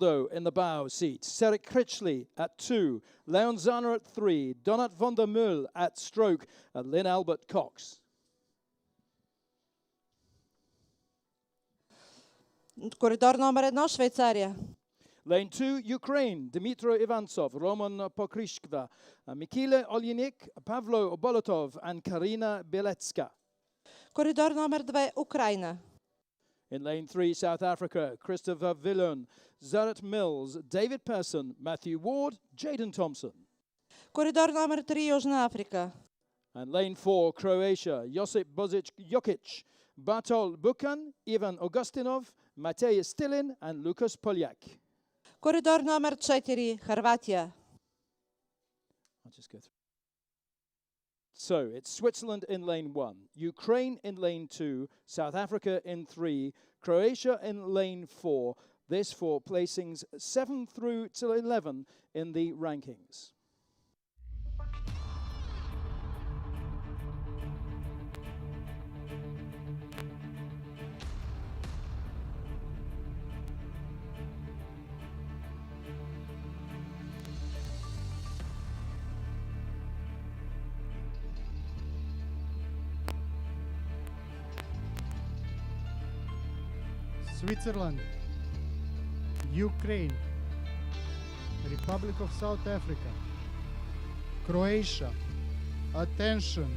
in the bow seat, Serik Critchley at 2, Leon Zana at 3, Donat von der Mühl at stroke, and Lynn Albert Cox. Коридор номер 1, Швейцария. Lane 2, Ukraine, Dmitro Ivansov, Roman Pokrishkva, Mikhail Olejnik, Pavlo Bolotov, and Karina Bielecka. Коридор номер 2, Украина. In lane 3, South Africa, Christopher Villon, Zaret Mills, David Persson, Matthew Ward, Jaden Thompson. Коридор номер 3, Южна Африка. And lane 4, Croatia, Josip Bozic Jokic, Bartol Bukan, Ivan Augustinov, Matej Stilin, and Lukas Poljak. Коридор номер 4, Хърватия. I'll just go through. So it's Switzerland in lane 1, Ukraine in lane 2, South Africa in 3, Croatia in lane 4. This for placings 7 through to 11 in the rankings. Switzerland, Ukraine, Republic of South Africa, Croatia, attention.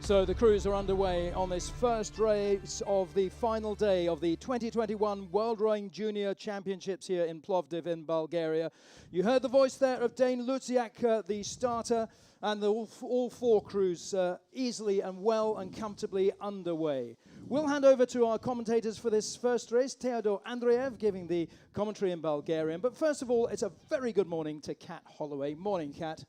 So the crews are underway on this first race of the final day of the 2021 World Rowing Junior Championships here in Plovdiv in Bulgaria. You heard the voice there of Dane Luciak, the starter, and all 4 crews easily and well and comfortably underway. We'll hand over to our commentators for this first race, Theodor Andreev giving the commentary in Bulgarian. But first of all, it's a very good morning to Kat Holloway. Morning, Kat.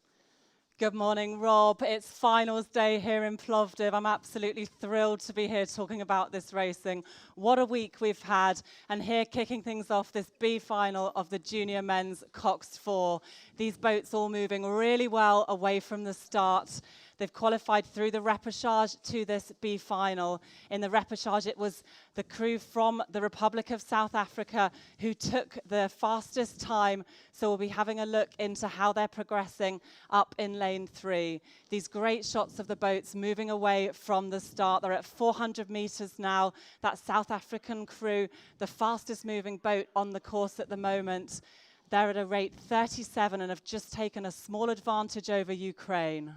Good morning, Rob. It's finals day here in Plovdiv. I'm absolutely thrilled to be here talking about this racing. What a week we've had. And here kicking things off, this B final of the junior men's coxed 4. These boats all moving really well away from the start. They've qualified through the repechage to this B final. In the repechage, it was the crew from the Republic of South Africa who took the fastest time. So we'll be having a look into how they're progressing up in lane 3. These great shots of the boats moving away from the start. They're at 400 meters now. That South African crew, the fastest moving boat on the course at the moment. They're at a rate 37 and have just taken a small advantage over Ukraine.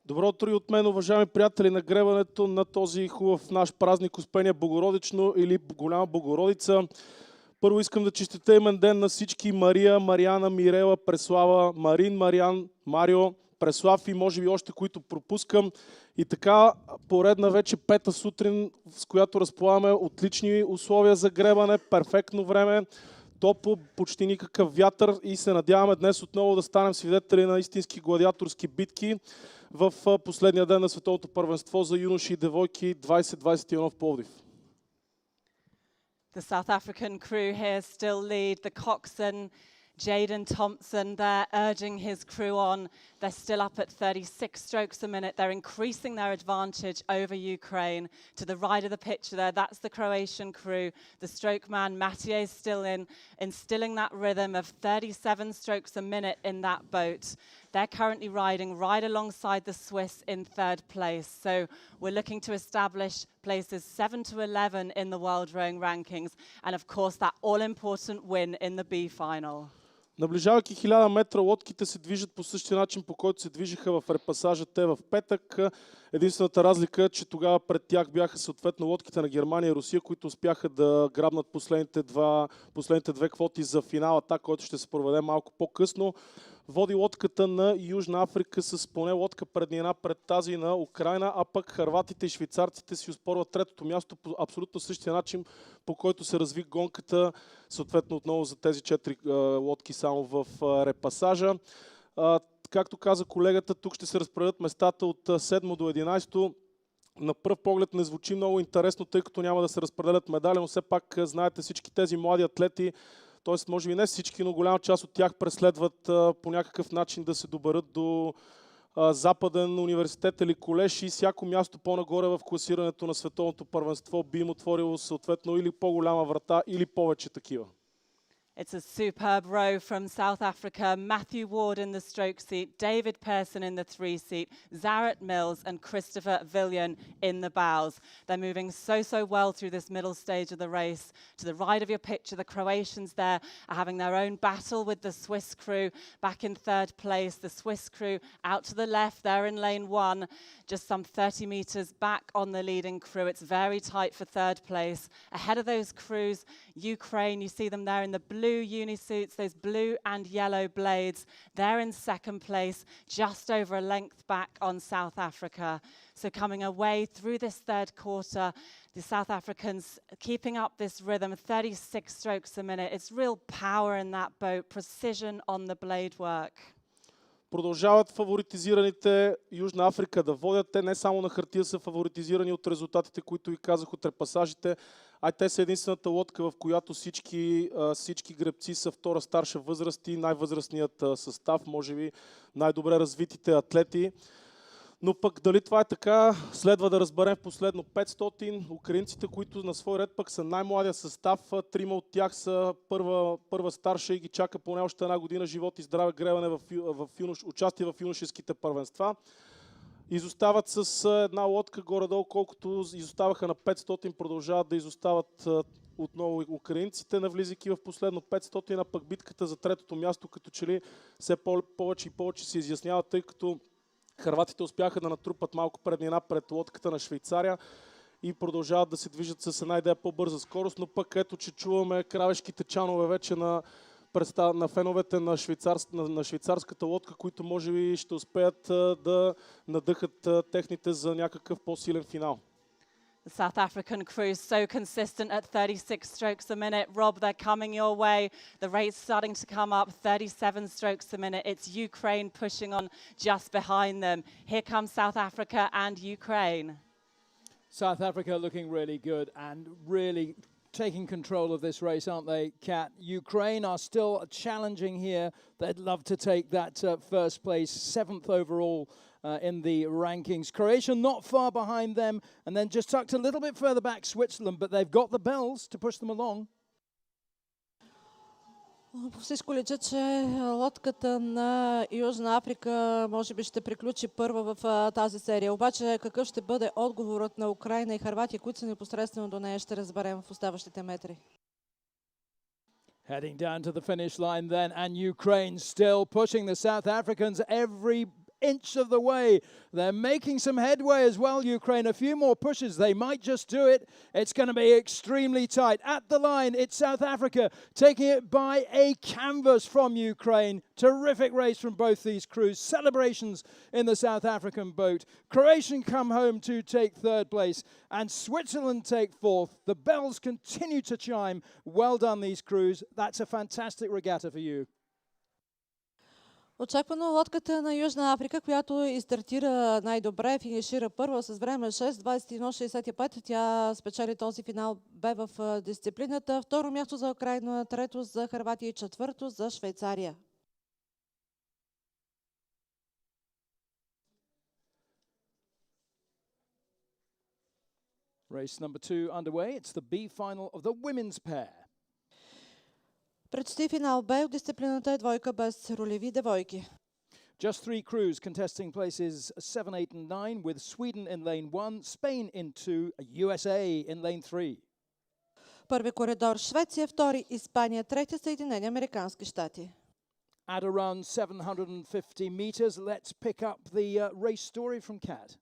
Добро утро и от мен, уважаеми приятели, на гребането на този хубав наш празник Успение Богородично или Голяма Богородица. Първо искам да честитя имен ден на всички Мария, Мариана, Мирела, Преслава, Марин, Мариан, Марио, Преслав и може би още които пропускам. И така поредна вече 5-та сутрин, с която разполагаме отлични условия за гребане, перфектно време, топло, почти никакъв вятър и се надяваме днес отново да станем свидетели на истински гладиаторски битки в последния ден на Световното първенство за юноши и девойки 2021 в Пловдив. The South African crew here still lead. The coxswain, Jaden Thompson, they're urging his crew on. They're still up at 36 strokes a minute. They're increasing their advantage over Ukraine. To the right of the picture there, that's the Croatian crew. The stroke man, Matej Stilin, instilling that rhythm of 37 strokes a minute in that boat. They're currently riding right alongside the Swiss in 3rd place. So we're looking to establish places 7 to 11 in the World Rowing Rankings. And of course, that all-important win in the B final. Наближавайки 1000 метра, лодките се движат по същия начин, по който се движиха в репасажа те в петък. Единствената разлика е, че тогава пред тях бяха съответно лодките на Германия и Русия, които успяха да грабнат последните две квоти за финала, който ще се проведе малко по-късно. Води лодката на Южна Африка с поне лодка преднина пред тази на Украина, а пък хърватите и швейцарците си оспорват третото място по абсолютно същия начин, по който се разви гонката, съответно отново за тези 4 лодки само в репасажа. Както каза колегата, тук ще се разпределят местата от 7 до 11. На пръв поглед не звучи много интересно, тъй като няма да се разпределят медали, но все пак знаете всички тези млади атлети, т.е. може би не всички, но голяма част от тях преследват по някакъв начин да се доберат до Западен университет или колеж и всяко място по-нагоре в класирането на световното първенство би им отворило съответно или по-голяма врата, или повече такива. It's a superb row from South Africa. Matthew Ward in the stroke seat, David Pearson in the 3 seat, Zaret Mills and Christopher Villian in the bows. They're moving so well through this middle stage of the race. To the right of your picture, the Croatians there are having their own battle with the Swiss crew back in third place. The Swiss crew out to the left, they're in lane 1, just some 30 meters back on the leading crew. It's very tight for third place. Ahead of those crews, Ukraine, you see them there in the blue unisuits, those blue and yellow blades. They're in second place, just over a length back on South Africa. So coming away through this third quarter, the South Africans keeping up this rhythm, 36 strokes a minute. It's real power in that boat, precision on the blade work. Продължават фаворитизираните Южна Африка да водят. Те не само на хартия са фаворитизирани от резултатите, които ви казах от репасажите, а те са единствената лодка, в която всички гребци са втора старша възраст и най-възрастният състав, може би най-добре развитите атлети. Но пък дали това е така, следва да разберем в последно 500. Украинците, които на свой ред пък са най-младия състав, 3 от тях са първа старша и ги чака поне още една година живот и здраве гребане в участие в юношеските първенства. Изостават с една лодка горе-долу, колкото изоставаха на 500, продължават да изостават отново украинците, навлизайки в последно 500, а пък битката за третото място, като че ли все повече и повече се изяснява, тъй като хърватите успяха да натрупат малко преднина пред лодката на Швейцария и продължават да се движат с една идея по-бърза скорост, но пък ето, че чуваме кравешките чанове вече на феновете на швейцарската лодка, които може би ще успеят да надъхат техните за някакъв по-силен финал. The South African crew so consistent at 36 strokes a minute. Rob, they're coming your way. The rate's starting to come up, 37 strokes a minute. It's Ukraine pushing on just behind them. Here comes South Africa and Ukraine. South Africa looking really good and really taking control of this race, aren't they, Kat? Ukraine are still challenging here. They'd love to take that first place, 7th overall in the rankings. Croatia not far behind them, and then just tucked a little bit further back, Switzerland, but they've got the bells to push them along. По всичко лича, че лодката на Южна Африка може би ще приключи първа в тази серия. Обаче какъв ще бъде отговорът на Украйна и Хърватия, които са непосредствено до нея, ще разберем в оставащите метри. Heading down to the finish line then, and Ukraine still pushing the South Africans every inch of the way. They're making some headway as well, Ukraine. A few more pushes. They might just do it. It's going to be extremely tight. At the line, it's South Africa taking it by a canvas from Ukraine. Terrific race from both these crews. Celebrations in the South African boat. Croatian come home to take third place, and Switzerland take fourth. The bells continue to chime. Well done, these crews. That's a fantastic regatta for you. Очаквано лодката на Южна Африка, която изстартира най-добре, финишира първа с време 6:21:65. Тя спечели този финал, бе в дисциплината. Второ място за Украйна, трето за Хърватия и четвърто за Швейцария. Race number 2 underway. It's the B final of the women's pair. Предстои финал Б от дисциплината е двойка без ролеви девойки. Just 3 crews contesting places 7, 8 and 9, with Sweden in lane 1, Spain in 2, USA in lane 3. Първи коридор Швеция, втори Испания, трети Съединени американски щати. At around 750 meters, let's pick up the race story from Kat.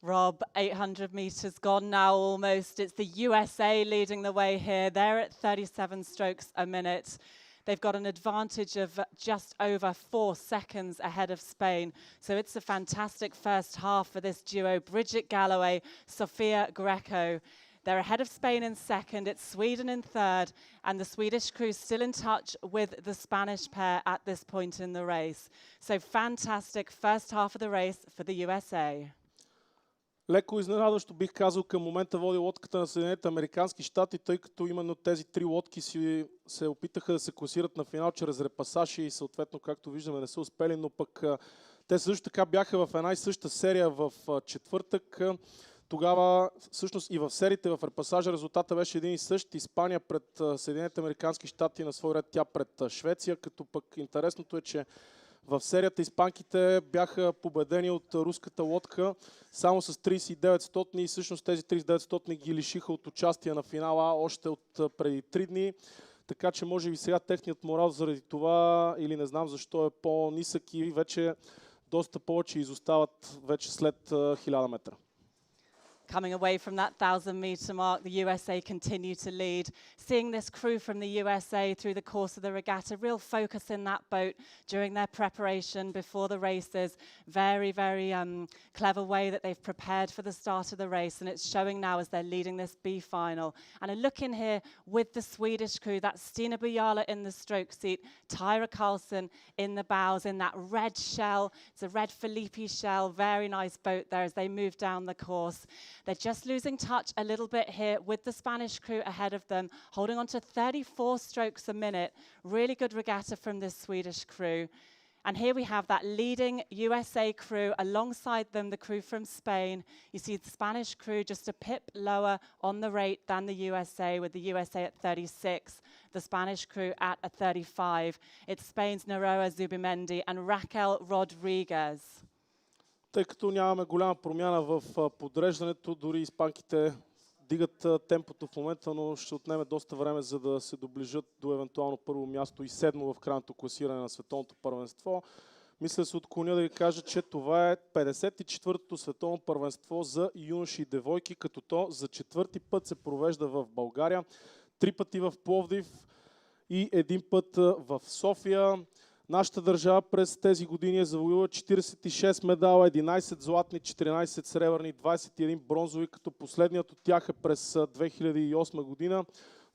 Rob, 800 metres gone now almost. It's the USA leading the way here. They're at 37 strokes a minute. They've got an advantage of just over 4 seconds ahead of Spain. So it's a fantastic first half for this duo. Bridget Galloway, Sofia Greco. They're ahead of Spain in second. It's Sweden in third. And the Swedish crew still in touch with the Spanish pair at this point in the race. So fantastic first half of the race for the USA. Леко изненадващо бих казал, към момента води лодката на Съединените американски щати, тъй като именно тези три лодки се опитаха да се класират на финал чрез репасаж и съответно, както виждаме, не са успели, но пък те също така бяха в една и съща серия в четвъртък. Тогава, всъщност и в сериите в репасажа резултата беше един и същ. Испания пред Съединените американски щати, на свой ред тя пред Швеция, като пък интересното е, че в серията испанките бяха победени от руската лодка само с 39 и всъщност тези 39 ги лишиха от участие на финала още от преди 3 дни. Така че може би сега техният морал заради това или не знам защо е по-нисък и вече доста повече изостават вече след 1000 метра. Coming away from that 1,000-metre mark, the USA continue to lead. Seeing this crew from the USA through the course of the regatta, real focus in that boat during their preparation before the races. Very, very clever way that they've prepared for the start of the race, and it's showing now as they're leading this B final. And a look in here with the Swedish crew, that's Stina Bojala in the stroke seat, Tyra Karlsson in the bows in that red shell. It's a red Felipe shell, very nice boat there as they move down the course. They're just losing touch a little bit here with the Spanish crew ahead of them, holding on to 34 strokes a minute. Really good regatta from this Swedish crew. And here we have that leading USA crew, alongside them the crew from Spain. You see the Spanish crew just a pip lower on the rate than the USA, with the USA at 36, the Spanish crew at a 35. It's Spain's Naroa Zubimendi and Raquel Rodriguez. Тъй като нямаме голяма промяна в подреждането, дори испанките дигат темпото в момента, но ще отнеме доста време, за да се доближат до евентуално първо място и седмо в крайното класиране на световното първенство. Мисля се отклоня да ви кажа, че това е 54-то световно първенство за юноши и девойки, като то за 4-ти път се провежда в България, 3 пъти в Пловдив и 1 път в София. Нашата държава през тези години е завоювала 46 медала, 11 златни, 14 сребърни, 21 бронзови, като последният от тях е през 2008 година,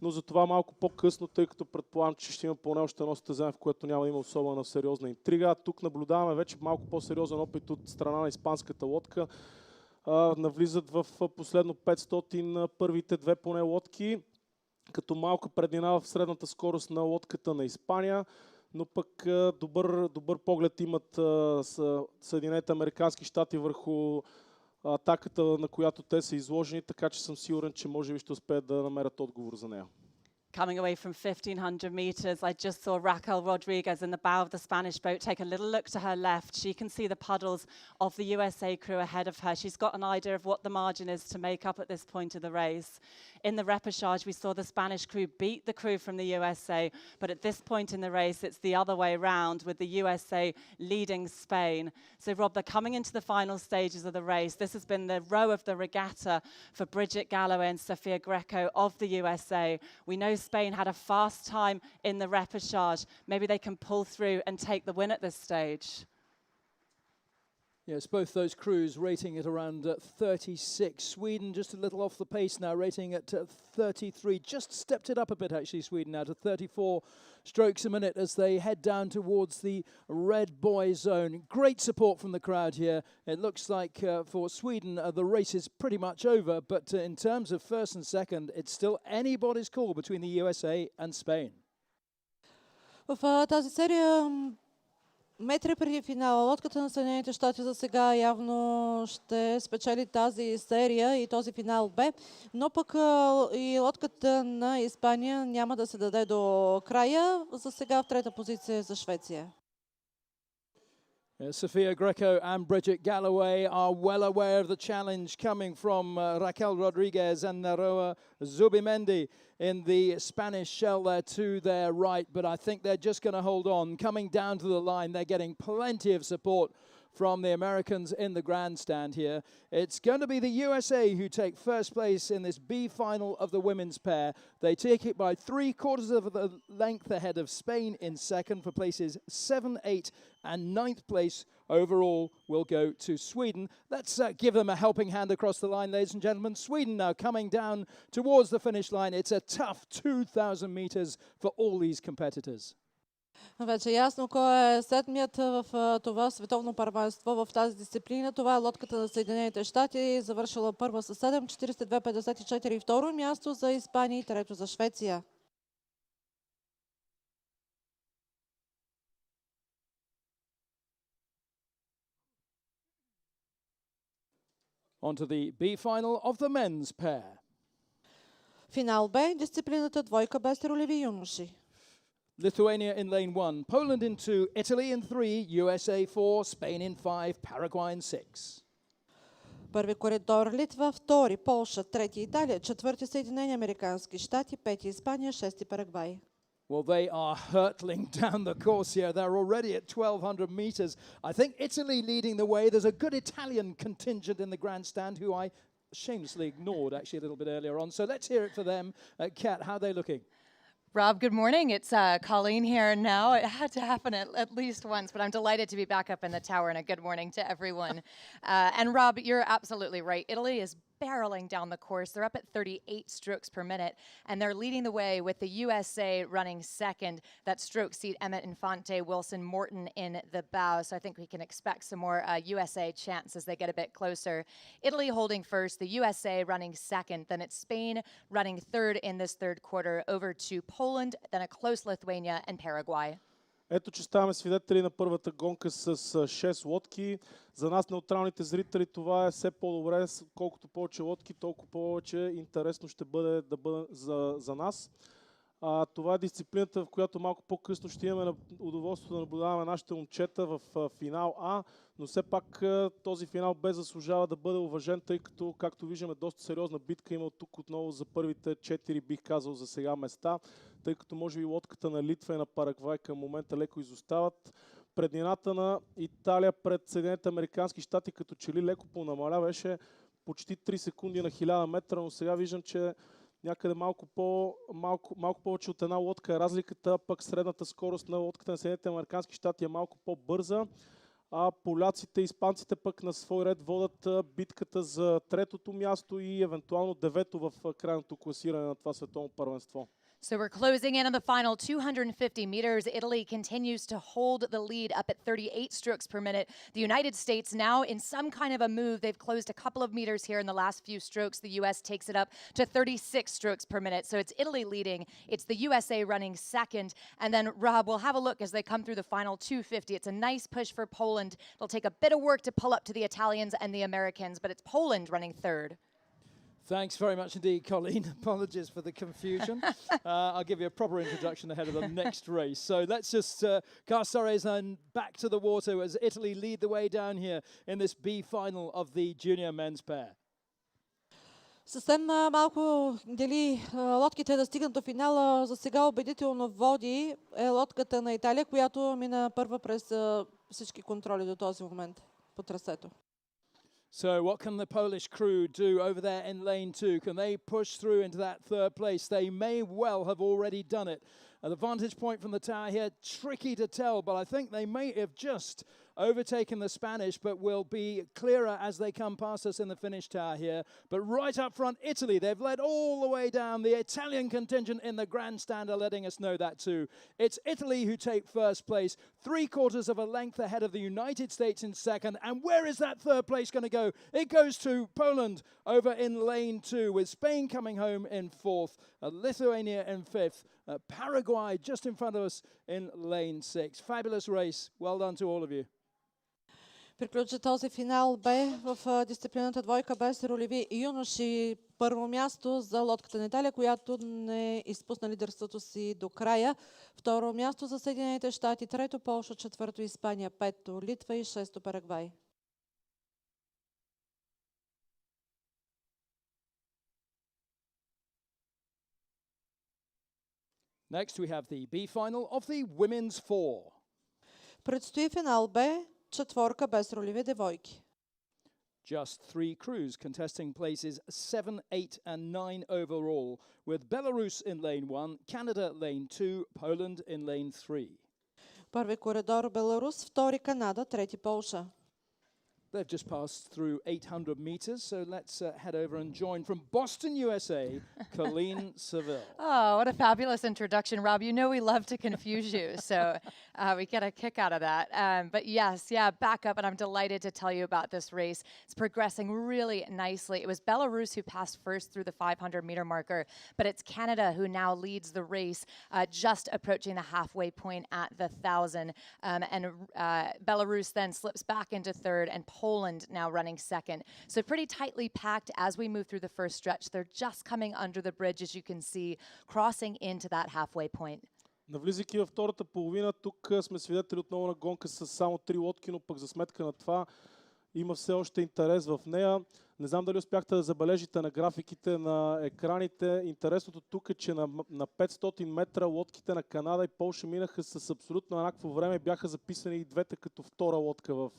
но за това малко по-късно, тъй като предполагам, че ще има поне още едно състезание, в което няма да има особена сериозна интрига. Тук наблюдаваме вече малко по-сериозен опит от страна на испанската лодка. Навлизат в последно 500 първите две поне лодки, като малка преднина в средната скорост на лодката на Испания. Но пък добър поглед имат Съединените американски щати върху атаката, на която те са изложени, така че съм сигурен, че може би ще успеят да намерят отговор за нея. Coming away from 1,500 metres, I just saw Raquel Rodriguez in the bow of the Spanish boat take a little look to her left. She can see the puddles of the USA crew ahead of her. She's got an idea of what the margin is to make up at this point of the race. In the repechage, we saw the Spanish crew beat the crew from the USA, but at this point in the race, it's the other way round, with the USA leading Spain. So, Rob, they're coming into the final stages of the race. This has been the row of the regatta for Bridget Galloway and Sofia Greco of the USA. We know Spain had a fast time in the repechage. Maybe they can pull through and take the win at this stage. Yes, both those crews rating at around 36. Sweden just a little off the pace now, rating at 33. Just stepped it up a bit, actually, Sweden now to 34 strokes a minute as they head down towards the red buoy zone. Great support from the crowd here. It looks like for Sweden the race is pretty much over, but in terms of first and second, it's still anybody's call between the USA and Spain. В тази серия метри преди финала лодката на Съединените щати за сега явно ще спечели тази серия и този финал Б, но пък и лодката на Испания няма да се даде до края. За сега в трета позиция за Швеция. Sofia Greco and Bridget Galloway are well aware of the challenge coming from Raquel Rodriguez and Naroa Zubimendi in the Spanish shell there to their right, but I think they're just going to hold on. Coming down to the line, they're getting plenty of support from the Americans in the grandstand here. It's going to be the USA who take first place in this B final of the women's pair. They take it by 3/4 of the length ahead of Spain in second for places 7, 8 and 9th place. Overall will go to Sweden. Let's give them a helping hand across the line, ladies and gentlemen. Sweden now coming down towards the finish line. It's a tough 2,000 meters for all these competitors. Вече е ясно кой е седмият в това световно първенство в тази дисциплина. Това е лодката на Съединените щати, завършила първа с 7:42.54 и второ място за Испания и трето за Швеция. On to the B final of the men's pair. Финал Б, дисциплината двойка без ролеви юноши. Lithuania in lane 1, Poland in 2, Italy in 3, USA 4, Spain in 5, Paraguay in 6. Първи коридор Литва, втори Полша, трети Италия, четвърти Съединени американски щати, пети Испания, шести Парагвай. Well, they are hurtling down the course here. They're already at 1,200 meters. I think Italy leading the way. There's a good Italian contingent in the grandstand who I shamelessly ignored actually a little bit earlier on. So let's hear it for them. Kat, how are they looking? Rob, good morning. It's Colleen here now. It had to happen at least once, but I'm delighted to be back up in the tower, and a good morning to everyone. And Rob, you're absolutely right. Italy is barreling down the course. They're up at 38 strokes per minute, and they're leading the way with the USA running second. That stroke seat, Emmett Infante, Wilson, Morton in the bow. So I think we can expect some more USA chants as they get a bit closer. Italy holding first, the USA running second. Then it's Spain running third in this third quarter, over to Poland, then a close Lithuania and Paraguay. Ето, че ставаме свидетели на първата гонка с 6 лодки. За нас, неутралните зрители, това е все по-добре. Колкото повече лодки, толкова повече интересно ще бъде за нас. Това е дисциплината, в която малко по-късно ще имаме удоволствието да наблюдаваме нашите момчета в финал А, но все пак този финал без заслужава да бъде уважен, тъй като, както виждаме, доста сериозна битка има тук отново за първите 4, бих казал, за сега места, тъй като може би лодката на Литва и на Парагвай към момента леко изостават. Преднината на Италия пред Съединените американски щати като че ли леко понамаля, беше почти 3 секунди на 1000 метра, но сега виждам, че някъде малко повече от една лодка е разликата, пък средната скорост на лодката на Съединените американски щати е малко по-бърза, а поляците и испанците пък на свой ред водят битката за третото място и евентуално девето в крайното класиране на това световно първенство. So we're closing in on the final 250 meters. Italy continues to hold the lead up at 38 strokes per minute. The United States now in some kind of a move. They've closed a couple of meters here in the last few strokes. The U.S. takes it up to 36 strokes per minute. So it's Italy leading. It's the USA running second. And then, Rob, we'll have a look as they come through the final 250. It's a nice push for Poland. It'll take a bit of work to pull up to the Italians and the Americans, but it's Poland running third. Thanks very much indeed, Colleen. Apologies for the confusion. I'll give you a proper introduction ahead of the next race. So let's just cast our eyes back to the water as Italy lead the way down here in this B final of the junior men's pair. Съвсем малко дали лодките да стигнат до финала. За сега убедително води е лодката на Италия, която мина първа през всички контроли до този момент по трасето. So what can the Polish crew do over there in lane 2? Can they push through into that third place? They may well have already done it. The vantage point from the tower here, tricky to tell, but I think they may have just overtaken the Spanish, but will be clearer as they come past us in the finish tower here. But right up front, Italy, they've led all the way down. The Italian contingent in the grandstand are letting us know that too. It's Italy who take first place, 3/4 of a length ahead of the United States in second. And where is that third place going to go? It goes to Poland over in lane 2, with Spain coming home in fourth, Lithuania in fifth, Paraguay just in front of us in lane 6. Fabulous race. Well done to all of you. Приключи този финал Б в дисциплината двойка без ролеви юноши. Първо място за лодката на Италия, която не изпусна лидерството си до края. Второ място за Съединените щати, трето Полша, четвърто Испания, пето Литва и шесто Парагвай. Next we have the B final of the women's 4. Предстои финал Б, четворка без ролеви девойки. Just 3 crews contesting places 7, 8 and 9 overall, with Belarus in lane 1, Canada lane 2, Poland in lane 3. Първи коридор Беларус, втори Канада, трети Полша. They've just passed through 800 meters, so let's head over and join from Boston, USA, Colleen Seville. Oh, what a fabulous introduction, Rob. You know we love to confuse you, so we get a kick out of that. But yes, back up, and I'm delighted to tell you about this race. It's progressing really nicely. It was Belarus who passed first through the 500-meter marker, but it's Canada who now leads the race, just approaching the halfway point at the 1,000. Belarus then slips back into third, and Poland now running second. So pretty tightly packed as we move through the first stretch. They're just coming under the bridge, as you can see, crossing into that halfway point. Навлизайки във втората половина, тук сме свидетели отново на гонка с само 3 лодки, но пък за сметка на това има все още интерес в нея. Не знам дали успяхте да забележите на графиките на екраните. Интересното тук е, че на 500 метра лодките на Канада и Полша минаха с абсолютно еднакво време. Бяха записани и двете като втора лодка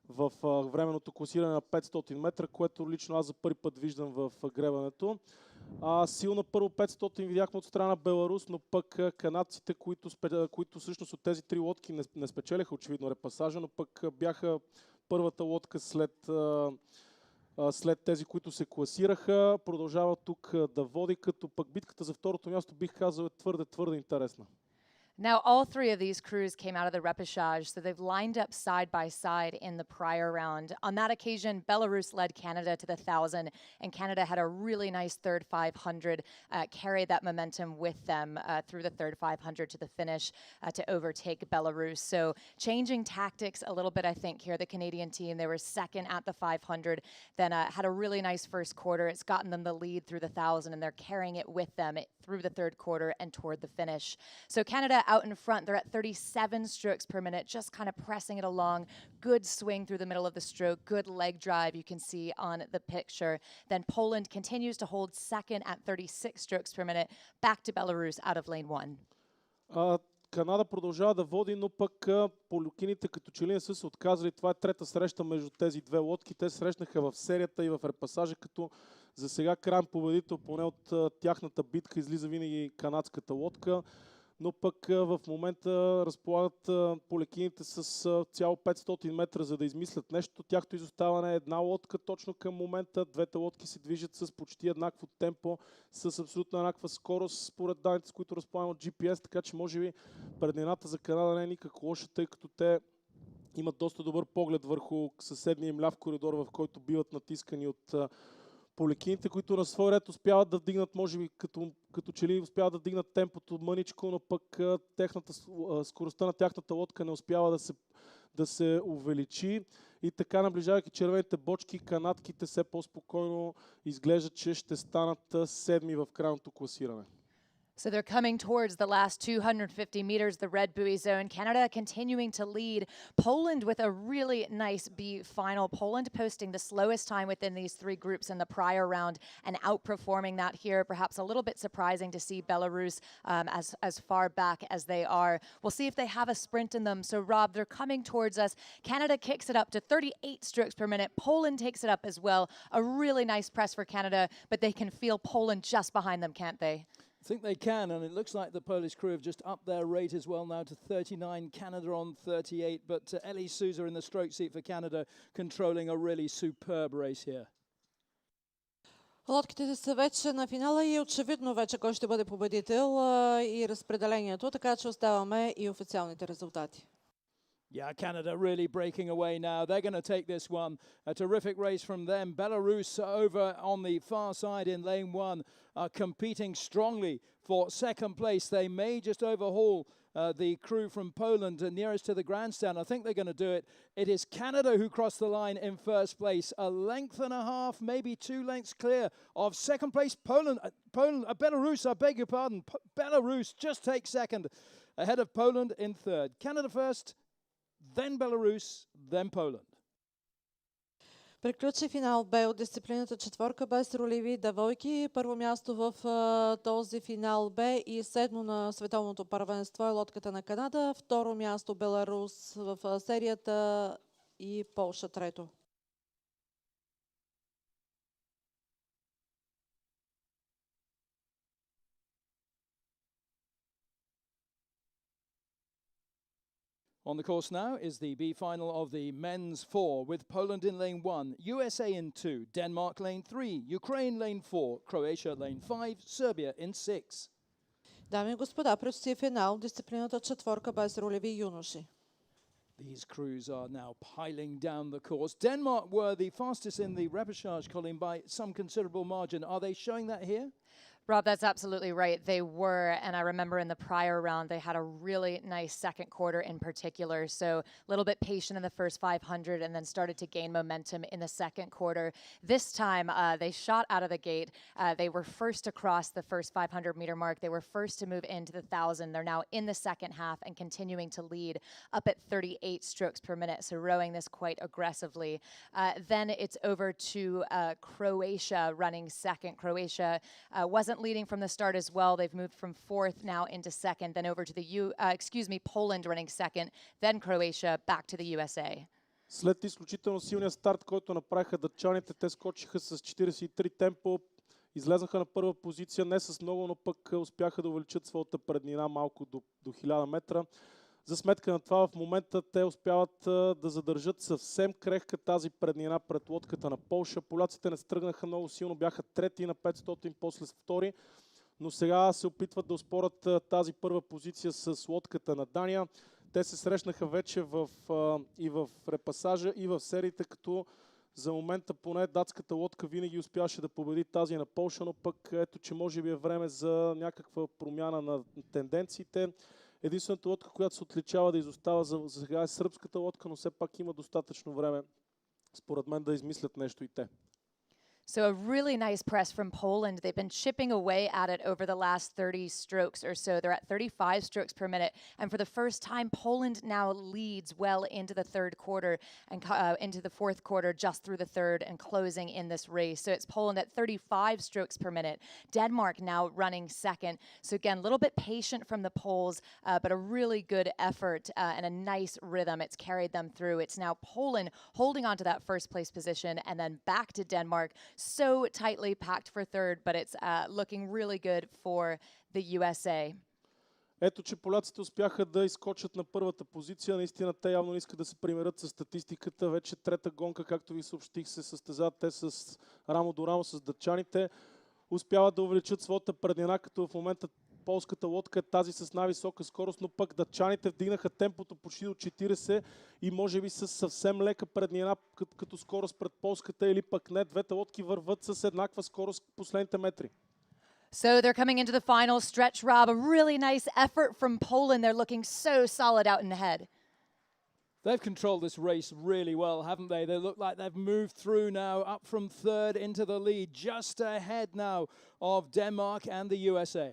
в временното класиране на 500 метра, което лично аз за първи път виждам в гребането. Силна първо 500 видяхме от страна Беларус, но пък канадците, които всъщност от тези 3 лодки не спечелиха очевидно репасажа, но пък бяха първата лодка след тези, които се класираха. Продължава тук да води, като пък битката за второто място, бих казал, е твърде интересна. Now, all three of these crews came out of the repechage, so they've lined up side by side in the prior round. On that occasion, Belarus led Canada to the 1,000, and Canada had a really nice third 500, carry that momentum with them through the third 500 to the finish to overtake Belarus. So changing tactics a little bit, I think, here. The Canadian team, they were second at the 500, then had a really nice first quarter. It's gotten them the lead through the 1,000, and they're carrying it with them through the third quarter and toward the finish. So Canada out in front, they're at 37 strokes per minute, just kind of pressing it along. Good swing through the middle of the stroke, good leg drive you can see on the picture. Then Poland continues to hold second at 36 strokes per minute, back to Belarus out of lane 1. Канада продължава да води, но пък полюкините като че ли не са се отказали. Това е трета среща между тези две лодки. Те срещнаха в серията и в репасажа, като за сега краен победител поне от тяхната битка излиза винаги канадската лодка. Но пък в момента разполагат полекините с цяло 500 метра, за да измислят нещо. Тяхто изоставане е една лодка точно към момента. Двете лодки се движат с почти еднакво темпо, с абсолютно еднаква скорост, според данните, с които разполагам от GPS, така че може би преднината за Канада не е никак лоша, тъй като те имат доста добър поглед върху съседния им ляв коридор, в който биват натискани от полекините, които на свой ред успяват да вдигнат, може би като че ли успяват да вдигнат темпото мъничко, но пък скоростта на тяхната лодка не успява да се увеличи. И така, наближавайки червените бочки, канадките все по-спокойно изглеждат, че ще станат седми в крайното класиране. So they're coming towards the last 250 meters, the red buoy zone. Canada continuing to lead. Poland with a really nice B final. Poland posting the slowest time within these three groups in the prior round and outperforming that here. Perhaps a little bit surprising to see Belarus as far back as they are. We'll see if they have a sprint in them. So, Rob, they're coming towards us. Canada kicks it up to 38 strokes per minute. Poland takes it up as well. A really nice press for Canada, but they can feel Poland just behind them, can't they? I think they can, and it looks like the Polish crew have just upped their rate as well now to 39, Canada on 38, but Ellie Souza in the stroke seat for Canada controlling a really superb race here. Лодките са вече на финала и очевидно вече кой ще бъде победител и разпределението, така че оставаме и официалните резултати. Yeah, Canada really breaking away now. They're going to take this one. A terrific race from them. Belarus over on the far side in lane 1 are competing strongly for second place. They may just overhaul the crew from Poland nearest to the grandstand. I think they're going to do it. It is Canada who crossed the line in first place. A length and a half, maybe 2 lengths clear of second place. Belarus, I beg your pardon. Belarus just takes second ahead of Poland in third. Canada first, then Belarus, then Poland. Приключи финал Б от дисциплината четворка без ролеви девойки. Първо място в този финал Б и седмо на световното първенство е лодката на Канада. Второ място Беларус в серията и Полша трето. On the course now is the B final of the men's 4 with Poland in lane 1, USA in 2, Denmark lane 3, Ukraine lane 4, Croatia lane 5, Serbia in 6. Дами и господа, предстои финал, дисциплината четворка без ролеви юноши. These crews are now piling down the course. Denmark were the fastest in the repechage, Colleen, by some considerable margin. Are they showing that here? Rob, that's absolutely right. They were, and I remember in the prior round, they had a really nice second quarter in particular. So a little bit patient in the first 500 and then started to gain momentum in the second quarter. This time, they shot out of the gate. They were first to cross the first 500-meter mark. They were first to move into the 1,000. They're now in the second half and continuing to lead up at 38 strokes per minute, so rowing this quite aggressively. Then it's over to Croatia running second. Croatia wasn't leading from the start as well. They've moved from fourth now into second, then over to Poland running second, then Croatia, back to the USA. След изключително силния старт, който направиха датчаните, те скочиха с 43 темпо, излезнаха на първа позиция, не с много, но пък успяха да увеличат своята преднина малко до 1000 метра. За сметка на това в момента те успяват да задържат съвсем крехка тази преднина пред лодката на Полша. Поляците не стръгнаха много силно, бяха трети на 500, после втори, но сега се опитват да оспорят тази първа позиция с лодката на Дания. Те се срещнаха вече и в репасажа, и в сериите, като за момента поне датската лодка винаги успяваше да победи тази на Полша, но пък ето, че може би е време за някаква промяна на тенденциите. Единствената лодка, която се отличава да изостава за сега е сръбската лодка, но все пак има достатъчно време, според мен, да измислят нещо и те. So a really nice press from Poland. They've been chipping away at it over the last 30 strokes or so. They're at 35 strokes per minute. And for the first time, Poland now leads well into the third quarter and into the fourth quarter, just through the third and closing in this race. So it's Poland at 35 strokes per minute. Denmark now running second. So again, a little bit patient from the Poles, but a really good effort and a nice rhythm. It's carried them through. It's now Poland holding on to that first place position and then back to Denmark. So tightly packed for third, but it's looking really good for the USA. Ето, че поляците успяха да изскочат на първата позиция. Наистина те явно не искат да се примерят с статистиката. Вече трета гонка, както ви съобщих, се състезават те с рамо до рамо с датчаните. Успяват да увеличат своята преднина, като в момента полската лодка е тази с най-висока скорост, но пък датчаните вдигнаха темпото почти до 40 и може би с съвсем лека преднина като скорост пред полската, или пък не. Двете лодки върват с еднаква скорост последните метри. So they're coming into the final stretch, Rob. A really nice effort from Poland. They're looking so solid out in ahead. They've controlled this race really well, haven't they? They look like they've moved through now, up from third into the lead, just ahead now of Denmark and the USA.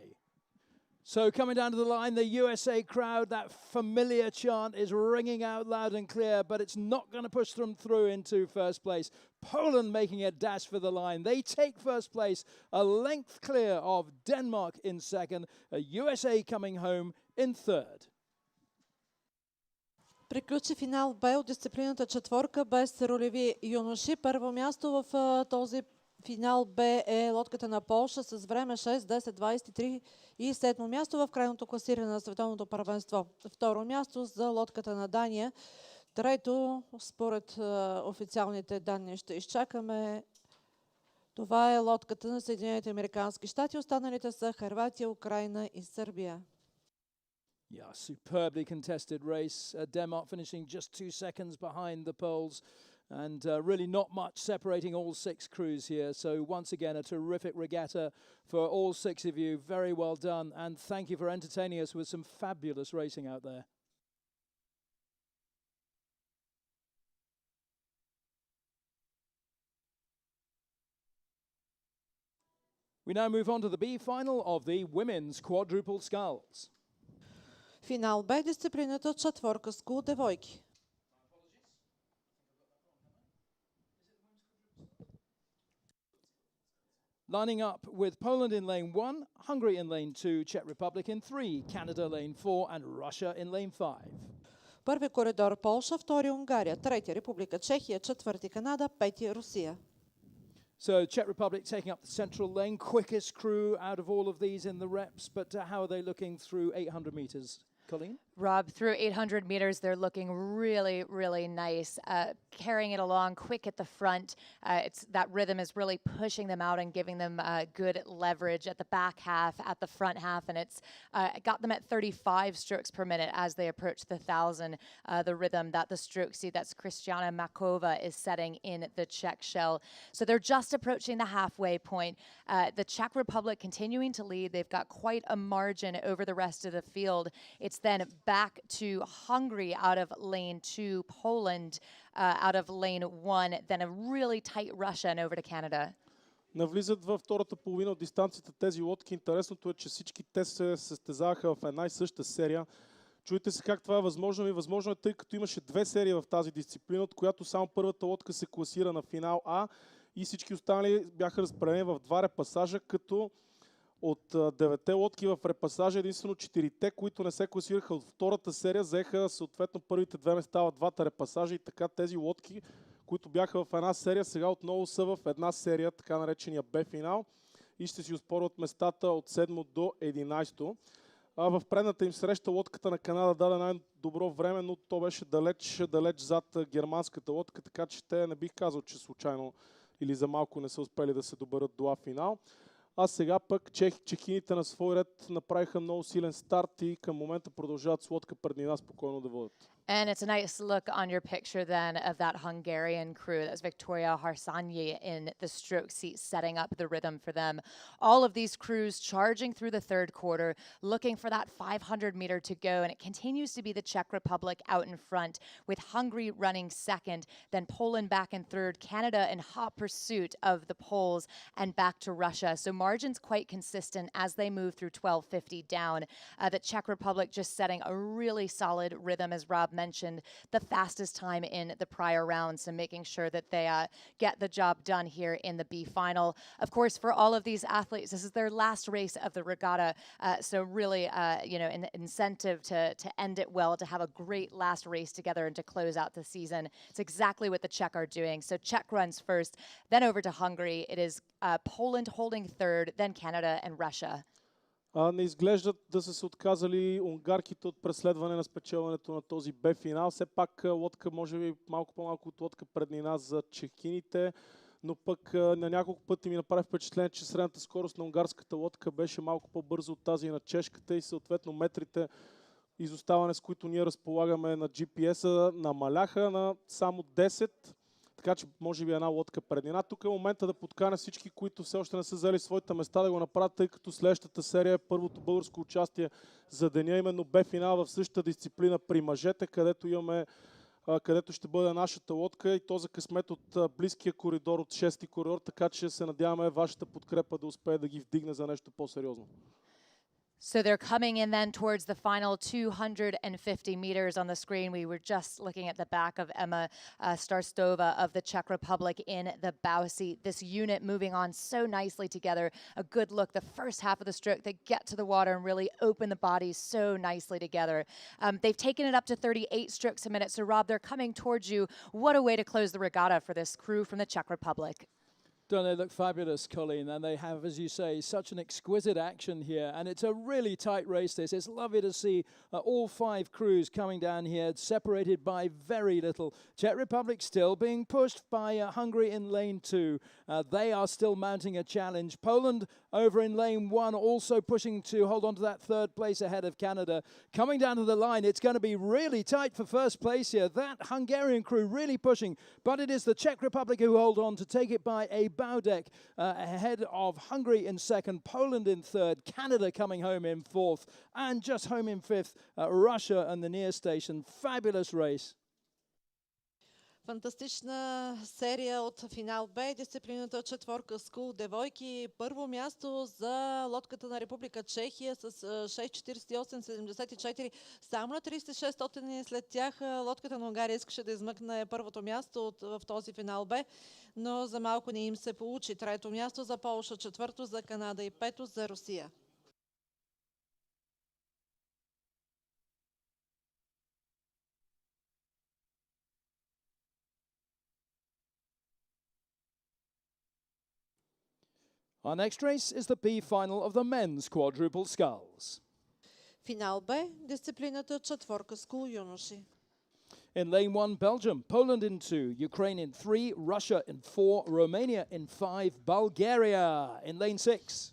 So coming down to the line, the USA crowd, that familiar chant is ringing out loud and clear, but it's not going to push them through into first place. Poland making a dash for the line. They take first place, a length clear of Denmark in second, USA coming home in third. Приключи финал Б от дисциплината четворка без ролеви юноши. Първо място в този финал Б е лодката на Полша с време 6:10:23 и седмо място в крайното класиране на световното първенство. Второ място за лодката на Дания. Трето, според официалните данни ще изчакаме. Това е лодката на Съединените американски щати. Останалите са Хърватия, Украина и Сърбия. Yeah, superbly contested race. Denmark finishing just 2 seconds behind the Poles. And really not much separating all 6 crews here. So once again, a terrific regatta for all 6 of you. Very well done. And thank you for entertaining us with some fabulous racing out there. We now move on to the B final of the women's quadruple sculls. Финал Б дисциплината четворка скул девойки. Lining up with Poland in lane 1, Hungary in lane 2, Czech Republic in 3, Canada lane 4 and Russia in lane 5. Първи коридор Полша, втори Унгария, трети Република Чехия, четвърти Канада, пети Русия. So Czech Republic taking up the central lane, quickest crew out of all of these in the reps, but how are they looking through 800 meters? Colleen? Rob, through 800 meters, they're looking really, really nice, carrying it along quick at the front. It's that rhythm is really pushing them out and giving them good leverage at the back half, at the front half, and it's got them at 35 strokes per minute as they approach the 1,000. The rhythm that the stroke seed, that's Kristiana Makova, is setting in the Czech shell. So they're just approaching the halfway point. The Czech Republic continuing to lead. They've got quite a margin over the rest of the field. It's then back to Hungary out of lane 2, Poland out of lane 1, then a really tight Russia and over to Canada. Навлизат във втората половина от дистанцията тези лодки. Интересното е, че всички те се състезаваха в една и съща серия. Чуйте се как това е възможно. Възможно е, тъй като имаше две серии в тази дисциплина, от която само първата лодка се класира на финал А и всички останали бяха разпределени в два репасажа, като от 9-те лодки в репасажа единствено 4-те, които не се класираха от втората серия, заеха съответно първите две места в двата репасажа и така тези лодки, които бяха в една серия, сега отново са в една серия, така наречения Б-финал и ще си оспорват местата от 7 до 11. В предната им среща лодката на Канада даде най-добро време, но то беше далеч зад германската лодка, така че те не бих казал, че случайно или за малко не са успели да се доберат до А-финал. А сега пък чехините на свой ред направиха много силен старт и към момента продължават с лодка преднина спокойно да водят. And it's a nice look on your picture then of that Hungarian crew. That's Victoria Harsanyi in the stroke seat setting up the rhythm for them. All of these crews charging through the third quarter, looking for that 500 meter to go. And it continues to be the Czech Republic out in front with Hungary running second, then Poland back in third, Canada in hot pursuit of the Poles and back to Russia. So margins quite consistent as they move through 12:50 down. The Czech Republic just setting a really solid rhythm, as Rob mentioned, the fastest time in the prior round, so making sure that they get the job done here in the B final. Of course, for all of these athletes, this is their last race of the regatta, so really, an incentive to end it well, to have a great last race together and to close out the season. It's exactly what the Czech are doing. So Czech runs first, then over to Hungary. It is Poland holding third, then Canada and Russia. Не изглеждат да са се отказали унгарките от преследване на спечелването на този Б-финал. Все пак лодка, може би малко по-малко от лодка преднина за чехините, но пък на няколко пъти ми направи впечатление, че средната скорост на унгарската лодка беше малко по-бързо от тази на чешката и съответно метрите изоставане, с които ние разполагаме на GPS-а, намаляха на само 10. Така че може би една лодка преднина. Тук е момента да подканя всички, които все още не са взели своите места, да го направят, тъй като следващата серия е първото българско участие за деня, именно Б-финал в същата дисциплина при мъжете, където ще бъде нашата лодка и то за късмет от близкия коридор, от 6-ти коридор, така че се надяваме вашата подкрепа да успее да ги вдигне за нещо по-сериозно. So they're coming in then towards the final 250 meters on the screen. We were just looking at the back of Emma Starstova of the Czech Republic in the bow seat. This unit moving on so nicely together. A good look, the first half of the stroke, they get to the water and really open the bodies so nicely together. They've taken it up to 38 strokes a minute. So Rob, they're coming towards you. What a way to close the regatta for this crew from the Czech Republic. Don't they look fabulous, Colleen? And they have, as you say, such an exquisite action here. And it's a really tight race, this. It's lovely to see all 5 crews coming down here, separated by very little. Czech Republic still being pushed by Hungary in lane 2. They are still mounting a challenge. Poland over in lane 1, also pushing to hold on to that third place ahead of Canada. Coming down to the line, it's going to be really tight for first place here. That Hungarian crew really pushing. But it is the Czech Republic who hold on to take it by a bow deck ahead of Hungary in second, Poland in third, Canada coming home in fourth, and just home in fifth, Russia and the near station. Fabulous race. Фантастична серия от финал Б, дисциплината четворка скул девойки. Първо място за лодката на Република Чехия с 6.48.74. Само на 3600 след тях лодката на Унгария искаше да измъкне първото място в този финал Б, но за малко не им се получи. Трето място за Полша, четвърто за Канада и пето за Русия. Our next race is the B final of the men's quadruple sculls. Финал Б, дисциплината четворка скул юноши. In lane 1, Belgium, Poland in 2, Ukraine in 3, Russia in 4, Romania in 5, Bulgaria in lane 6.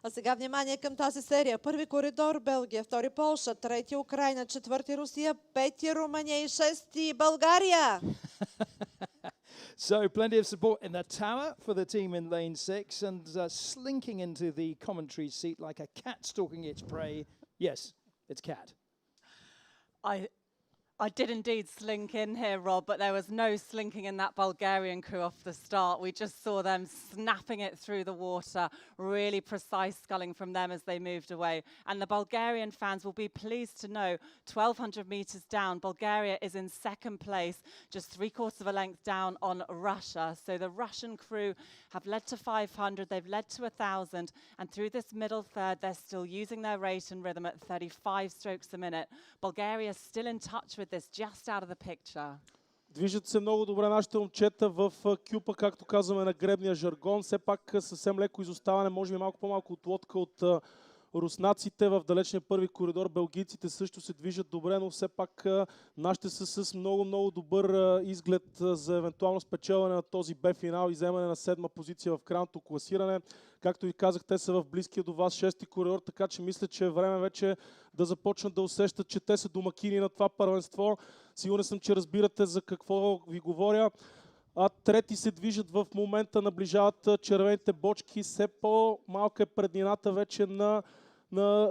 А сега внимание към тази серия. Първи коридор Белгия, втори Полша, трети Украина, четвърти Русия, пети Румъния и шести България. So plenty of support in the tower for the team in lane 6 and slinking into the commentary seat like a cat stalking its prey. Yes, it's cat. I did indeed slink in here, Rob, but there was no slinking in that Bulgarian crew off the start. We just saw them snapping it through the water, really precise sculling from them as they moved away. And the Bulgarian fans will be pleased to know 1,200 meters down, Bulgaria is in second place, just 3/4 of a length down on Russia. So the Russian crew have led to 500, they've led to 1,000, and through this middle third, they're still using their rate and rhythm at 35 strokes a minute. Bulgaria is still in touch with this, just out of the picture. Движат се много добре нашите момчета в кюпа, както казваме на гребния жаргон. Все пак съвсем леко изоставане, може би малко по-малко от лодка от руснаците. В далечния първи коридор белгийците също се движат добре, но все пак нашите са с много добър изглед за евентуално спечелване на този Б финал и вземане на 7-ма позиция в крайното класиране. Както ви казах, те са в близкия до вас 6-ти коридор, така че мисля, че е време вече да започнат да усещат, че те са домакини на това първенство. Сигурен съм, че разбирате за какво ви говоря. А трети се движат в момента, наближават червените бочки. Все по-малка е преднината вече на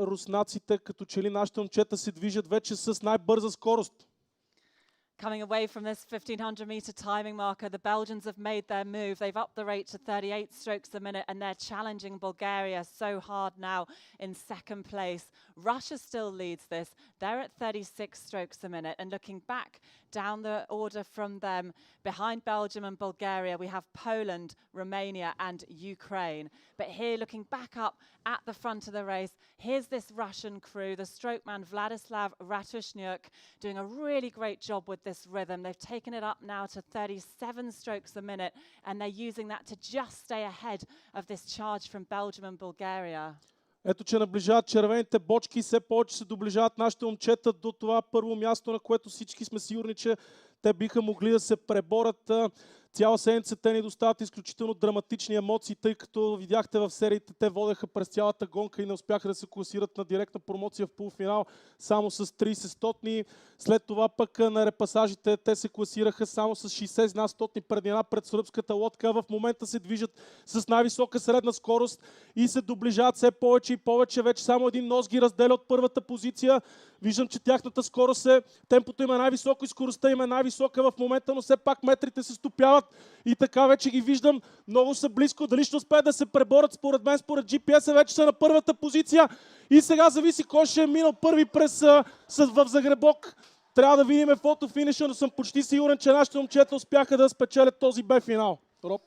руснаците, като че ли нашите момчета се движат вече с най-бърза скорост. Coming away from this 1,500 meter timing marker, the Belgians have made their move. They've upped the rate to 38 strokes a minute and they're challenging Bulgaria so hard now in second place. Russia still leads this. They're at 36 strokes a minute. And looking back down the order from them, behind Belgium and Bulgaria, we have Poland, Romania and Ukraine. But here, looking back up at the front of the race, here's this Russian crew, the strokeman Vladislav Ratushnyuk, doing a really great job with this rhythm. They've taken it up now to 37 strokes a minute, and they're using that to just stay ahead of this charge from Belgium and Bulgaria. Ето, че наближават червените бочки и все повече се доближават нашите момчета до това първо място, на което всички сме сигурни, че те биха могли да се преборят. Цяла седмица те ни доставят изключително драматични емоции, тъй като видяхте в сериите, те водеха през цялата гонка и не успяха да се класират на директна промоция в полуфинал само с 30 стотни. След това пък на репасажите те се класираха само с 60 стотни преднина пред сръбската лодка. В момента се движат с най-висока средна скорост и се доближават все повече и повече. Вече само един нос ги разделя от първата позиция. Виждам, че тяхната скорост темпото им е най-високо и скоростта им е най-висока в момента, но все пак метрите се стопяват и така вече ги виждам. Много са близко. Дали ще успеят да се преборят? Според мен, според GPS вече са на първата позиция и сега зависи кой ще е минал първи в загребок. Трябва да видим фотофиниша, но съм почти сигурен, че нашите момчета успяха да спечелят този Б финал. Роб.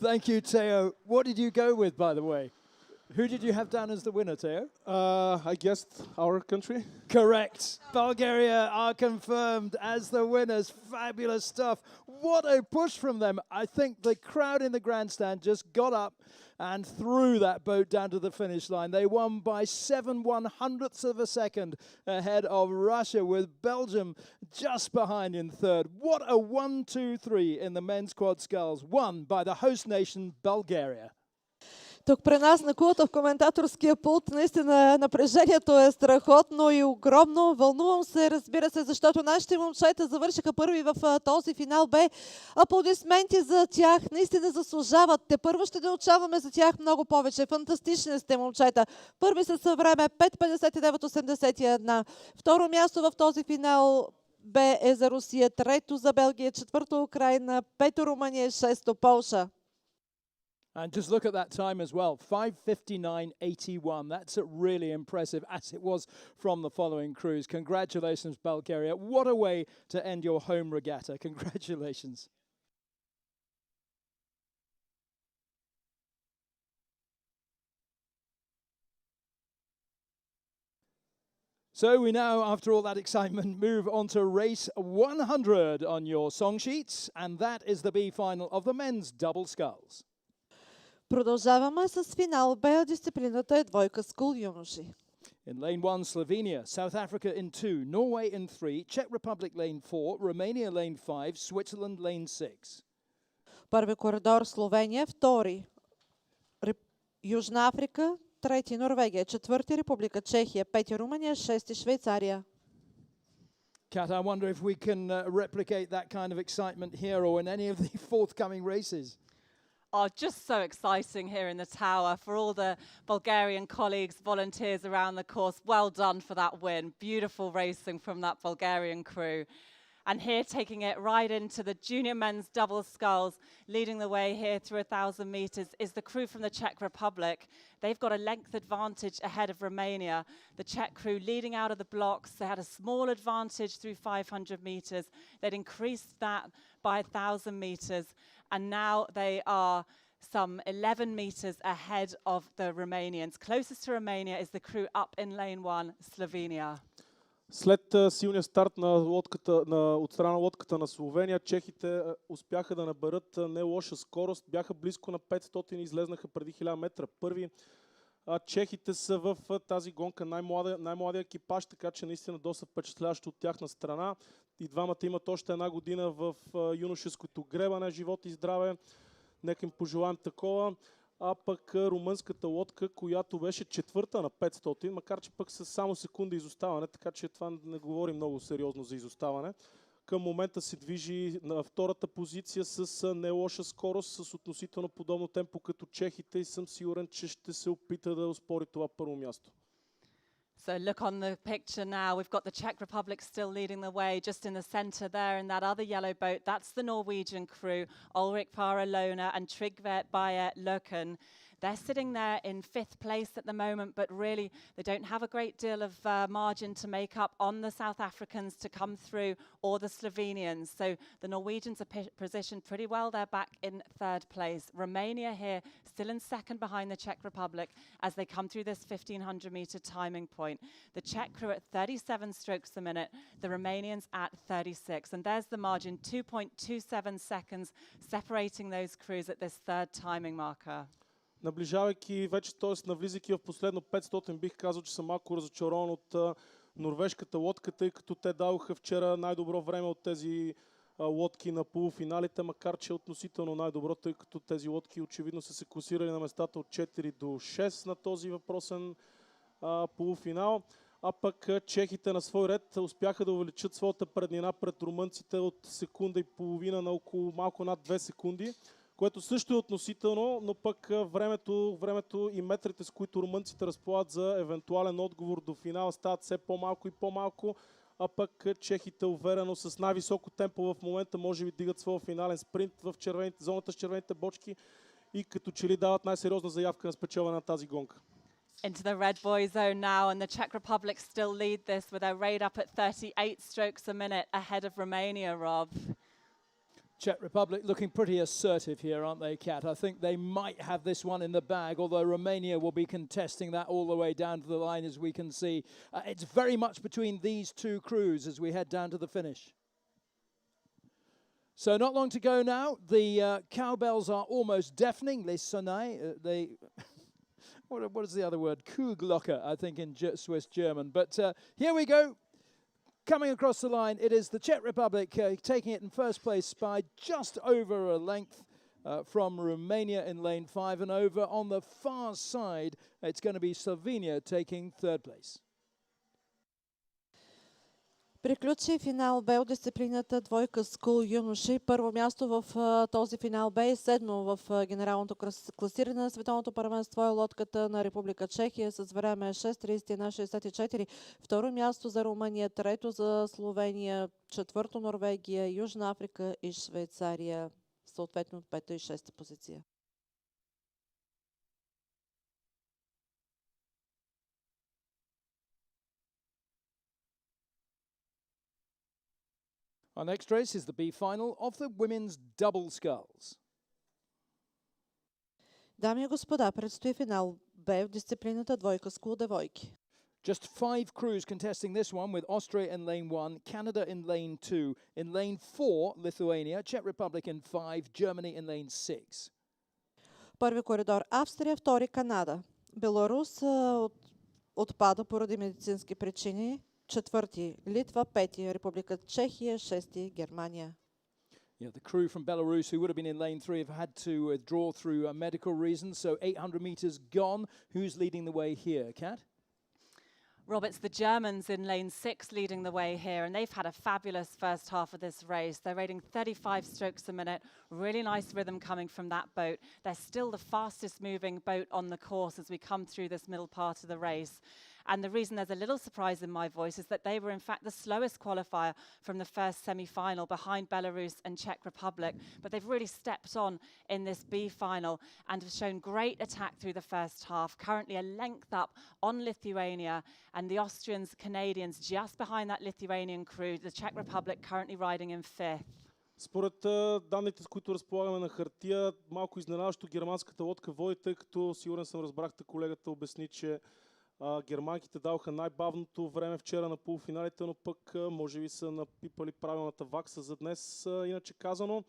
Thank you, Theo. What did you go with, by the way? Who did you have down as the winner, Theo? I guessed our country. Correct. Bulgaria are confirmed as the winners. Fabulous stuff. What a push from them. I think the crowd in the grandstand just got up and threw that boat down to the finish line. They won by 7/100ths of a second ahead of Russia, with Belgium just behind in third. What a 1-2-3 in the men's quad sculls, won by the host nation, Bulgaria. Тук при нас на кулата в коментаторския пулт наистина напрежението е страхотно и огромно. Вълнувам се, разбира се, защото нашите момчета завършиха първи в този финал Б. Аплодисменти за тях, наистина заслужават. Те първо ще научаваме за тях много повече. Фантастични сте, момчета. Първи са със време 5:59:81. Второ място в този финал Б е за Русия, трето за Белгия, четвърто Украина, пето Румъния, шесто Полша. And just look at that time as well, 5:59:81. That's really impressive, as it was from the following crews. Congratulations, Bulgaria. What a way to end your home regatta. Congratulations. So we now, after all that excitement, move on to race 100 on your song sheets, and that is the B final of the men's double sculls. Продължаваме с финал Б, дисциплината е двойка скул юноши. In lane 1, Slovenia, South Africa in 2, Norway in 3, Czech Republic lane 4, Romania lane 5, Switzerland lane 6. Първи коридор Словения, втори Южна Африка, трети Норвегия, четвърти Република Чехия, пети Румъния, шести Швейцария. Kat, I wonder if we can replicate that kind of excitement here or in any of the forthcoming races. Oh, just so exciting here in the tower for all the Bulgarian colleagues, volunteers around the course. Well done for that win. Beautiful racing from that Bulgarian crew. And here taking it right into the junior men's double sculls, leading the way here through 1,000 meters is the crew from the Czech Republic. They've got a length advantage ahead of Romania. The Czech crew leading out of the blocks. They had a small advantage through 500 meters. They'd increased that by 1,000 meters. And now they are some 11 meters ahead of the Romanians. Closest to Romania is the crew up in lane 1, Slovenia. След силния старт на лодката, от страна на лодката на Словения, чехите успяха да наберат не лоша скорост. Бяха близко на 500 и излезнаха преди 1000 метра първи. Чехите са в тази гонка най-младия екипаж, така че наистина доста впечатляващо от тяхна страна. И двамата имат още една година в юношеското гребане, живот и здраве. Нека им пожелаем такова. А пък румънската лодка, която беше четвърта на 500, макар че пък с само секунда изоставане, така че това не говори много сериозно за изоставане. Към момента се движи на втората позиция с не лоша скорост, с относително подобно темпо като чехите и съм сигурен, че ще се опита да оспори това първо място. So look on the picture now. We've got the Czech Republic still leading the way, just in the centre there in that other yellow boat. That's the Norwegian crew, Ulrik Faralona and Trygve Bayer Løken. They're sitting there in 5th place at the moment, but really they don't have a great deal of margin to make up on the South Africans to come through or the Slovenians. So the Norwegians are positioned pretty well. They're back in 3rd place. Romania here still in 2nd behind the Czech Republic as they come through this 1,500 metre timing point. The Czech crew at 37 strokes a minute, the Romanians at 36. And there's the margin, 2.27 seconds separating those crews at this 3rd timing marker. Наближавайки вече, т.е. навлизайки в последно 500, бих казал, че съм малко разочарован от норвежката лодка, тъй като те дадоха вчера най-добро време от тези лодки на полуфиналите, макар че е относително най-добро, тъй като тези лодки очевидно са се класирали на местата от 4 до 6 на този въпросен полуфинал. А пък чехите на свой ред успяха да увеличат своята преднина пред румънците от секунда и половина на около малко над 2 секунди. Което също е относително, но пък времето и метрите, с които румънците разполагат за евентуален отговор до финала, стават все по-малко и по-малко, а пък чехите уверено с най-високо темпо в момента може би дигат своя финален спринт в зоната с червените бочки и като че ли дават най-сериозна заявка на спечелване на тази гонка. Into the red boy zone now, and the Czech Republic still lead this with their rate up at 38 strokes a minute ahead of Romania, Rob. Czech Republic looking pretty assertive here, aren't they, Kat? I think they might have this one in the bag, although Romania will be contesting that all the way down to the line, as we can see. It's very much between these two crews as we head down to the finish. So not long to go now. The cowbells are almost deafening. Les sonnailles, what is the other word? Kuhglocke, I think, in Swiss German. But here we go. Coming across the line, it is the Czech Republic taking it in first place by just over a length from Romania in lane 5, and over on the far side, it's going to be Slovenia taking 3rd place. Приключи финал Б от дисциплината двойка скул юноши. Първо място в този финал Б и седмо в генералното класиране на световното първенство е лодката на Република Чехия с време 6:31.64. Второ място за Румъния, трето за Словения, четвърто Норвегия, Южна Африка и Швейцария, съответно от 5-та и 6-та позиция. Our next race is the B final of the women's double sculls. Дами и господа, предстои финал Б в дисциплината двойка скул девойки. Just 5 crews contesting this one, with Austria in lane 1, Canada in lane 2, in lane 4, Lithuania, Czech Republic in 5, Germany in lane 6. Първи коридор Австрия, втори Канада. Беларус от отпада поради медицински причини. Четвърти Литва, пети Република Чехия, шести Германия. Yeah, the crew from Belarus who would have been in lane 3 have had to withdraw through medical reasons. So 800 meters gone. Who's leading the way here, Kat? Rob, it's the Germans in lane 6 leading the way here, and they've had a fabulous first half of this race. They're rating 35 strokes a minute. Really nice rhythm coming from that boat. They're still the fastest moving boat on the course as we come through this middle part of the race. And the reason there's a little surprise in my voice is that they were in fact the slowest qualifier from the first semi-final behind Belarus and Czech Republic. But they've really stepped on in this B final and have shown great attack through the first half. Currently a length up on Lithuania and the Austrians, Canadians just behind that Lithuanian crew. The Czech Republic currently riding in 5th. Според данните, с които разполагаме на хартия, малко изненадващо германската лодка води, тъй като сигурен съм разбрахте, колегата обясни, че германките даваха най-бавното време вчера на полуфиналите, но пък може би са напипали правилната вакса за днес, иначе казано.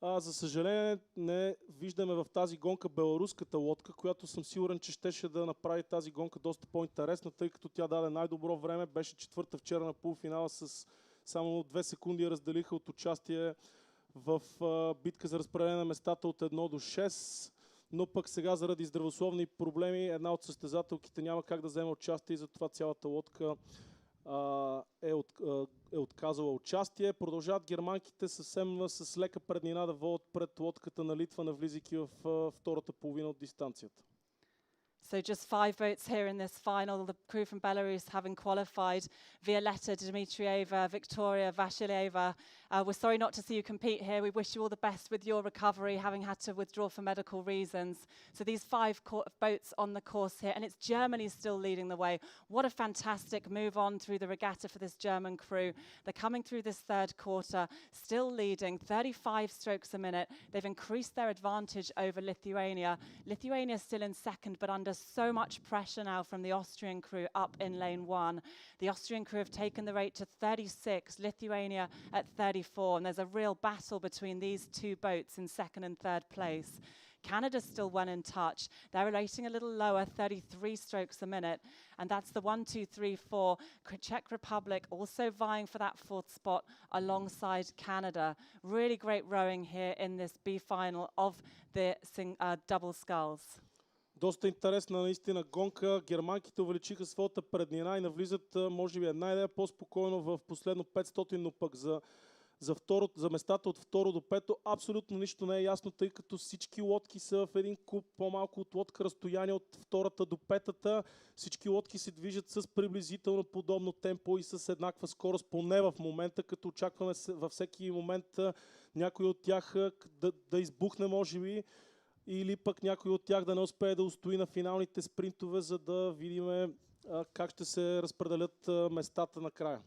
За съжаление не виждаме в тази гонка беларуската лодка, която съм сигурен, че щеше да направи тази гонка доста по-интересна, тъй като тя даде най-добро време. Беше четвърта вчера на полуфинала с само 2 секунди разделиха от участие в битка за разпределение на местата от 1 до 6. Но пък сега заради здравословни проблеми една от състезателките няма как да вземе участие и затова цялата лодка е отказала участие. Продължават германките съвсем с лека преднина да водят пред лодката на Литва, навлизайки в втората половина от дистанцията. So just 5 boats here in this final. The crew from Belarus having qualified. Violetta Dmitrieva, Victoria Vasilieva. We're sorry not to see you compete here. We wish you all the best with your recovery, having had to withdraw for medical reasons. So these 5 boats on the course here, and it's Germany still leading the way. What a fantastic move on through the regatta for this German crew. They're coming through this third quarter, still leading 35 strokes a minute. They've increased their advantage over Lithuania. Lithuania still in second, but under so much pressure now from the Austrian crew up in lane 1. The Austrian crew have taken the rate to 36, Lithuania at 34, and there's a real battle between these two boats in second and third place. Canada's still well in touch. They're rating a little lower, 33 strokes a minute. And that's the 1, 2, 3, 4. Czech Republic also vying for that 4th spot alongside Canada. Really great rowing here in this B final of the double sculls. Доста интересна наистина гонка. Германките увеличиха своята преднина и навлизат, може би, една идея по-спокойно в последно 500, но пък за местата от 2 до 5 абсолютно нищо не е ясно, тъй като всички лодки са в един куп по-малко от лодка разстояние от 2 до 5. Всички лодки се движат с приблизително подобно темпо и с еднаква скорост, поне в момента, като очакваме във всеки момент някой от тях да избухне, може би, или пък някой от тях да не успее да устои на финалните спринтове, за да видим как ще се разпределят местата накрая.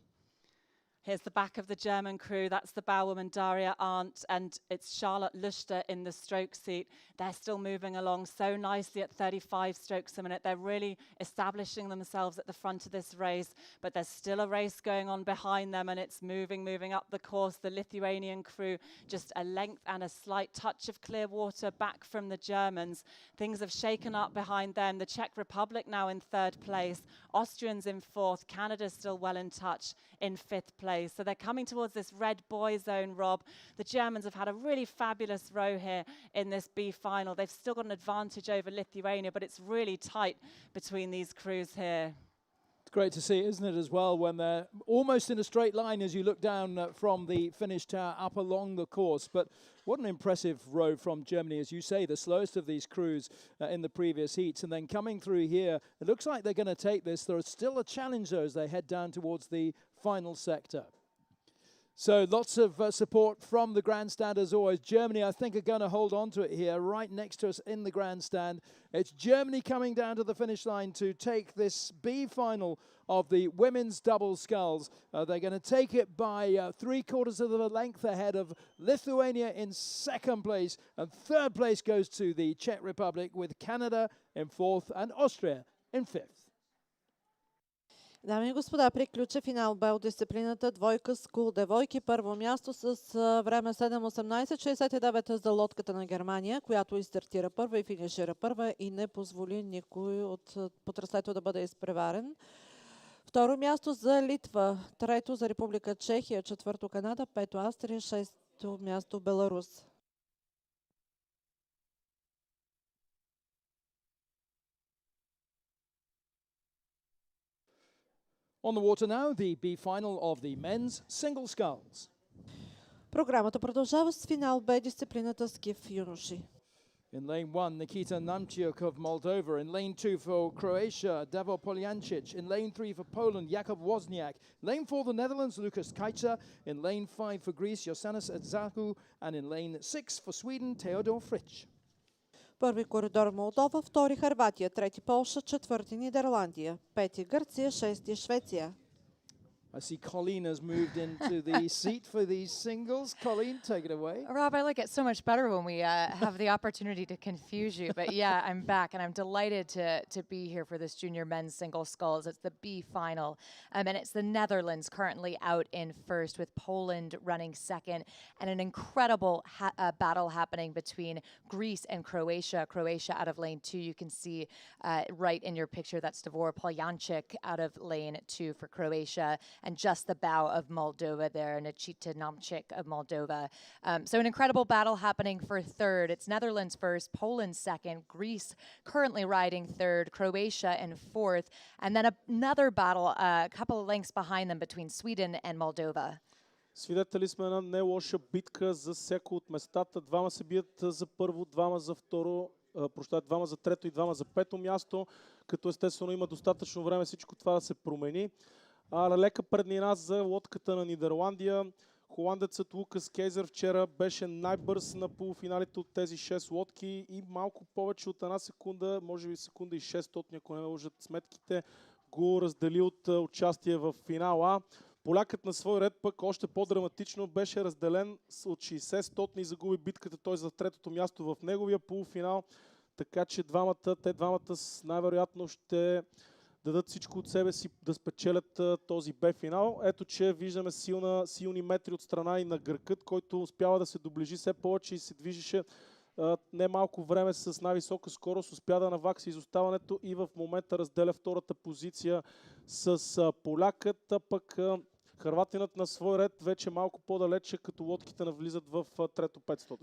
Here's the back of the German crew. That's the bowwoman Daria Arndt, and it's Charlotte Luster in the stroke seat. They're still moving along so nicely at 35 strokes a minute. They're really establishing themselves at the front of this race, but there's still a race going on behind them, and it's moving up the course. The Lithuanian crew just a length and a slight touch of clear water back from the Germans. Things have shaken up behind them. The Czech Republic now in 3rd place. Austrians in 4th. Canada still well in touch in 5th place. So they're coming towards this red boy zone, Rob. The Germans have had a really fabulous row here in this B final. They've still got an advantage over Lithuania, but it's really tight between these crews here. It's great to see, isn't it, as well, when they're almost in a straight line as you look down from the finish tower up along the course. But what an impressive row from Germany, as you say, the slowest of these crews in the previous heats. And then coming through here, it looks like they're going to take this. There is still a challenge, though, as they head down towards the final sector. So lots of support from the grandstand as always. Germany, I think, are going to hold on to it here, right next to us in the grandstand. It's Germany coming down to the finish line to take this B final of the women's double sculls. They're going to take it by 3/4 of a length ahead of Lithuania in 2nd place. And 3rd place goes to the Czech Republic, with Canada in 4th and Austria in 5th. Дами и господа, приключи финал Б от дисциплината двойка скул девойки. Първо място с време 7:18:69 за лодката на Германия, която изстартира първа и финишира първа и не позволи никой от потраслето да бъде изпреварен. Второ място за Литва, трето за Република Чехия, четвърто Канада, пето Австрия, шесто място Беларус. On the water now, the B final of the men's single sculls. Програмата продължава с финал Б дисциплината скиф юноши. In lane 1, Nikita Namchiuk of Moldova. In lane 2 for Croatia, Davor Poljancic. In lane 3 for Poland, Jakub Wozniak. Lane 4, the Netherlands, Lukas Kajca. In lane 5 for Greece, Yosannis Adzaku. And in lane 6 for Sweden, Theodor Fritsch. Първи коридор Молдова, втори Хърватия, трети Полша, четвърти Нидерландия, пети Гърция, шести Швеция. I see Colleen has moved into the seat for these singles. Colleen, take it away. Rob, I like it so much better when we have the opportunity to confuse you. But yeah, I'm back, and I'm delighted to be here for this junior men's single sculls. It's the B final, and it's the Netherlands currently out in first, with Poland running second, and an incredible battle happening between Greece and Croatia. Croatia out of lane 2, you can see right in your picture, that's Davor Poljancic out of lane 2 for Croatia. And just the bow of Moldova there, Nikita Namchiuk of Moldova. So an incredible battle happening for third. It's Netherlands first, Poland second, Greece currently riding third, Croatia in fourth, and then another battle a couple of lengths behind them between Sweden and Moldova. Свидетели сме на не лоша битка за всяко от местата. Двама се бият за първо, двама за второ, двама за трето и двама за пето място, като естествено има достатъчно време всичко това да се промени. Лека преднина за лодката на Нидерландия. Холандецът Лукас Кейзер вчера беше най-бърз на полуфиналите от тези 6 лодки и малко повече от една секунда, може би секунда и 600, ако не ме лъжат сметките, го раздели от участие в финала. Полякът на свой ред пък още по-драматично беше разделен от 60 и загуби битката той за третото място в неговия полуфинал. Така че те двамата най-вероятно ще дадат всичко от себе си да спечелят този Б-финал. Ето, че виждаме силни метри от страна и на гъркът, който успява да се доближи все повече и се движеше немалко време с най-висока скорост. Успя да навакса изоставането и в момента разделя втората позиция с полякът, пък хърватинът на свой ред вече малко по-далече, като лодките навлизат в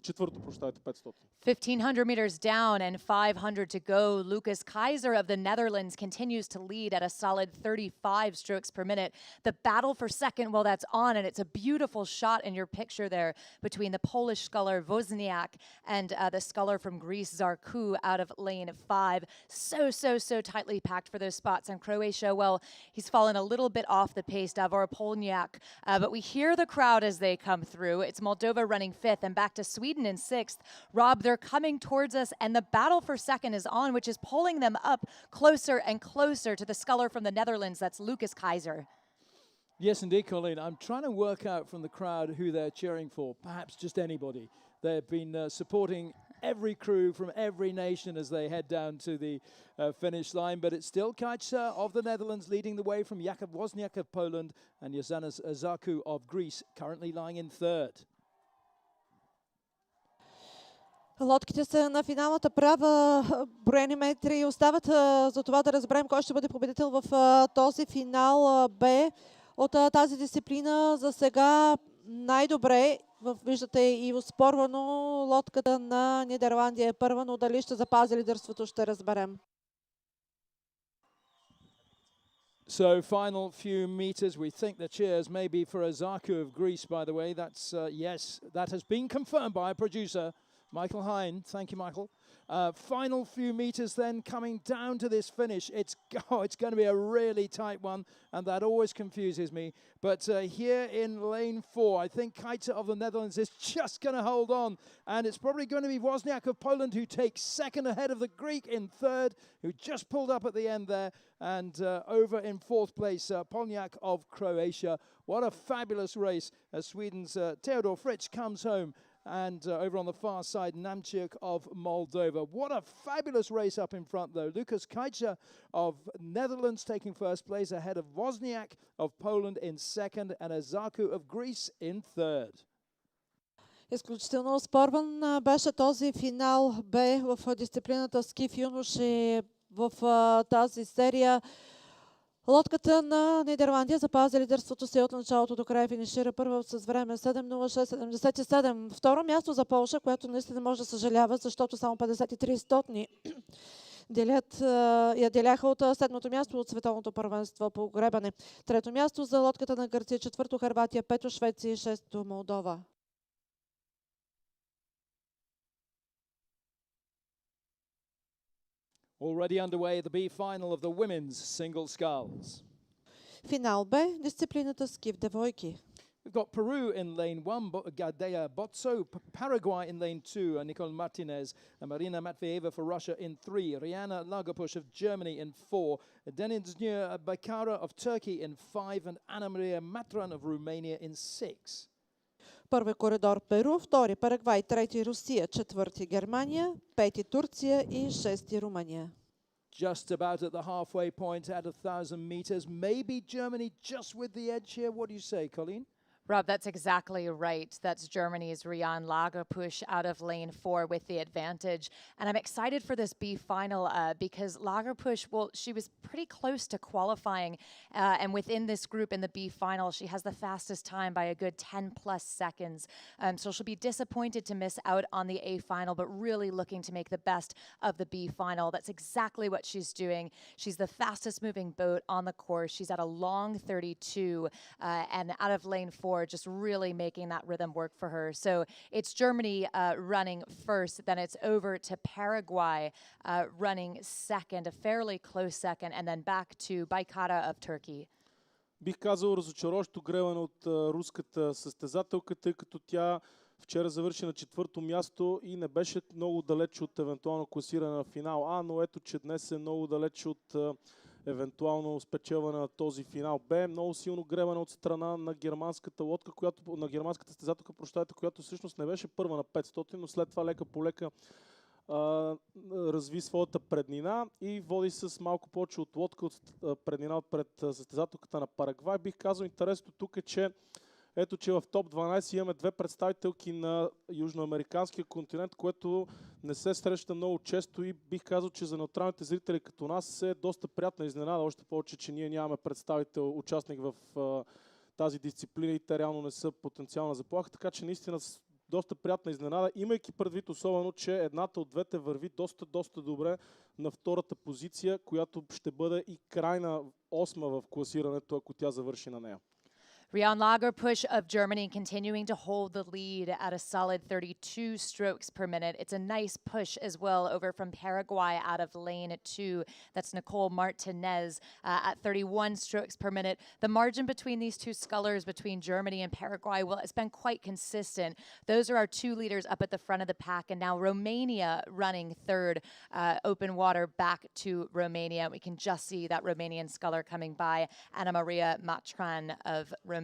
четвърто 500. 1,500 meters down and 500 to go. Lukas Kaiser of the Netherlands continues to lead at a solid 35 strokes per minute. The battle for second, well, that's on, and it's a beautiful shot in your picture there between the Polish sculler Wozniak and the sculler from Greece, Zarku, out of lane 5. So tightly packed for those spots. And Croatia, well, he's fallen a little bit off the pace, Davor Poljancic. But we hear the crowd as they come through. It's Moldova running 5th and back to Sweden in 6th. Rob, they're coming towards us, and the battle for second is on, which is pulling them up closer and closer to the sculler from the Netherlands. That's Lukas Kaiser. Yes, indeed, Colleen. I'm trying to work out from the crowd who they're cheering for. Perhaps just anybody. They've been supporting every crew from every nation as they head down to the finish line. But it's still Kajca of the Netherlands leading the way from Jakub Wozniak of Poland and Yosannis Adzaku of Greece, currently lying in third. Лодките са на финалната права. Броени метри остават за това да разберем кой ще бъде победител в този финал Б от тази дисциплина. За сега най-добре, виждате и оспорвано, лодката на Нидерландия е първа, но дали ще запази лидерството, ще разберем. So final few meters, we think the cheers may be for Adzaku of Greece, by the way. That's, yes, that has been confirmed by a producer, Michael Hine. Thank you, Michael. Final few meters then coming down to this finish. It's going to be a really tight one, and that always confuses me. But here in lane 4, I think Kajca of the Netherlands is just going to hold on. And it's probably going to be Wozniak of Poland who takes second ahead of the Greek in third, who just pulled up at the end there. And over in fourth place, Poljancic of Croatia. What a fabulous race as Sweden's Theodor Fritsch comes home And over on the far side, Namchuk of Moldova. What a fabulous race up in front, though. Lukas Kajca of Netherlands taking first place ahead of Wozniak of Poland in second and Azaku of Greece in third. Изключително спорван беше този финал Б в дисциплината ски в юноши в тази серия. Лодката на Нидерландия запази лидерството си от началото до края, финишира първа с време 7:06.77. Второ място за Полша, което наистина може да съжалява, защото само 53 стотни я деляха от седмото място от световното първенство по гребане. Трето място за лодката на Гърция, четвърто Хърватия, пето Швеция и шесто Молдова. Already underway, the B final of the women's single sculls. Финал Б, дисциплината ски в девойки. We've got Peru in lane 1, Gadea Botso, Paraguay in lane 2, Nicole Martinez, and Marina Matveeva for Russia in 3, Rihanna Lagerpush of Germany in 4, Deniz Baykara of Turkey in 5, and Anna Maria Matran of Romania in 6. Първи коридор Перу, втори Парагвай, трети Русия, четвърти Германия, пети Турция и шести Румъния. Just about at the halfway point at 1,000 meters. Maybe Germany just with the edge here. What do you say, Colleen? Rob, that's exactly right. That's Germany's Rian Lagerpush out of lane 4 with the advantage. And I'm excited for this B final because Lagerpush, well, she was pretty close to qualifying. And within this group in the B final, she has the fastest time by a good 10 plus seconds. So she'll be disappointed to miss out on the A final, but really looking to make the best of the B final. That's exactly what she's doing. She's the fastest moving boat on the course. She's at a long 32 and out of lane 4, just really making that rhythm work for her. So it's Germany running first, then it's over to Paraguay running second, a fairly close second, and then back to Baykara of Turkey. Бих казал разочароващо гребане от руската състезателка, тъй като тя вчера завърши на четвърто място и не беше много далеч от евентуално класиране на финал А, но ето, че днес е много далеч от евентуално спечелване на този финал Б. Много силно гребане от страна на германската лодка, на германската състезателка, която всъщност не беше първа на 500, но след това лека по лека разви своята преднина и води с малко повече от лодка от преднина пред състезателката на Парагвай. Бих казал, интересното тук е, че ето, че в топ 12 имаме две представителки на южноамериканския континент, което не се среща много често и бих казал, че за неутралните зрители като нас е доста приятна изненада, още повече, че ние нямаме представител, участник в тази дисциплина и те реално не са потенциална заплаха, така че наистина доста приятна изненада, имайки предвид особено, че едната от двете върви доста добре на втората позиция, която ще бъде и крайна 8 в класирането, ако тя завърши на нея. Rian Lagerpush of Germany continuing to hold the lead at a solid 32 strokes per minute. It's a nice push as well over from Paraguay out of lane 2. That's Nicole Martinez at 31 strokes per minute. The margin between these two scullers, between Germany and Paraguay, well, it's been quite consistent. Those are our two leaders up at the front of the pack. And now Romania running third, open water back to Romania. We can just see that Romanian sculler coming by, Anna Maria Matran of Romania,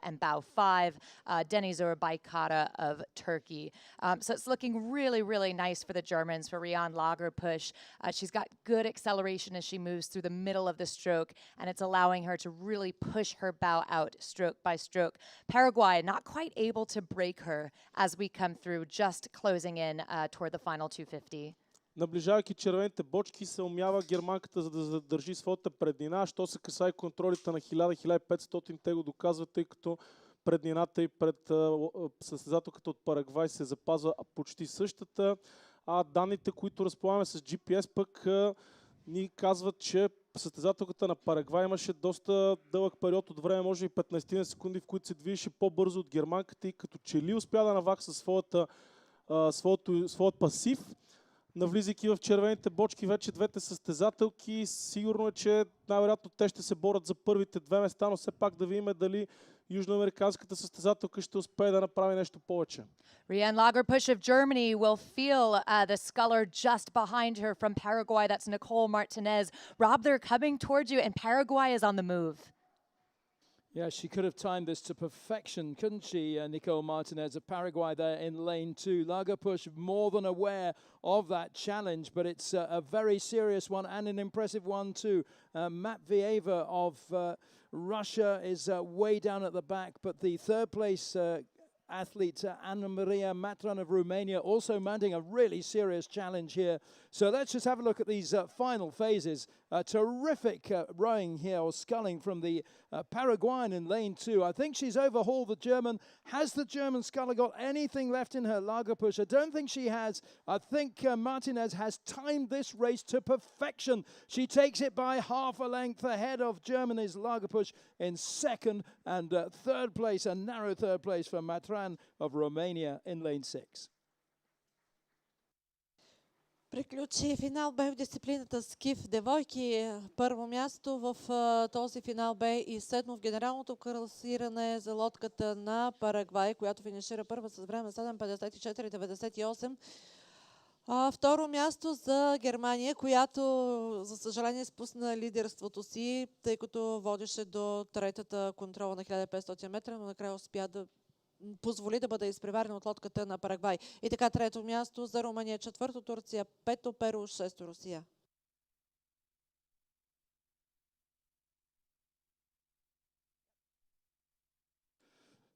and bow 5, Denizur Baykara of Turkey. So it's looking really nice for the Germans, for Rian Lagerpush. She's got good acceleration as she moves through the middle of the stroke, and it's allowing her to really push her bow out stroke by stroke. Paraguay not quite able to break her as we come through, just closing in toward the final 250. Наближавайки червените бочки, се умява германката, за да задържи своята преднина. Що се касае контролите на 1000-1500, те го доказват, тъй като преднината и пред състезателката от Парагвай се запазва почти същата. А данните, които разполагаме с GPS, пък ни казват, че състезателката на Парагвай имаше доста дълъг период от време, може и 15 секунди, в които се движеше по-бързо от германката и като че ли успя да навакса своят пасив. Навлизайки в червените бочки вече двете състезателки, сигурно е, че най-вероятно те ще се борят за първите две места, но все пак да видим дали южноамериканската състезателка ще успее да направи нещо повече. Rian Lagerpush of Germany will feel the sculler just behind her from Paraguay. That's Nicole Martinez. Rob, they're coming towards you and Paraguay is on the move. Yeah, she could have timed this to perfection, couldn't she, Nicole Martinez of Paraguay there in lane 2. Lagerpush more than aware of that challenge, but it's a very serious one and an impressive one too. Matvieva of Russia is way down at the back, but the third place athlete Anna Maria Matran of Romania also mounting a really serious challenge here. So let's just have a look at these final phases. Terrific rowing here, or sculling from the Paraguayan in lane 2. I think she's overhauled the German. Has the German sculler got anything left in her Lagerpush? I don't think she has. I think Martinez has timed this race to perfection. She takes it by half a length ahead of Germany's Lagerpush in second, and third place, a narrow third place for Matran of Romania in lane 6. Приключи финал бе в дисциплината скиф девойки. Първо място в този финал бе и седмо в генералното класиране за лодката на Парагвай, която финишира първа с време 7:54:98. Второ място за Германия, която за съжаление спусна лидерството си, тъй като водеше до третата контрола на 1500 метра, но накрая успя да позволи да бъде изпреварена от лодката на Парагвай. И така, трето място за Румъния, четвърто Турция, пето Перу, шесто Русия.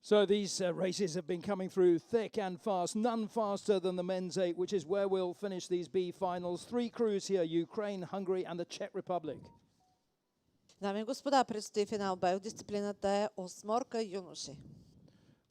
So these races have been coming through thick and fast, none faster than the men's 8, which is where we'll finish these B finals. 3 crews here, Ukraine, Hungary and the Czech Republic. Дами и господа, предстои финал Б в дисциплината е осморка юноши.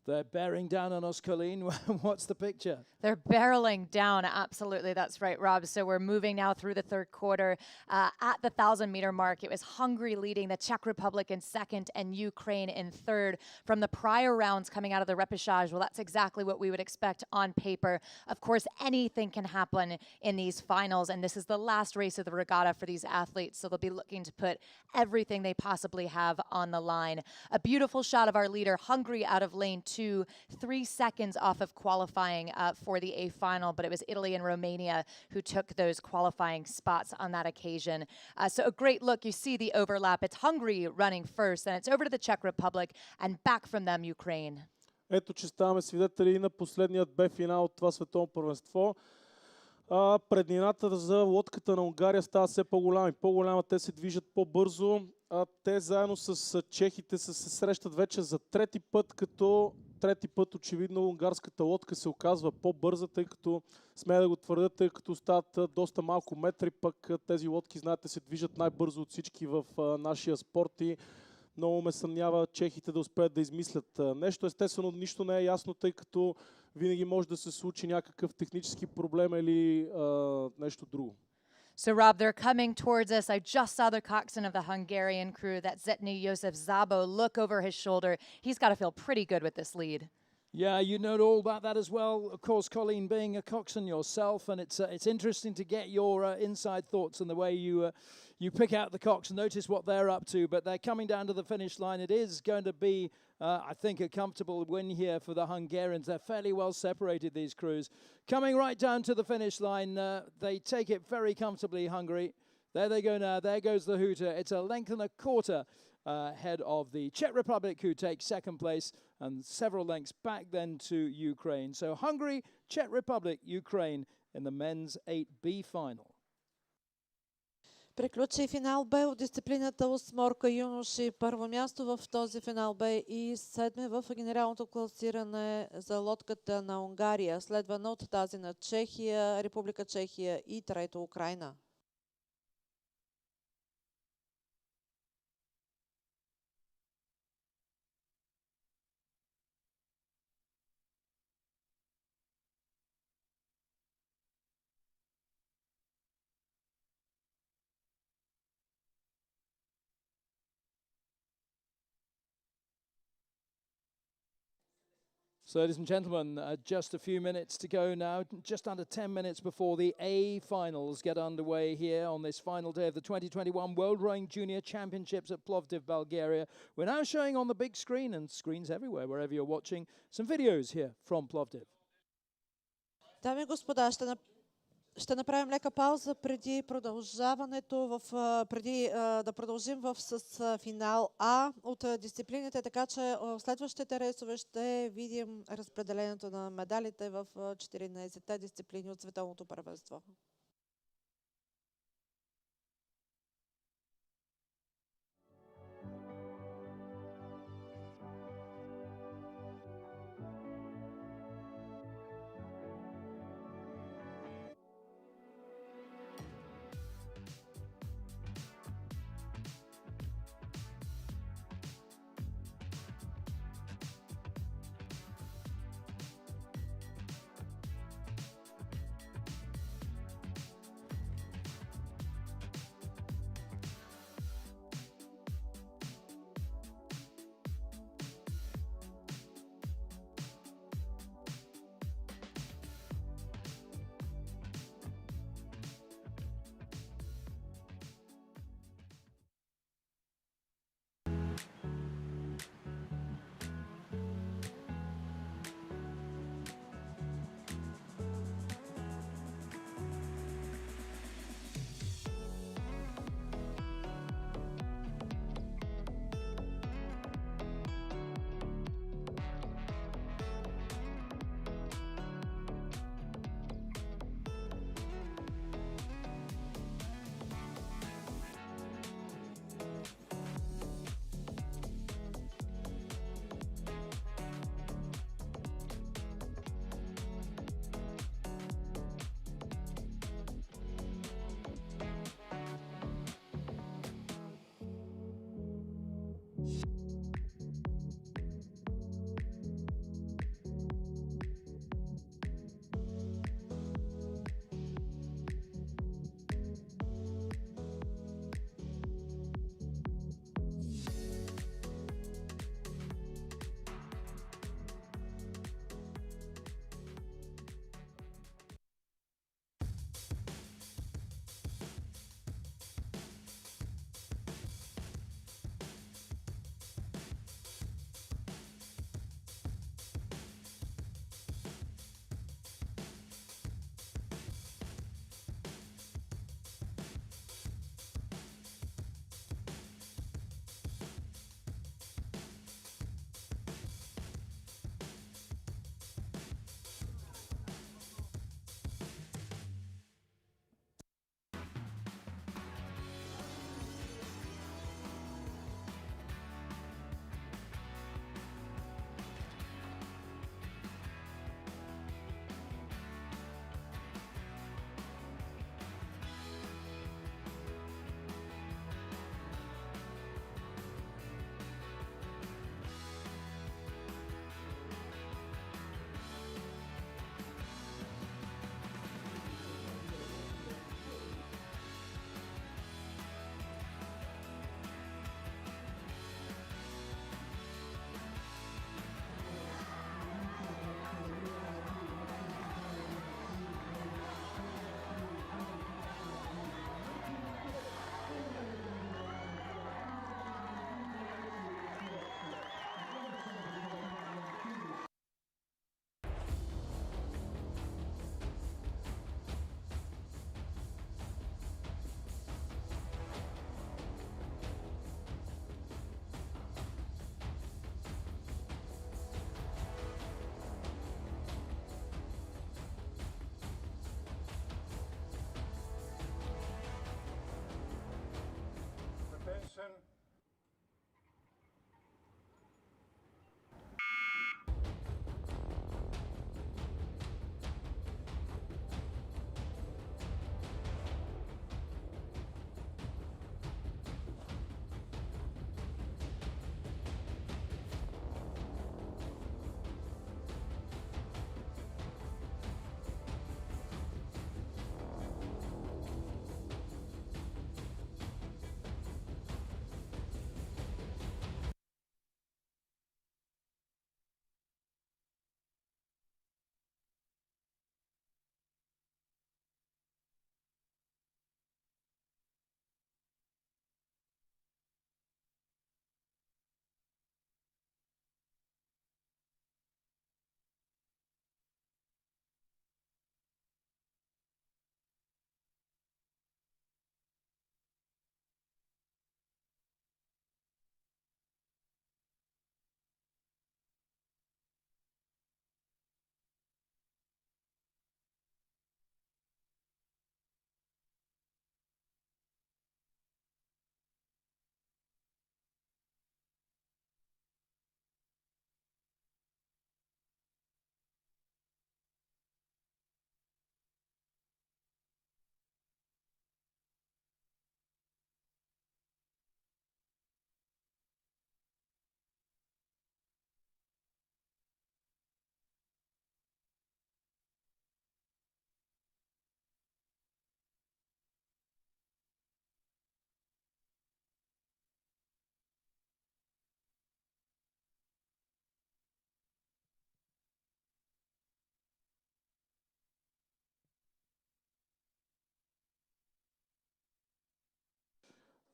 They're bearing down on us, Colleen. What's the picture? They're barreling down. Absolutely. That's right, Rob. So we're moving now through the third quarter. At the 1,000-meter mark, it was Hungary leading, the Czech Republic in second, and Ukraine in third. From the prior rounds coming out of the repechage, well, that's exactly what we would expect on paper. Of course, anything can happen in these finals, and this is the last race of the regatta for these athletes, so they'll be looking to put everything they possibly have on the line. A beautiful shot of our leader, Hungary out of lane 2, 3 seconds off of qualifying for the A final, but it was Italy and Romania who took those qualifying spots on that occasion. So a great look. You see the overlap. It's Hungary running first, and it's over to the Czech Republic, and back from them, Ukraine. Ето, че ставаме свидетели и на последният Б финал от това световно първенство. Преднината за лодката на Унгария става все по-голяма и по-голяма. Те се движат по-бързо. Те заедно с чехите се срещат вече за трети път, като трети път очевидно унгарската лодка се оказва по-бърза, тъй като смея да го твърдя, тъй като стават доста малко метри, пък тези лодки, знаете, се движат най-бързо от всички в нашия спорт и много ме съмнява чехите да успеят да измислят нещо. Естествено, нищо не е ясно, тъй като винаги може да се случи някакъв технически проблем или нещо друго. So, Rob, they're coming towards us. I just saw the coxswain of the Hungarian crew, that Zetny Josef Szabo, look over his shoulder. He's got to feel pretty good with this lead. Yeah, you know all about that as well. Of course, Colleen, being a coxswain yourself, and it's interesting to get your inside thoughts and the way you pick out the cocks and notice what they're up to. But they're coming down to the finish line. It is going to be, I think, a comfortable win here for the Hungarians. They're fairly well separated, these crews. Coming right down to the finish line, they take it very comfortably, Hungary. There they go now. There goes the hooter. It's a length and a quarter ahead of the Czech Republic, who takes second place, and several lengths back then to Ukraine. So Hungary, Czech Republic, Ukraine in the men's 8B final. Приключи финал Б от дисциплината осморка юноши. Първо място в този финал Б и седми в генералното класиране за лодката на Унгария, следвана от тази на Чехия, Република Чехия и трето Украйна. So, ladies and gentlemen, just a few minutes to go now, just under 10 minutes before the A finals get underway here on this final day of the 2021 World Rowing Junior Championships at Plovdiv, Bulgaria. We're now showing on the big screen, and screens everywhere, wherever you're watching, some videos here from Plovdiv. Дами и господа, Ще направим лека пауза преди продължаването, преди да продължим с финал А от дисциплините, така че в следващите рейсове ще видим разпределението на медалите в 14-те дисциплини от световното първенство.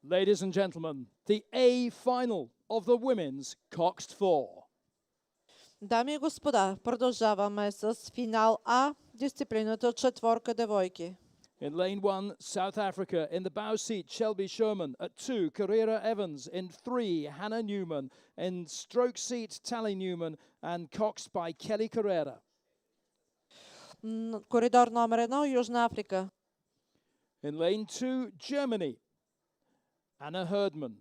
Ladies and gentlemen, the A final of the women's coxed four. Дами и господа, продължаваме с финал А, дисциплината четворка девойки. In lane 1, South Africa. In the bow seat, Shelby Sherman. At 2, Carrera Evans. In 3, Hannah Newman. In stroke seat, Tally Newman. And coxed by Kelly Carrera. Коридор номер 1, Южна Африка. In lane 2, Germany. Anna Herdman.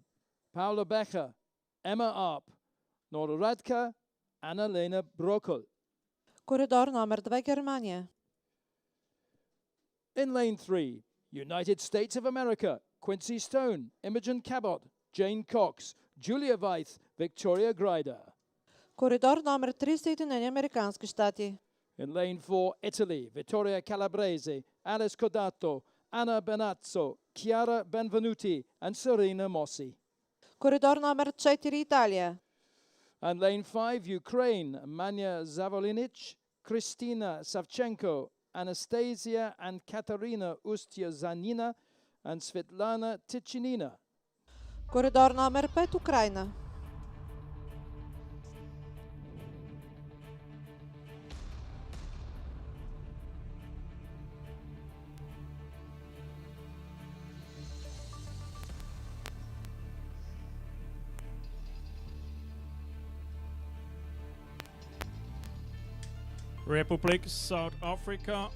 Paula Becher. Emma Arp. Nora Radka. Anna-Lena Brockel. Коридор номер 2, Германия. In lane 3, United States of America, Quincy Stone, Imogen Cabot, Jane Cox, Julia Veith, Victoria Grider. Коридор номер 3, Съединени американски щати. In lane 4, Italy, Vittoria Calabrese, Alice Codato, Anna Benazzo, Chiara Benvenuti, and Serena Mossi. Коридор номер 4, Италия. And lane 5, Ukraine, Manya Zavolinic, Kristina Savchenko, Anastasia and Katarina Ustya-Zanina, and Svetlana Tichinina. Коридор номер 5, Украина. Republic South Africa,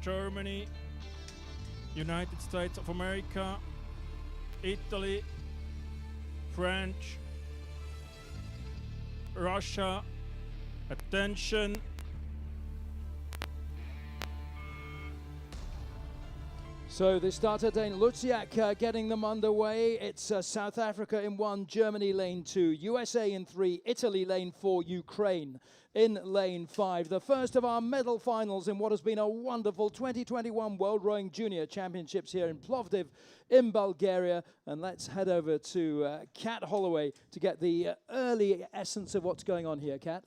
Germany, United States of America, Italy, French, Russia. Attention. So the starter Dane Luciak getting them underway. It's South Africa in 1, Germany lane 2, USA in 3, Italy lane 4, Ukraine in lane 5. The first of our medal finals in what has been a wonderful 2021 World Rowing Junior Championships here in Plovdiv in Bulgaria. And let's head over to Kat Holloway to get the early essence of what's going on here. Kat?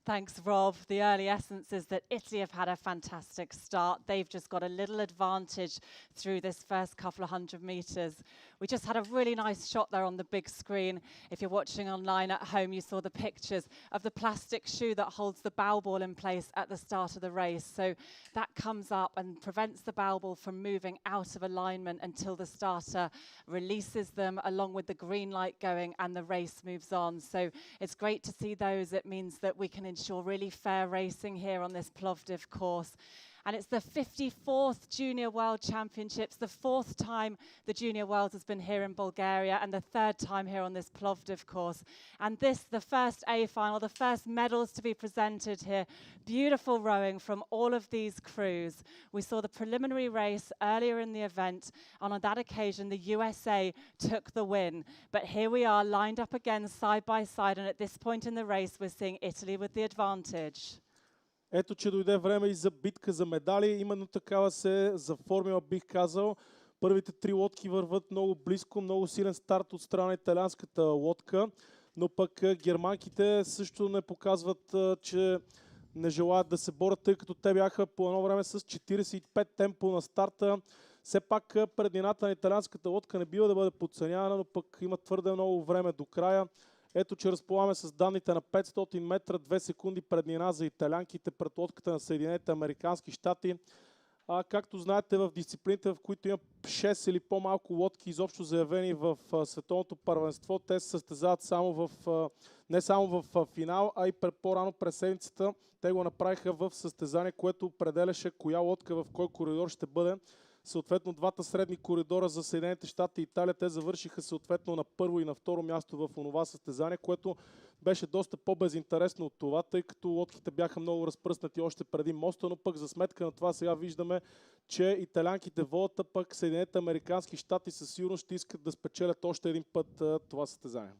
Thanks, Rob. The early essence is that Italy have had a fantastic start. They've just got a little advantage through this first couple of 100 metres. We just had a really nice shot there on the big screen. If you're watching online at home, you saw the pictures of the plastic shoe that holds the bow ball in place at the start of the race. So that comes up and prevents the bow ball from moving out of alignment until the starter releases them along with the green light going and the race moves on. So it's great to see those. It means that we can ensure really fair racing here on this Plovdiv course. And it's the 54th Junior World Championships, the 4th time the Junior Worlds has been here in Bulgaria, and the 3rd time here on this Plovdiv course. And this, the first A final, the first medals to be presented here. Beautiful rowing from all of these crews. We saw the preliminary race earlier in the event, and on that occasion, the USA took the win. But here we are, lined up again, side by side, and at this point in the race, we're seeing Italy with the advantage. Ето, че дойде време и за битка за медали. Именно такава се заформила, бих казал. Първите 3 лодки върват много близко, много силен старт от страна на италианската лодка, но пък германките също не показват, че не желаят да се борят, тъй като те бяха по едно време с 45 темпо на старта. Все пак преднината на италианската лодка не бива да бъде подценявана, но пък има твърде много време до края. Ето, че разполагаме с данните на 500 метра, 2 секунди преднина за италянките пред лодката на Съединените американски щати. Както знаете, в дисциплините, в които има 6 или по-малко лодки изобщо заявени в световното първенство, те се състезават не само в финал, а и по-рано през седмицата. Те го направиха в състезание, което определяше коя лодка в кой коридор ще бъде. Съответно, двата средни коридора за Съединените щати и Италия, те завършиха съответно на първо и на второ място в онова състезание, което беше доста по-безинтересно от това, тъй като лодките бяха много разпръснати още преди моста, но пък за сметка на това сега виждаме, че италянките водят, а пък Съединените американски щати със сигурност ще искат да спечелят още един път това състезание.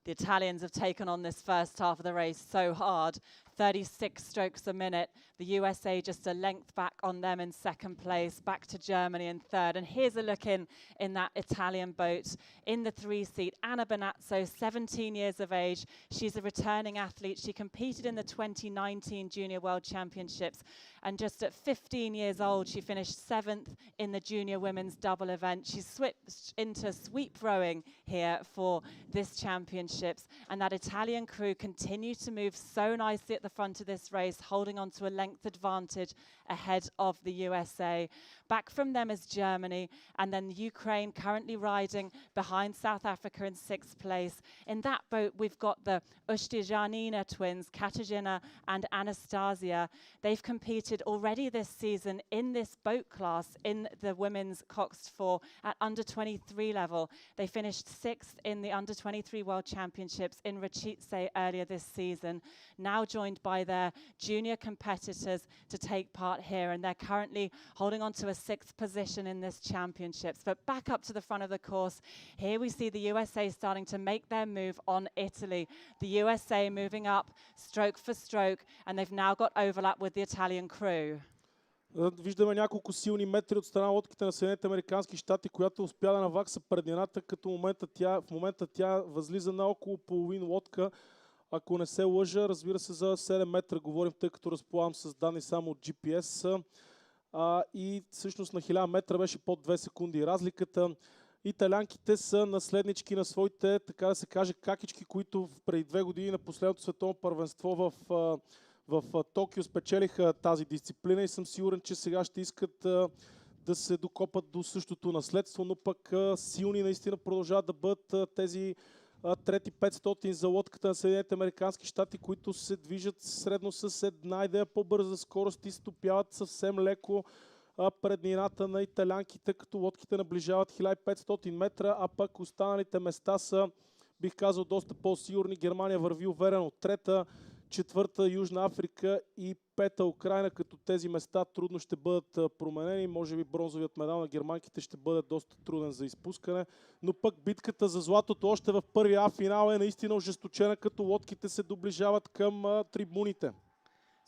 The Italians have taken on this first half of the race so hard. 36 strokes a minute. The USA just a length back on them in second place, back to Germany in third. And here's a look in that Italian boat. In the 3-seat, Anna Bonazzo, 17 years of age. She's a returning athlete. She competed in the 2019 Junior World Championships. And just at 15 years old, she finished 7th in the junior women's double event. She's switched into sweep rowing here for this championships. And that Italian crew continues to move so nicely at the front of this race, holding on to a length advantage ahead of the USA. Back from them is Germany, and then Ukraine currently riding behind South Africa in 6th place. In that boat, we've got the Ushtijanina twins, Katarzyna and Anastasia. They've competed already this season in this boat class in the women's coxed 4 at under 23 level. They finished 6th in the under 23 World Championships in Rachice earlier this season, now joined by their junior competitors to take part here, and they're currently holding on to a 6th position in this championships. But back up to the front of the course, here we see the USA starting to make their move on Italy. The USA moving up stroke for stroke, and they've now got overlap with the Italian crew. Виждаме няколко силни метри от страна лодките на Съединените американски щати, която успя да навакса преднината, като в момента тя възлиза на около половин лодка. Ако не се лъжа, разбира се, за 7 метра говорим, тъй като разполагам с данни само от GPS. И всъщност на 1000 метра беше под 2 секунди разликата. Италянките са наследнички на своите, така да се каже, какички, които преди 2 години на последното световно първенство в Токио спечелиха тази дисциплина и съм сигурен, че сега ще искат да се докопат до същото наследство, но пък силни наистина продължават да бъдат тези трети 500 за лодката на Съединените американски щати, които се движат средно с една идея по-бърза скорост и стопяват съвсем леко преднината на италянките, като лодките наближават 1500 метра, а пък останалите места са, бих казал, доста по-сигурни. Германия върви уверено трета, 4-та Южна Африка и 5-та Украйна, като тези места трудно ще бъдат променени. Може би бронзовият медал на германките ще бъде доста труден за изпускане, но пък битката за златото още в първия А-финал е наистина ожесточена, като лодките се доближават към трибуните.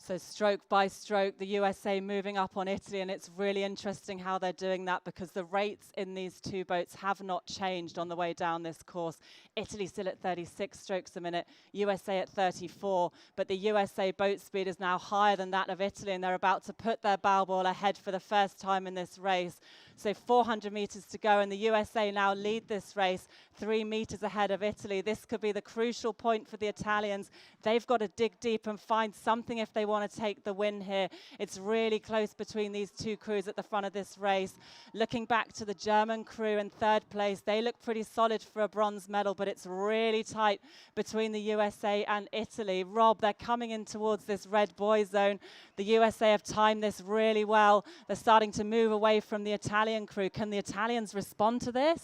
So stroke by stroke, the USA moving up on Italy, and it's really interesting how they're doing that because the rates in these two boats have not changed on the way down this course. Italy still at 36 strokes a minute, USA at 34, but the USA boat speed is now higher than that of Italy, and they're about to put their bow ball ahead for the first time in this race. So 400 meters to go, and the USA now lead this race 3 meters ahead of Italy. This could be the crucial point for the Italians. They've got to dig deep and find something if they want to take the win here. It's really close between these two crews at the front of this race. Looking back to the German crew in 3rd place, they look pretty solid for a bronze medal, but it's really tight between the USA and Italy. Rob, they're coming in towards this red buoy zone. The USA have timed this really well. They're starting to move away from the Italian crew. Can the Italians respond to this?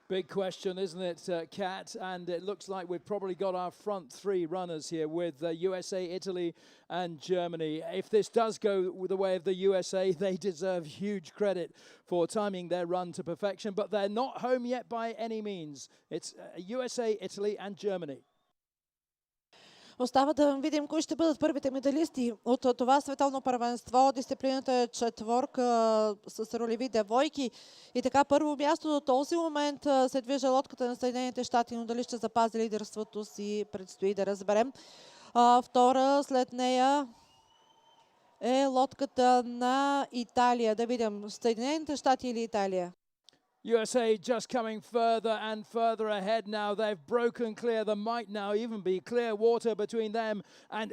Big question, isn't it, Kat? And it looks like we've probably got our front 3 runners here with USA, Italy and Germany. If this does go the way of the USA, they deserve huge credit for timing their run to perfection, but they're not home yet by any means. It's USA, Italy and Germany. Остава да видим кои ще бъдат първите медалисти от това световно първенство. Дисциплината е четворка с ролеви девойки. И така, първо място до този момент се движи лодката на Съединените щати, но дали ще запази лидерството си, предстои да разберем. Втора след нея е лодката на Италия. Да видим, Съединените щати или Италия? USA just coming further and further ahead now. They've broken clear. There might now even be clear water between them and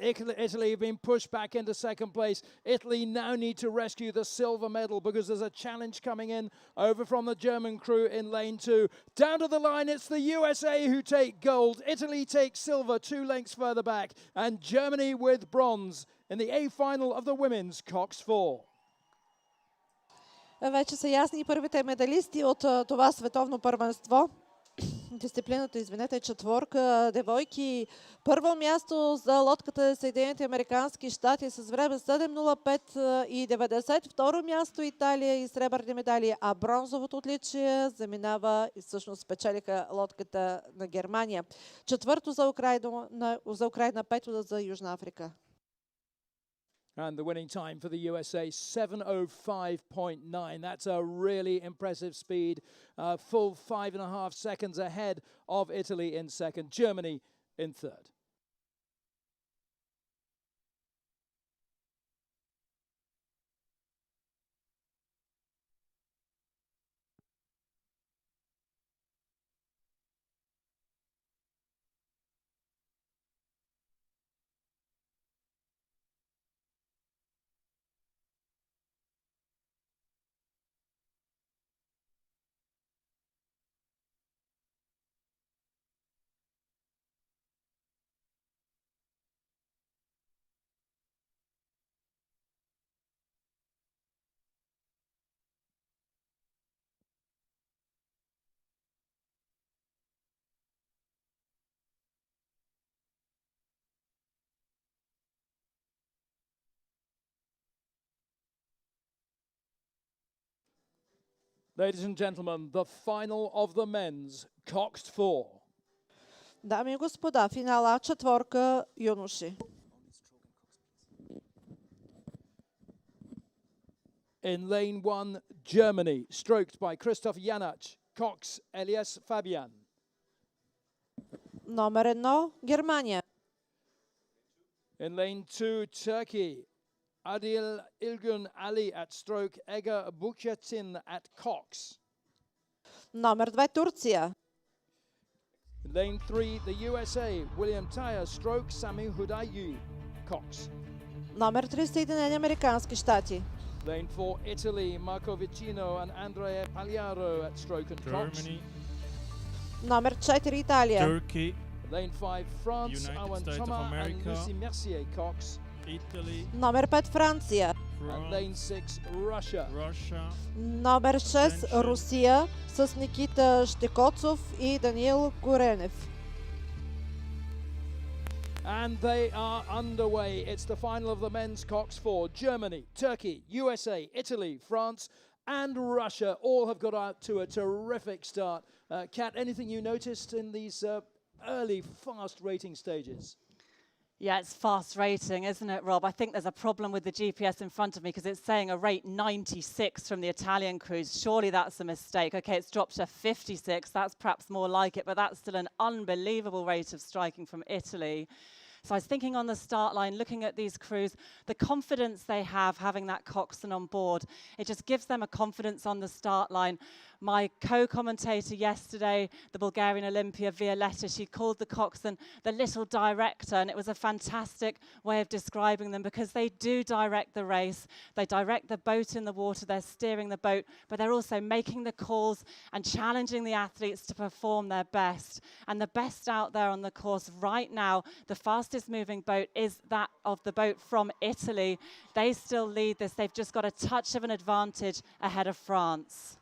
Italy have been pushed back into 2nd place. Italy now need to rescue the silver medal because there's a challenge coming in over from the German crew in lane 2. Down to the line, it's the USA who take gold. Italy takes silver 2 lengths further back, and Germany with bronze in the A final of the women's coxed 4. Вече са ясни и първите медалисти от това световно първенство. Дисциплината, извинете, е четворка девойки. Първо място за лодката на Съединените американски щати с време 7:05 и 90. Второ място Италия и сребърни медали, а бронзовото отличие заминава и всъщност спечелиха лодката на Германия. Четвърто за Украйна, пето за Южна Африка. And the winning time for the USA, 7:05.9. That's a really impressive speed. Full 5.5 seconds ahead of Italy in second, Germany in third. Ladies and gentlemen, the final of the men's coxed four. Дами и господа, финала четворка юноши. In lane one, Germany, stroked by Christoph Janach, cox Elias Fabian. Номер 1 Германия. In lane two, Turkey, Adil Ilgun Ali at stroke, Ega Bukyatin at cox. Номер 2 Турция. In lane three, the USA, William Tyre, stroke, Sami Hudayu, cox. Номер 3 Съединени американски щати. Lane four, Italy, Marco Vicino and Andrea Pagliaro at stroke and cox. Germany, Номер 4 Италия. Turkey, Lane five, France, United Owen States of Thomas and America. Lucy Mercier, cox. Italy, Номер 5 Франция. And lane France, six, Russia. Russia, Номер 6 Русия с Никита Штекоцов и Даниил Коренев. And they are underway. It's the final of the men's cox four. Germany, Turkey, USA, Italy, France, and Russia all have got out to a terrific start. Kat, anything you noticed in these early, fast rating stages? Yeah, it's fast rating, isn't it, Rob? I think there's a problem with the GPS in front of me because it's saying a rate 96 from the Italian cruise. Surely that's a mistake. Okay, it's dropped to 56. That's perhaps more like it, but that's still an unbelievable rate of striking from Italy. So I was thinking on the start line, looking at these crews, the confidence they have having that coxswain on board, it just gives them a confidence on the start line. My co-commentator yesterday, the Bulgarian Olympia Violetta, she called the coxswain the little director, and it was a fantastic way of describing them because they do direct the race. They direct the boat in the water, they're steering the boat, but they're also making the calls and challenging the athletes to perform their best. And the best out there on the course right now, the fastest moving boat is that of the boat from Italy. They still lead this. They've just got a touch of an advantage ahead of France.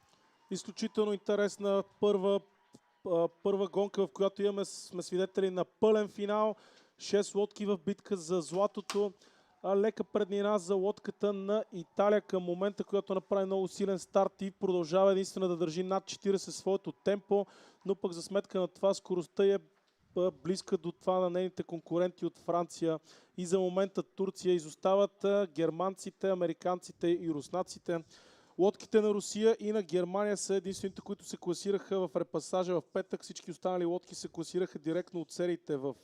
Изключително интересна първа гонка, в която сме свидетели на пълен финал. 6 лодки в битка за златото. Лека преднина за лодката на Италия към момента, която направи много силен старт и продължава единствено да държи над 40 своето темпо, но пък за сметка на това скоростта е близка до това на нейните конкуренти от Франция. И за момента Турция изостават германците, американците и руснаците. Лодките на Русия и на Германия са единствените, които се класираха в репасажа в петък. Всички останали лодки се класираха директно от сериите в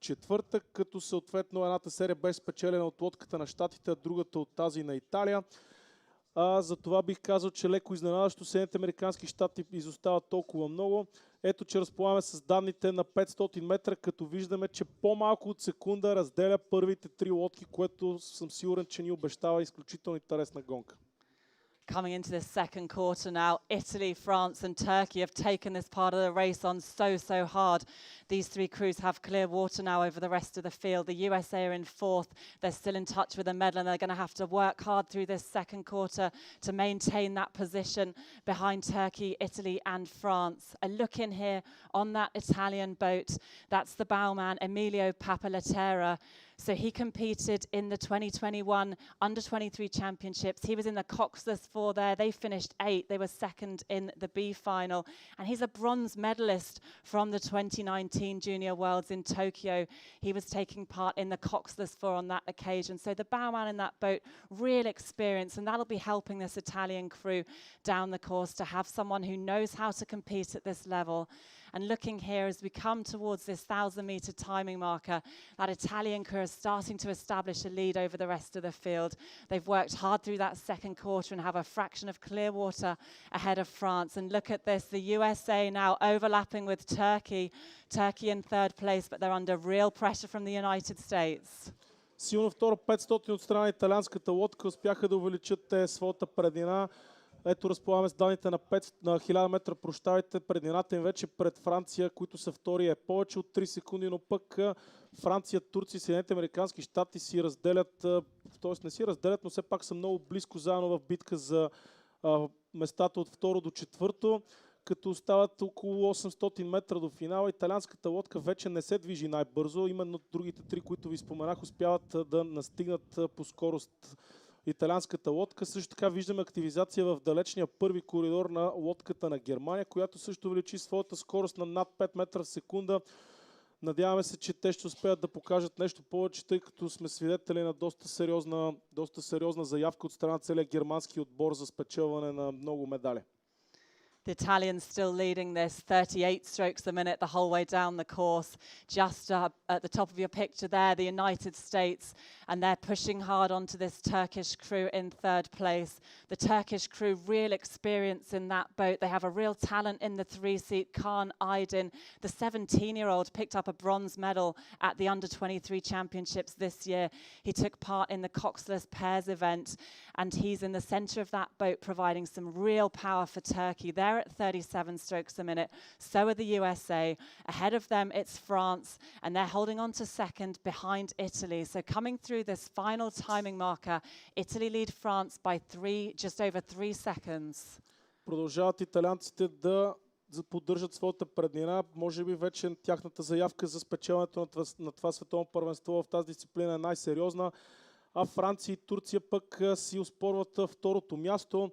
четвъртък, като съответно едната серия беше спечелена от лодката на Щатите, а другата от тази на Италия. За това бих казал, че леко изненадващо Съединените американски щати изостават толкова много. Ето, че разполагаме с данните на 500 метра, като виждаме, че по-малко от секунда разделя първите 3 лодки, което съм сигурен, че ни обещава изключително интересна гонка. Coming into this second quarter now, Italy, France and Turkey have taken this part of the race on so hard. These 3 crews have clear water now over the rest of the field. The USA are in 4th. They're still in touch with a medal and they're going to have to work hard through this second quarter to maintain that position behind Turkey, Italy and France. A look in here on that Italian boat. That's the bowman, Emilio Papalaterra. So he competed in the 2021 Under-23 Championships. He was in the coxless 4 there. They finished 8th. They were second in the B final. And he's a bronze medalist from the 2019 2018 Junior Worlds in Tokyo. He was taking part in the coxless four on that occasion. So the bowman in that boat, real experience, and that'll be helping this Italian crew down the course to have someone who knows how to compete at this level. And looking here as we come towards this 1,000-meter timing marker, that Italian crew is starting to establish a lead over the rest of the field. They've worked hard through that second quarter and have a fraction of clear water ahead of France. And look at this, the USA now overlapping with Turkey. Turkey in third place, but they're under real pressure from the United States. Силно втора 500 от страна италианската лодка успяха да увеличат своята преднина. Ето разполагаме с данните на 1000 метра, преднината им вече пред Франция, които са втори, е повече от 3 секунди, но пък Франция, Турция и Съединените американски щати си разделят, т.е. не си разделят, но все пак са много близко заедно в битка за местата от второ до четвърто, като остават около 800 метра до финала. Италианската лодка вече не се движи най-бързо, именно другите три, които ви споменах, успяват да настигнат по скорост италианската лодка. Също така виждаме активизация в далечния първи коридор на лодката на Германия, която също увеличи своята скорост на над 5 метра в секунда. Надяваме се, че те ще успеят да покажат нещо повече, тъй като сме свидетели на доста сериозна заявка от страна на целия германски отбор за спечелване на много медали. The Italians still leading this, 38 strokes a minute the whole way down the course. Just up at the top of your picture there, the United States, and they're pushing hard onto this Turkish crew in third place. The Turkish crew, real experience in that boat. They have a real talent in the three-seat. Kaan Aydin, the 17-year-old, picked up a bronze medal at the Under-23 Championships this year. He took part in the coxless pairs event, and he's in the centre of that boat providing some real power for Turkey. They're at 37 strokes a minute. So are the USA. Ahead of them, it's France, and they're holding on to second behind Italy. So coming through this final timing marker, Italy lead France by just over 3 seconds. Продължават италианците да поддържат своята преднина. Може би вече тяхната заявка за спечелването на това световно първенство в тази дисциплина е най-сериозна. А Франция и Турция пък си оспорват второто място.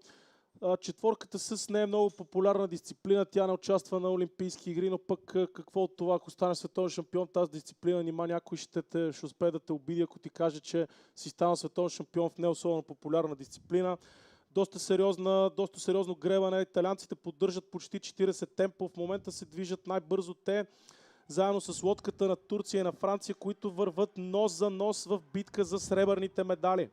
Четворката с не е много популярна дисциплина. Тя не участва на Олимпийски игри, но пък какво от това, ако станеш световен шампион в тази дисциплина, нима някой ще успее да те обиди, ако ти каже, че си станал световен шампион в не особено популярна дисциплина. Доста сериозно гребане. Италианците поддържат почти 40 темпо. В момента се движат най-бързо те, заедно с лодката на Турция и на Франция, които върват нос за нос в битка за сребърните медали.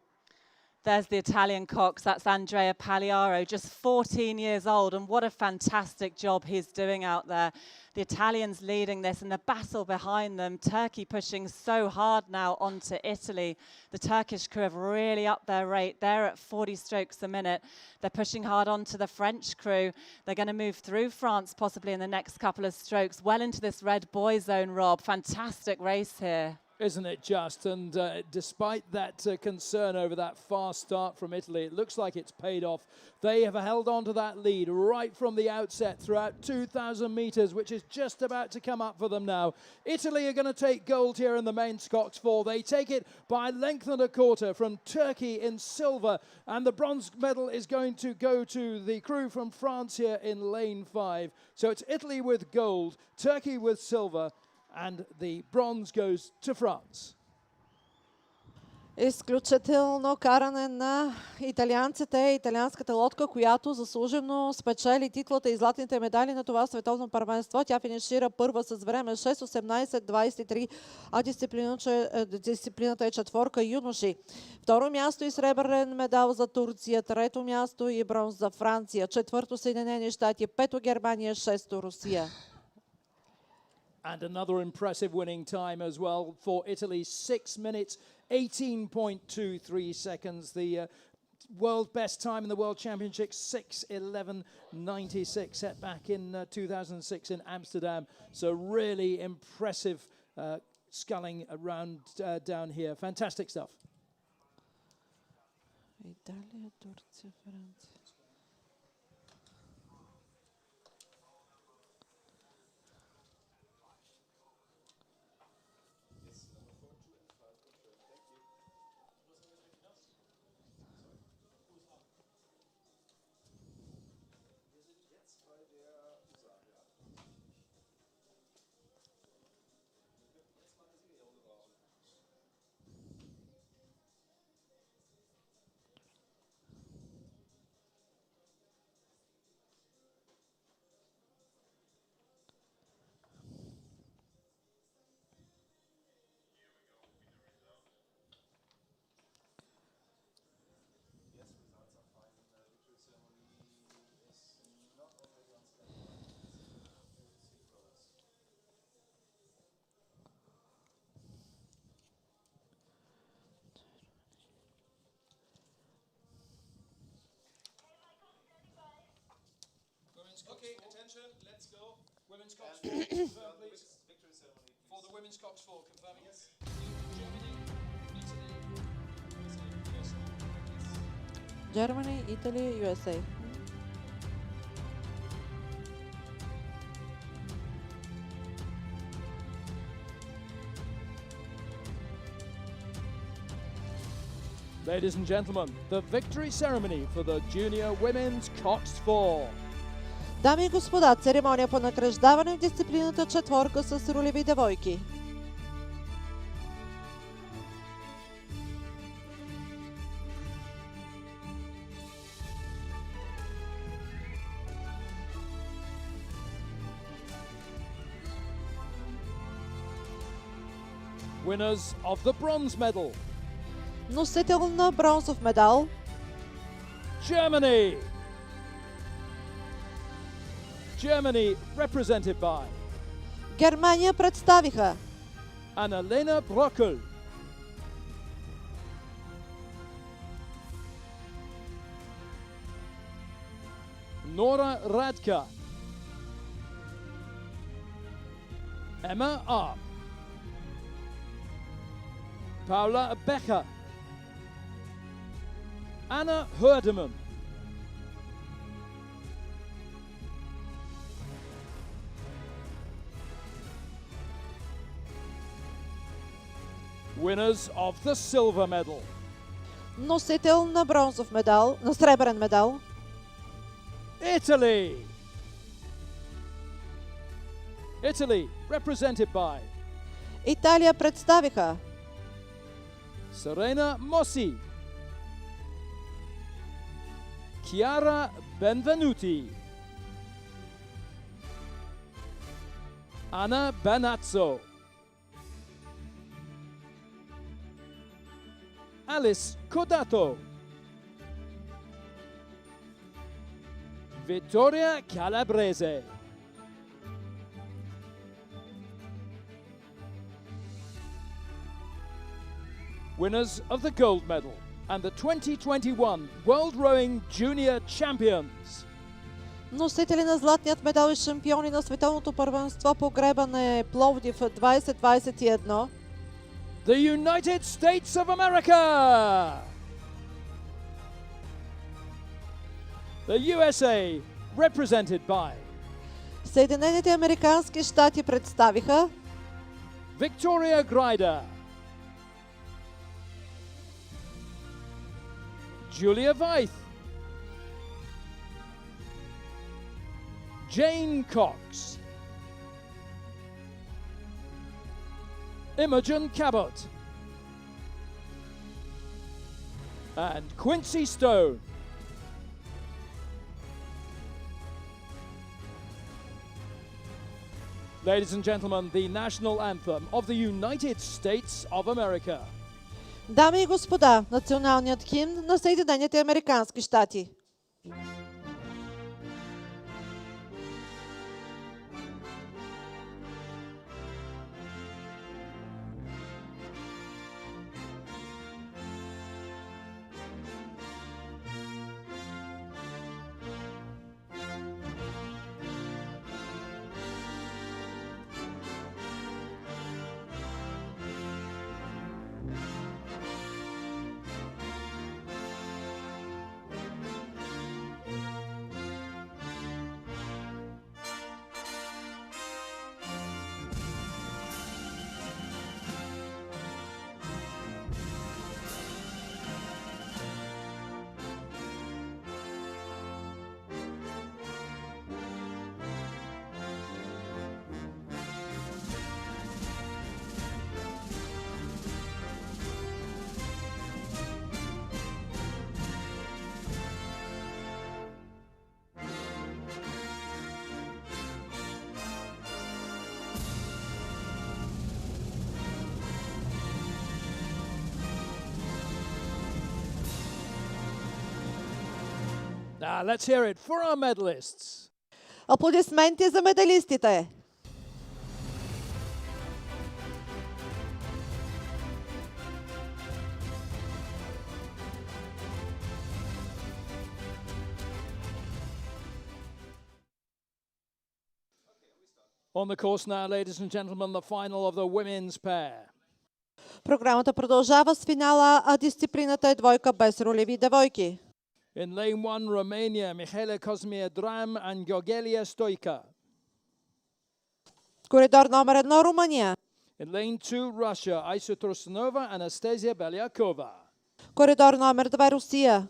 There's the Italian cox, that's Andrea Pagliaro, just 14 years old, and what a fantastic job he's doing out there. The Italians leading this and the battle behind them, Turkey pushing so hard now onto Italy. The Turkish crew have really upped their rate. They're at 40 strokes a minute. They're pushing hard onto the French crew. They're going to move through France possibly in the next couple of strokes, well into this red boy zone, Rob. Fantastic race here. Isn't it just? And despite that concern over that fast start from Italy, it looks like it's paid off. They have held on to that lead right from the outset throughout 2,000 metres, which is just about to come up for them now. Italy are going to take gold here in the main Scots 4. They take it by length and a quarter from Turkey in silver, and the bronze medal is going to go to the crew from France here in lane 5. So it's Italy with gold, Turkey with silver, and the bronze goes to France. Изключително каране на италианците, италианската лодка, която заслужено спечели титлата и златните медали на това световно първенство. Тя финишира първа с време 6:18:23, а дисциплината е четворка юноши. Второ място и сребърен медал за Турция, трето място и бронз за Франция, четвърто Съединени щати, пето Германия, шесто Русия. And another impressive winning time as well for Italy, 6 minutes, 18.23 seconds. The world best time in the World Championships, 6:11:96, set back in 2006 in Amsterdam. So really impressive sculling around down here. Fantastic stuff. Италия, Турция, Франция. attention, let's go. Women's coxed 4, confirm please. Victory ceremony. For the women's coxed 4, confirming yes. Germany, Italy, USA. Germany, Italy, USA. Ladies and gentlemen, the victory ceremony for the junior women's coxed 4. Дами и господа, церемония по награждаване в дисциплината четворка с ролеви девойки. Winners of the bronze medal, Носител на бронзов медал Germany. Germany represented by Германия представиха Annalena Brockel, Nora Radka, Emma Arp, Paula Becher, Anna Herdeman, winners of the silver medal, носител на бронзов медал, на сребърен медал Italy. Italy represented by Италия представиха Serena Mossi, Chiara Benvenuti, Anna Banazzo, Alice Codato, Vittoria Calabrese, winners of the gold medal and the 2021 World Rowing Junior Champions. носители на златният медал и шампиони на световното първенство по гребане Пловдив 2021 The United States of America! The USA, represented by Съединените американски щати представиха Victoria Grider, Julia Veith, Jane Cox, Imogen Cabot, and Quincy Stone. Ladies and gentlemen, the national anthem of the United States of America. Дами и господа, националният химн на Съединените американски щати. Now let's hear it for our medalists. Аплодисменти за медалистите! On the course now, ladies and gentlemen, the final of the women's pair. Програмата продължава с финала, а дисциплината е двойка без ролеви девойки. In lane 1, Romania, Mihaela Kosmia-Dram and Georgelia Stoica. Коридор номер 1 Румъния. In lane 2, Russia, Aisha Trusnova and Anastasia Belyakova. Коридор номер 2 Русия.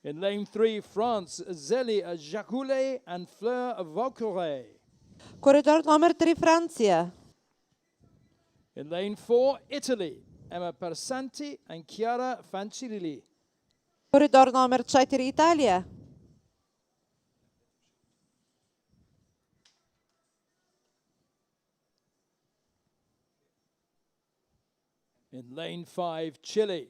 In lane 3, France, Zeli Jacoulet and Fleur Vauqueret. Коридор номер 3 Франция. In lane 4, Italy, Emma Persanti and Chiara Fancilli. Коридор номер 4 Италия. In lane 5, Chile,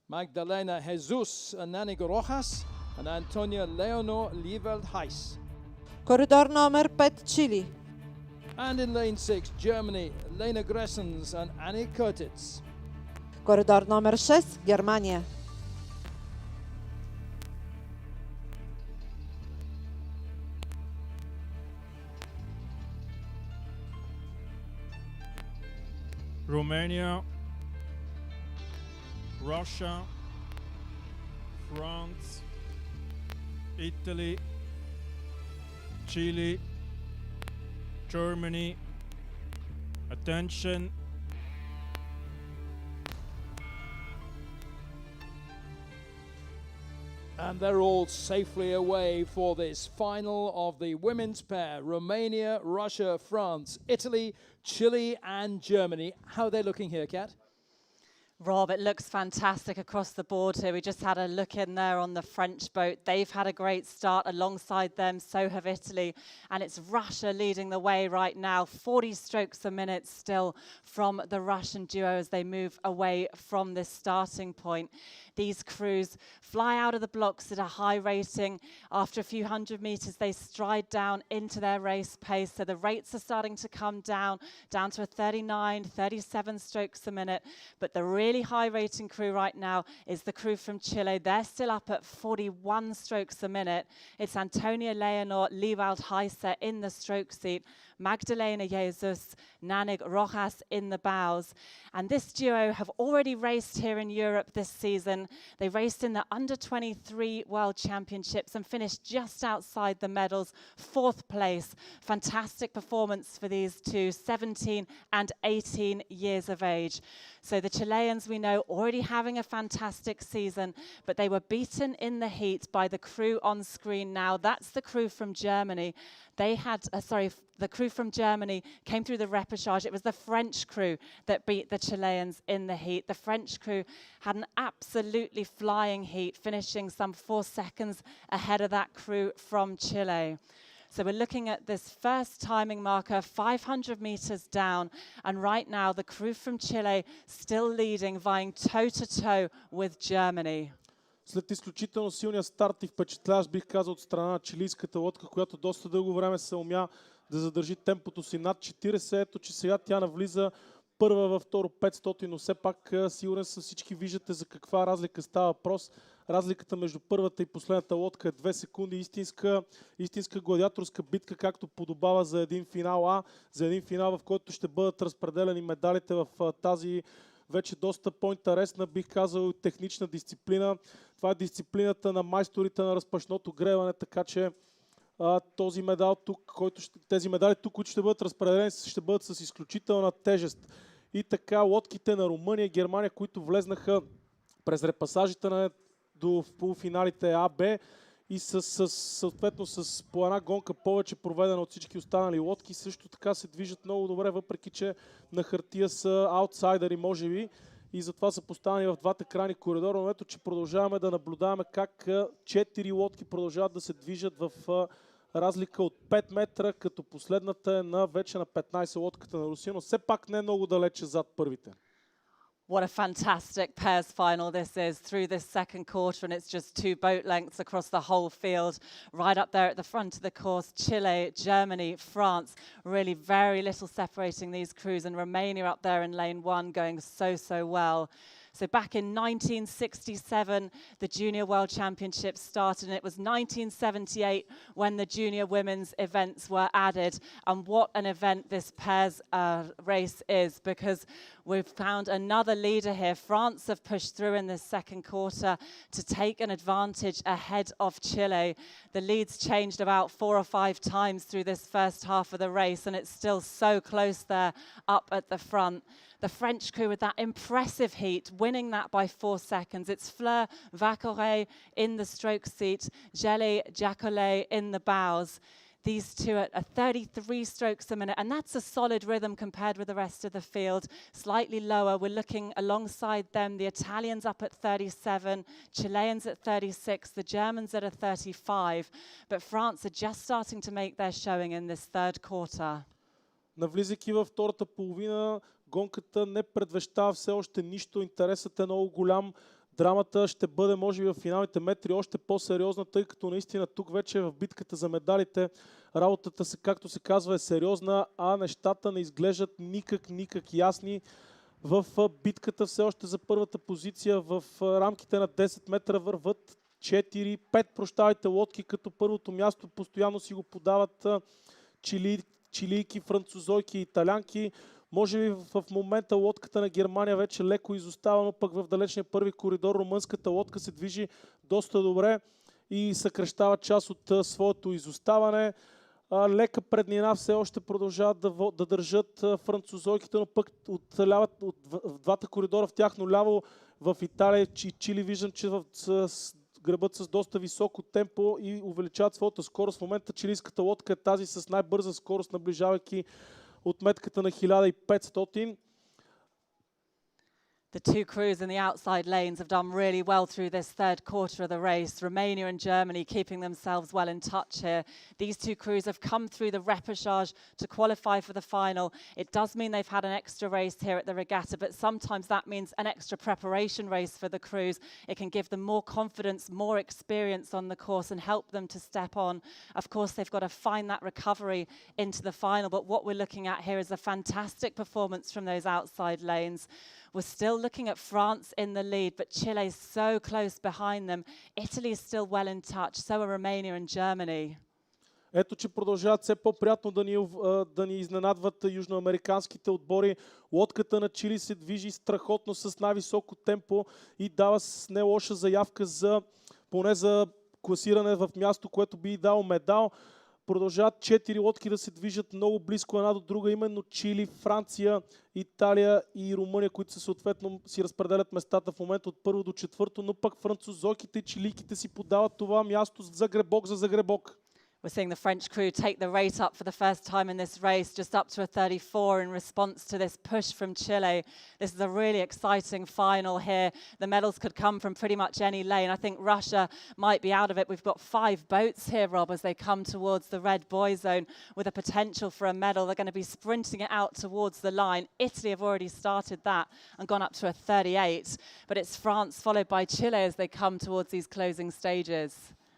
Magdalena Jesus and Nanig Rojas and Antonia Leonor Lieveld-Heiss. Коридор номер 5 Чили. And in lane 6, Germany, Lena Gressens and Annie Kurtitz. Коридор номер 6 Германия. Romania, Russia, France, Italy, Chile, Germany. Attention. And they're all safely away for this final of the women's pair. Romania, Russia, France, Italy, Chile and Germany. How are they looking here, Kat? Rob, it looks fantastic across the board here. We just had a look in there on the French boat. They've had a great start alongside them, so have Italy. And it's Russia leading the way right now. 40 strokes a minute still from the Russian duo as they move away from this starting point. These crews fly out of the blocks at a high rating. After a few hundred meters, they stride down into their race pace. So the rates are starting to come down to a 39, 37 strokes a minute. But the really high rating crew right now is the crew from Chile. They're still up at 41 strokes a minute. It's Antonia Leonor Lieveld-Heiss in the stroke seat, Magdalena Jesus, Nanig Rojas in the bows. And this duo have already raced here in Europe this season. They raced in the Under-23 World Championships and finished just outside the medals, 4th place. Fantastic performance for these two, 17 and 18 years of age. So the Chileans, we know, already having a fantastic season, but they were beaten in the heat by the crew on screen now. That's the crew from Germany. They had, the crew from Germany came through the repechage. It was the French crew that beat the Chileans in the heat. The French crew had an absolutely flying heat, finishing some 4 seconds ahead of that crew from Chile. So we're looking at this first timing marker, 500 meters down. And right now, the crew from Chile still leading, vying toe-to-toe with Germany. След изключително силния старт и впечатляващ, бих казал, от страна на чилийската лодка, която доста дълго време се умя да задържи темпото си над 40. Ето, че сега тя навлиза първа във второ 500, но все пак сигурен съм всички виждате за каква разлика става въпрос. Разликата между първата и последната лодка е 2 секунди. Истинска гладиаторска битка, както подобава за един финал за един финал, в който ще бъдат разпределени медалите в тази вече доста по-интересна, бих казал, технична дисциплина. Това е дисциплината на майсторите на разпашното гребане, така че този медал тук, тези медали тук, които ще бъдат разпределени, ще бъдат с изключителна тежест. И така лодките на Румъния и Германия, които влезнаха през репасажите до полуфиналите А, Б и съответно с по една гонка повече проведена от всички останали лодки, също така се движат много добре, въпреки че на хартия са аутсайдери, може би, и затова са поставени в двата крайни коридора. Но ето, че продължаваме да наблюдаваме как 4 лодки продължават да се движат в разлика от 5 метра, като последната е вече на 15 лодката на Русия, но все пак не е много далече зад първите. What a fantastic pairs final this is through this second quarter, and it's just 2 boat lengths across the whole field. Right up there at the front of the course, Chile, Germany, France, really very little separating these crews, and Romania up there in lane 1 going so well. So back in 1967, the Junior World Championships started, and it was 1978 when the Junior Women's events were added. And what an event this pairs race is, because we've found another leader here. France have pushed through in this second quarter to take an advantage ahead of Chile. The lead's changed about 4 or 5 times through this first half of the race, and it's still so close there up at the front. The French crew with that impressive heat, winning that by 4 seconds. It's Fleur Vacoret in the stroke seat, Gelé Jacolet in the bows. These two at 33 strokes a minute, and that's a solid rhythm compared with the rest of the field. Slightly lower, we're looking alongside them, the Italians up at 37, Chileans at 36, the Germans at a 35. But France are just starting to make their showing in this third quarter. Навлизайки във втората половина, гонката не предвещава все още нищо. Интересът е много голям. Драмата ще бъде, може би, в финалните метри още по-сериозна, тъй като наистина тук вече в битката за медалите работата, както се казва, е сериозна, а нещата не изглеждат никак ясни. В битката все още за първата позиция в рамките на 10 метра върват 5 лодки, като първото място постоянно си го подават чилийки, французойки и италянки. Може би в момента лодката на Германия вече леко изостава, но пък в далечния първи коридор румънската лодка се движи доста добре и съкращава част от своето изоставане. Лека преднина все още продължават да държат французойките, но пък от двата коридора в тяхно ляво в Италия и Чили виждам, че гребат с доста високо темпо и увеличават своята скорост. В момента чилийската лодка е тази с най-бърза скорост, наближавайки отметката на 1500. The two crews in the outside lanes have done really well through this third quarter of the race. Romania and Germany keeping themselves well in touch here. These two crews have come through the repechage to qualify for the final. It does mean they've had an extra race here at the regatta, but sometimes that means an extra preparation race for the crews. It can give them more confidence, more experience on the course and help them to step on. Of course, they've got to find that recovery into the final, but what we're looking at here is a fantastic performance from those outside lanes. We're still looking at France in the lead, but Chile is so close behind them. Italy is still well in touch, so are Romania and Germany. Ето, че продължават все по-приятно да ни изненадват южноамериканските отбори. Лодката на Чили се движи страхотно с най-високо темпо и дава с не лоша заявка поне за класиране в място, което би дало медал. Продължават 4 лодки да се движат много близко една до друга, именно Чили, Франция, Италия и Румъния, които съответно си разпределят местата в момента от първо до четвърто, но пък французойките и чилийките си подават това място за гребок. We're seeing the French crew take the rate up for the first time in this race, just up to a 34 in response to this push from Chile. This is a really exciting final here. The medals could come from pretty much any lane. I think Russia might be out of it. We've got 5 boats here, Rob, as they come towards the red buoy zone with a potential for a medal. They're going to be sprinting it out towards the line. Italy have already started that and gone up to a 38. But it's France followed by Chile as they come towards these closing stages.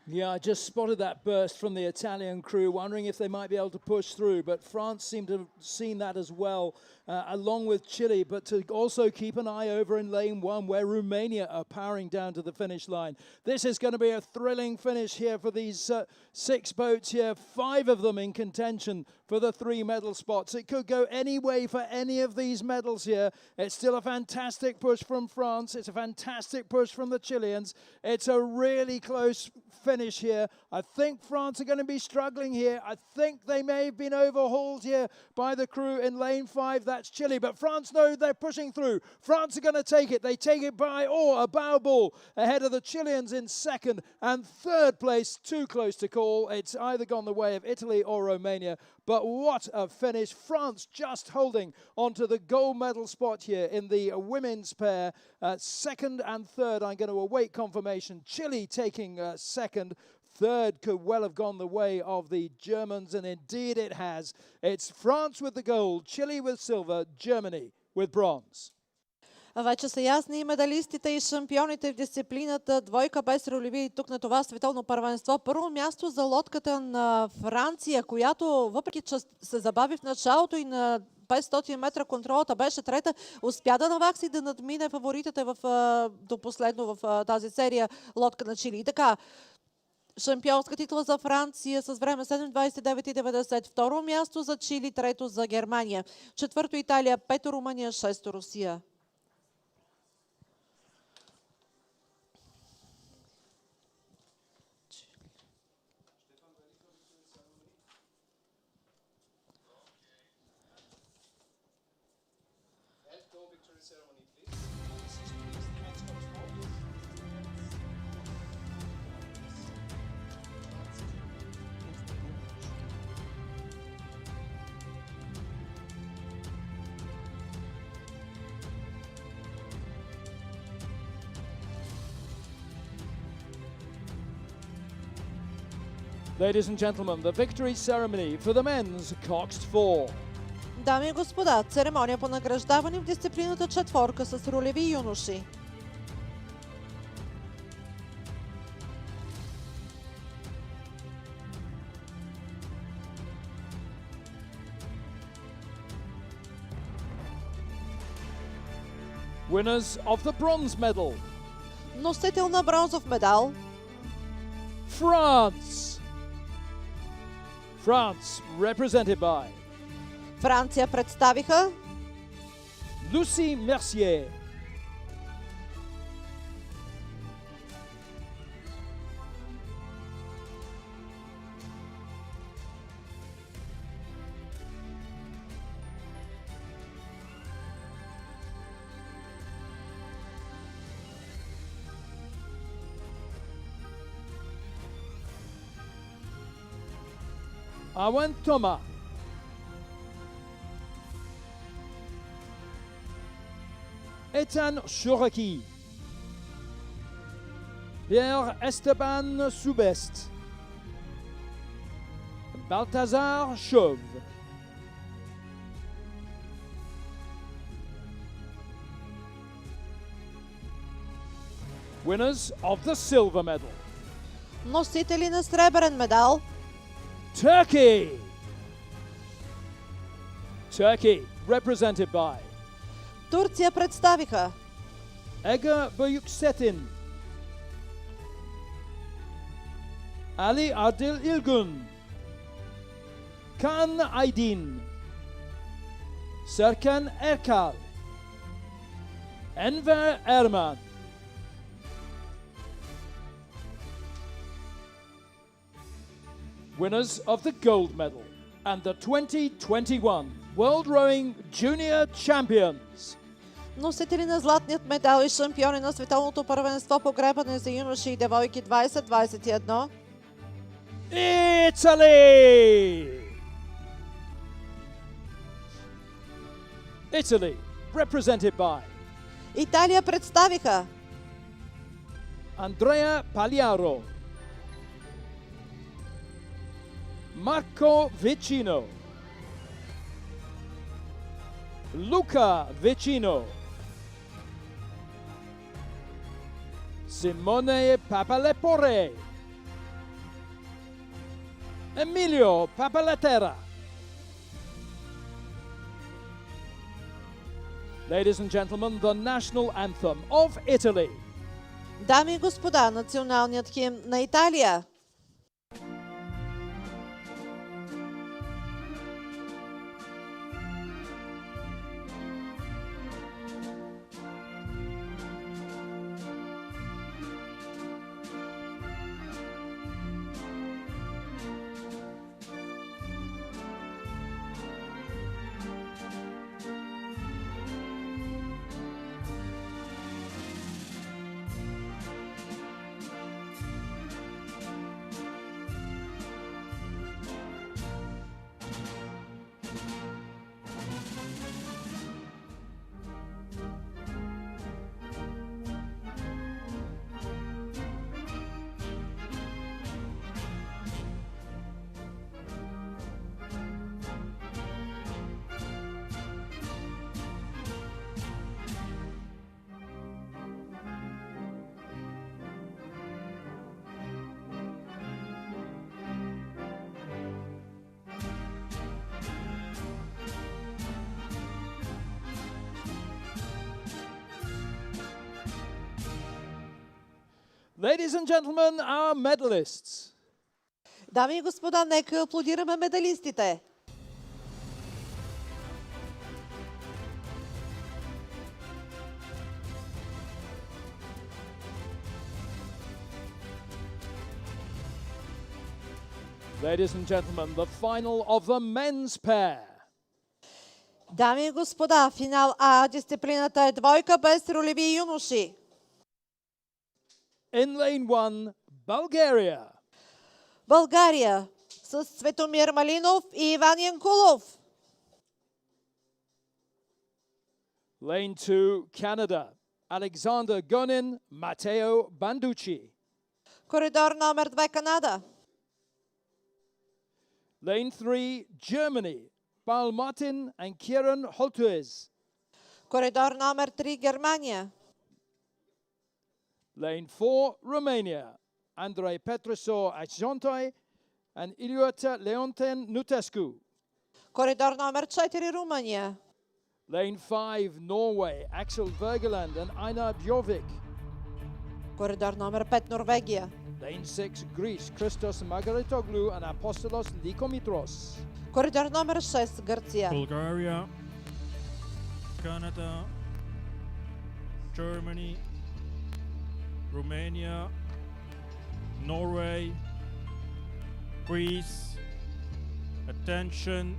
Yeah, I just spotted that burst from the Italian crew, wondering if they might be able to push through. But France seem to have seen that as well, along with Chile. But to also keep an eye over in lane 1, where Romania are powering down to the finish line. This is going to be a thrilling finish here for these 6 boats here, 5 of them in contention for the 3 medal spots. It could go any way for any of these medals here. It's still a fantastic push from France. It's a fantastic push from the Chileans. It's a really close finish here. I think France are going to be struggling here. I think they may have been overhauled here by the crew in lane 5. That's Chile, but France know they're pushing through. France are going to take it. They take it by a bow ball ahead of the Chileans in second and third place. Too close to call. It's either gone the way of Italy or Romania. But what a finish. France just holding onto the gold medal spot here in the women's pair. Second and third, I'm going to await confirmation. Chile taking second. Third could well have gone the way of the Germans, and indeed it has. It's France with the gold, Chile with silver, Germany with bronze. Вече са ясни и медалистите и шампионите в дисциплината двойка без ролеви тук на това световно първенство. Първо място за лодката на Франция, която въпреки че се забави в началото и на 500 метра контролата беше трета. Успя да навакси да надмине фаворитите до последно в тази серия лодка на Чили. И така, шампионска титла за Франция с време 7:29:90. Второ място за Чили, трето за Германия. Четвърто Италия, пето Румъния, шесто Русия. Ladies and gentlemen, the victory ceremony for the men's coxed four. Дами и господа, церемония по награждаване в дисциплината четворка с ролеви юноши. Winners of the bronze medal. Носител на бронзов медал France. France, represented by Франция представиха Lucie Mercier, Awen Thomas, Ethan Chouraki, Pierre Esteban Soubest, Balthazar Chauve, winners of the silver medal. носители на сребърен медал Turkey. Turkey, represented by Турция представиха Ege Büyüksetin, Ali Adil Ilgun, Kan Aydin, Serkan Erkal, Enver Erman. Winners of the gold medal and the 2021 World Rowing Junior Champions. носители на златният медал и шампиони на световното първенство по гребане за юноши и девойки 2021. Italy! Italy, represented by Италия представиха Andrea Pagliaro, Marco Vicino, Luca Vicino, Simone Papalepore, Emilio Papalatera. Ladies and gentlemen, the national anthem of Italy. Дами и господа, националният химн на Италия. Ladies and gentlemen, our medalists. Дами и господа, нека аплодираме медалистите. Ladies and gentlemen, the final of the men's pair. Дами и господа, финал А, дисциплината е двойка без ролеви юноши. In lane 1, Bulgaria. България с Цветомир Малинов и Иван Янкулов. Lane 2, Canada. Alexander Gonin, Matteo Banducci. Коридор номер 2, Канада. Lane 3, Germany. Paul Martin and Kieran Holtuez. Коридор номер 3, Германия. Lane 4, Romania. Andrei Petrosor Achontoi and Iliuta Leonten Nutescu. Коридор номер 4, Румъния. Lane 5, Norway. Axel Wergeland and Einar Bjorvik. Коридор номер 5, Норвегия. Lane 6, Greece. Christos Margaritoglu and Apostolos Likomitros. Коридор номер 6, Гърция. Bulgaria, Canada, Germany, Romania, Norway, Greece. Attention.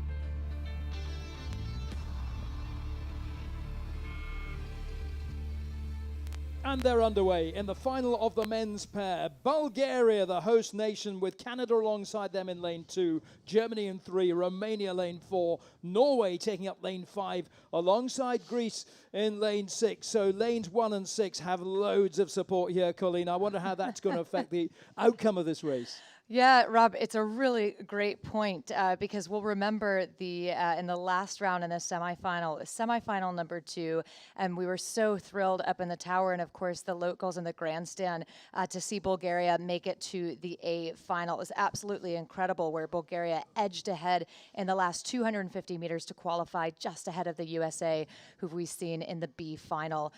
And they're underway in the final of the men's pair. Bulgaria, the host nation, with Canada alongside them in lane 2, Germany in 3, Romania lane 4, Norway taking up lane 5 alongside Greece in lane 6. So lanes 1 and 6 have loads of support here, Colleen. I wonder how that's going to affect the outcome of this race. Yeah, Rob, it's a really great point because we'll remember in the last round in the semifinal number 2, and we were so thrilled up in the tower and, of course, the locals in the grandstand to see Bulgaria make it to the A final. It was absolutely incredible where Bulgaria edged ahead in the last 250 meters to qualify just ahead of the USA, who we've seen in the B final.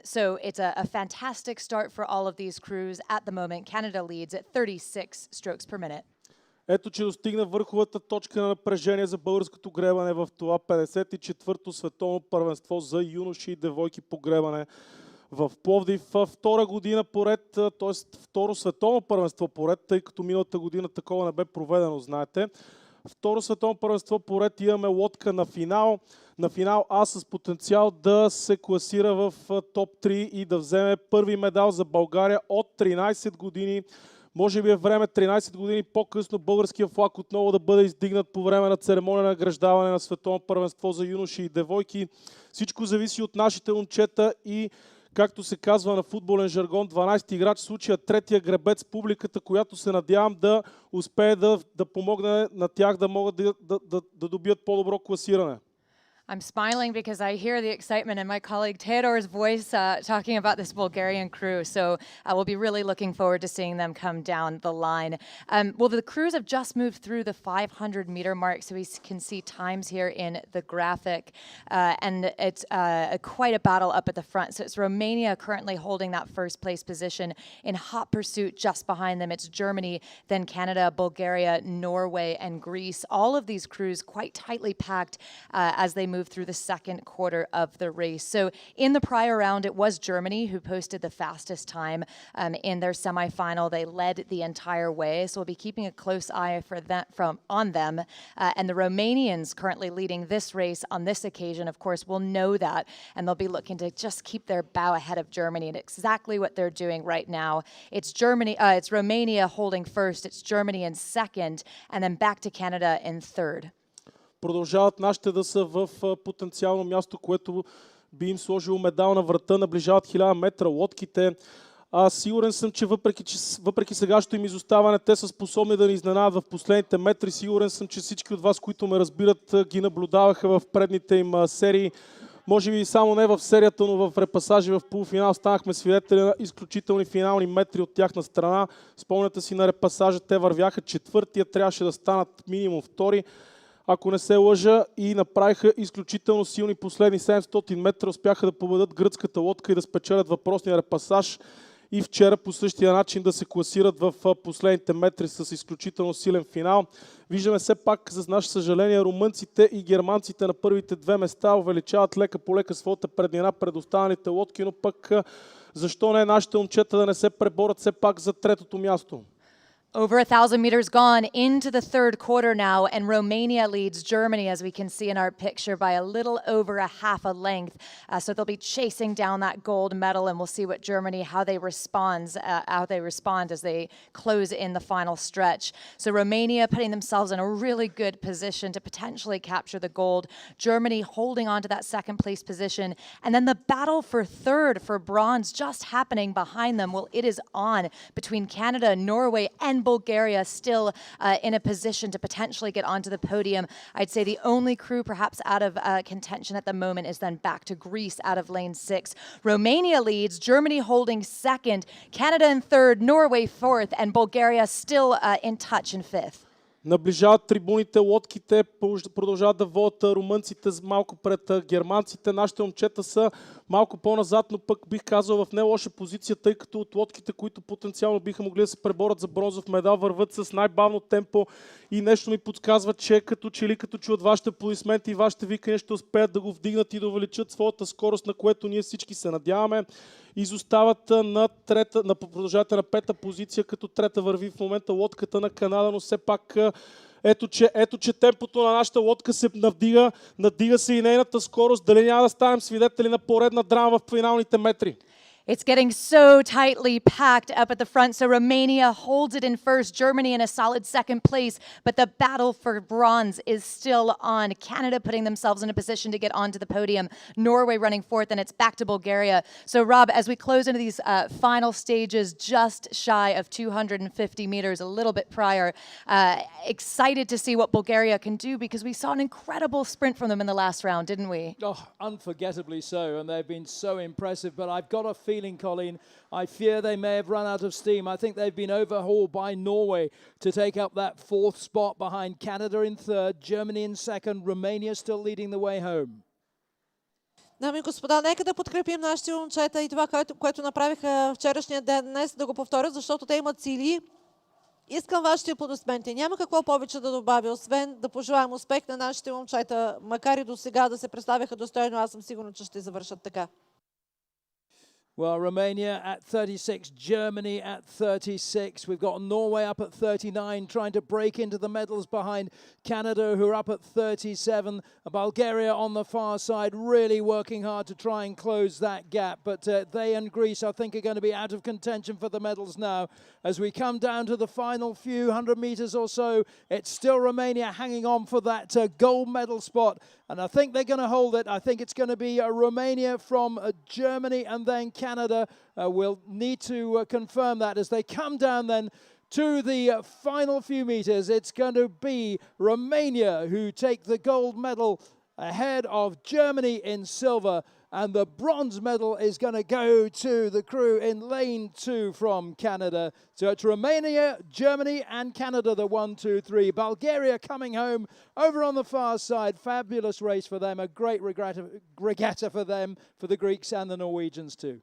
So it's a fantastic start for all of these crews. At the moment, Canada leads at 36 strokes per minute. Ето, че достигна върховата точка на напрежение за българското гребане в това 54-то световно първенство за юноши и девойки по гребане в Пловдив. Втора година поред, т.е. второ световно първенство поред, тъй като миналата година такова не бе проведено, знаете. Второ световно първенство поред имаме лодка на финал. На финал А с потенциал да се класира в топ 3 и да вземе първи медал за България от 13 години. Може би е време 13 години по-късно българския флаг отново да бъде издигнат по време на церемония на награждаване на световно първенство за юноши и девойки. Всичко зависи от нашите момчета и, както се казва на футболен жаргон, 12 играч, в случая третия гребец, публиката, която се надявам да успее да помогне на тях да могат да добият по-добро класиране. I'm smiling because I hear the excitement in my colleague Theodor's voice talking about this Bulgarian crew. So we'll be really looking forward to seeing them come down the line. Well, the crews have just moved through the 500-meter mark, so we can see times here in the graphic. And it's quite a battle up at the front. So it's Romania currently holding that first place position. In hot pursuit just behind them, it's Germany, then Canada, Bulgaria, Norway, and Greece. All of these crews quite tightly packed as they move through the second quarter of the race. So in the prior round, it was Germany who posted the fastest time in their semifinal. They led the entire way, so we'll be keeping a close eye on them. And the Romanians currently leading this race on this occasion, of course, will know that, and they'll be looking to just keep their bow ahead of Germany, and exactly what they're doing right now. It's Romania holding first, it's Germany in second, and then back to Canada in third. Продължават нашите да са в потенциално място, което би им сложило медал на врата. Наближават 1000 метра лодките. Сигурен съм, че въпреки сегашното им изоставане, те са способни да ни изненадат в последните метри. Сигурен съм, че всички от вас, които ме разбират, ги наблюдаваха в предните им серии. Може би само не в серията, но в репасажи в полуфинал станахме свидетели на изключителни финални метри от тяхна страна. Спомняте си на репасажа, те вървяха четвъртия, трябваше да станат минимум втори, ако не се лъжа, и направиха изключително силни последни 700 метра, успяха да победят гръцката лодка и да спечелят въпросния репасаж. и вчера по същия начин да се класират в последните метри с изключително силен финал. Виждаме все пак, за наше съжаление, румънците и германците на първите две места увеличават лека по лека своята преднина пред останалите лодки, но пък защо не нашите момчета да не се преборят все пак за третото място? Over 1,000 meters gone into the third quarter now, and Romania leads Germany, as we can see in our picture, by a little over a half a length. So they'll be chasing down that gold medal, and we'll see what Germany, how they respond as they close in the final stretch. So Romania putting themselves in a really good position to potentially capture the gold. Germany holding on to that second place position. And then the battle for third, for bronze, just happening behind them. Well, it is on between Canada, Norway, and Bulgaria, still in a position to potentially get onto the podium. I'd say the only crew perhaps out of contention at the moment is then back to Greece out of lane 6. Romania leads, Germany holding second, Canada in third, Norway fourth, and Bulgaria still in touch in fifth. Наближават трибуните, лодките, продължават да водят румънците малко пред германците. Нашите момчета са малко по-назад, но пък бих казал в не лоша позиция, тъй като от лодките, които потенциално биха могли да се преборят за бронзов медал, върват с най-бавно темпо и нещо ми подсказва, че като чуят вашите аплодисменти и вашите викания, ще успеят да го вдигнат и да увеличат своята скорост, на което ние всички се надяваме. Изостават на продължавате на пета позиция, като трета върви в момента лодката на Канада, но все пак ето, че темпото на нашата лодка се надига се и нейната скорост. Дали няма да станем свидетели на поредна драма в финалните метри? It's getting so tightly packed up at the front. So Romania holds it in first, Germany in a solid second place, but the battle for bronze is still on. Canada putting themselves in a position to get onto the podium, Norway running fourth, and it's back to Bulgaria. So Rob, as we close into these final stages, just shy of 250 meters, a little bit prior, excited to see what Bulgaria can do, because we saw an incredible sprint from them in the last round, didn't we? Oh, unforgettably so, and they've been so impressive, but I've got a feeling, Colleen, I fear they may have run out of steam. I think they've been overhauled by Norway to take up that fourth spot behind Canada in third, Germany in second, Romania still leading the way home. Дами и господа, нека да подкрепим нашите момчета и това, което направиха вчерашния ден, днес да го повторят, защото те имат сили. Искам вашите аплодисменти. Няма какво повече да добавя, освен да пожелаем успех на нашите момчета, макар и до сега да се представяха достойно, аз съм сигурна, че ще завършат така. Well, Romania at 36, Germany at 36. We've got Norway up at 39, trying to break into the medals behind Canada, who are up at 37. Bulgaria on the far side, really working hard to try and close that gap. But they and Greece, I think, are going to be out of contention for the medals now. As we come down to the final few hundred meters or so, it's still Romania hanging on for that gold medal spot. And I think they're going to hold it. I think it's going to be Romania from Germany, and then Canada will need to confirm that as they come down then to the final few meters. It's going to be Romania who take the gold medal ahead of Germany in silver. And the bronze medal is going to go to the crew in lane 2 from Canada. So it's Romania, Germany and Canada, the 1, 2, 3. Bulgaria coming home over on the far side. Fabulous race for them. A great regatta for them, for the Greeks and the Norwegians too.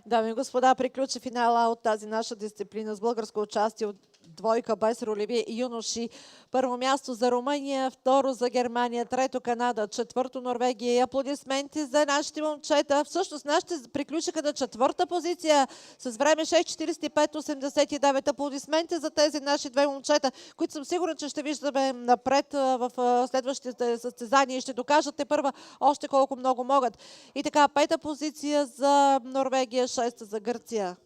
Дами и господа, приключи финала от тази наша дисциплина с българско участие от двойка без ролеви юноши. Първо място за Румъния, второ за Германия, трето Канада, четвърто Норвегия. И аплодисменти за нашите момчета. Всъщност нашите приключиха на четвърта позиция с време 6:45:89. Аплодисменти за тези наши две момчета, които съм сигурна, че ще виждаме напред в следващите състезания и ще докажат те първа още колко много могат. И така, пета позиция за Норвегия, шеста за Гърция.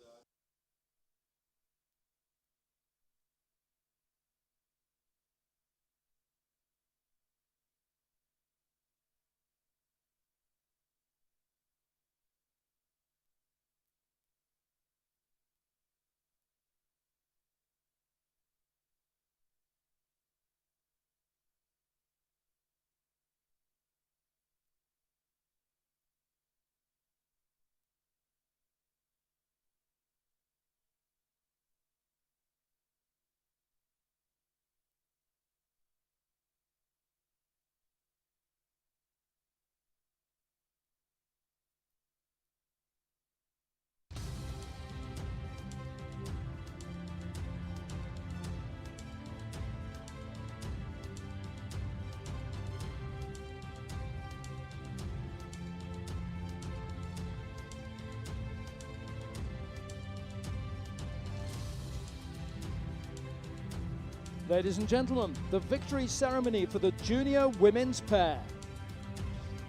Ladies and gentlemen, the victory ceremony for the junior women's pair.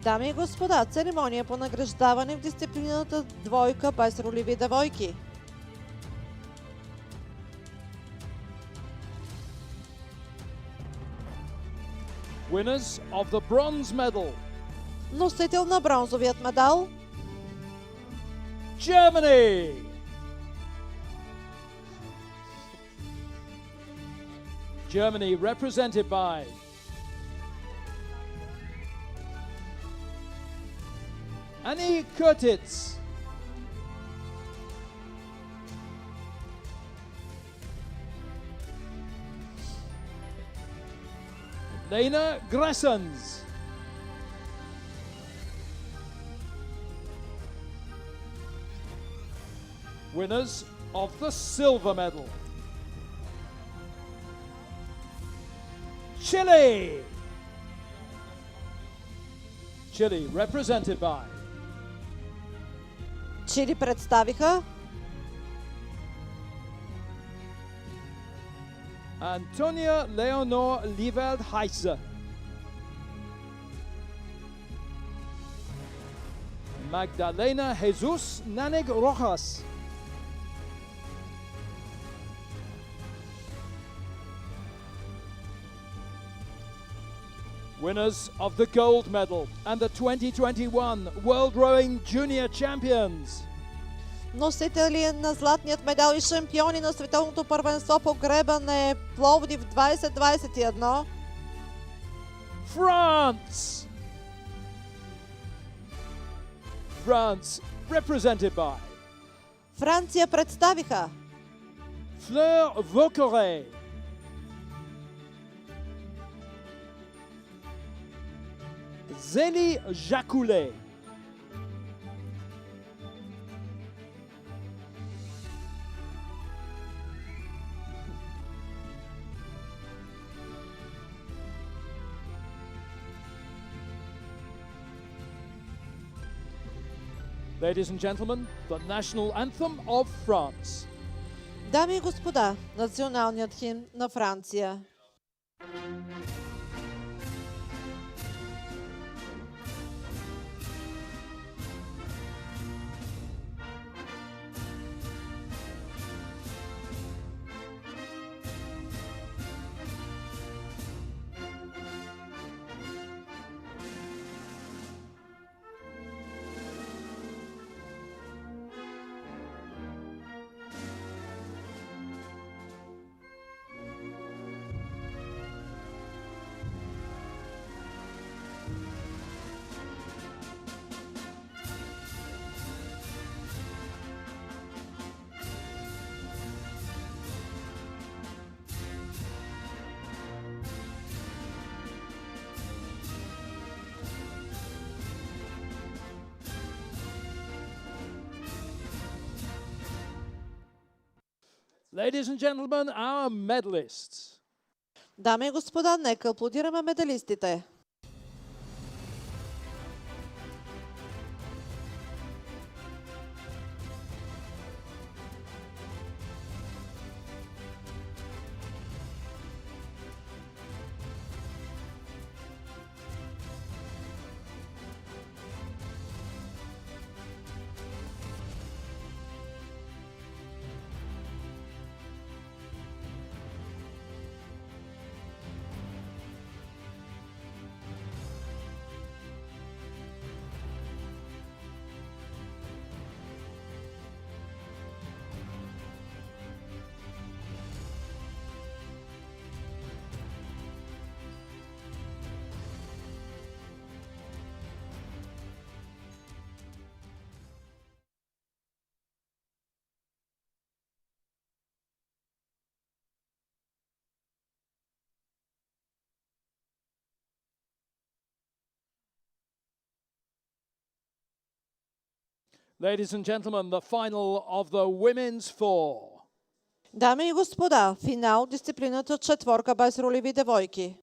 Дами и господа, церемония по награждаване в дисциплината двойка без ролеви девойки. Winners of the bronze medal. Носител на бронзовият медал Germany. Germany represented by Annie Kurtitz, Lena Gressens, winners of the silver medal. Chile. Chile represented by Чили представиха Antonia Leonor Lieveld Heise, Magdalena Jesus Nanig Rojas, winners of the gold medal and the 2021 World Rowing Junior Champions. носители на златният медал и шампиони на световното първенство по гребане Пловдив 2021. France. France represented by Франция представиха Fleur Vauqueret, Zélie Jacoulet, ladies and gentlemen, the national anthem of France. Дами и господа, националният химн на Франция. Ladies and gentlemen, our medalists. Дами и господа, нека аплодираме медалистите. Ladies and gentlemen, the final of the women's four. Дами и господа, финал дисциплината четворка без ролеви девойки.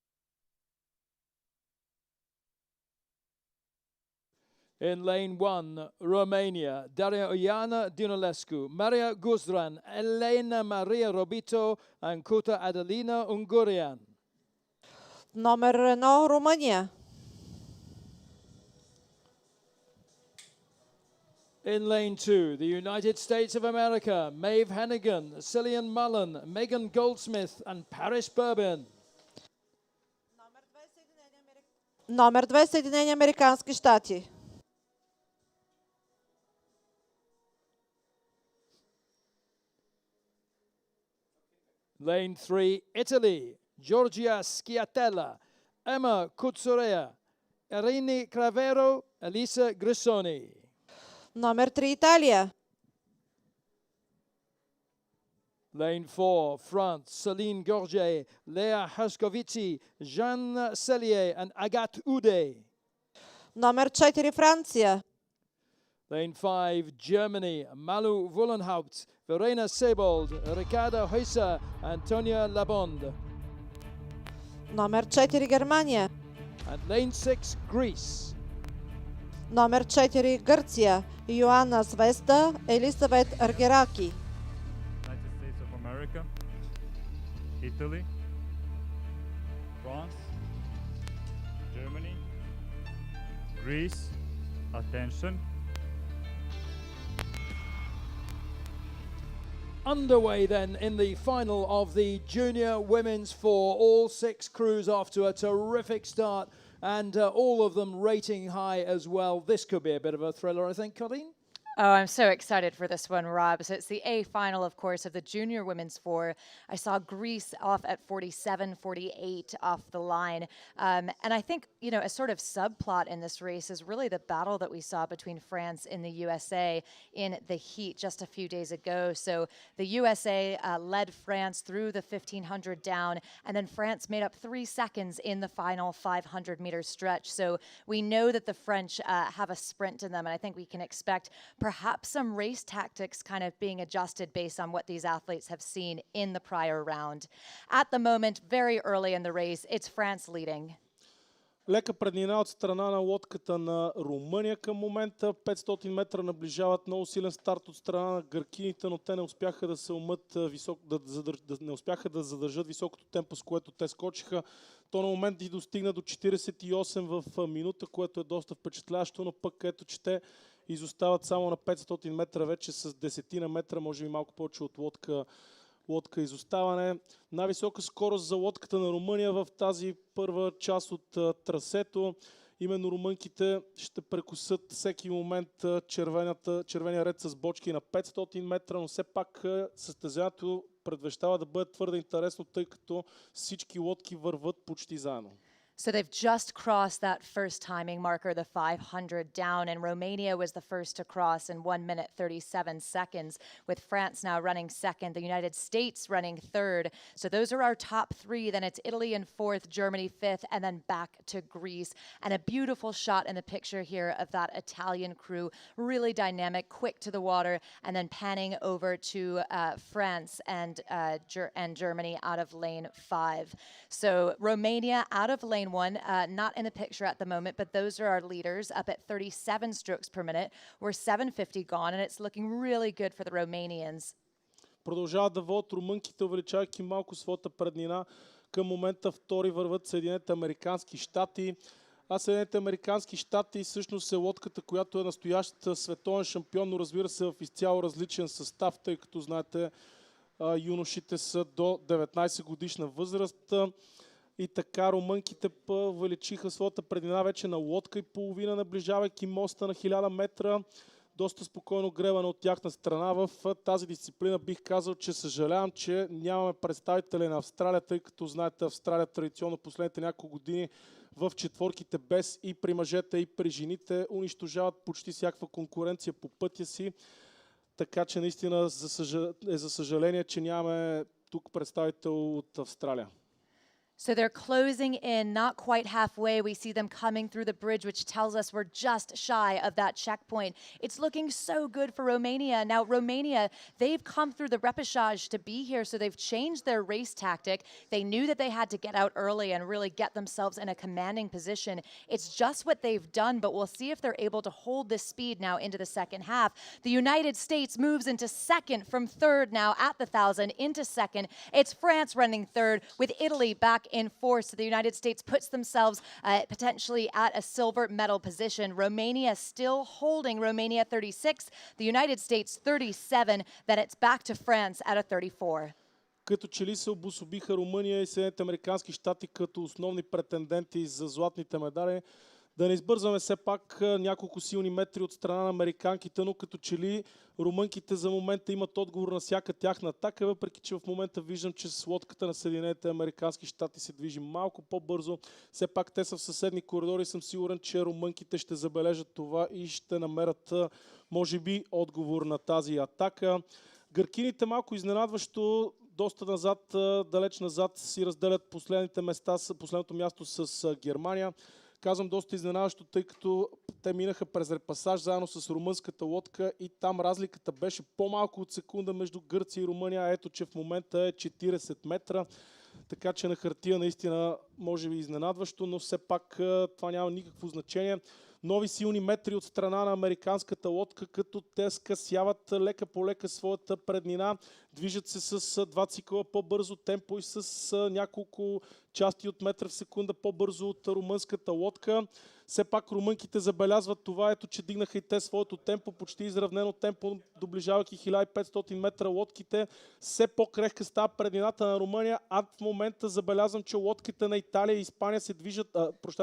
In lane 1, Romania, Daria Oiana Dinolescu, Maria Guzran, Elena Maria Robito, and Kuta Adelina Ungurian. Номер 1 Румъния. In lane 2, the United States of America, Maeve Hennigan, Cillian Mullen, Megan Goldsmith, and Paris Bourbon. Номер 2 Съединени американски щати. Lane 3, Italy, Giorgia Schiatella, Emma Cuzzurea, Irini Cravero, Elisa Grissoni. Номер 3 Италия. Lane 4, France, Celine Gorget, Lea Haskovici, Jeanne Cellier, and Agathe Ude. Номер 4 Франция. Lane 5, Germany, Malu Wollenhaupt, Verena Sebold, Ricarda Heuser, Antonia Labonde. Номер 4 Германия. And lane 6, Greece. Номер 4 Гърция. Йоанна Свеста, Елисавет Аргераки. United States of America, Italy, France, Germany, Greece. Attention. Underway then in the final of the junior women's four. All 6 crews off to a terrific start and all of them rating high as well. This could be a bit of a thriller, I think, Colleen. Oh, I'm so excited for this one, Rob. So it's the A final, of course, of the junior women's four. I saw Greece off at 47-48 off the line. And I think, you know, a sort of subplot in this race is really the battle that we saw between France and the USA in the heat just a few days ago. So the USA led France through the 1500 down, and then France made up 3 seconds in the final 500-meter stretch. So we know that the French have a sprint in them, and I think we can expect perhaps some race tactics kind of being adjusted based on what these athletes have seen in the prior round. At the moment, very early in the race, it's France leading. Лека преднина от страна на лодката на Румъния към момента. 500 метра наближават, много силен старт от страна на гъркините, но те не успяха да се умат не успяха да задържат високото темпо, с което те скочиха. То на момент и достигна до 48 в минута, което е доста впечатляващо, но пък ето, че те изостават само на 500 метра вече с 10 на метра, може би малко повече от лодка изоставане. Най-висока скорост за лодката на Румъния в тази първа част от трасето. Именно румънките ще прекусат всеки момент червения ред с бочки на 500 метра, но все пак състезанието предвещава да бъде твърде интересно, тъй като всички лодки върват почти заедно. So they've just crossed that first timing marker, the 500 down, and Romania was the first to cross in 1 minute 37 seconds, with France now running second, the United States running third. So those are our top 3. Then it's Italy in 4th, Germany 5th, and then back to Greece. And a beautiful shot in the picture here of that Italian crew, really dynamic, quick to the water, and then panning over to France and Germany out of lane 5. So Romania out of lane 1, not in the picture at the moment, but those are our leaders up at 37 strokes per minute. We're 750 gone, and it's looking really good for the Romanians. Продължават да водят румънките, увеличавайки малко своята преднина. Към момента втори върват Съединените американски щати. А Съединените американски щати всъщност е лодката, която е настоящ световен шампион, но разбира се в изцяло различен състав, тъй като знаете, юношите са до 19 годишна възраст. И така румънките увеличиха своята преднина вече на лодка и половина, наближавайки моста на 1000 метра. Доста спокойно гребане от тяхна страна. В тази дисциплина бих казал, че съжалявам, че нямаме представители на Австралия, тъй като знаете, Австралия традиционно последните няколко години в четворките без и при мъжете и при жените унищожават почти всякаква конкуренция по пътя си. Така че наистина за съжаление, че нямаме тук представител от Австралия. So they're closing in, not quite halfway. We see them coming through the bridge, which tells us we're just shy of that checkpoint. It's looking so good for Romania. Now, Romania, they've come through the repechage to be here, so they've changed their race tactic. They knew that they had to get out early and really get themselves in a commanding position. It's just what they've done, but we'll see if they're able to hold this speed now into the second half. The United States moves into second from third now at the 1,000, into second. It's France running third, with Italy back in fourth. So the United States puts themselves potentially at a silver medal position. Romania still holding, Romania 36, the United States 37. Then it's back to France at a 34. Като че ли се обособиха Румъния и Съединените американски щати като основни претенденти за златните медали. Да не избързваме все пак няколко силни метри от страна на американките, но като че ли румънките за момента имат отговор на всяка тяхна атака, въпреки че в момента виждам, че с лодката на Съединените американски щати се движи малко по-бързо. Все пак те са в съседни коридори и съм сигурен, че румънките ще забележат това и ще намерят, може би, отговор на тази атака. Гъркините малко изненадващо доста назад, далеч назад си разделят последните места, последното място с Германия. Казвам доста изненадващо, тъй като те минаха през репасаж заедно с румънската лодка и там разликата беше по-малко от секунда между Гърция и Румъния. Ето, че в момента е 40 метра, така че на хартия наистина може би изненадващо, но все пак това няма никакво значение. Нови силни метри от страна на американската лодка, като те скъсяват лека по лека своята преднина. Движат се с 2 цикъла по-бързо темпо и с няколко части от метра в секунда по-бързо от румънската лодка. Все пак румънките забелязват това, ето че дигнаха и те своето темпо, почти изравнено темпо, доближавайки 1500 метра лодките. Все по-крехка става преднината на Румъния, а в момента забелязвам, че лодките на Италия и Испания се движат,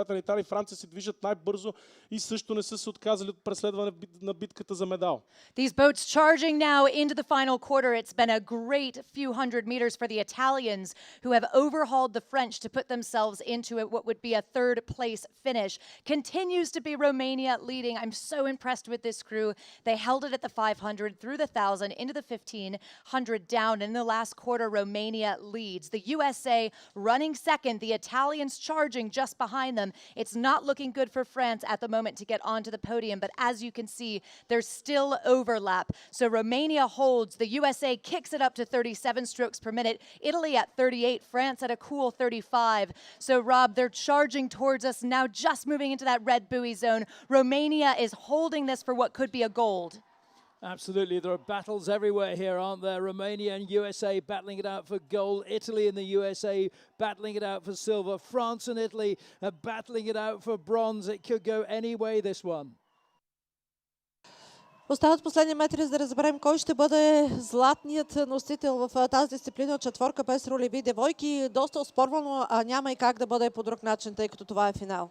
на Италия и Франция се движат най-бързо и също не са се отказали от преследване на битката за медал. These boats charging now into the final quarter. It's been a great few hundred meters for the Italians, who have overhauled the French to put themselves into what would be a third place finish. Continues to be Romania leading. I'm so impressed with this crew. They held it at the 500, through the 1,000, into the 1,500 down. In the last quarter, Romania leads. The USA running second. The Italians charging just behind them. It's not looking good for France at the moment to get onto the podium, but as you can see, there's still overlap. So Romania holds. The USA kicks it up to 37 strokes per minute. Italy at 38. France at a cool 35. So Rob, they're charging towards us now, just moving into that red buoy zone. Romania is holding this for what could be a gold. Absolutely. There are battles everywhere here, aren't there? Romania and USA battling it out for gold. Italy and the USA battling it out for silver. France and Italy are battling it out for bronze. It could go any way, this one. Остават последни метри, за да разберем кой ще бъде златният носител в тази дисциплина. Четворка без ролеви девойки. Доста оспорвано, а няма и как да бъде по друг начин, тъй като това е финал.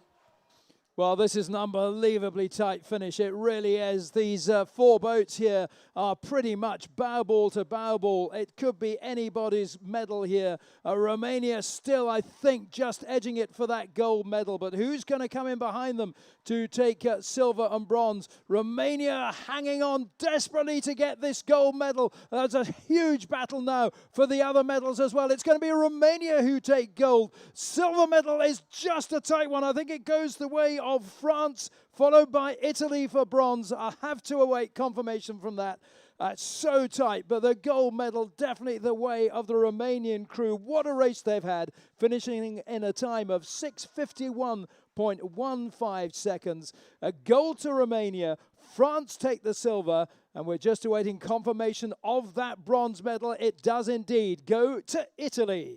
Well, this is an unbelievably tight finish. It really is. These 4 boats here are pretty much bow ball to bow ball. It could be anybody's medal here. Romania still, I think, just edging it for that gold medal. But who's going to come in behind them to take silver and bronze? Romania hanging on desperately to get this gold medal. There's a huge battle now for the other medals as well. It's going to be Romania who take gold. Silver medal is just a tight one. I think it goes the way of France, followed by Italy for bronze. I have to await confirmation from that. It's so tight, but the gold medal definitely the way of the Romanian crew. What a race they've had, finishing in a time of 6:51.15 seconds. A gold to Romania. France take the silver, and we're just awaiting confirmation of that bronze medal. It does indeed go to Italy.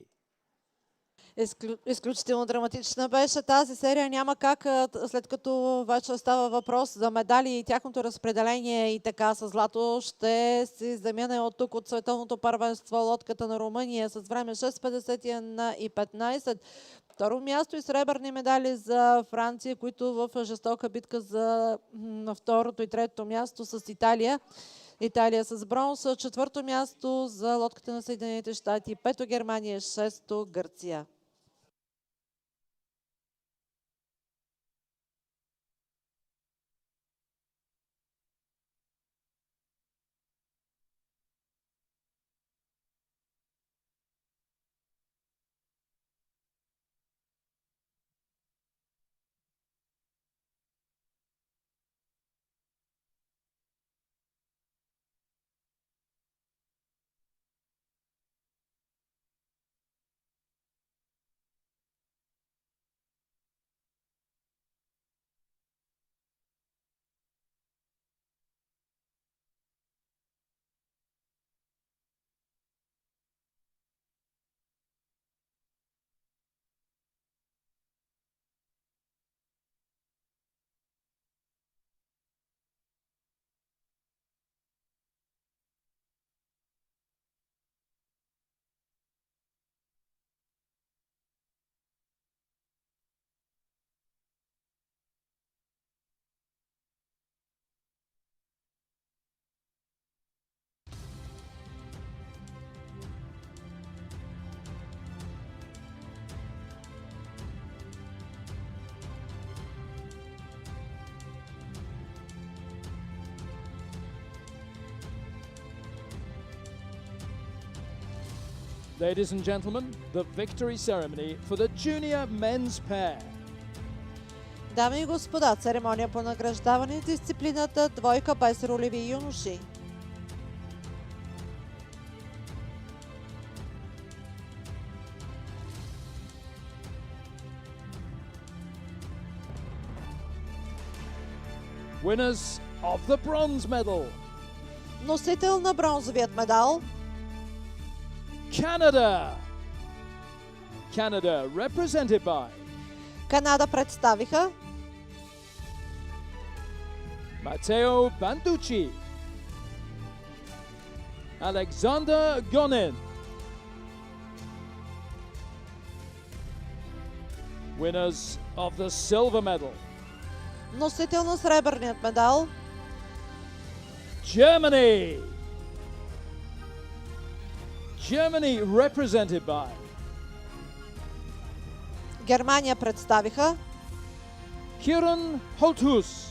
Изключително драматична беше тази серия. Няма как, след като вече става въпрос за медали и тяхното разпределение и така с злато, ще си замине от тук от световното първенство лодката на Румъния с време 6:51.15. Второ място и сребърни медали за Франция, които в жестока битка за второто и третото място с Италия. Италия с бронз. Четвърто място за лодката на Съединените щати. Пето Германия, шесто Гърция. Ladies and gentlemen, the victory ceremony for the junior men's pair. Дами и господа, церемония по награждаване в дисциплината двойка без ролеви юноши. Winners of the bronze medal. Носител на бронзовият медал Canada. Canada represented by Канада представиха Matteo Banducci, Alexander Gonin. Winners of the silver medal. носител на сребърният медал Germany. Germany represented by Германия представиха Kieran Holthus,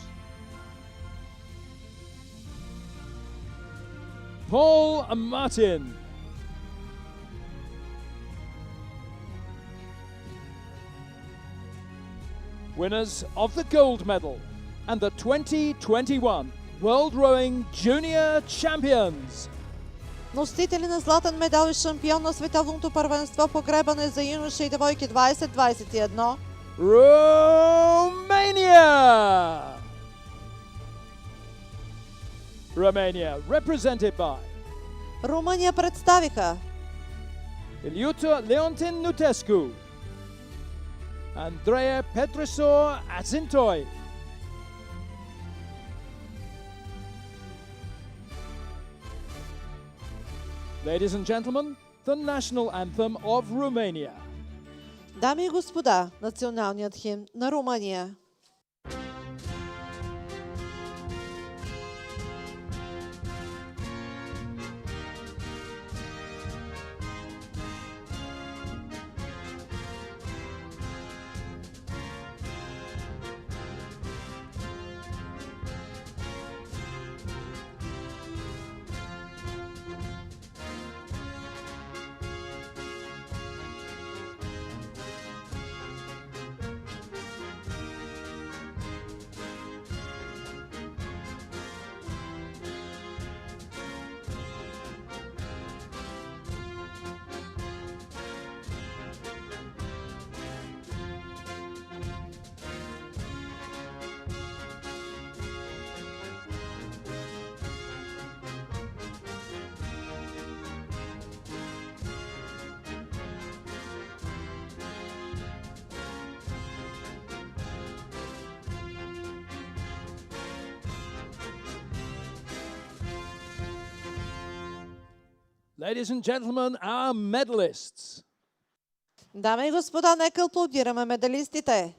Paul Martin. Winners of the gold medal and the 2021 World Rowing Junior Champions. носители на златен медал и шампион на световното първенство по гребане за юноши и девойки 2021 Romania. Romania represented by Румъния представиха Iliuta Leontin Nutescu, Andrea Petrisor Azintoy. Ladies and gentlemen, the national anthem of Romania. Дами и господа, националният химн на Румъния. Ladies and gentlemen, our medalists. Дами и господа, нека аплодираме медалистите.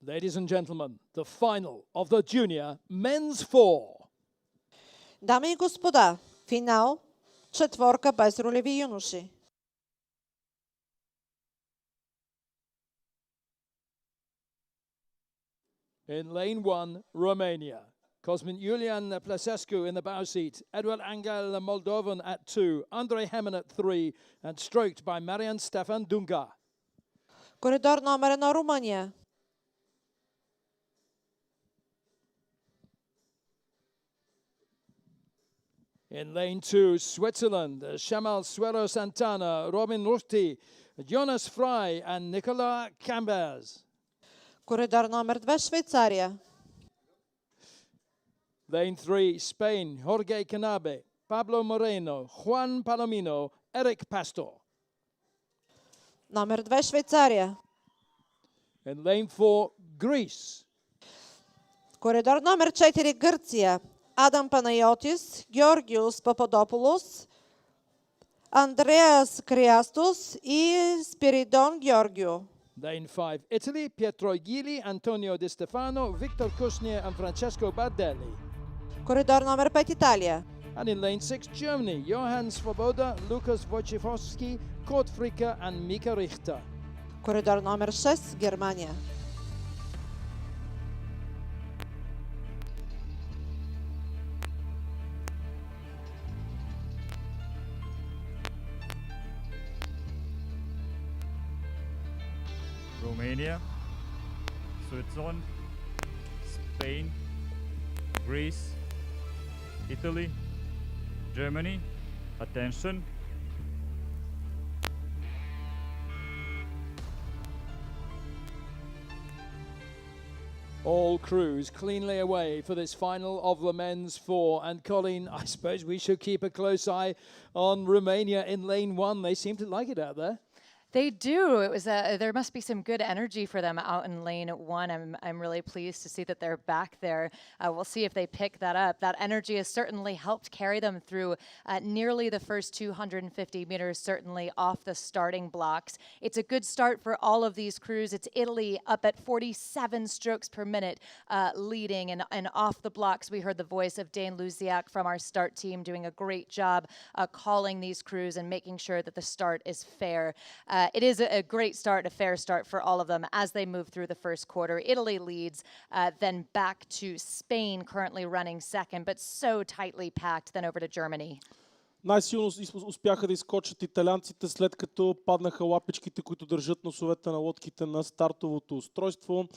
Ladies and gentlemen, the final of the junior men's four. Дами и господа, финал, четворка без ролеви юноши. In lane one, Romania. Cosmin Julian Plasescu in the bow seat, Edward Angel Moldovan at 2, Andrei Hemen at 3, and stroked by Marian Stefan Dunga. Коридор номер 1 Румъния. In lane 2, Switzerland, Shamal Suero Santana, Robin Rusti, Jonas Frey and Nicola Cambers. Коридор номер 2 Швейцария. Lane 3, Spain, Jorge Canabe, Pablo Moreno, Juan Palomino, Eric Pastor. Номер 2 Швейцария. In lane 4, Greece. Коридор номер 4 Гърция. Адам Панайотис, Георгиос Пападополос, Андреас Криастос и Спиридон Георгио. Lane 5, Italy, Pietro Gili, Antonio Di Stefano, Victor Kusnia and Francesco Bardelli. Коридор номер 5 Италия. And in lane 6, Germany, Johann Svoboda, Lukas Wojciechowski, Kurt Fricker and Mika Richter. Коридор номер 6 Германия. Romania, Switzerland, Spain, Greece, Italy, Germany. Attention. All crews cleanly away for this final of the men's 4. And Colin, I suppose we should keep a close eye on Romania in lane 1. They seem to like it out there. They do. It was there must be some good energy for them out in lane 1. I'm really pleased to see that they're back there. We'll see if they pick that up. That energy has certainly helped carry them through nearly the first 250 meters, certainly off the starting blocks. It's a good start for all of these crews. It's Italy up at 47 strokes per minute, leading and off the blocks. We heard the voice of Dane Luziak from our start team doing a great job calling these crews and making sure that the start is fair. It is a great start, a fair start for all of them as they move through the first quarter. Italy leads, then back to Spain, currently running second, but so tightly packed, then over to Germany. Най-силно успяха да изкочат италианците, след като паднаха лапичките, които държат носовете на лодките на стартовото устройство.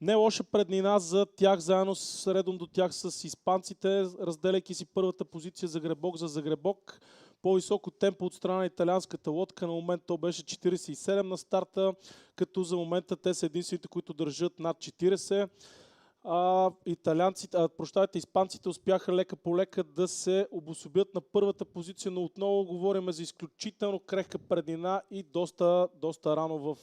Не лоша преднина за тях, заедно редом до тях с испанците, разделяйки си първата позиция за гребок за загребок. По-високо темпо от страна на италианската лодка. На момент то беше 47 на старта, като за момента те са единствените, които държат над 40. Испанците успяха лека по лека да се обособят на първата позиция, но отново говорим за изключително крехка преднина и доста рано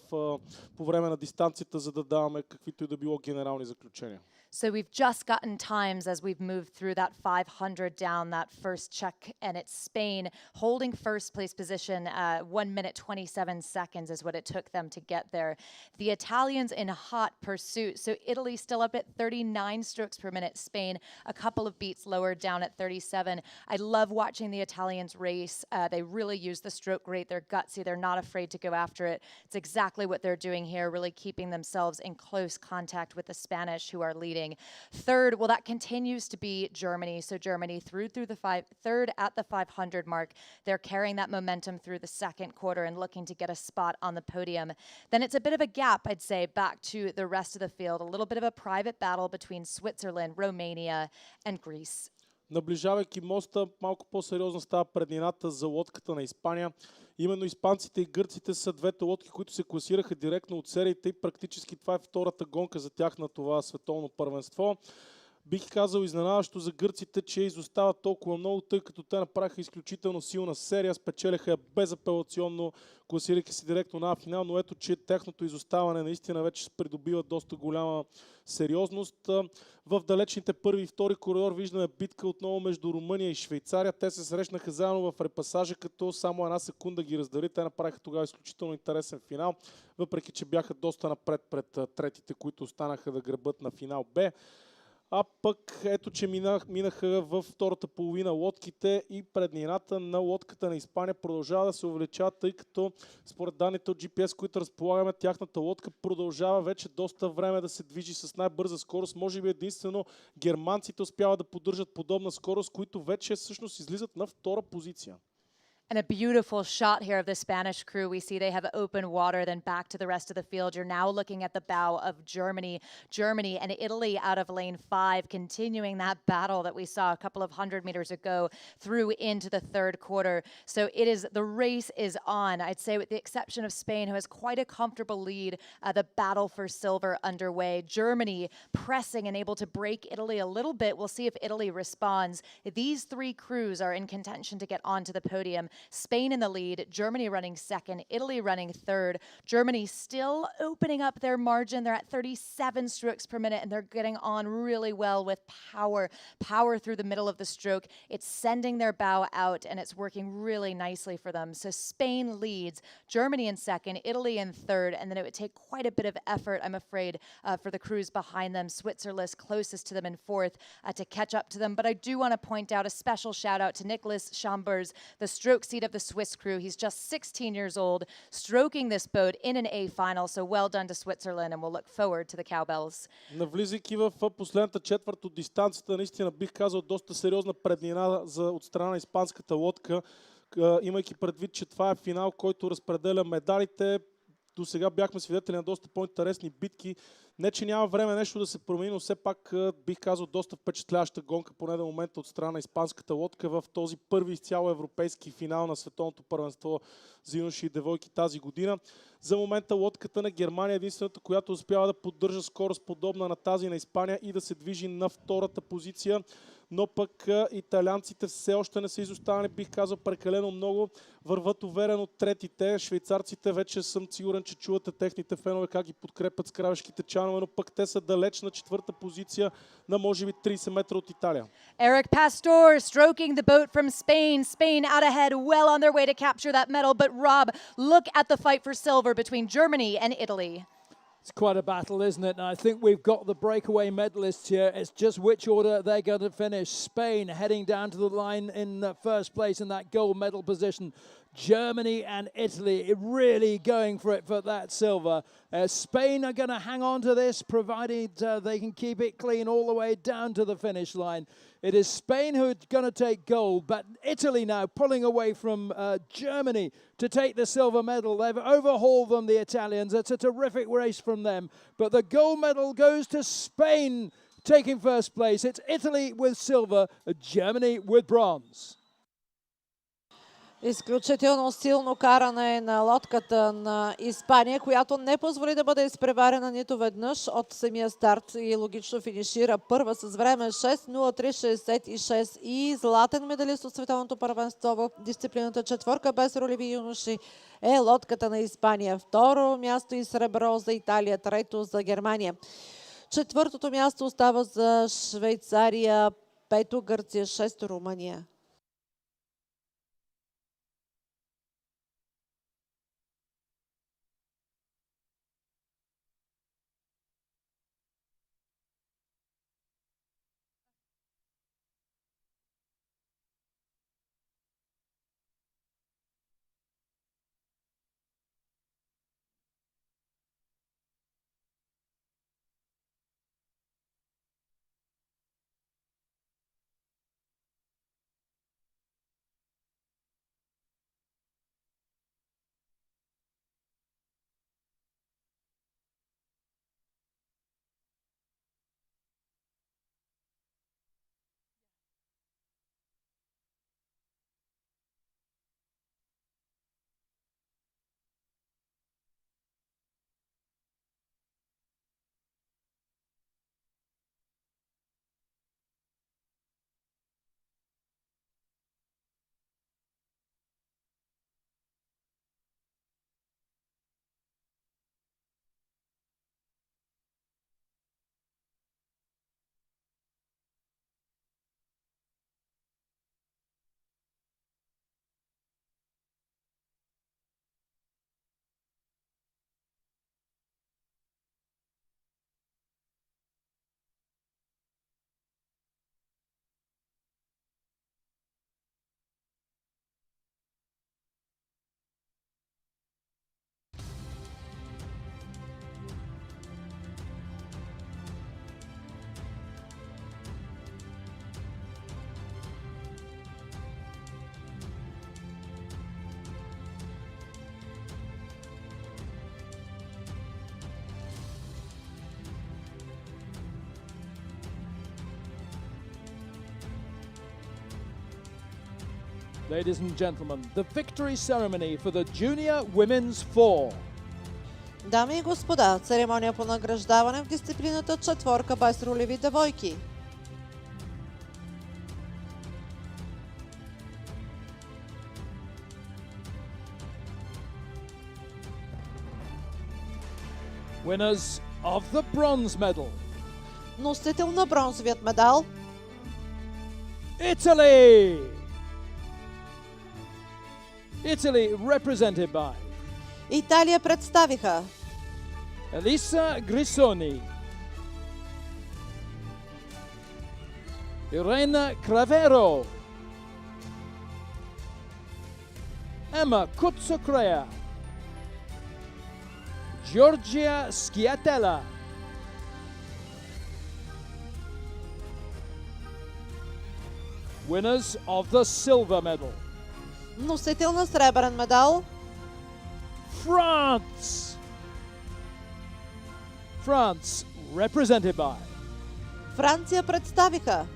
по време на дистанцията, за да даваме каквито и да било генерални заключения. So we've just gotten times as we've moved through that 500 down that first check, and it's Spain holding first place position. 1 minute 27 seconds is what it took them to get there. The Italians in hot pursuit. So Italy still up at 39 strokes per minute. Spain a couple of beats lower, down at 37. I love watching the Italians race. They really use the stroke rate. They're gutsy. They're not afraid to go after it. It's exactly what they're doing here, really keeping themselves in close contact with the Spanish, who are leading. Third, well, that continues to be Germany. So Germany through the third at the 500 mark. They're carrying that momentum through the second quarter and looking to get a spot on the podium. Then it's a bit of a gap, I'd say, back to the rest of the field. A little bit of a private battle between Switzerland, Romania, and Greece. Наближавайки моста, малко по-сериозна става преднината за лодката на Испания. Именно испанците и гърците са двете лодки, които се класираха директно от сериите и практически това е втората гонка за тях на това световно първенство. Бих казал изненадващо за гърците, че изостават толкова много, тъй като те направиха изключително силна серия, спечелиха безапелационно, класирайки се директно на финал, но ето, че тяхното изоставане наистина вече придобива доста голяма сериозност. В далечните първи и втори коридор виждаме битка отново между Румъния и Швейцария. Те се срещнаха заедно в репасажа, като само една секунда ги раздели. Те направиха тогава изключително интересен финал, въпреки че бяха доста напред пред третите, които останаха да гребат на финал Б. А пък ето, че минаха във втората половина лодките и преднината на лодката на Испания продължава да се увеличава, тъй като според данните от GPS, които разполагаме, тяхната лодка продължава вече доста време да се движи с най-бърза скорост. Може би единствено германците успяват да поддържат подобна скорост, които вече всъщност излизат на втора позиция. And a beautiful shot here of the Spanish crew. We see they have open water, then back to the rest of the field. You're now looking at the bow of Germany and Italy out of lane 5, continuing that battle that we saw a couple of 100 meters ago through into the third quarter. So the race is on. I'd say with the exception of Spain, who has quite a comfortable lead, the battle for silver underway. Germany pressing and able to break Italy a little bit. We'll see if Italy responds. These three crews are in contention to get onto the podium. Spain in the lead, Germany running second, Italy running third. Germany still opening up their margin. They're at 37 strokes per minute, and they're getting on really well with power through the middle of the stroke. It's sending their bow out, and it's working really nicely for them. So Spain leads, Germany in second, Italy in third, and then it would take quite a bit of effort, I'm afraid, for the crews behind them. Switzerland closest to them in fourth to catch up to them. But I do want to point out a special shout out to Nicholas Chambers, the stroke seat of the Swiss crew. He's just 16 years old, stroking this boat in an A final. So well done to Switzerland, and we'll look forward to the cowbells. Навлизайки в последната четвърт от дистанцията, наистина бих казал доста сериозна преднина от страна на испанската лодка, имайки предвид, че това е финал, който разпределя медалите. До сега бяхме свидетели на доста по-интересни битки. Не, че няма време нещо да се промени, но все пак бих казал доста впечатляваща гонка, поне до момента от страна на испанската лодка в този първи изцяло европейски финал на Световното първенство за юноши и девойки тази година. За момента лодката на Германия е единствената, която успява да поддържа скорост подобна на тази на Испания и да се движи на втората позиция. Но пък италианците все още не са изостанали, бих казал, прекалено много. Върват уверено третите. Швейцарците вече съм сигурен, че чувате техните фенове как ги подкрепят с кравешките чанове, но пък те са далеч на четвърта позиция на може би 30 метра от Италия. Eric Pastor stroking the boat from Spain. Spain out ahead, well on their way to capture that medal. But Rob, look at the fight for silver between Germany and Italy. It's quite a battle, isn't it? And I think we've got the breakaway medalists here. It's just which order they're going to finish. Spain heading down to the line in first place in that gold medal position. Germany and Italy really going for it for that silver. Spain are going to hang on to this, provided they can keep it clean all the way down to the finish line. It is Spain who are going to take gold, but Italy now pulling away from Germany to take the silver medal. They've overhauled them, the Italians. It's a terrific race from them. But the gold medal goes to Spain, taking first place. It's Italy with silver, Germany with bronze. Изключително силно каране на лодката на Испания, която не позволи да бъде изпреварена нито веднъж от самия старт и логично финишира първа с време 6:03.66 и златен медалист от световното първенство в дисциплината четворка без ролеви юноши е лодката на Испания. Второ място и сребро за Италия, трето за Германия. Четвъртото място остава за Швейцария, пето Гърция, шесто Румъния. Ladies and gentlemen, the victory ceremony for the Junior Women's Four. Дами и господа, церемония по награждаване в дисциплината четворка без ролеви девойки. Winners of the bronze medal. Носител на бронзовият медал Italy! Italy represented by Италия представиха Elisa Grisoni, Irena Cravero, Emma Kutsukrea, Giorgia Schiatella, winners of the silver medal. носител на сребърен медал France! France represented by Франция представиха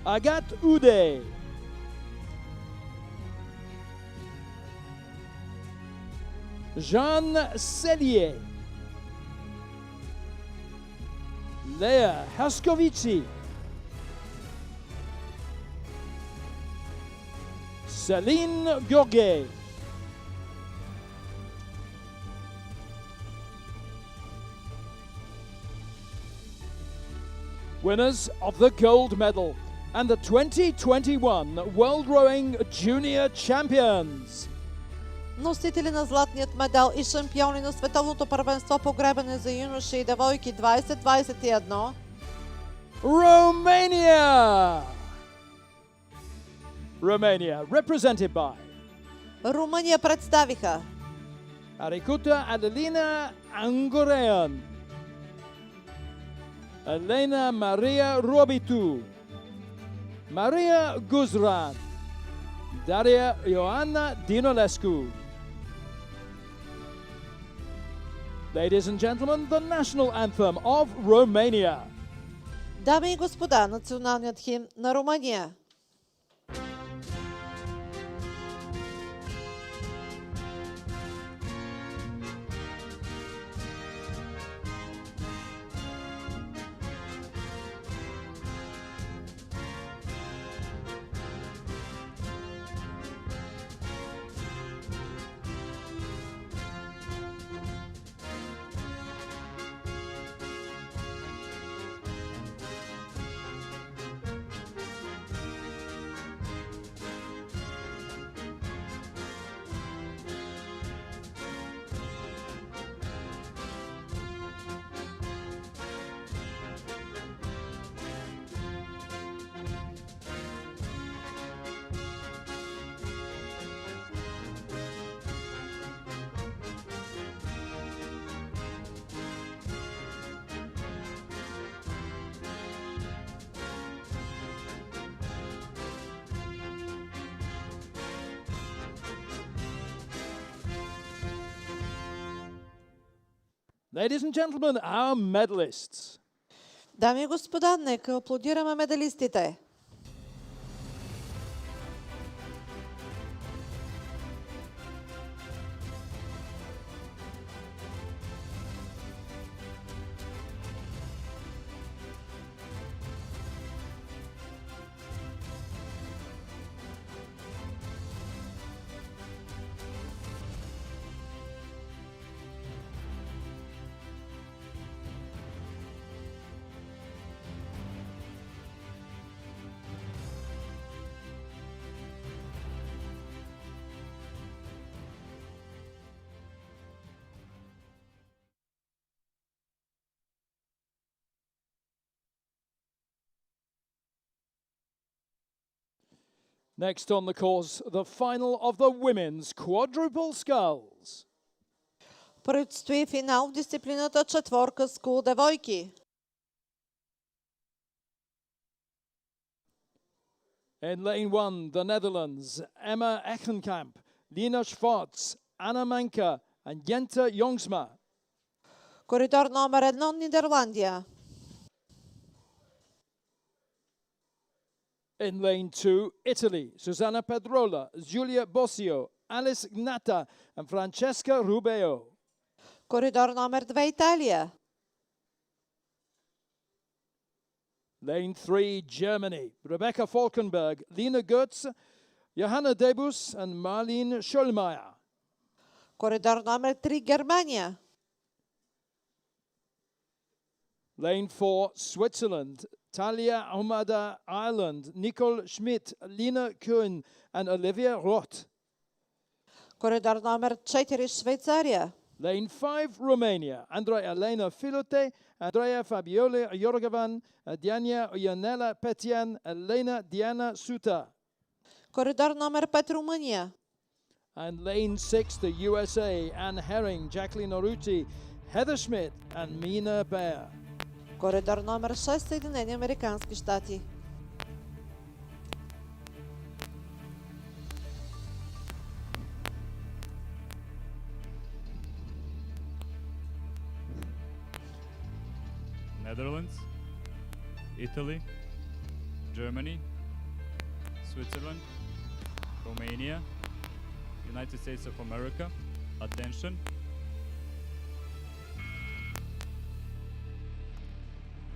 Agathe Ude, Jeanne Cellier, Lea Haskovici, Céline Gourguet, winners of the gold medal and the 2021 World Rowing Junior Champions. носители на златният медал и шампиони на световното първенство по гребане за юноши и девойки 2021 Romania! Romania, represented by Румъния представиха Arikuta Adelina Angorean, Elena Maria Robitu, Maria Guzran, Daria Ioanna Dinolescu. Ladies and gentlemen, the national anthem of Romania. Дами и господа, националният химн на Румъния. Ladies and gentlemen, our medalists. Дами и господа, нека аплодираме медалистите. Next on the course, the final of the women's quadruple sculls. Предстои финал в дисциплината четворка скул девойки. In lane 1, the Netherlands, Emma Echenkamp, Lina Schwartz, Anna Manka and Jente Jongsma. Коридор номер 1 Нидерландия. In lane 2, Italy, Susanna Pedrola, Giulia Bossio, Alice Gnata and Francesca Rubeo. Коридор номер 2 Италия. Lane 3, Germany, Rebecca Falkenberg, Lina Goetz, Johanna Debus and Marlene Schollmeier. Коридор номер 3 Германия. Lane 4, Switzerland. Talia Humada, Ireland. Nicole Schmidt, Lina Kuhn, and Olivia Roth. Коридор номер 4 Швейцария. Lane 5, Romania. Andrea Elena Filote, Andrea Fabioli Jorgovan, Diana Ionela Petian, Elena Diana Suta. Коридор номер 5 Румъния. And lane 6, the USA, Anne Herring, Jacqueline Oruti, Heather Schmidt, and Mina Baer. Коридор номер 6 Съединени американски щати. Netherlands, Italy, Germany, Switzerland, Romania, United States of America. Attention.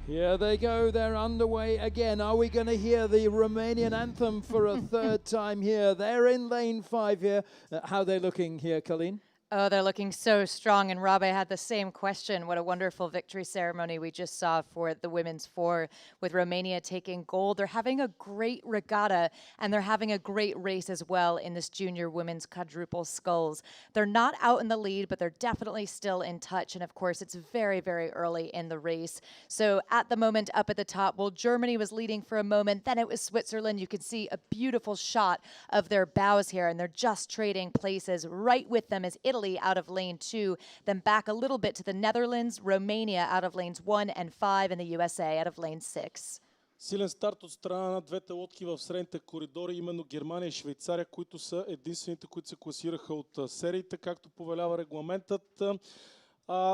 Here they go, they're underway again. Are we going to hear the Romanian anthem for a third time here? They're in lane 5 here. How are they looking here, Colleen? Oh, they're looking so strong. And Rob, I had the same question. What a wonderful victory ceremony we just saw for the women's 4 with Romania taking gold. They're having a great regatta and they're having a great race as well in this junior women's quadruple sculls. They're not out in the lead, but they're definitely still in touch. And of course, it's very, very early in the race. So at the moment up at the top, well, Germany was leading for a moment. Then it was Switzerland. You can see a beautiful shot of their bows here and they're just trading places. Right with them is Italy out of lane 2, then back a little bit to the Netherlands, Romania out of lanes 1 and 5, and the USA out of lane 6. Силен старт от страна на двете лодки в средните коридори, именно Германия и Швейцария, които са единствените, които се класираха от сериите, както повелява регламентът.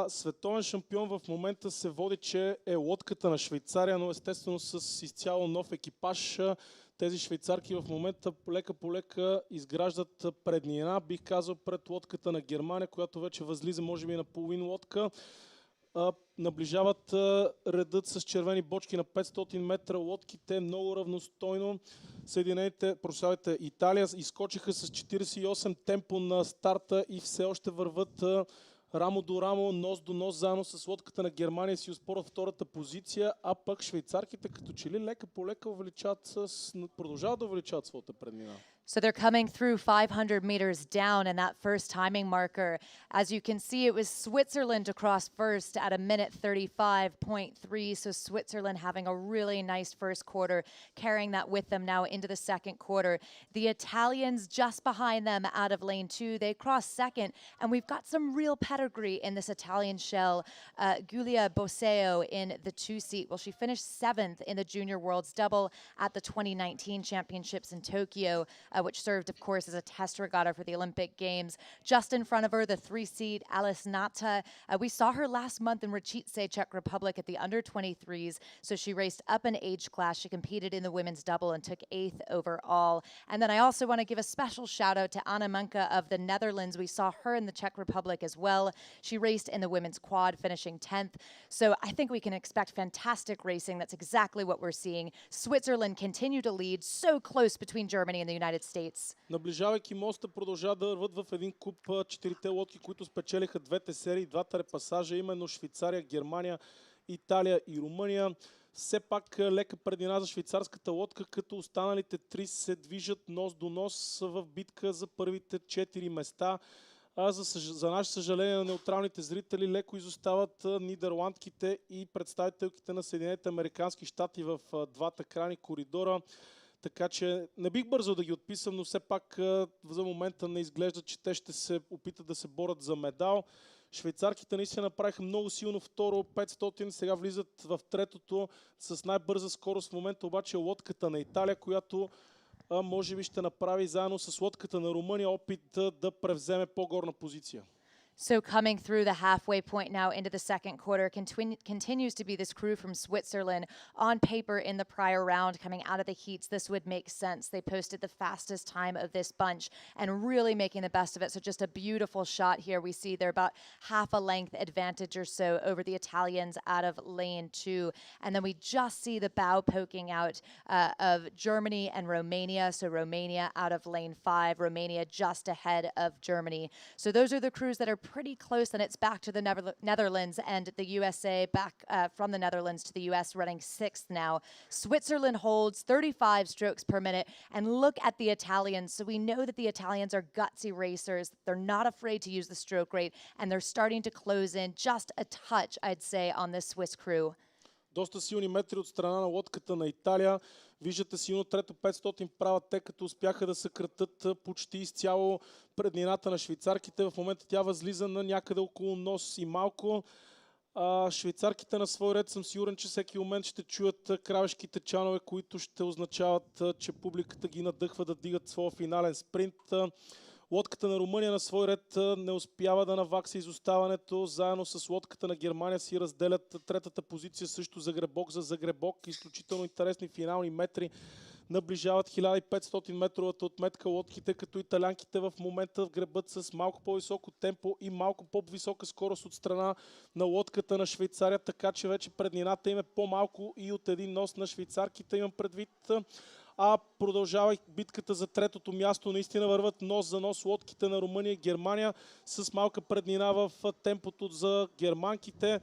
Световен шампион в момента се води, че е лодката на Швейцария, но естествено с изцяло нов екипаж. Тези швейцарки в момента лека по лека изграждат преднина, бих казал, пред лодката на Германия, която вече възлиза може би на половин лодка. Наближават редът с червени бочки на 500 метра лодките, много равностойно. Италия изскочиха с 48 темпо на старта и все още върват рамо до рамо, нос до нос, заедно с лодката на Германия си успорват втората позиция, а пък швейцарките като че ли лека по лека продължават да увеличават своята преднина. So they're coming through 500 meters down in that first timing marker. As you can see, it was Switzerland across first at a minute 35.3. So Switzerland having a really nice first quarter, carrying that with them now into the second quarter. The Italians just behind them out of lane 2. They cross second, and we've got some real pedigree in this Italian shell. Giulia Bosseo in the 2 seat. Well, she finished 7th in the Junior Worlds Double at the 2019 Championships in Tokyo. Which served, of course, as a test regatta for the Olympic Games. Just in front of her, the 3-seat Alice Nata. We saw her last month in Račice, Czech Republic at the under-23s. So she raced up an age class. She competed in the women's double and took 8th overall. And then I also want to give a special shout out to Anna Munka of the Netherlands. We saw her in the Czech Republic as well. She raced in the women's quad, finishing 10th. So I think we can expect fantastic racing. That's exactly what we're seeing. Switzerland continue to lead, so close between Germany and the United States. Наближавайки моста, продължават да върват в един куп четирите лодки, които спечелиха двете серии, двата репасажа, именно Швейцария, Германия, Италия и Румъния. Все пак лека преднина за швейцарската лодка, като останалите 3 се движат нос до нос в битка за първите 4 места. За наше съжаление на неутралните зрители леко изостават нидерландките и представителките на Съединените американски щати в двата крайни коридора. Така че не бих бързо да ги отписам, но все пак за момента не изглежда, че те ще се опитат да се борят за медал. Швейцарките наистина направиха много силно второ 500, сега влизат в третото с най-бърза скорост. В момента обаче лодката на Италия, която може би ще направи заедно с лодката на Румъния опит да превземе по-горна позиция. So coming through the halfway point now into the second quarter continues to be this crew from Switzerland. On paper in the prior round, coming out of the heats, this would make sense. They posted the fastest time of this bunch and really making the best of it. So just a beautiful shot here. We see they're about half a length advantage or so over the Italians out of lane 2. And then we just see the bow poking out of Germany and Romania. So Romania out of lane 5, Romania just ahead of Germany. So those are the crews that are pretty close, and it's back to the Netherlands and the USA, back from the Netherlands to the US, running 6th now. Switzerland holds 35 strokes per minute, and look at the Italians. So we know that the Italians are gutsy racers. They're not afraid to use the stroke rate, and they're starting to close in just a touch, I'd say, on this Swiss crew. Доста силни метри от страна на лодката на Италия. Виждате силно трето 500 правят те, като успяха да съкратат почти изцяло преднината на швейцарките. В момента тя възлиза на някъде около нос и малко. Швейцарките на свой ред съм сигурен, че всеки момент ще чуят кравешките чанове, които ще означават, че публиката ги надъхва да дигат своя финален спринт. Лодката на Румъния на свой ред не успява да навакса изоставането. Заедно с лодката на Германия си разделят третата позиция също загребок за загребок. Изключително интересни финални метри. Наближават 1500 метровата отметка лодките, като италянките в момента гребат с малко по-високо темпо и малко по-висока скорост от страна на лодката на Швейцария, така че вече преднината им е по-малко и от един нос на швейцарките, имам предвид. Продължава битката за третото място. Наистина върват нос за нос лодките на Румъния и Германия с малка преднина в темпото за германките.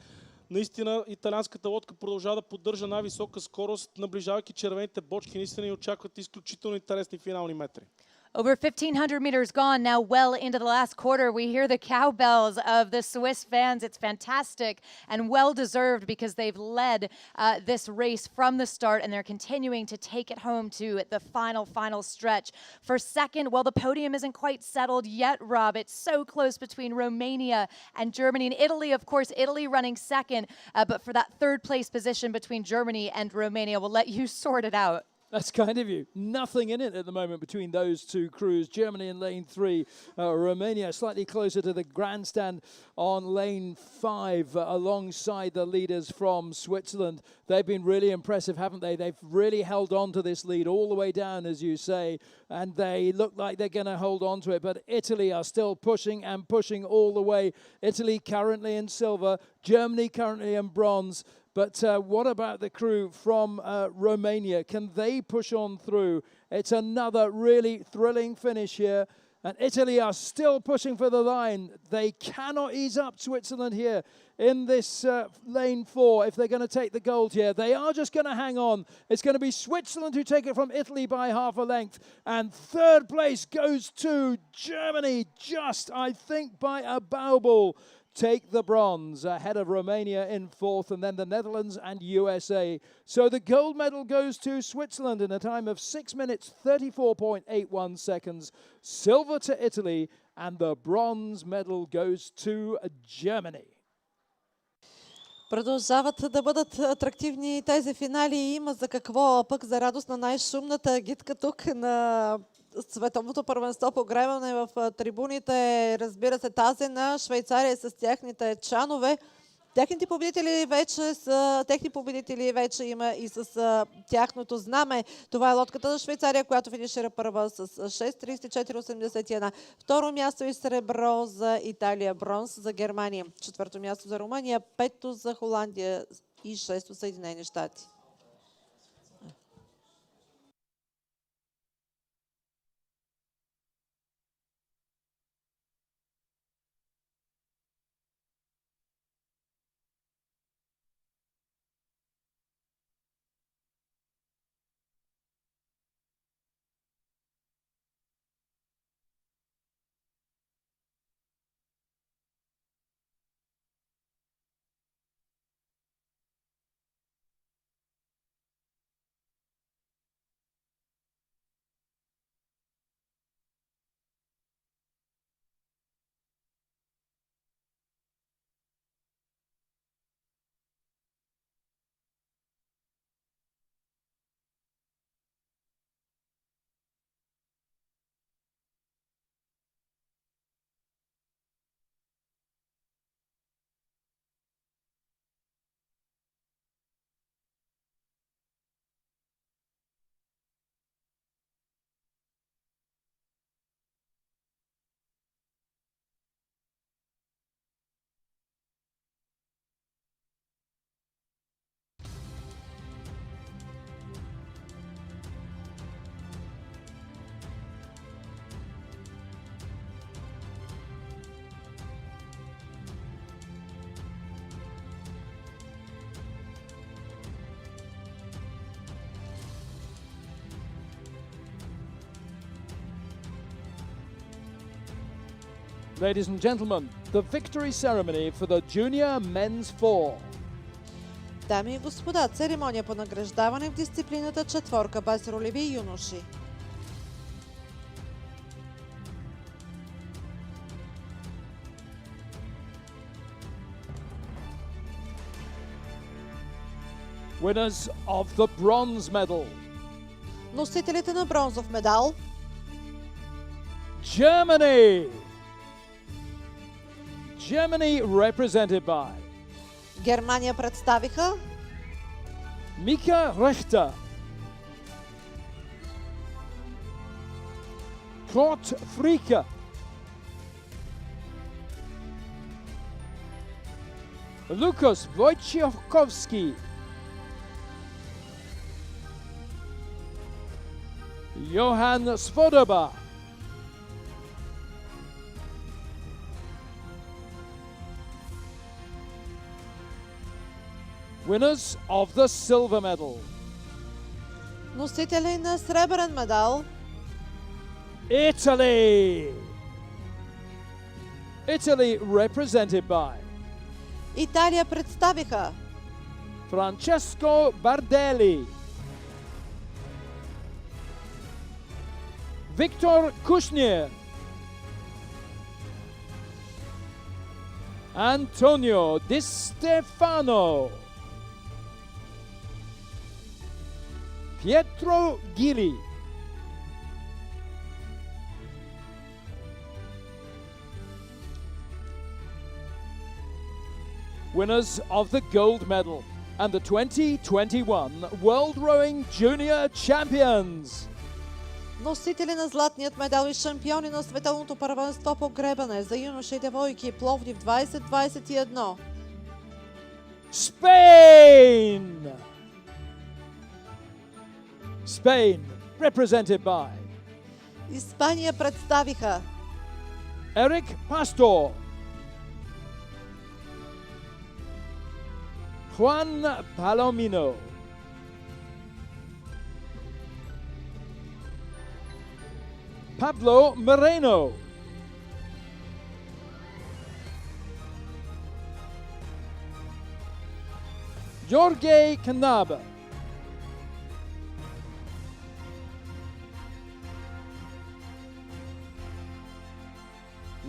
Наистина италианската лодка продължава да поддържа най-висока скорост, наближавайки червените бочки. Наистина ни очакват изключително интересни финални метри. Over 1,500 meters gone, now well into the last quarter. We hear the cowbells of the Swiss fans. It's fantastic and well-deserved because they've led this race from the start, and they're continuing to take it home to the final stretch. For second, well, the podium isn't quite settled yet, Rob. It's so close between Romania and Germany. And Italy, of course, Italy running second. But for that third place position between Germany and Romania, we'll let you sort it out. That's kind of you. Nothing in it at the moment between those two crews. Germany in lane 3, Romania slightly closer to the grandstand on lane 5 alongside the leaders from Switzerland. They've been really impressive, haven't they? They've really held on to this lead all the way down, as you say, and they look like they're going to hold on to it. But Italy are still pushing and pushing all the way. Italy currently in silver, Germany currently in bronze. But what about the crew from Romania? Can they push on through? It's another really thrilling finish here. And Italy are still pushing for the line. They cannot ease up Switzerland here in this lane 4 if they're going to take the gold here. They are just going to hang on. It's going to be Switzerland who take it from Italy by half a length. And third place goes to Germany, just, I think, by a bauble. Take the bronze ahead of Romania in 4th, and then the Netherlands and USA. So the gold medal goes to Switzerland in a time of 6 minutes 34.81 seconds. Silver to Italy, and the bronze medal goes to Germany. Продължават да бъдат атрактивни тези финали и има за какво, пък за радост на най-шумната агитка тук на Световното първенство по гребане в трибуните, разбира се, тази на Швейцария с тяхните чанове. Техни победители вече има и с тяхното знаме. Това е лодката на Швейцария, която финишира първа с 6.34.81. Второ място и сребро за Италия, бронз за Германия. Четвърто място за Румъния, пето за Холандия и шесто Съединени щати. Ladies and gentlemen, the victory ceremony for the junior men's four. Дами и господа, церемония по награждаване в дисциплината четворка без ролеви юноши. Winners of the bronze medal. Носителите на бронзов медал. Germany. Germany represented by Германия представиха Mika Rechter, Kurt Frieke, Lukas Wojciechowski, Johan Svoboda, winners of the silver medal. носители на сребърен медал. Italy. Italy represented by Италия представиха Francesco Bardelli, Victor Kushner, Antonio Di Stefano, Pietro Gili, winners of the gold medal and the 2021 World Rowing Junior Champions. носители на златният медал и шампиони на световното първенство по гребане за юноши и девойки Пловдив 2021. Spain! Spain, represented by Испания представиха Eric Pastor, Juan Palomino, Pablo Moreno, Jorge Canaba,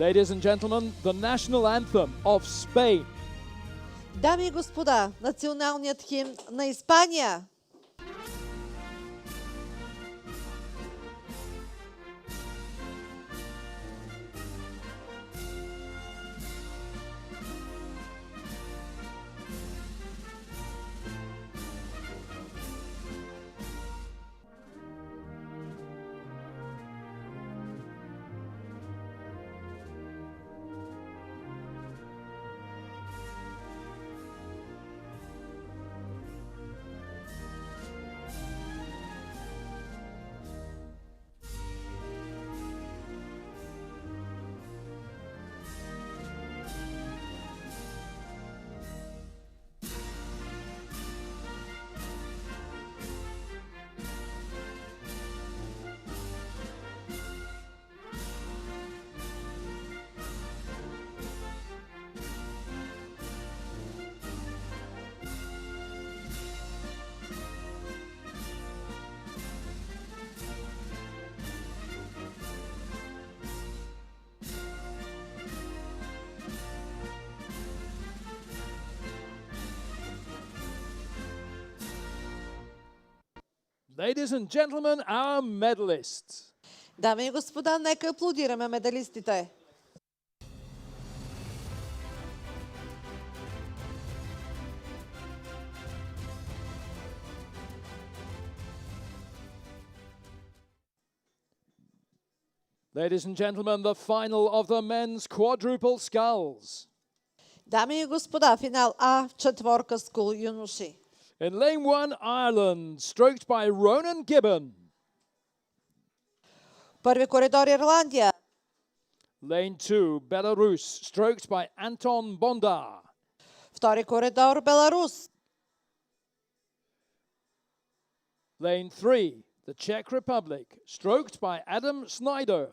ladies and gentlemen, the national anthem of Spain. Дами и господа, националният химн на Испания. Ladies and gentlemen, our medalists. Дами и господа, нека аплодираме медалистите. Ladies and gentlemen, the final of the men's quadruple sculls. Дами и господа, финал А в четворка скул юноши. In lane 1, Ireland, stroked by Ronan Gibbon. Първи коридор Ирландия. Lane 2, Belarus, stroked by Anton Bondar. Втори коридор Беларус. Lane 3, the Czech Republic, stroked by Adam Snyder.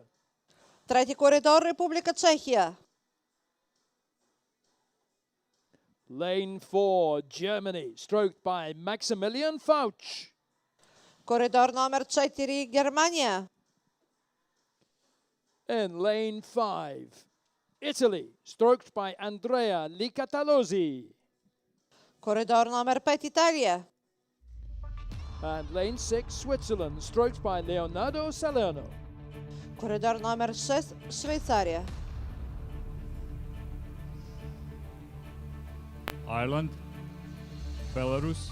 Трети коридор, Република Чехия. Lane 4, Germany, stroked by Maximilian Fauch. Коридор номер 4, Германия. In lane 5, Italy, stroked by Andrea Licatalozzi. Коридор номер 5, Италия. And lane 6, Switzerland, stroked by Leonardo Salerno. Коридор номер 6, Швейцария. Ireland, Belarus,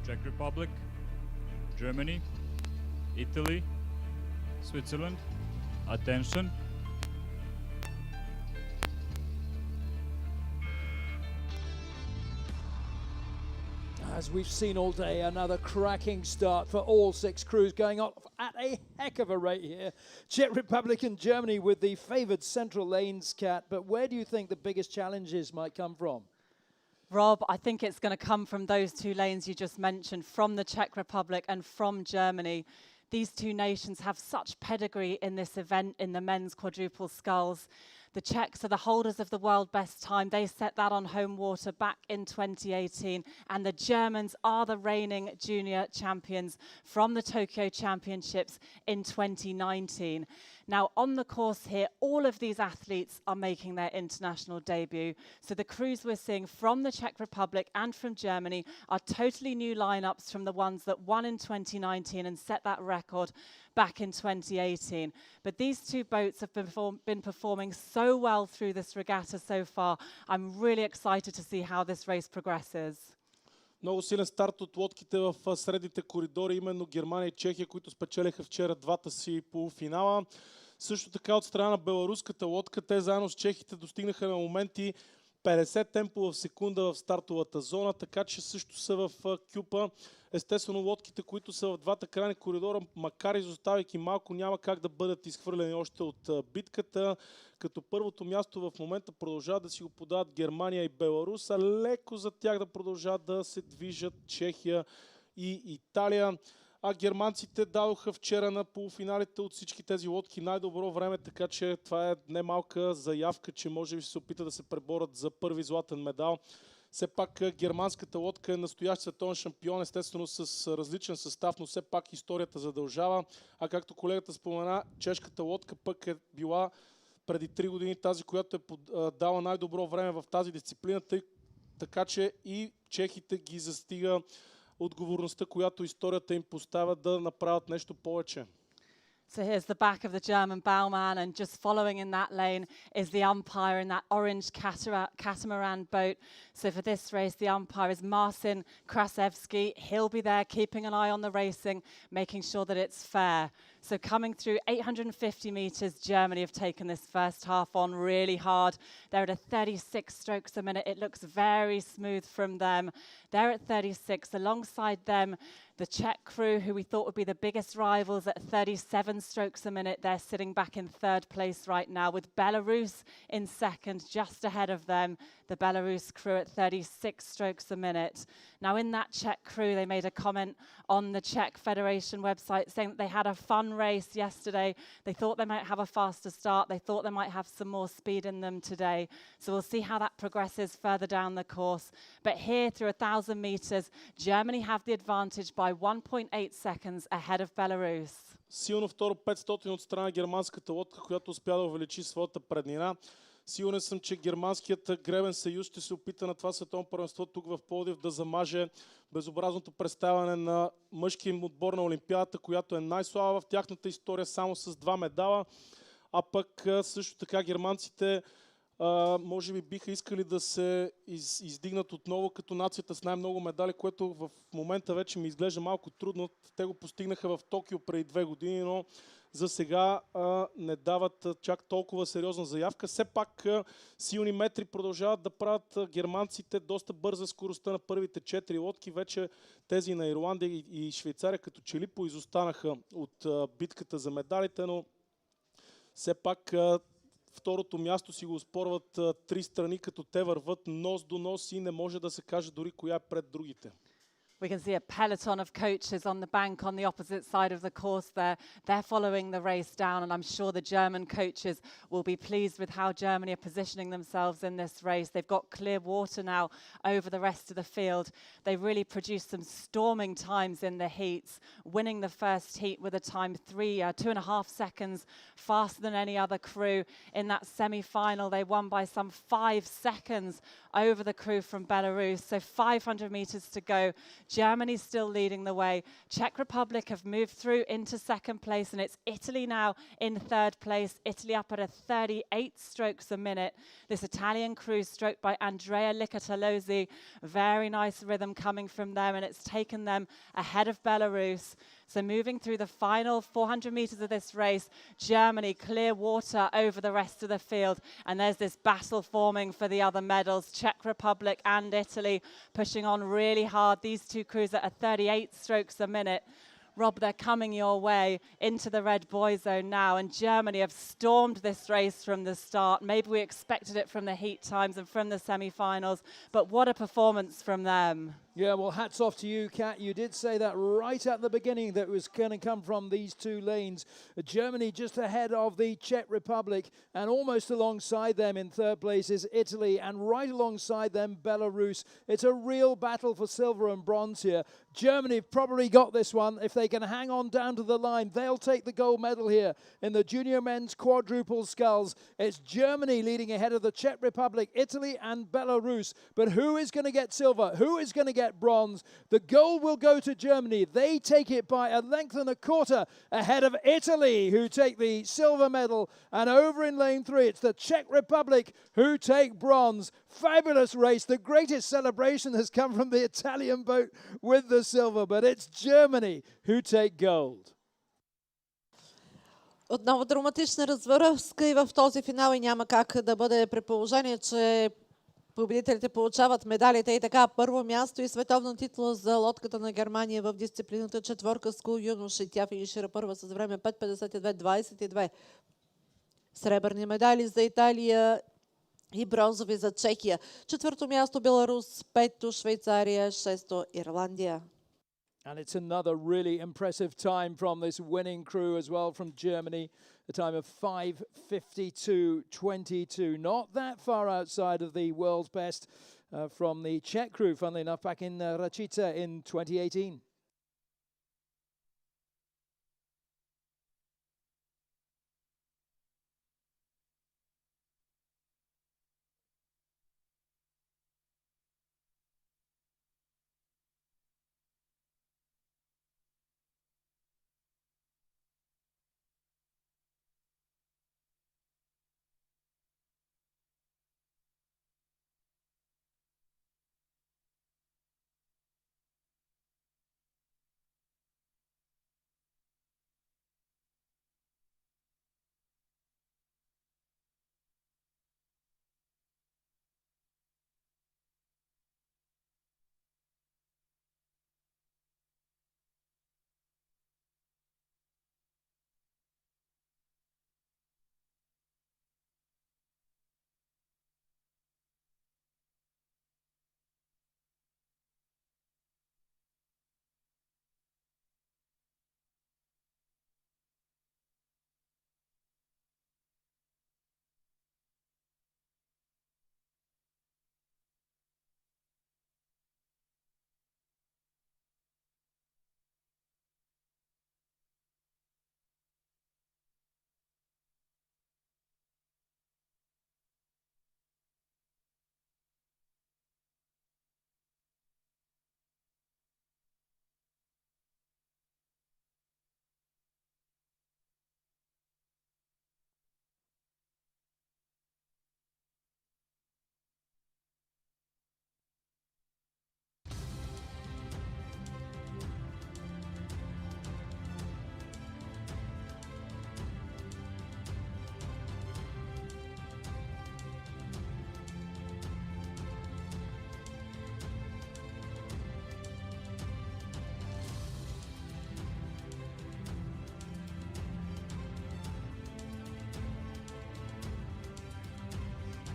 Czech Republic, Germany, Italy, Switzerland. Attention. As we've seen all day, another cracking start for all 6 crews, going off at a heck of a rate here. Czech Republic and Germany with the favoured central lanes, Kat, but where do you think the biggest challenges might come from? Rob, I think it's going to come from those 2 lanes you just mentioned, from the Czech Republic and from Germany. These 2 nations have such pedigree in this event in the men's quadruple sculls. The Czechs are the holders of the world best time. They set that on home water back in 2018. And the Germans are the reigning junior champions from the Tokyo Championships in 2019. Now, on the course here, all of these athletes are making their international debut. So the crews we're seeing from the Czech Republic and from Germany are totally new lineups from the ones that won in 2019 and set that record back in 2018. But these 2 boats have been performing so well through this regatta so far. I'm really excited to see how this race progresses. Много силен старт от лодките в средните коридори, именно Германия и Чехия, които спечелиха вчера 2-та си полуфинала. Също така от страна на беларуската лодка, те заедно с чехите достигнаха на моменти 50 темпо в секунда в стартовата зона, така че също са в кюпа. Естествено, лодките, които са в 2-та крайни коридора, макар изоставяйки малко, няма как да бъдат изхвърлени още от битката. Като първото място в момента продължават да си го подават Германия и Беларус, а леко за тях да продължават да се движат Чехия и Италия. А германците дадоха вчера на полуфиналите от всички тези лодки най-добро време, така че това е немалка заявка, че може би ще се опитат да се преборят за първи златен медал. Все пак германската лодка е настоящ световен шампион, естествено с различен състав, но все пак историята задължава. А както колегата спомена, чешката лодка пък е била преди 3 години тази, която е дала най-добро време в тази дисциплина, така че и чехите ги застига отговорността, която историята им поставя да направят нещо повече. So here's the back of the German bowman, and just following in that lane is the umpire in that orange catamaran boat. So for this race, the umpire is Marcin Krasevsky. He'll be there keeping an eye on the racing, making sure that it's fair. So coming through 850 metres, Germany have taken this first half on really hard. They're at a 36 strokes a minute. It looks very smooth from them. They're at 36. Alongside them, the Czech crew, who we thought would be the biggest rivals, at 37 strokes a minute. They're sitting back in 3rd place right now, with Belarus in 2nd, just ahead of them. The Belarus crew at 36 strokes a minute. Now, in that Czech crew, they made a comment on the Czech Federation website saying that they had a fun race yesterday. They thought they might have a faster start. They thought they might have some more speed in them today. So we'll see how that progresses further down the course. But here, through 1,000 metres, Germany have the advantage by 1.8 seconds ahead of Belarus. Силно второ 500 от страна на германската лодка, която успя да увеличи своята преднина. Сигурен съм, че германският гребен съюз ще се опита на това световно първенство тук в Пловдив да замаже безобразното представяне на мъжкия им отбор на Олимпиадата, която е най-слаба в тяхната история, само с 2 медала. А пък също така германците може би биха искали да се издигнат отново като нацията с най-много медали, което в момента вече ми изглежда малко трудно. Те го постигнаха в Токио преди 2 години, но за сега не дават чак толкова сериозна заявка. Все пак силни метри продължават да правят германците, доста бърза скоростта на първите 4 лодки. Вече тези на Ирландия и Швейцария като че ли поизостанаха от битката за медалите, но все пак второто място си го оспорват 3 страни, като те върват нос до нос и не може да се каже дори коя е пред другите. We can see a peloton of coaches on the bank on the opposite side of the course there. They're following the race down, and I'm sure the German coaches will be pleased with how Germany are positioning themselves in this race. They've got clear water now over the rest of the field. They really produced some storming times in the heats, winning the first heat with a time 2.5 seconds faster than any other crew. In that semi-final, they won by some 5 seconds over the crew from Belarus. So 500 meters to go. Germany's still leading the way. Czech Republic have moved through into second place, and it's Italy now in third place. Italy up at a 38 strokes a minute. This Italian crew stroked by Andrea Liccartolozzi. Very nice rhythm coming from them, and it's taken them ahead of Belarus. So moving through the final 400 meters of this race, Germany clear water over the rest of the field. And there's this battle forming for the other medals. Czech Republic and Italy pushing on really hard. These two crews at a 38 strokes a minute. Rob, they're coming your way into the red buoy zone now, and Germany have stormed this race from the start. Maybe we expected it from the heat times and from the semi-finals, but what a performance from them. Yeah, well, hats off to you, Kat. You did say that right at the beginning that it was going to come from these two lanes. Germany just ahead of the Czech Republic, and almost alongside them in third place is Italy, and right alongside them, Belarus. It's a real battle for silver and bronze here. Germany have probably got this one. If they can hang on down to the line, they'll take the gold medal here in the junior men's quadruple sculls. It's Germany leading ahead of the Czech Republic, Italy and Belarus. But who is going to get silver? Who is going to get bronze? The gold will go to Germany. They take it by a length and a quarter ahead of Italy, who take the silver medal. And over in lane 3, it's the Czech Republic who take bronze. Fabulous race. The greatest celebration has come from the Italian boat with the silver, but it's Germany who take gold. Отново драматична развръзка и в този финал, и няма как да бъде при положение, че победителите получават медалите. И така, първо място и световна титла за лодката на Германия в дисциплината четворка скул юноши. Тя финишира първа с време 5:52.22. Сребърни медали за Италия и бронзови за Чехия. Четвърто място Беларус, пето Швейцария, шесто Ирландия. And it's another really impressive time from this winning crew as well from Germany. A time of 5:52.22. Not that far outside of the world's best from the Czech crew, funnily enough, back in Račice in 2018.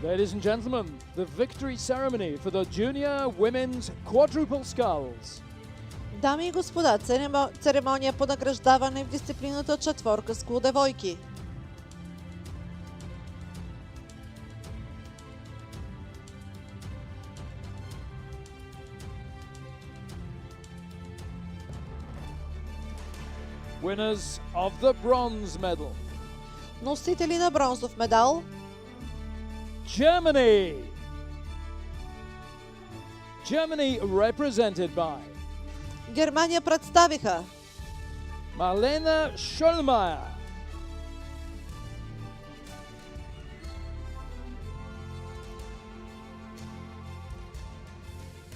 Ladies and gentlemen, the victory ceremony for the junior women's quadruple sculls. Дами и господа, церемония по награждаване в дисциплината четворка скул девойки. Winners of the bronze medal. Носители на бронзов медал. Germany. Germany represented by Германия представиха Marlene Schollmeier,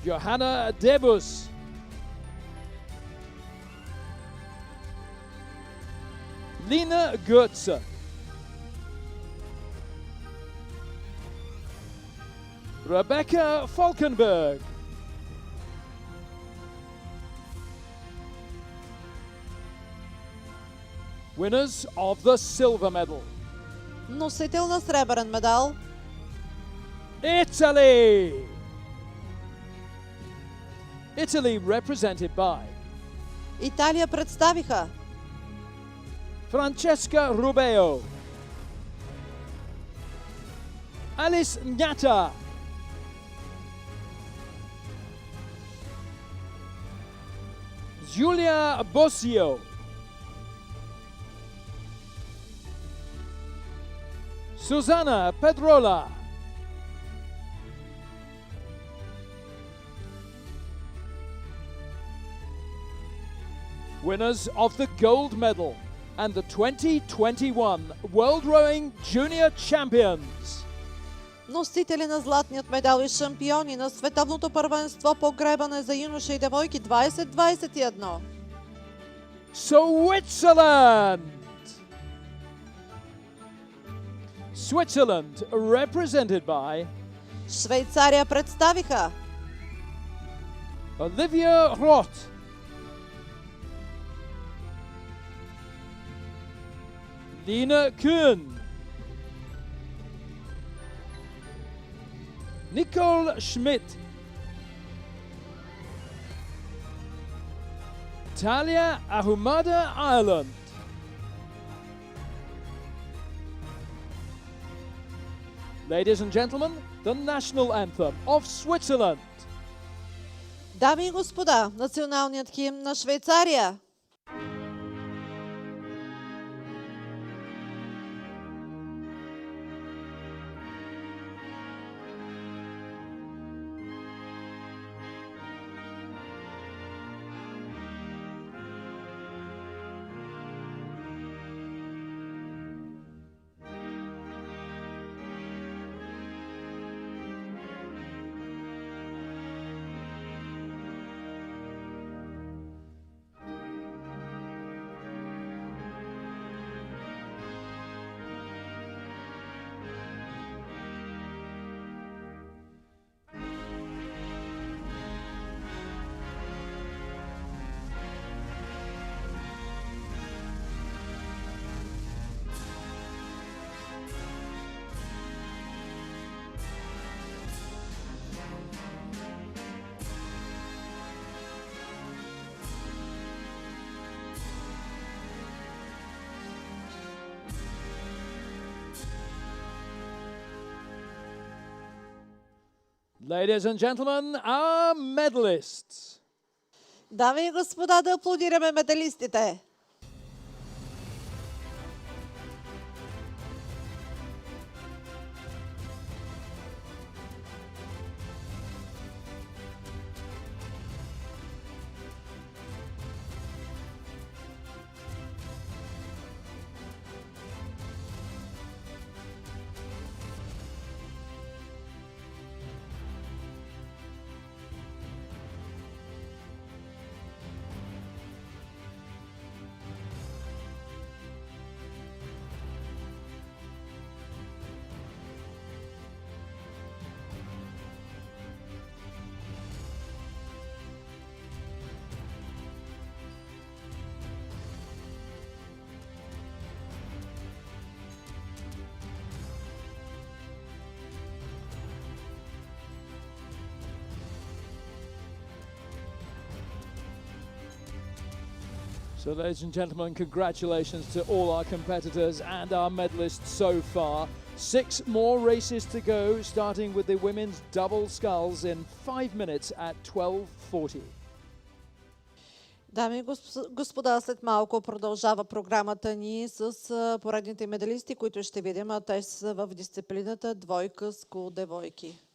Johanna Debus, Lina Goetze, Rebecca Falkenberg, winners of the silver medal. носител на сребърен медал. Italy. Italy represented by Италия представиха Francesca Rubeo, Alice Nyata, Giulia Bossio, Susanna Pedrola, winners of the gold medal and the 2021 World Rowing Junior Champions. носители на златният медал и шампиони на световното първенство по гребане за юноши и девойки 2021. Switzerland! Switzerland represented by Швейцария представиха Olivia Roth, Lina Kuhn, Nicole Schmidt, Talia Ahumada Ireland, ladies and gentlemen, the national anthem of Switzerland. Дами и господа, националният химн на Швейцария. Ladies and gentlemen, our medalists. Дами и господа, да аплодираме медалистите. So, ladies and gentlemen, congratulations to all our competitors and our medalists so far. 6 more races to go, starting with the women's double sculls in 5 minutes at 12:40. Дами и господа, след малко продължава програмата ни с поредните медалисти, които ще видим, а те са в дисциплината двойка скул девойки.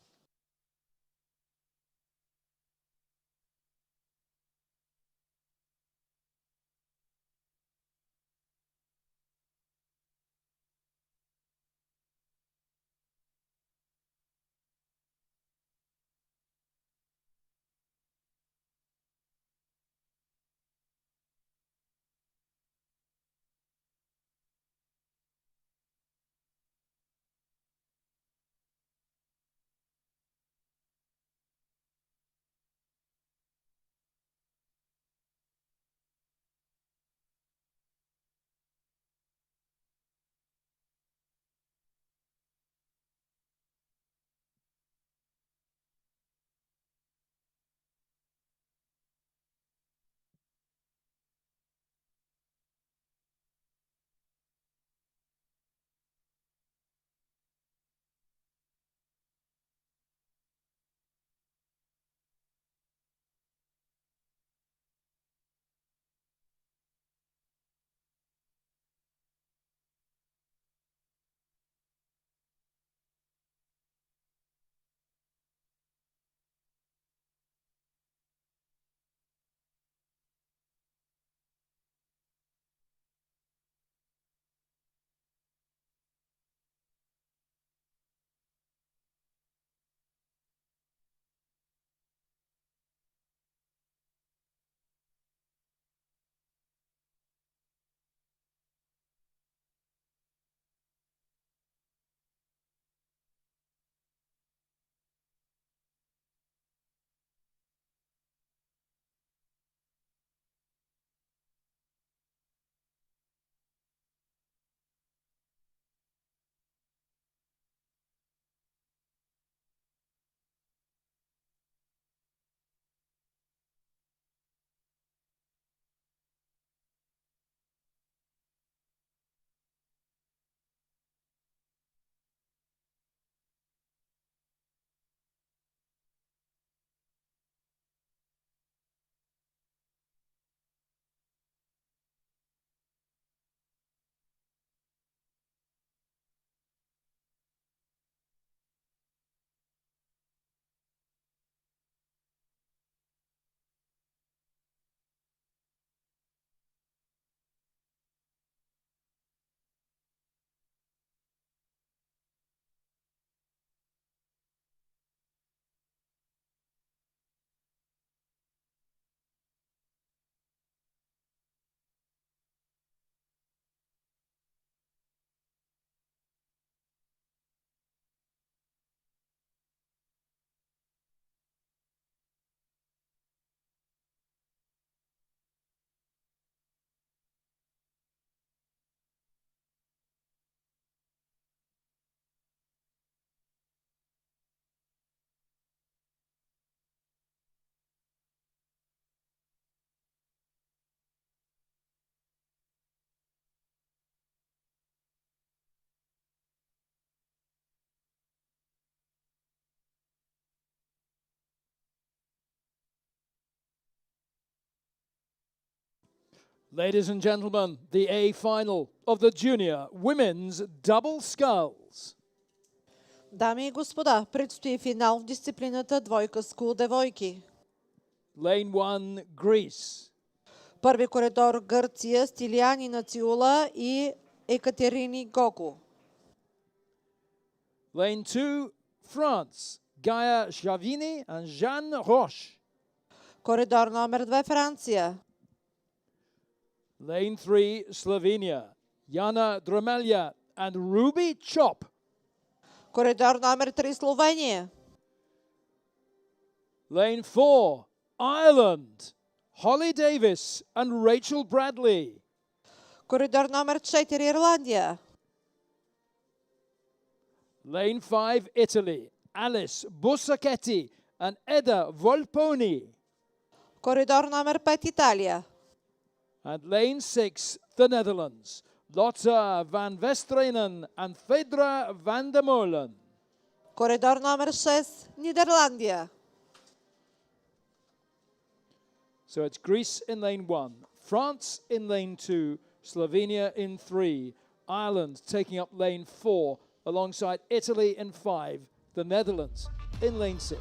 Ladies and gentlemen, the A final of the junior women's double sculls. Дами и господа, предстои финал в дисциплината двойка скул девойки. Lane 1, Greece. Първи коридор Гърция, Стилияни Нациула и Екатерини Гоко. Lane 2, France. Gaia Chavini and Jeanne Roche. Коридор номер 2 Франция. Lane 3, Slovenia. Jana Dromelja and Ruby Chop. Коридор номер 3 Словения. Lane 4, Ireland. Holly Davis and Rachel Bradley. Коридор номер 4 Ирландия. Lane 5, Italy. Alice Busacchetti and Edda Volponi. Коридор номер 5 Италия. And lane 6, the Netherlands. Lotte van Westrenen and Fedra van der Molen. Коридор номер 6, Нидерландия. So it's Greece in lane 1, France in lane 2, Slovenia in 3, Ireland taking up lane 4 alongside Italy in 5, the Netherlands in lane 6.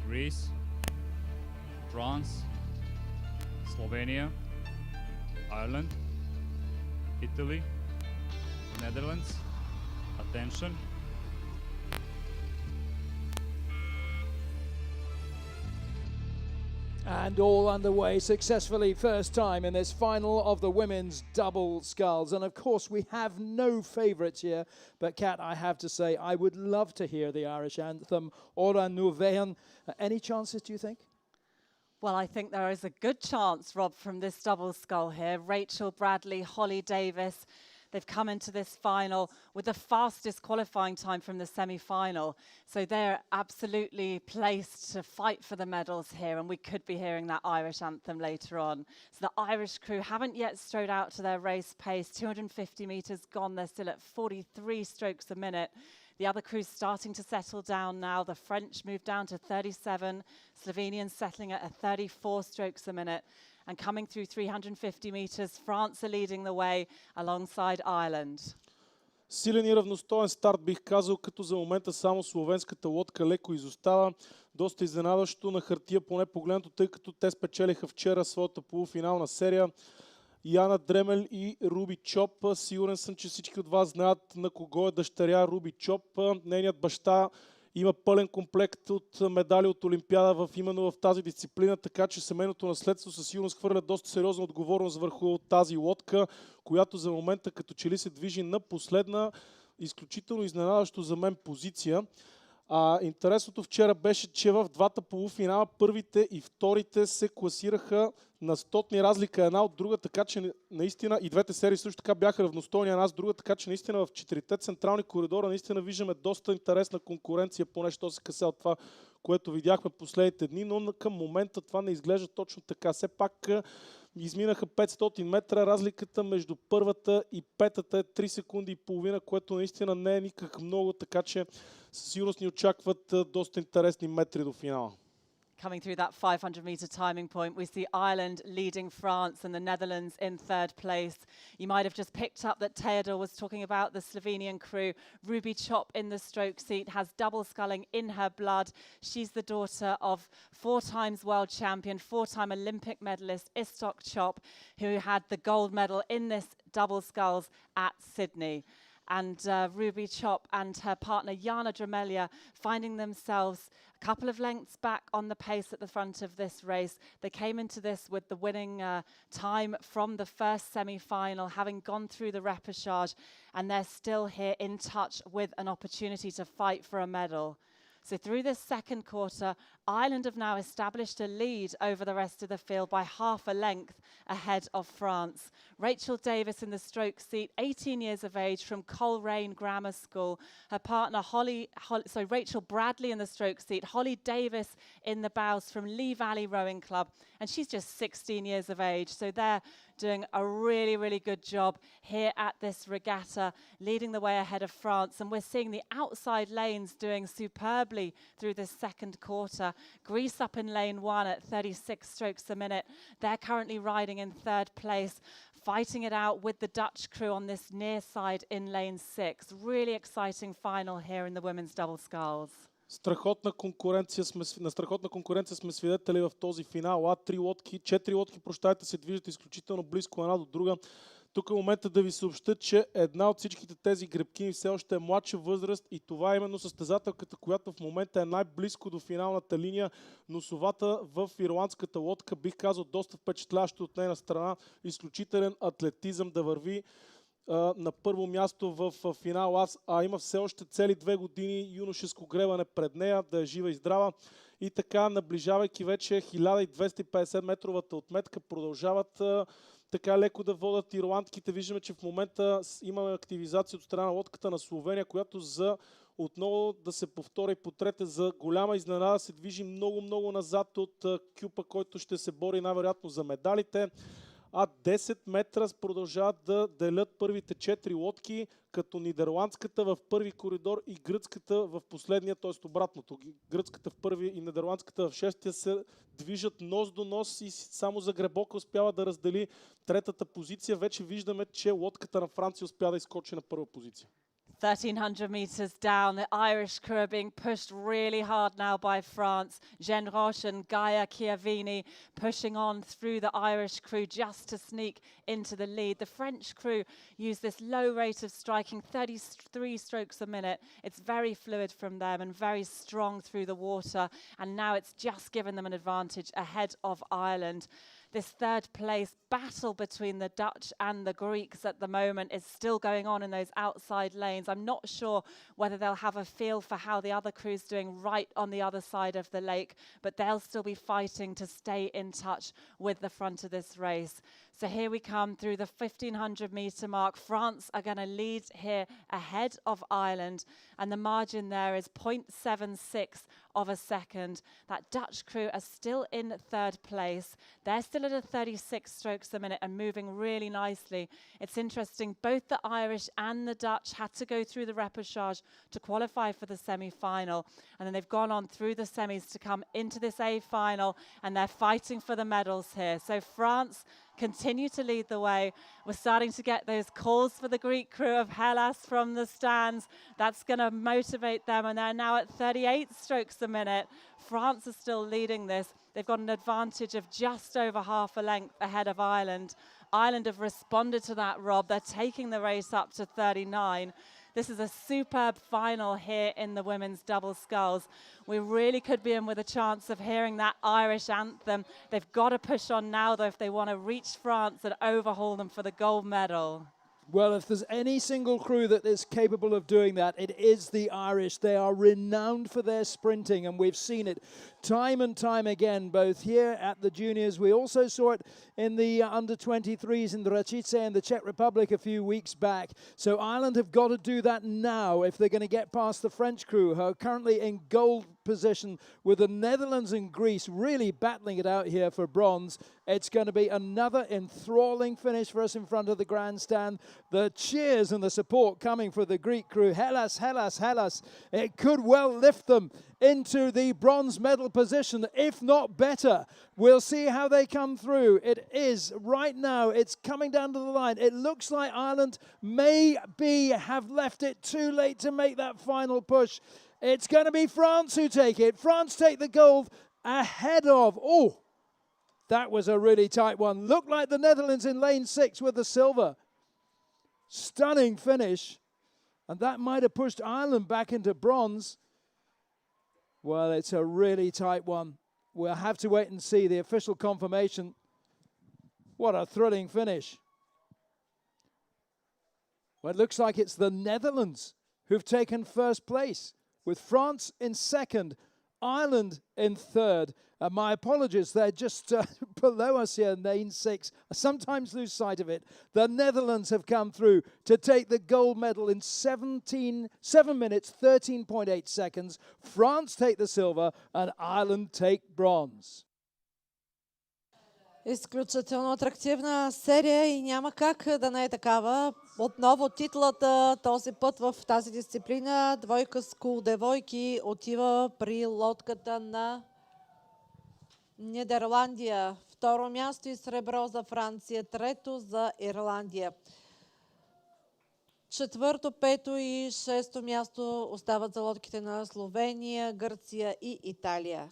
Greece, France, Slovenia, Ireland, Italy, Netherlands. Attention. And all underway successfully, first time in this final of the women's double sculls. And of course, we have no favourites here. But Kat, I have to say, I would love to hear the Irish anthem, Ora nu vean. Any chances, do you think? Well, I think there is a good chance, Rob, from this double scull here. Rachel Bradley, Holly Davis. They've come into this final with the fastest qualifying time from the semi-final. So they're absolutely placed to fight for the medals here, and we could be hearing that Irish anthem later on. So the Irish crew haven't yet strode out to their race pace. 250 metres gone. They're still at 43 strokes a minute. The other crew's starting to settle down now. The French moved down to 37. Slovenians settling at 34 strokes a minute. And coming through 350 metres, France are leading the way alongside Ireland. Силен и равностоен старт, бих казал, като за момента само словенската лодка леко изостава. Доста изненадващо на хартия, поне погледнато, тъй като те спечелиха вчера своята полуфинална серия. Яна Дремел и Руби Чоп. Сигурен съм, че всички от вас знаят на кого е дъщеря Руби Чоп. Нейният баща има пълен комплект от медали от Олимпиада именно в тази дисциплина, така че семейното наследство със сигурност хвърля доста сериозна отговорност върху тази лодка, която за момента като че ли се движи на последна, изключително изненадващо за мен позиция. Интересното вчера беше, че в двата полуфинала първите и вторите се класираха на стотни разлика една от друга, така че наистина и двете серии също така бяха равностойни една с друга, така че наистина в четирите централни коридора наистина виждаме доста интересна конкуренция, поне що се касае от това, което видяхме последните дни, но към момента това не изглежда точно така. Все пак изминаха 500 метра, разликата между първата и петата е 3 секунди и половина, което наистина не е никак много, така че със сигурност ни очакват доста интересни метри до финала. Coming through that 500-metre timing point, we see Ireland leading France and the Netherlands in third place. You might have just picked up that Theodor was talking about the Slovenian crew. Ruby Chop in the stroke seat has double sculling in her blood. She's the daughter of 4 times world champion, 4-time Olympic medalist Istok Chop, who had the gold medal in this double sculls at Sydney. And Ruby Chop and her partner Jana Dramelia finding themselves a couple of lengths back on the pace at the front of this race. They came into this with the winning time from the first semi-final, having gone through the repechage, and they're still here in touch with an opportunity to fight for a medal. So through this second quarter, Ireland have now established a lead over the rest of the field by half a length ahead of France. Rachel Davis in the stroke seat, 18 years of age, from Coleraine Grammar School. Her partner Rachel Bradley in the stroke seat, Holly Davis in the bows from Lee Valley Rowing Club, and she's just 16 years of age. So they're doing a really, really good job here at this regatta, leading the way ahead of France. And we're seeing the outside lanes doing superbly through this second quarter. Greece up in lane 1 at 36 strokes a minute. They're currently riding in third place, fighting it out with the Dutch crew on this near side in lane 6. Really exciting final here in the women's double sculls. На страхотна конкуренция сме свидетели в този финал. 4 лодки, се движат изключително близко една до друга. Тук е момента да ви съобща, че една от всичките тези гребкини все още е младша възраст и това е именно състезателката, която в момента е най-близко до финалната линия. Носовата в ирландската лодка, бих казал, доста впечатляващо от нейна страна. Изключителен атлетизъм да върви на първо място в финал, има все още цели 2 години юношеско гребане пред нея, да е жива и здрава. и така, наближавайки вече 1250 метровата отметка, продължават така леко да водят ирландките. Виждаме, че в момента имаме активизация от страна на лодката на Словения, която отново да се повтори по трета, за голяма изненада се движи много назад от Кюпа, който ще се бори най-вероятно за медалите. А 10 метра продължават да делят първите 4 лодки, като нидерландската в първи коридор и гръцката в последния, т.е. обратното. Гръцката в първи и нидерландската в шестия се движат нос до нос и само за гребока успява да раздели третата позиция. Вече виждаме, че лодката на Франция успя да изскочи на първа позиция. 1,300 meters down, the Irish crew are being pushed really hard now by France. Jean Roche and Gaia Chiavini pushing on through the Irish crew just to sneak into the lead. The French crew use this low rate of striking, 33 strokes a minute. It's very fluid from them and very strong through the water. And now it's just given them an advantage ahead of Ireland. This third place battle between the Dutch and the Greeks at the moment is still going on in those outside lanes. I'm not sure whether they'll have a feel for how the other crew's doing right on the other side of the lake, but they'll still be fighting to stay in touch with the front of this race. So here we come through the 1,500 meter mark. France are going to lead here ahead of Ireland, and the margin there is 0.76 of a second. That Dutch crew are still in third place. They're still at a 36 strokes a minute and moving really nicely. It's interesting, both the Irish and the Dutch had to go through the repechage to qualify for the semi-final, and then they've gone on through the semis to come into this A final, and they're fighting for the medals here. So France continue to lead the way. We're starting to get those calls for the Greek crew of Hellas from the stands. That's going to motivate them, and they're now at 38 strokes a minute. France are still leading this. They've got an advantage of just over half a length ahead of Ireland. Ireland have responded to that, Rob. They're taking the race up to 39. This is a superb final here in the women's double sculls. We really could be in with a chance of hearing that Irish anthem. They've got to push on now, though, if they want to reach France and overhaul them for the gold medal. Well, if there's any single crew that is capable of doing that, it is the Irish. They are renowned for their sprinting, and we've seen it time and time again, both here at the juniors. We also saw it in the under-23s in Račice and the Czech Republic a few weeks back. So Ireland have got to do that now if they're going to get past the French crew, who are currently in gold position, with the Netherlands and Greece really battling it out here for bronze. It's going to be another enthralling finish for us in front of the grandstand. The cheers and the support coming for the Greek crew. Hellas, Hellas, Hellas. It could well lift them into the bronze medal position, if not better. We'll see how they come through. It is right now, it's coming down to the line. It looks like Ireland have left it too late to make that final push. It's going to be France who take it. France take the gold ahead of, that was a really tight one. Looked like the Netherlands in lane 6 with the silver. Stunning finish. And that might have pushed Ireland back into bronze. Well, it's a really tight one. We'll have to wait and see the official confirmation. What a thrilling finish. Well, it looks like it's the Netherlands who've taken first place, with France in second, Ireland in third. My apologies, they're just below us here, lane 6. I sometimes lose sight of it. The Netherlands have come through to take the gold medal in 7 minutes, 13.8 seconds. France take the silver and Ireland take bronze. Изключително атрактивна серия и няма как да не е такава. Отново титлата този път в тази дисциплина, двойка скул девойки, отива при лодката на Нидерландия. Второ място и сребро за Франция, трето за Ирландия. Четвърто, пето и шесто място остават за лодките на Словения, Гърция и Италия.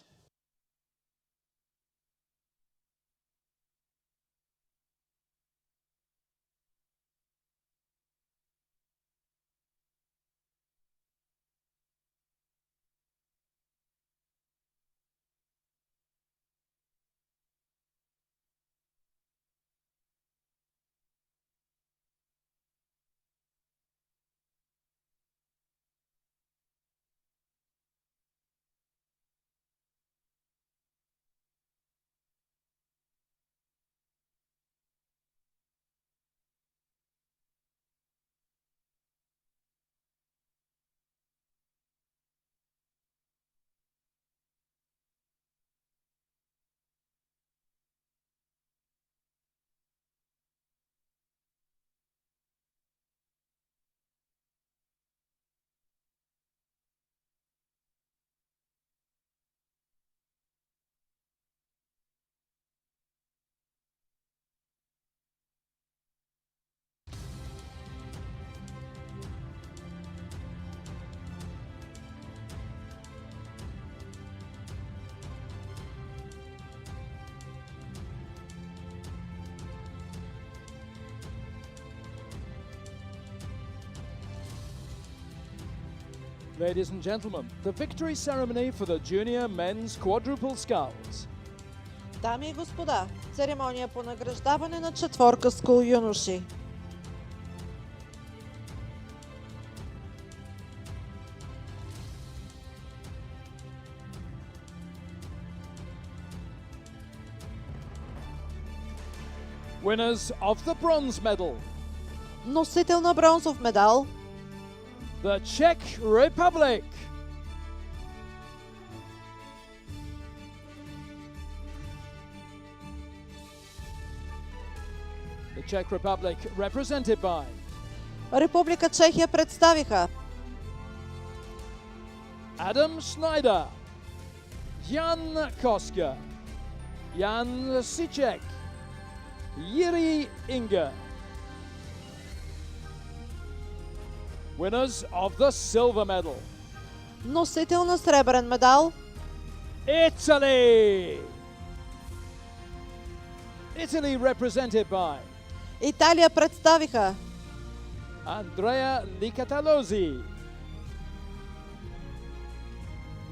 Ladies and gentlemen, the victory ceremony for the junior men's quadruple sculls. Дами и господа, церемония по награждаване на четворка скул юноши. Winners of the bronze medal, Носител на бронзов медал, the Czech Republic. The Czech Republic represented by Република Чехия представиха Adam Schneider, Jan Koska, Jan Sicek, Yuri Inge. Winners of the silver medal, носител на сребърен медал, Italy. Italy represented by Италия представиха Andrea Licatalosi,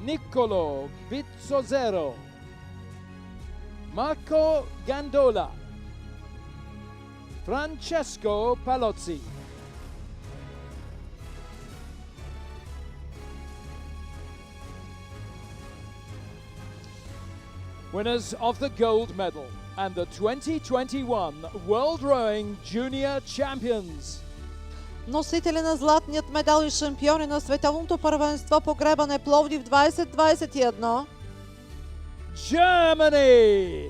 Niccolo Bizzozero, Marco Gandola, Francesco Palozzi. Winners of the gold medal and the 2021 World Rowing Junior Champions. носители на златният медал и шампиони на световното първенство по гребане Пловдив 2021. Germany!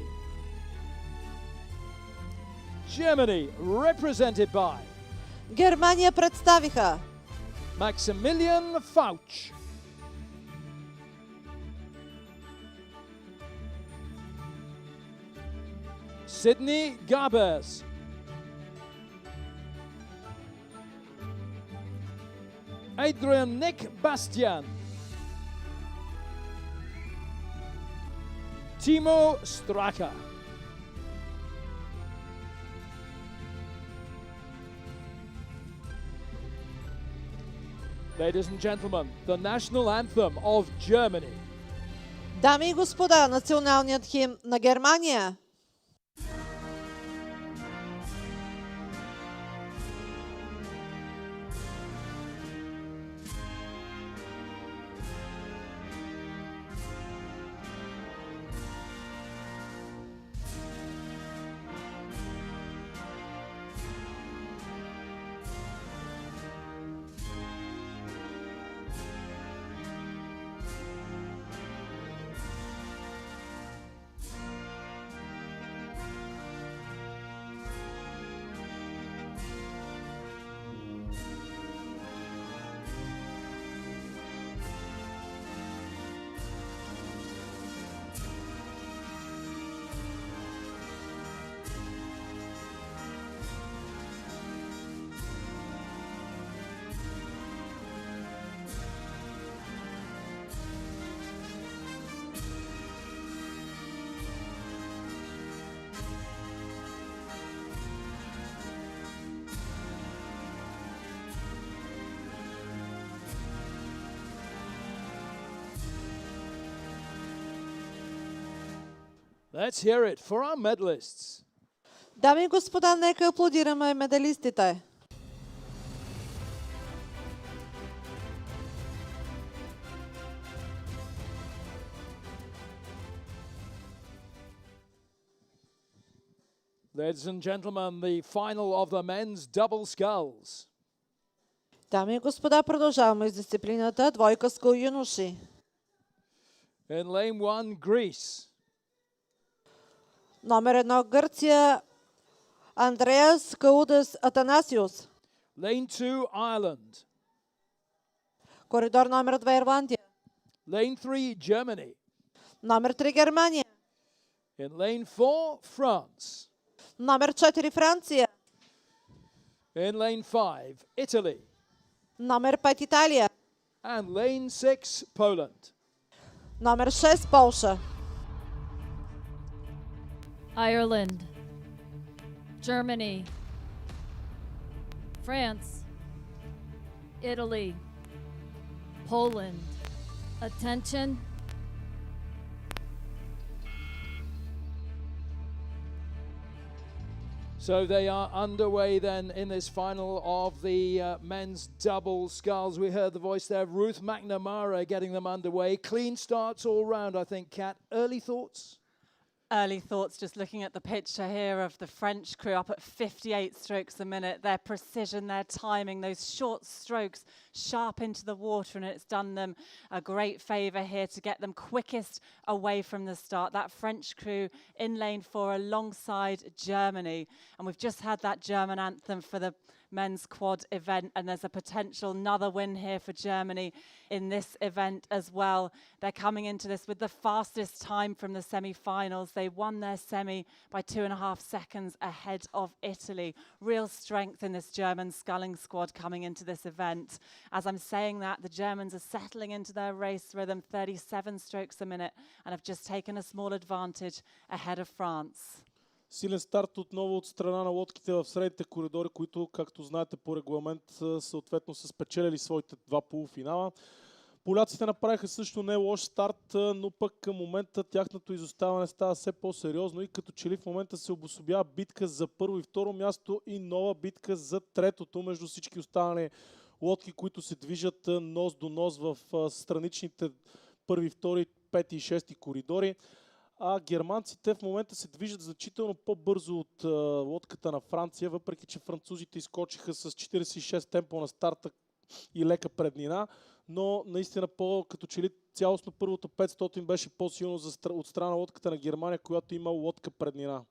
Germany represented by Германия представиха Maximilian Fauch, Sydney Garbers, Adrian Nick Bastian, Timo Straka. Ladies and gentlemen, the national anthem of Germany. Дами и господа, националният химн на Германия. Let's hear it for our medalists. Дами и господа, нека аплодираме медалистите. Ladies and gentlemen, the final of the men's double sculls. Дами и господа, продължаваме с дисциплината двойка скул юноши. In lane 1, Greece. Номер 1 Гърция Андреас Каудас Атанасиус. Lane 2, Ireland. Коридор номер 2 Ирландия. Lane 3, Germany. Номер 3 Германия. In lane 4, France. Номер 4 Франция. In lane 5, Italy. Номер 5 Италия. And lane 6, Poland. Номер 6 Полша. Ireland, Germany, France, Italy, Poland. Attention. So they are underway then in this final of the men's double sculls. We heard the voice there of Ruth McNamara getting them underway. Clean starts all round, I think, Kat. Early thoughts? Early thoughts, just looking at the picture here of the French crew up at 58 strokes a minute. Their precision, their timing, those short strokes sharp into the water, and it's done them a great favour here to get them quickest away from the start. That French crew in lane 4 alongside Germany. And we've just had that German anthem for the men's quad event, and there's a potential another win here for Germany in this event as well. They're coming into this with the fastest time from the semi-finals. They won their semi by 2.5 seconds ahead of Italy. Real strength in this German sculling squad coming into this event. As I'm saying that, the Germans are settling into their race rhythm, 37 strokes a minute, and have just taken a small advantage ahead of France. Силен старт отново от страна на лодките в средните коридори, които, както знаете по регламент, съответно са спечелили своите 2 полуфинала. Поляците направиха също не лош старт, но пък към момента тяхното изоставане става все по-сериозно и като че ли в момента се обособява битка за първо и второ място и нова битка за третото между всички останали лодки, които се движат нос до нос в страничните първи, втори, пети и шести коридори. А германците в момента се движат значително по-бързо от лодката на Франция, въпреки че французите изкочиха с 46 темпо на старта и лека преднина, но наистина като че ли цялостно първото 500 беше по-силно от страна на лодката на Германия, която има лодка преднина.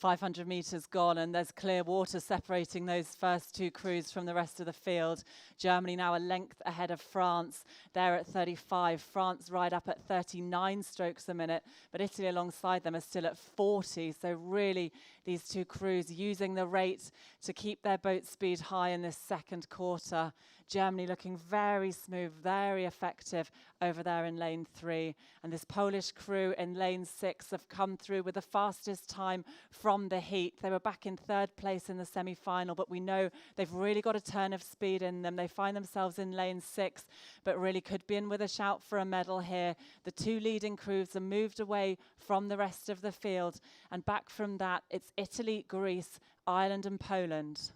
500 metres gone, and there's clear water separating those first 2 crews from the rest of the field. Germany now a length ahead of France. They're at 35. France right up at 39 strokes a minute, but Italy alongside them are still at 40. So really, these 2 crews using the rate to keep their boat speed high in this second quarter. Germany looking very smooth, very effective over there in lane 3. And this Polish crew in lane 6 have come through with the fastest time from the heat. They were back in 3rd place in the semi-final, but we know they've really got a turn of speed in them. They find themselves in lane 6, but really could be in with a shout for a medal here. The 2 leading crews are moved away from the rest of the field. And back from that, it's Italy, Greece, Ireland and Poland.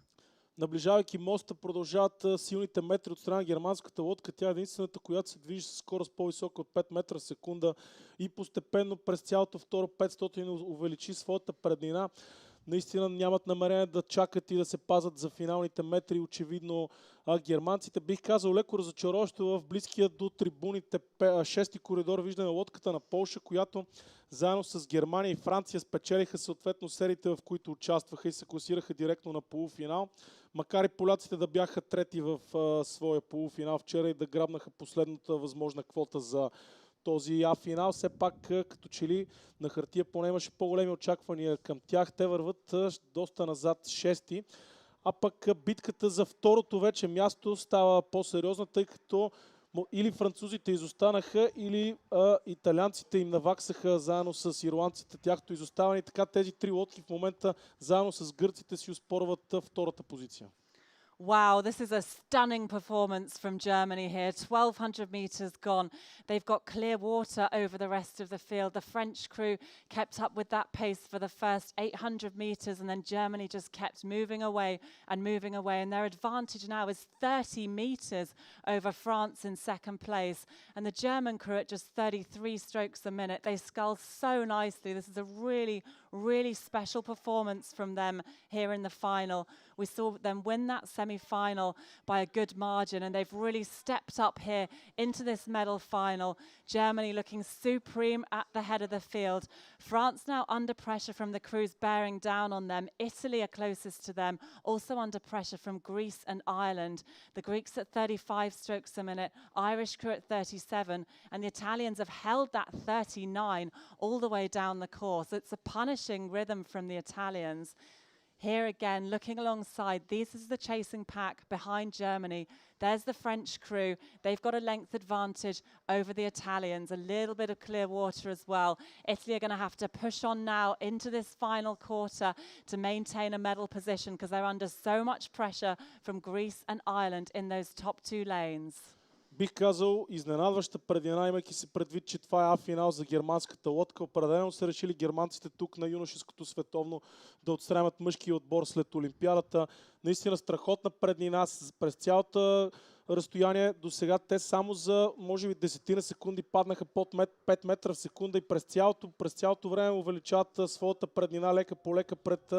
Наближавайки моста, продължават силните метри от страна на германската лодка. Тя е единствената, която се движи с скорост по-висока от 5 метра в секунда и постепенно през цялото второ 500 увеличи своята преднина. Наистина нямат намерение да чакат и да се пазят за финалните метри. Очевидно германците, бих казал, леко разочароващо в близкия до трибуните 6-ти коридор виждаме лодката на Полша, която заедно с Германия и Франция спечелиха съответно сериите, в които участваха и се класираха директно на полуфинал. Макар и поляците да бяха трети в своя полуфинал вчера и да грабнаха последната възможна квота за този финал, все пак като че ли на хартия поне имаше по-големи очаквания към тях. Те върват доста назад 6-ти, а пък битката за второто вече място става по-сериозна, тъй като или французите изостанаха, или италианците им наваксаха заедно с ирландците тяхто изоставане. Така тези 3 лодки в момента заедно с гърците си успорват втората позиция. Wow, this is a stunning performance from Germany here. 1,200 metres gone. They've got clear water over the rest of the field. The French crew kept up with that pace for the first 800 metres, and then Germany just kept moving away. And their advantage now is 30 metres over France in second place. And the German crew at just 33 strokes a minute. They scull so nicely. This is a really, really special performance from them here in the final. We saw them win that semi-final by a good margin, and they've really stepped up here into this medal final. Germany looking supreme at the head of the field. France now under pressure from the crews bearing down on them. Italy are closest to them, also under pressure from Greece and Ireland. The Greeks at 35 strokes a minute, Irish crew at 37, and the Italians have held that 39 all the way down the course. It's a punishing rhythm from the Italians. Here again, looking alongside, this is the chasing pack behind Germany. There's the French crew. They've got a length advantage over the Italians, a little bit of clear water as well. Italy are going to have to push on now into this final quarter to maintain a medal position because they're under so much pressure from Greece and Ireland in those top 2 lanes. Бих казал изненадваща преднина, имайки се предвид, че това е А-финал за германската лодка. Определено са решили германците тук на юношеското световно да отстранят мъжкия отбор след Олимпиадата. Наистина страхотна преднина през цялата разстояние. До сега те само за, може би, 10 секунди паднаха под 5 метра в секунда и през цялото време увеличават своята преднина лека по лека пред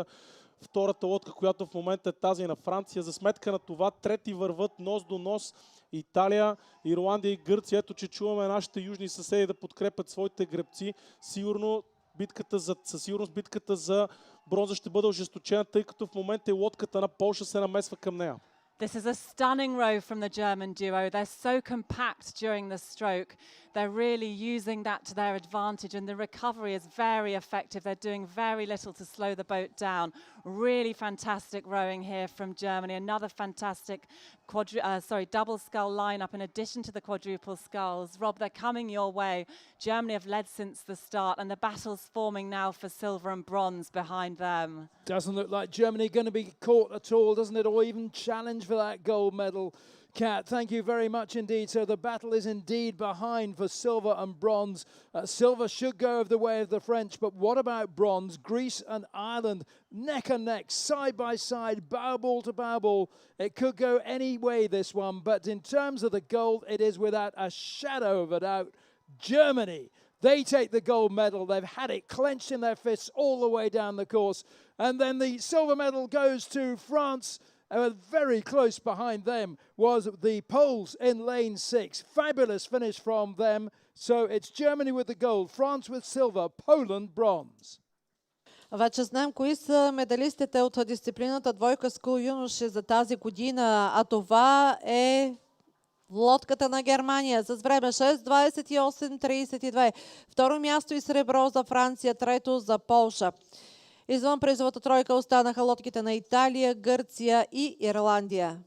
втората лодка, която в момента е тази на Франция. За сметка на това трети върват нос до нос Италия, Ирландия и Гърция. Ето, че чуваме нашите южни съседи да подкрепят своите гребци. Със сигурност битката за бронза ще бъде ожесточена, тъй като в момента и лодката на Полша се намесва към нея. This is a stunning row from the German duo. They're so compact during the stroke. They're really using that to their advantage, and the recovery is very effective. They're doing very little to slow the boat down. Really fantastic rowing here from Germany. Another fantastic double scull lineup in addition to the quadruple sculls. Rob, they're coming your way. Germany have led since the start, and the battle's forming now for silver and bronze behind them. Doesn't look like Germany going to be caught at all, doesn't it? Or even challenge for that gold medal. Kat, thank you very much indeed. So the battle is indeed behind for silver and bronze. Silver should go the way of the French, but what about bronze? Greece and Ireland, neck and neck, side by side, bow ball to bow ball. It could go any way, this one, but in terms of the gold, it is without a shadow of a doubt Germany. They take the gold medal. They've had it clenched in their fists all the way down the course. And then the silver medal goes to France. Very close behind them was the Poles in lane 6. Fabulous finish from them. So it's Germany with the gold, France with silver, Poland bronze. Вече знаем кои са медалистите от дисциплината двойка скул юноши за тази година, а това е лодката на Германия с време 6:28:32. Второ място и сребро за Франция, трето за Полша. Извън призовата тройка останаха лодките на Италия, Гърция и Ирландия.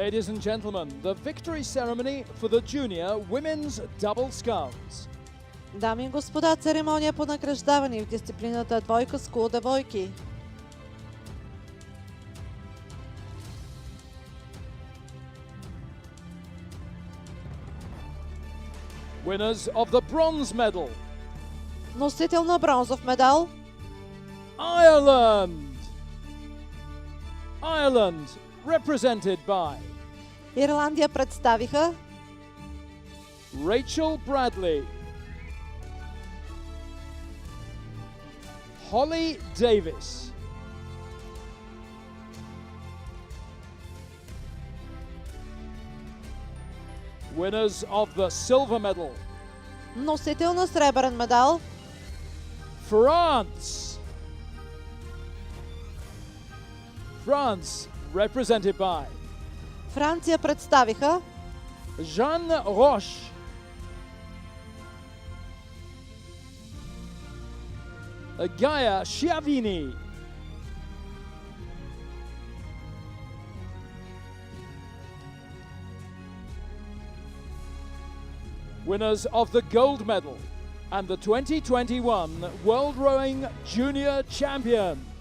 Ladies and gentlemen, the victory ceremony for the junior women's double sculls. Дами и господа, церемония по награждаване в дисциплината двойка скул девойки. Winners of the bronze medal. Носител на бронзов медал Ireland. Ireland represented by Ирландия представиха Rachel Bradley, Holly Davis, winners of the silver medal. носител на сребърен медал France. France, represented by Франция представиха Jeanne Roche, Gaia Schiavini, winners of the gold medal and the 2021 World Rowing Junior Champions.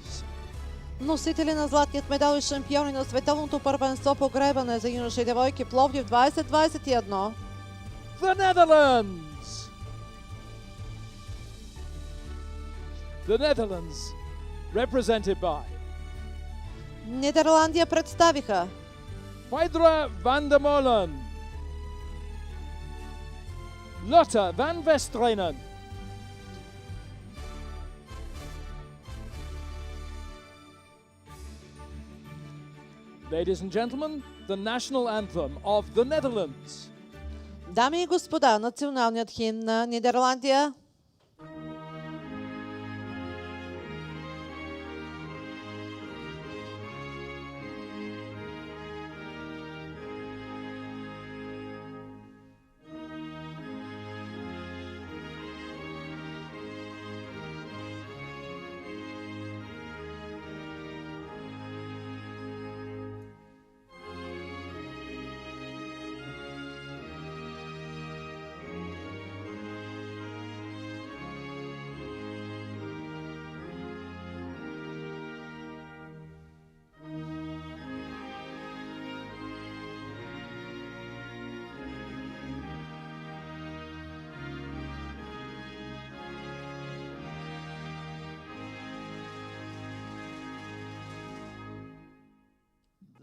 носители на златният медал и шампиони на световното първенство по гребане за юноши и девойки Пловдив 2021. The Netherlands! The Netherlands, represented by Нидерландия представиха Phaedra van der Molen, Lotte van Vestrenen, ladies and gentlemen, the national anthem of the Netherlands. Дами и господа, националният химн на Нидерландия.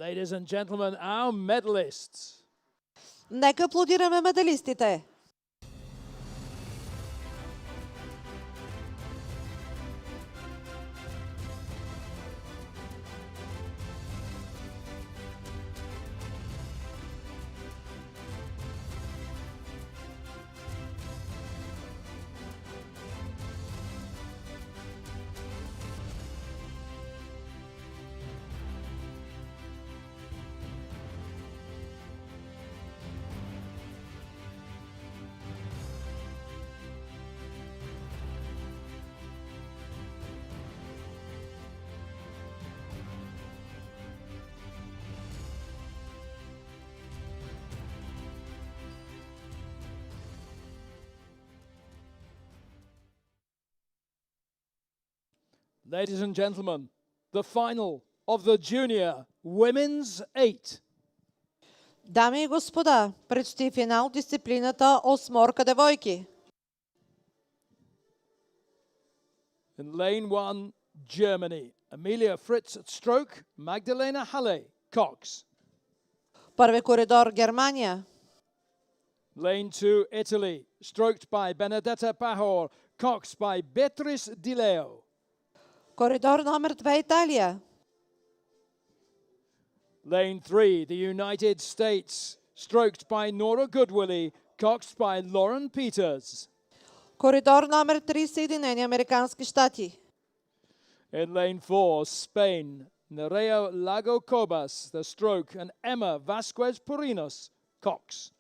Ladies and gentlemen, our medalists. Нека аплодираме медалистите. Ladies and gentlemen, the final of the junior women's 8. Дами и господа, предстои финал в дисциплината осморка девойки. In lane 1, Germany, Amelia Fritz at stroke, Magdalena Halle, coxed. Първи коридор Германия. Lane 2, Italy, stroked by Benedetta Pahor, coxed by Beatrice Di Leo. Коридор номер 2 Италия. Lane 3, the United States, stroked by Nora Goodwillie, coxed by Lauren Peters. Коридор номер 3 Съединени Американски щати. In lane 4, Spain, Nerea Lago Cobas, the stroke, and Emma Vasquez Purinos, coxed.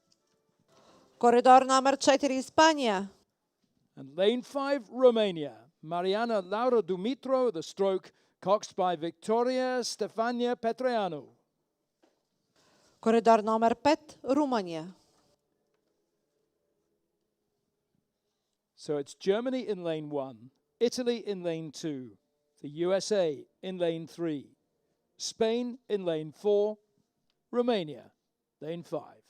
Коридор номер 4 Испания. And lane 5, Romania, Mariana Laura Dumitro, the stroke, coxed by Victoria Stefania Petreanu. Коридор номер 5 Румъния. So it's Germany in lane 1, Italy in lane 2, the USA in lane 3, Spain in lane 4, Romania, lane 5.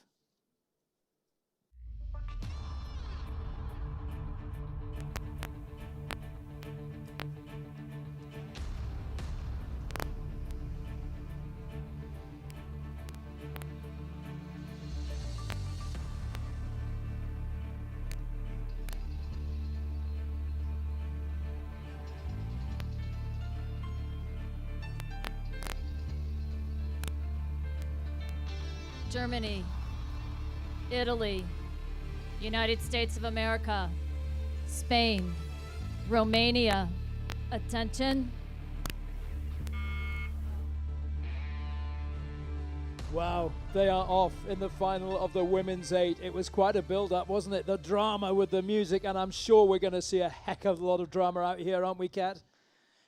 Germany, Italy, United States of America, Spain, Romania. Attention. Wow, they are off in the final of the women's 8. It was quite a build-up, wasn't it? The drama with the music, and I'm sure we're going to see a heck of a lot of drama out here, aren't we, Kat?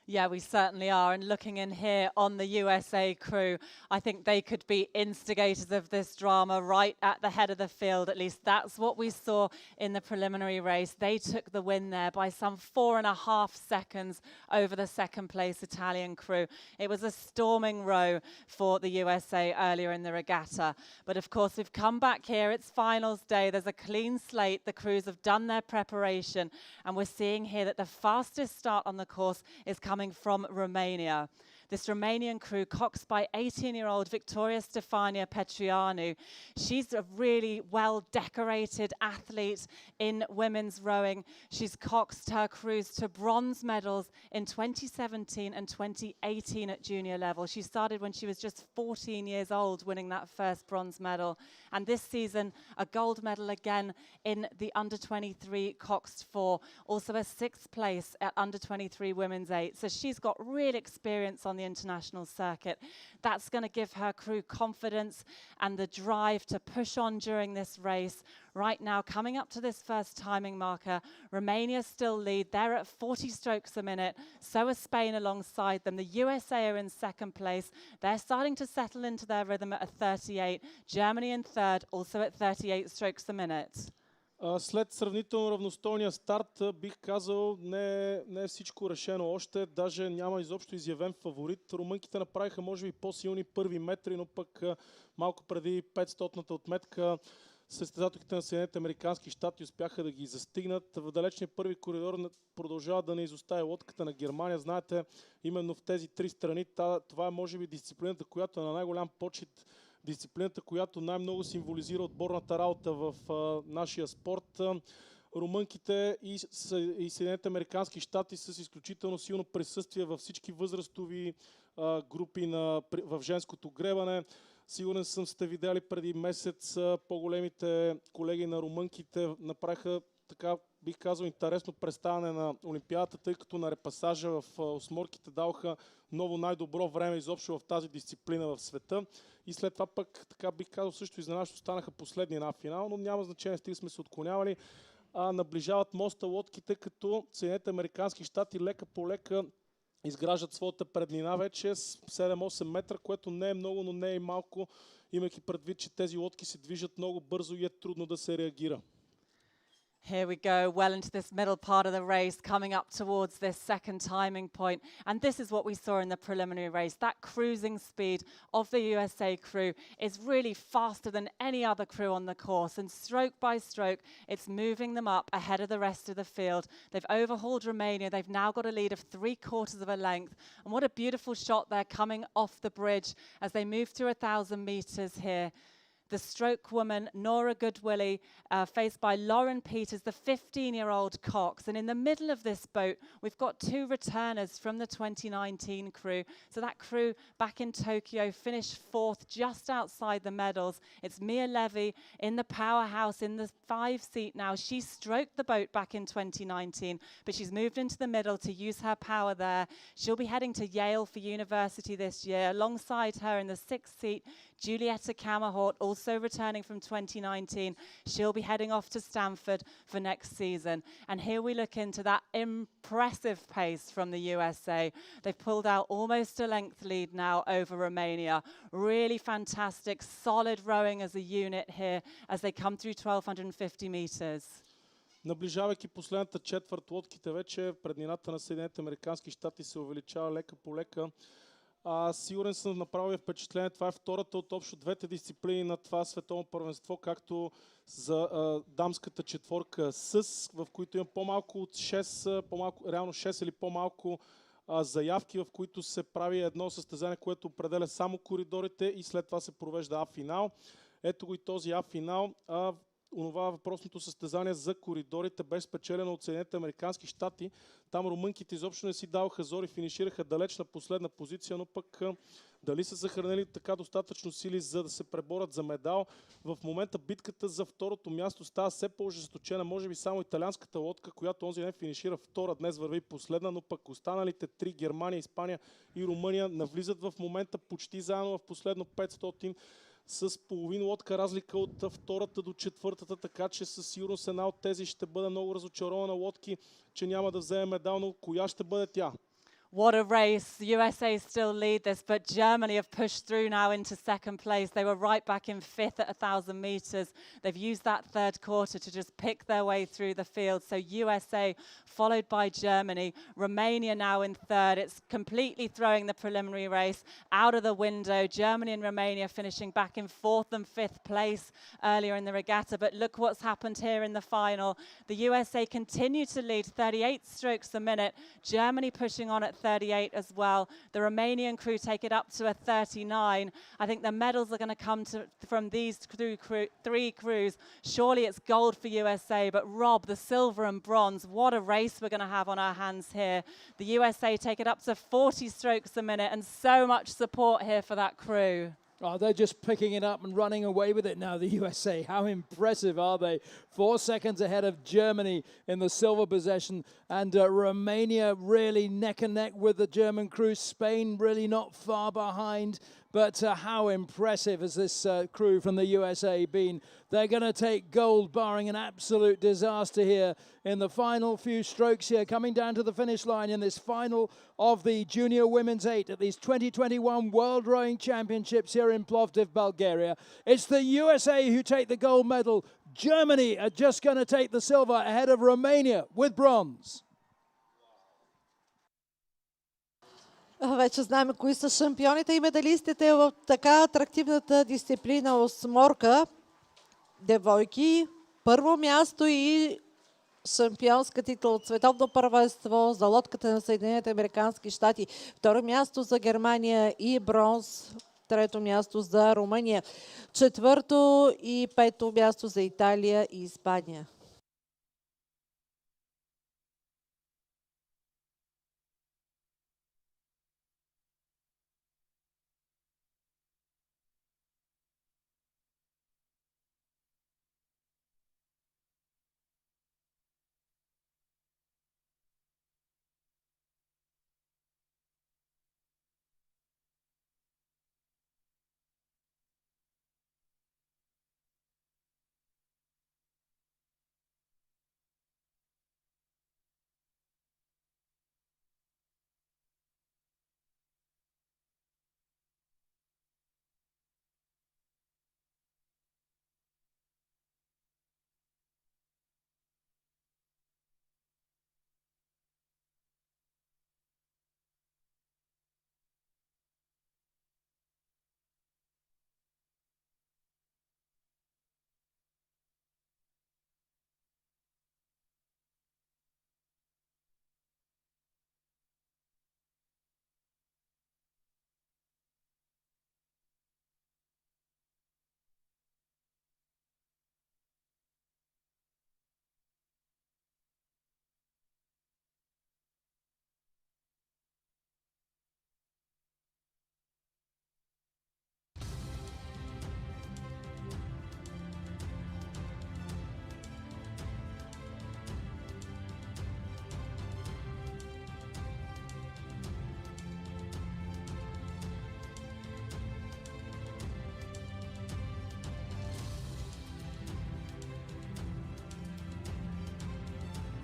Yeah, we certainly are. And looking in here on the USA crew, I think they could be instigators of this drama right at the head of the field. At least that's what we saw in the preliminary race. They took the win there by some 4.5 seconds over the second place Italian crew. It was a storming row for the USA earlier in the regatta. But of course, we've come back here. It's finals day. There's a clean slate. The crews have done their preparation. And we're seeing here that the fastest start on the course is coming from Romania. This Romanian crew, coxed by 18-year-old Victoria Stefania Petreanu. She's a really well-decorated athlete in women's rowing. She's coxed her crews to bronze medals in 2017 and 2018 at junior level. She started when she was just 14 years old, winning that first bronze medal. And this season, a gold medal again in the under-23 coxed 4. Also a 6th place at under-23 women's 8. So she's got real experience on the international circuit. That's going to give her crew confidence and the drive to push on during this race. Right now, coming up to this first timing marker, Romania still lead. They're at 40 strokes a minute. So is Spain alongside them. The USA are in second place. They're starting to settle into their rhythm at a 38. Germany in third, also at 38 strokes a minute. След сравнително равностойния старт, бих казал, не е всичко решено още. Даже няма изобщо изявен фаворит. Румънките направиха, може би, по-силни първи метри, но пък малко преди 500-та отметка състезателите на Съединените американски щати успяха да ги застигнат. В далечния първи коридор продължава да не изостае лодката на Германия. Знаете, именно в тези три страни това е, може би, дисциплината, която е на най-голям почет. Дисциплината, която най-много символизира отборната работа в нашия спорт. Румънките и Съединените американски щати с изключително силно присъствие във всички възрастови групи в женското гребане. Сигурен съм, сте видели преди месец по-големите колеги на румънките направиха, така бих казал, интересно представяне на Олимпиадата, тъй като на репасажа в осморките даваха ново най-добро време изобщо в тази дисциплина в света. И след това пък, така бих казал, също изненадващо станаха последни на финал, но няма значение, стига сме се отклонявали. Наближават моста лодките, като Съединените американски щати лека по лека изграждат своята преднина вече с 7-8 метра, което не е много, но не е и малко, имайки предвид, че тези лодки се движат много бързо и е трудно да се реагира. Here we go, well into this middle part of the race, coming up towards this second timing point. And this is what we saw in the preliminary race. That cruising speed of the USA crew is really faster than any other crew on the course. And stroke by stroke, it's moving them up ahead of the rest of the field. They've overhauled Romania. They've now got a lead of 3/4 of a length. And what a beautiful shot they're coming off the bridge as they move through 1,000 meters here. The stroke woman, Nora Goodwillie, faced by Lauren Peters, the 15-year-old cox. And in the middle of this boat, we've got two returners from the 2019 crew. So that crew back in Tokyo finished 4th, just outside the medals. It's Mia Levy in the powerhouse in the 5-seat now. She stroked the boat back in 2019, but she's moved into the middle to use her power there. She'll be heading to Yale for university this year. Alongside her in the 6th seat, Julietta Kammerhort, also returning from 2019. She'll be heading off to Stanford for next season. And here we look into that impressive pace from the USA. They've pulled out almost a length lead now over Romania. Really fantastic, solid rowing as a unit here as they come through 1250 meters. Наближавайки последната четвърт, лодките вече преднината на Съединените американски щати се увеличава лека по лека. Сигурен съм, направил впечатление. Това е втората от общо двете дисциплини на това световно първенство, както за дамската четворка в които има по-малко от 6, реално 6 или по-малко заявки, в които се прави едно състезание, което определя само коридорите и след това се провежда А-финал. Ето го и този А-финал. онова въпросното състезание за коридорите беше спечелено от Съединените американски щати. Там румънките изобщо не си даваха зори, финишираха далеч на последна позиция, но пък дали са съхранили така достатъчно сили, за да се преборят за медал. В момента битката за второто място става все по-ожесточена. Може би само италианската лодка, която онзи ден финишира втора, днес върви последна, но пък останалите три, Германия, Испания и Румъния, навлизат в момента почти заедно в последно 500 с половин лодка разлика от втората до четвъртата, така че със сигурност една от тези ще бъде много разочарована лодки, че няма да вземе медал, но коя ще бъде тя? What a race. USA still lead this, but Germany have pushed through now into second place. They were right back in fifth at 1,000 meters. They've used that third quarter to just pick their way through the field. So USA followed by Germany. Romania now in third. It's completely throwing the preliminary race out of the window. Germany and Romania finishing back in fourth and fifth place earlier in the regatta. But look what's happened here in the final. The USA continue to lead 38 strokes a minute. Germany pushing on at 38 as well. The Romanian crew take it up to a 39. I think the medals are going to come from these three crews. Surely it's gold for USA, but Rob, the silver and bronze, what a race we're going to have on our hands here. The USA take it up to 40 strokes a minute, and so much support here for that crew. Oh, they're just picking it up and running away with it now, the USA. How impressive are they? 4 seconds ahead of Germany in the silver possession, and Romania really neck and neck with the German crew. Spain really not far behind. But how impressive has this crew from the USA been? They're going to take gold, barring an absolute disaster here in the final few strokes here, coming down to the finish line in this final of the Junior Women's 8 at these 2021 World Rowing Championships here in Plovdiv, Bulgaria. It's the USA who take the gold medal. Germany are just going to take the silver ahead of Romania with bronze. Вече знаем кои са шампионите и медалистите в така атрактивната дисциплина осморка. Девойки, първо място и шампионска титла от световно първенство за лодката на Съединените американски щати. Второ място за Германия и бронз. Трето място за Румъния. Четвърто и пето място за Италия и Испания.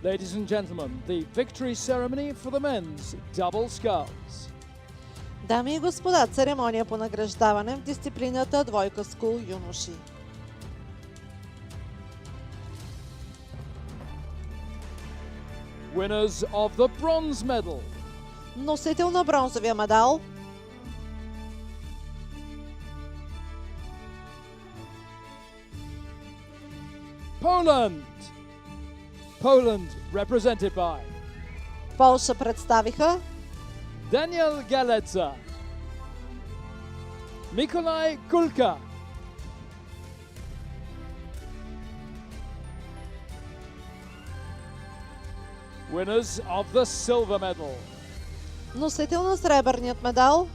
Ladies and gentlemen, the victory ceremony for the men's double sculls. Дами и господа, церемония по награждаване в дисциплината двойка скул юноши. Winners of the bronze medal. Носител на бронзовия медал Poland. Poland represented by Полша представиха Daniel Galetza, Mikolaj Kulka, Winners of the silver medal. Носител на сребърният медал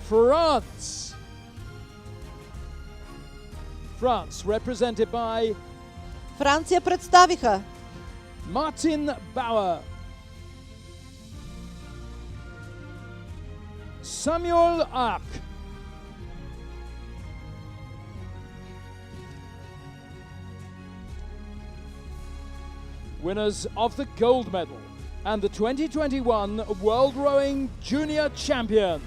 France. France, represented by Франция представиха Martin Bauer, Samuel Ark, winners of the gold medal and the 2021 World Rowing Junior Champions.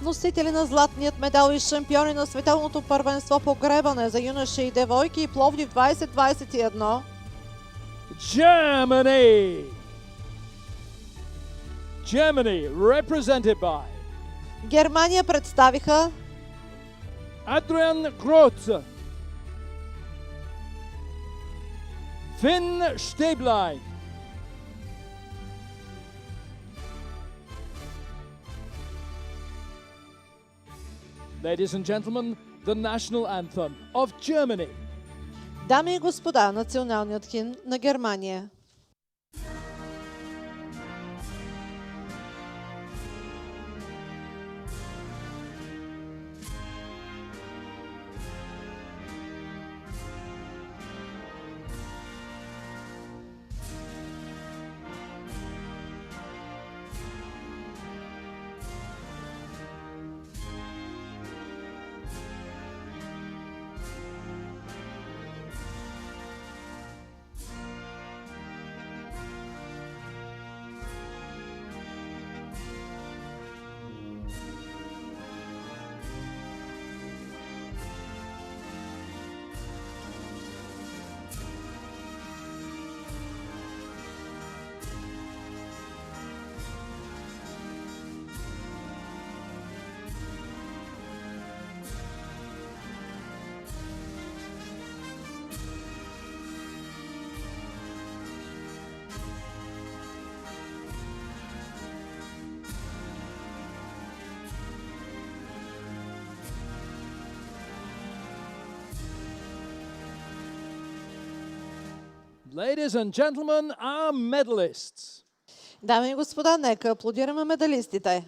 носители на златният медал и шампиони на световното първенство по гребане за юноши и девойки Пловдив 2021. Germany. Germany, represented by Германия представиха Adrian Groth, Finn Stäblein, ladies and gentlemen, the national anthem of Germany. Дами и господа, националният химн на Германия. Ladies and gentlemen, our medalists. Дами и господа, нека аплодираме медалистите.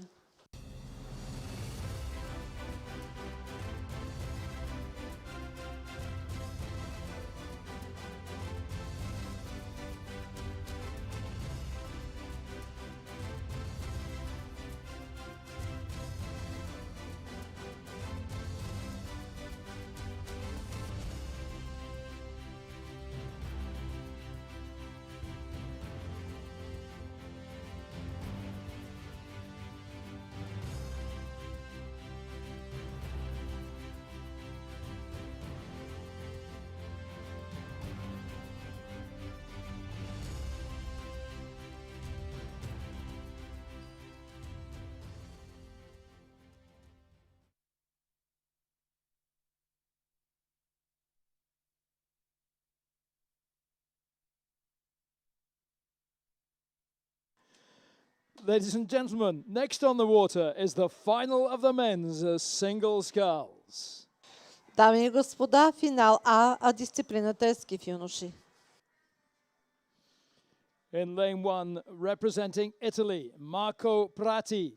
Ladies and gentlemen, next on the water is the final of the men's single sculls. Дами и господа, финал А дисциплината е скиф юноши. In lane 1, representing Italy, Marco Prati.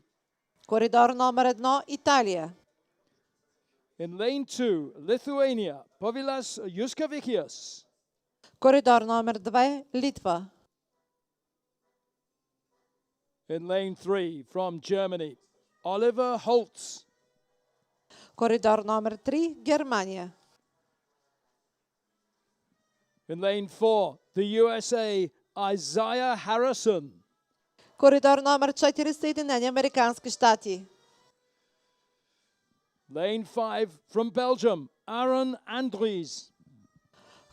Коридор номер 1 Италия. In lane 2, Lithuania, Povilas Juskavičius. Коридор номер 2 Литва. In lane 3, from Germany, Oliver Holtz. Коридор номер 3 Германия. In lane 4, the USA, Isaiah Harrison. Коридор номер 4 Съединени Американски щати. Lane 5, from Belgium, Aaron Andries.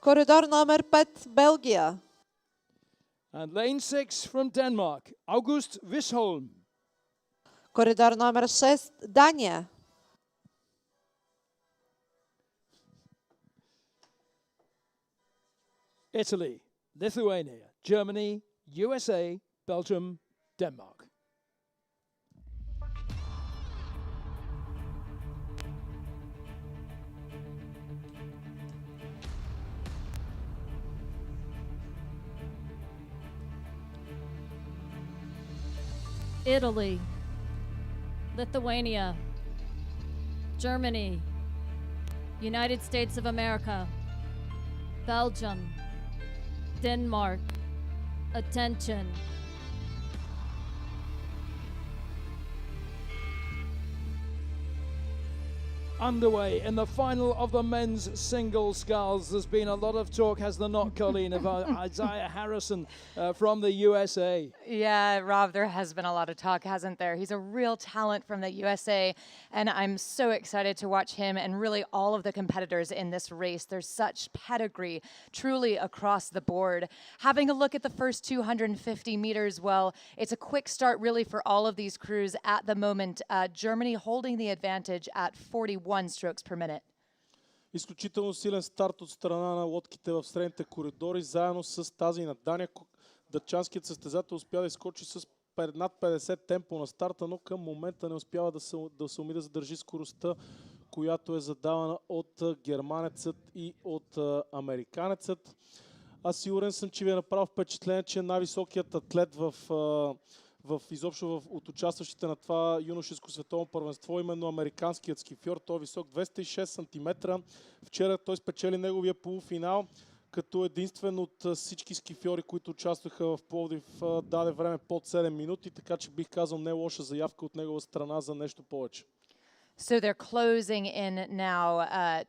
Коридор номер 5 Белгия. And lane 6, from Denmark, August Wisholm. Коридор номер 6 Дания. Italy, Lithuania, Germany, USA, Belgium, Denmark. Italy, Lithuania, Germany, United States of America, Belgium, Denmark. Attention. Underway in the final of the men's single sculls. There's been a lot of talk, has there not, Colleen, of Isaiah Harrison from the USA. Yeah, Rob, there has been a lot of talk, hasn't there? He's a real talent from the USA, and I'm so excited to watch him and really all of the competitors in this race. There's such pedigree truly across the board. Having a look at the first 250 meters, well, it's a quick start really for all of these crews at the moment. Germany holding the advantage at 41 strokes per minute. Изключително силен старт от страна на лодките в средните коридори, заедно с тази на Дания. Датчанският състезател успя да изскочи с над 50 темпо на старта, но към момента не успява да се уми да задържи скоростта, която е задавана от германецът и от американецът. Аз сигурен съм, че ви е направил впечатление, че най-високият атлет изобщо от участващите на това юношеско световно първенство, именно американският скифьор. Той е висок 206 см. Вчера той спечели неговия полуфинал, като единствен от всички скифьори, които участваха в Пловдив, даде време под 7 минути, така че бих казал не е лоша заявка от негова страна за нещо повече. So they're closing in now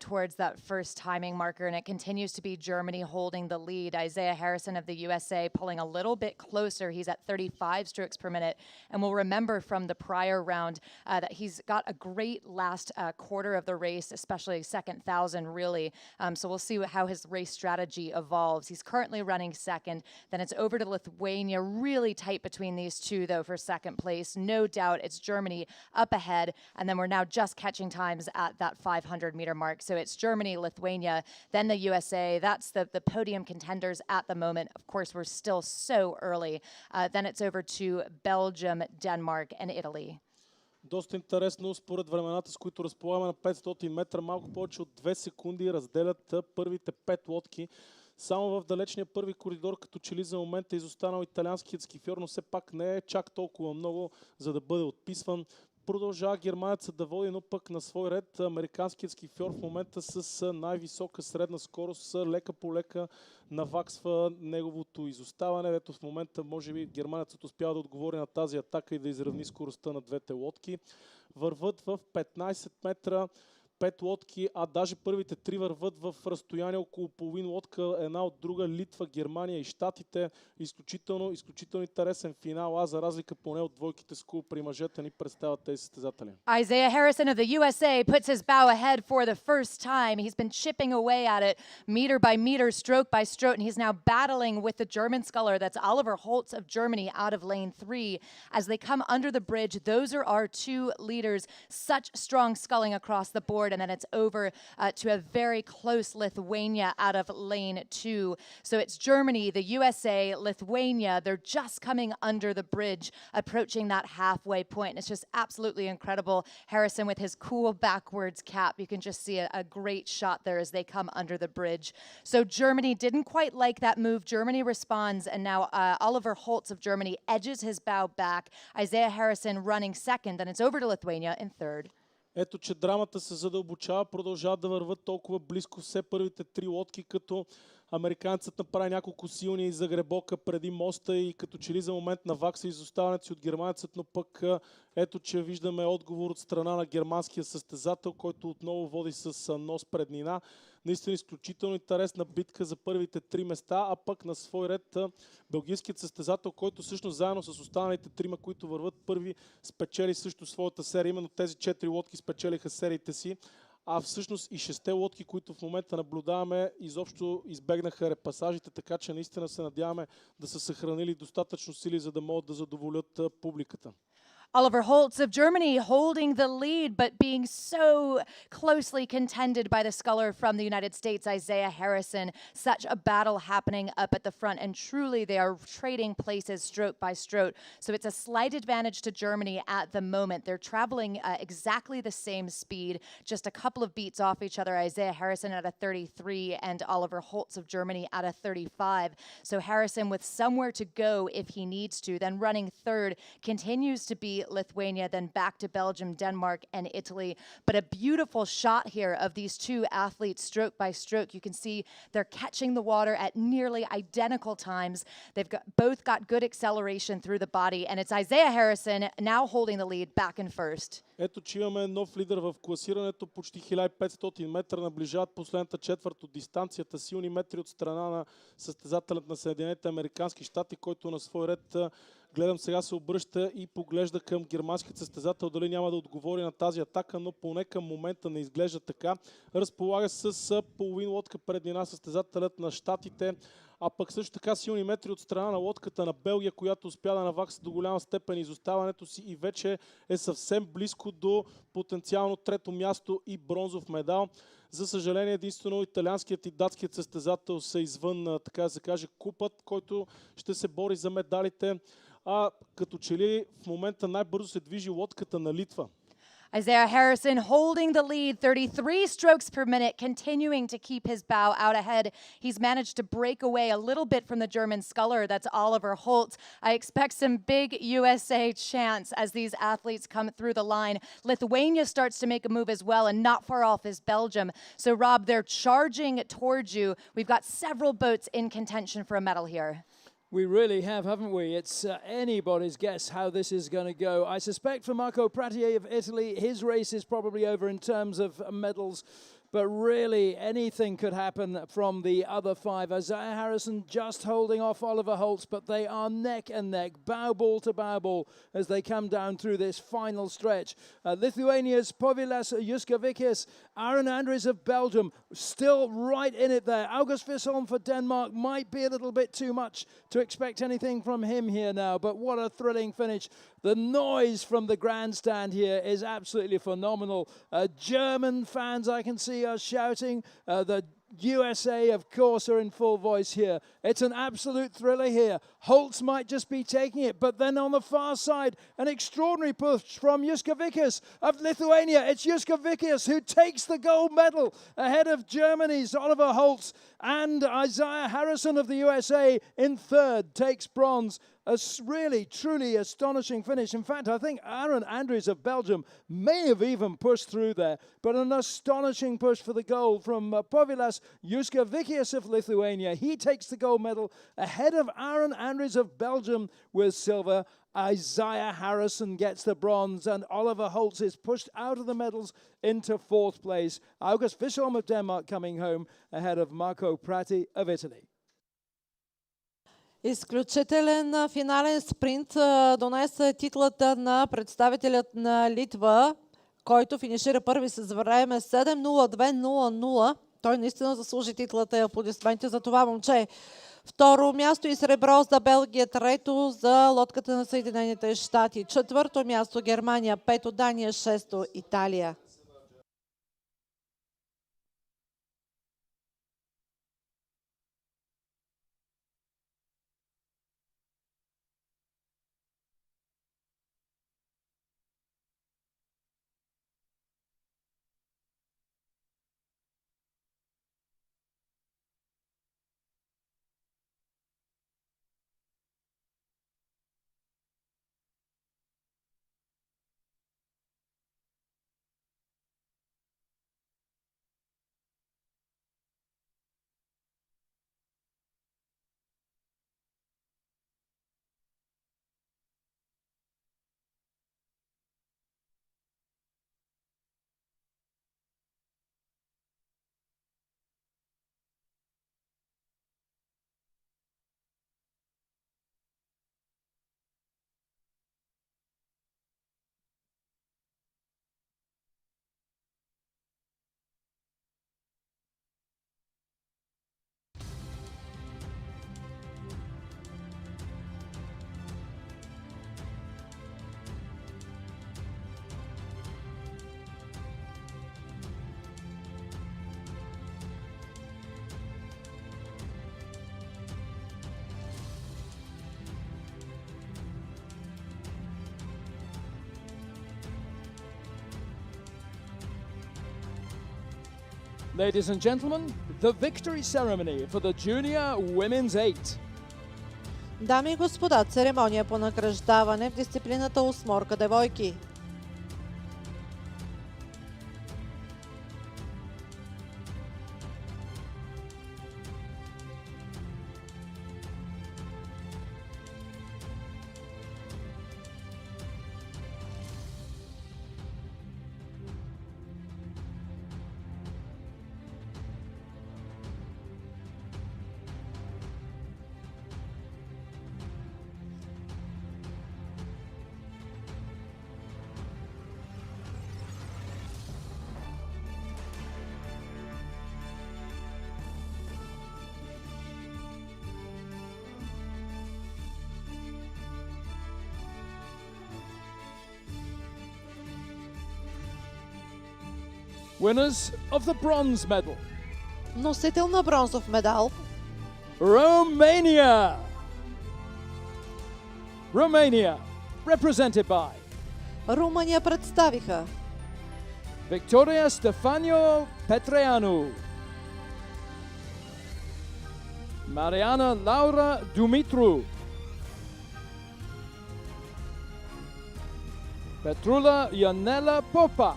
towards that first timing marker, and it continues to be Germany holding the lead. Isaiah Harrison of the USA pulling a little bit closer. He's at 35 strokes per minute. And we'll remember from the prior round that he's got a great last quarter of the race, especially second 1,000 really. So we'll see how his race strategy evolves. He's currently running second. Then it's over to Lithuania. Really tight between these two, though, for second place. No doubt it's Germany up ahead. And then we're now just catching times at that 500-meter mark. So it's Germany, Lithuania, then the USA. That's the podium contenders at the moment. Of course, we're still so early. Then it's over to Belgium, Denmark, and Italy. Доста интересно, според времената, с които разполагаме на 500 метра, малко повече от 2 секунди разделят първите 5 лодки. Само в далечния първи коридор, като че ли за момента е изостанал италианският скифьор, но все пак не е чак толкова много, за да бъде отписван. Продължава германецът да води, но пък на свой ред американският скифьор в момента с най-висока средна скорост лека по лека наваксва неговото изоставане. Ето в момента може би германецът успява да отговори на тази атака и да изравни скоростта на двете лодки. Върват в 15 метра 5 лодки, а даже първите 3 върват в разстояние около половин лодка една от друга. Литва, Германия и Щатите. Изключително интересен финал, а за разлика поне от двойките скул при мъжете ни представят тези състезатели. Isaiah Harrison of the USA puts his bow ahead for the first time. He's been chipping away at it meter by meter, stroke by stroke, and he's now battling with the German sculler. That's Oliver Holtz of Germany out of lane 3. As they come under the bridge, those are our two leaders. Such strong sculling across the board. And then it's over to a very close Lithuania out of lane 2. So it's Germany, the USA, Lithuania. They're just coming under the bridge, approaching that halfway point. It's just absolutely incredible. Harrison with his cool backwards cap. You can just see a great shot there as they come under the bridge. So Germany didn't quite like that move. Germany responds, and now Oliver Holtz of Germany edges his bow back. Isaiah Harrison running second, and it's over to Lithuania in third. Ето, че драмата се задълбочава, продължават да върват толкова близко все първите 3 лодки, като американцът направи няколко силни загребока преди моста и като че ли за момент навакса изоставането си от германецът, но пък ето, че виждаме отговор от страна на германския състезател, който отново води с нос преднина. Наистина изключително интересна битка за първите 3 места, а пък на свой ред белгийският състезател, който всъщност заедно с останалите 3, които върват първи, спечели също своята серия. Именно тези 4 лодки спечелиха сериите си, а всъщност и 6 лодки, които в момента наблюдаваме, изобщо избегнаха репасажите, така че наистина се надяваме да са съхранили достатъчно сили, за да могат да задоволят публиката. Oliver Holtz of Germany holding the lead, but being so closely contended by the sculler from the United States, Isaiah Harrison. Such a battle happening up at the front, and truly they are trading places stroke by stroke. So it's a slight advantage to Germany at the moment. They're traveling exactly the same speed, just a couple of beats off each other. Isaiah Harrison at a 33 and Oliver Holtz of Germany at a 35. So Harrison with somewhere to go if he needs to. Then running third continues to be Lithuania, then back to Belgium, Denmark, and Italy. But a beautiful shot here of these two athletes stroke by stroke. You can see they're catching the water at nearly identical times. They've both got good acceleration through the body, and it's Isaiah Harrison now holding the lead back in first. Ето, че имаме нов лидер в класирането, почти 1500 метра, наближават последната четвърт от дистанцията, силни метри от страна на състезателят на Съединените американски щати, който на свой ред, гледам сега, се обръща и поглежда към германският състезател, дали няма да отговори на тази атака, но поне към момента не изглежда така. Разполага с половин лодка преднина състезателят на щатите, а пък също така силни метри от страна на лодката на Белгия, която успя да навакса до голяма степен изоставането си и вече е съвсем близко до потенциално трето място и бронзов медал. За съжаление, единствено италианският и датският състезател са извън, така да се каже, купът, който ще се бори за медалите. А като че ли в момента най-бързо се движи лодката на Литва. Isaiah Harrison holding the lead, 33 strokes per minute, continuing to keep his bow out ahead. He's managed to break away a little bit from the German sculler. That's Oliver Holtz. I expect some big USA chants as these athletes come through the line. Lithuania starts to make a move as well, and not far off is Belgium. So, Rob, they're charging towards you. We've got several boats in contention for a medal here. We really have, haven't we? It's anybody's guess how this is going to go. I suspect for Marco Prati of Italy, his race is probably over in terms of medals. But really, anything could happen from the other five. Isaiah Harrison just holding off Oliver Holtz, but they are neck and neck, bow ball to bow ball, as they come down through this final stretch. Lithuania's Povilas Juskavičius, Aaron Andries of Belgium, still right in it there. August Fisholm for Denmark might be a little bit too much to expect anything from him here now, but what a thrilling finish. The noise from the grandstand here is absolutely phenomenal. German fans, I can see, are shouting. The USA, of course, are in full voice here. It's an absolute thriller here. Holtz might just be taking it, but then on the far side, an extraordinary push from Juskavičius of Lithuania. It's Juskavičius who takes the gold medal ahead of Germany's Oliver Holtz, and Isaiah Harrison of the USA in third takes bronze. A really, truly astonishing finish. In fact, I think Aaron Andries of Belgium may have even pushed through there, but an astonishing push for the gold from Povilas Juskavičius of Lithuania. He takes the gold medal ahead of Aaron Andries of Belgium with silver. Isaiah Harrison gets the bronze, and Oliver Holtz is pushed out of the medals into fourth place. August Fisholm of Denmark coming home ahead of Marco Prati of Italy. Изключителен финален спринт донесе титлата на представителят на Литва, който финишира първи с време 7:02.00. Той наистина заслужи титлата и аплодисменти за това момче. Второ място и сребро за Белгия, трето за лодката на Съединените щати, четвърто място Германия, пето Дания, шесто Италия. Ladies and gentlemen, the victory ceremony for the junior women's 8. Дами и господа, церемония по награждаване в дисциплината осморка девойки. Winners of the bronze medal, Носител на бронзов медал Romania. Romania, represented by Румъния представиха Victoria Stefano Petreanu, Mariana Laura Dumitru, Petrula Ionela Popa,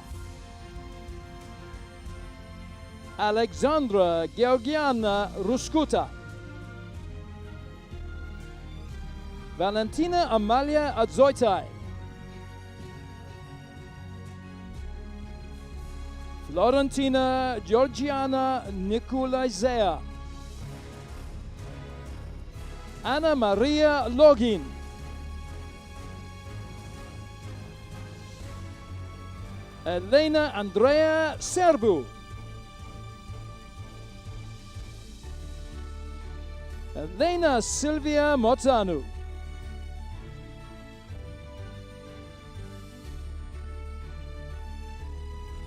Alexandra Georgiana Ruskuta, Valentina Amalia Adzoitai, Florentina Georgiana Nicolaizea, Anna Maria Login, Elena Andrea Serbu, Elena Silvia Mozanu,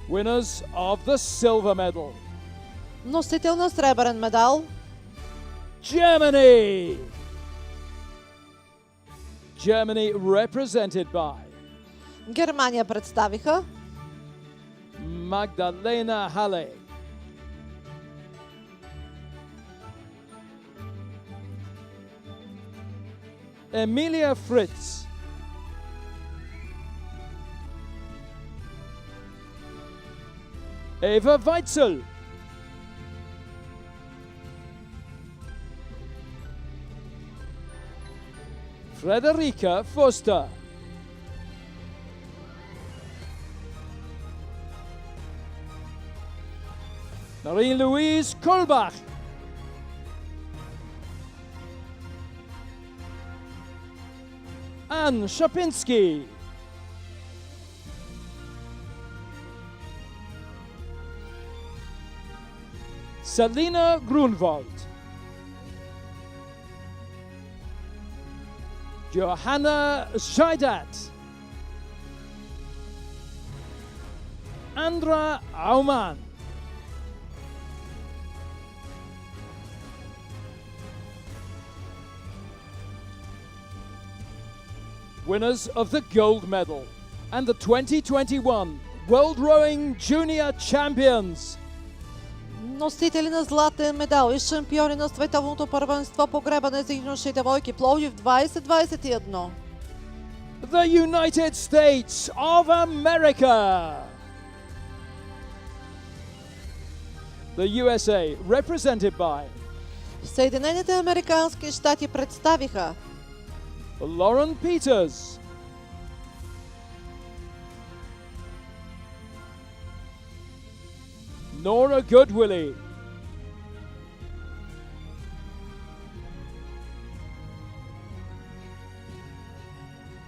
winners of the silver medal, носител на сребърен медал Germany. Germany represented by Германия представиха Magdalena Halle, Emilia Fritz, Eva Weitzel, Frederica Foster, Marie-Louise Kolbach, Anne Shapinski, Selina Grunwald, Johanna Scheidat, Andra Aumann, winners of the gold medal and the 2021 World Rowing Junior Champions. носители на златен медал и шампиони на световното първенство по гребане за юноши девойки Пловдив 2021. The United States of America. The USA, represented by Съединените американски щати представиха Lauren Peters, Nora Goodwillie,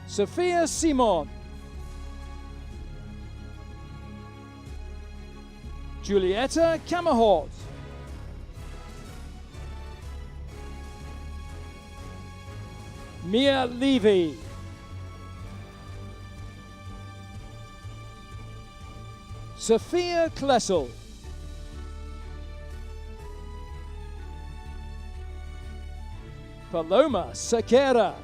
Sophia Simon, Julieta Camahort, Mia Levy, Sophia Klessel, Paloma Sequeira,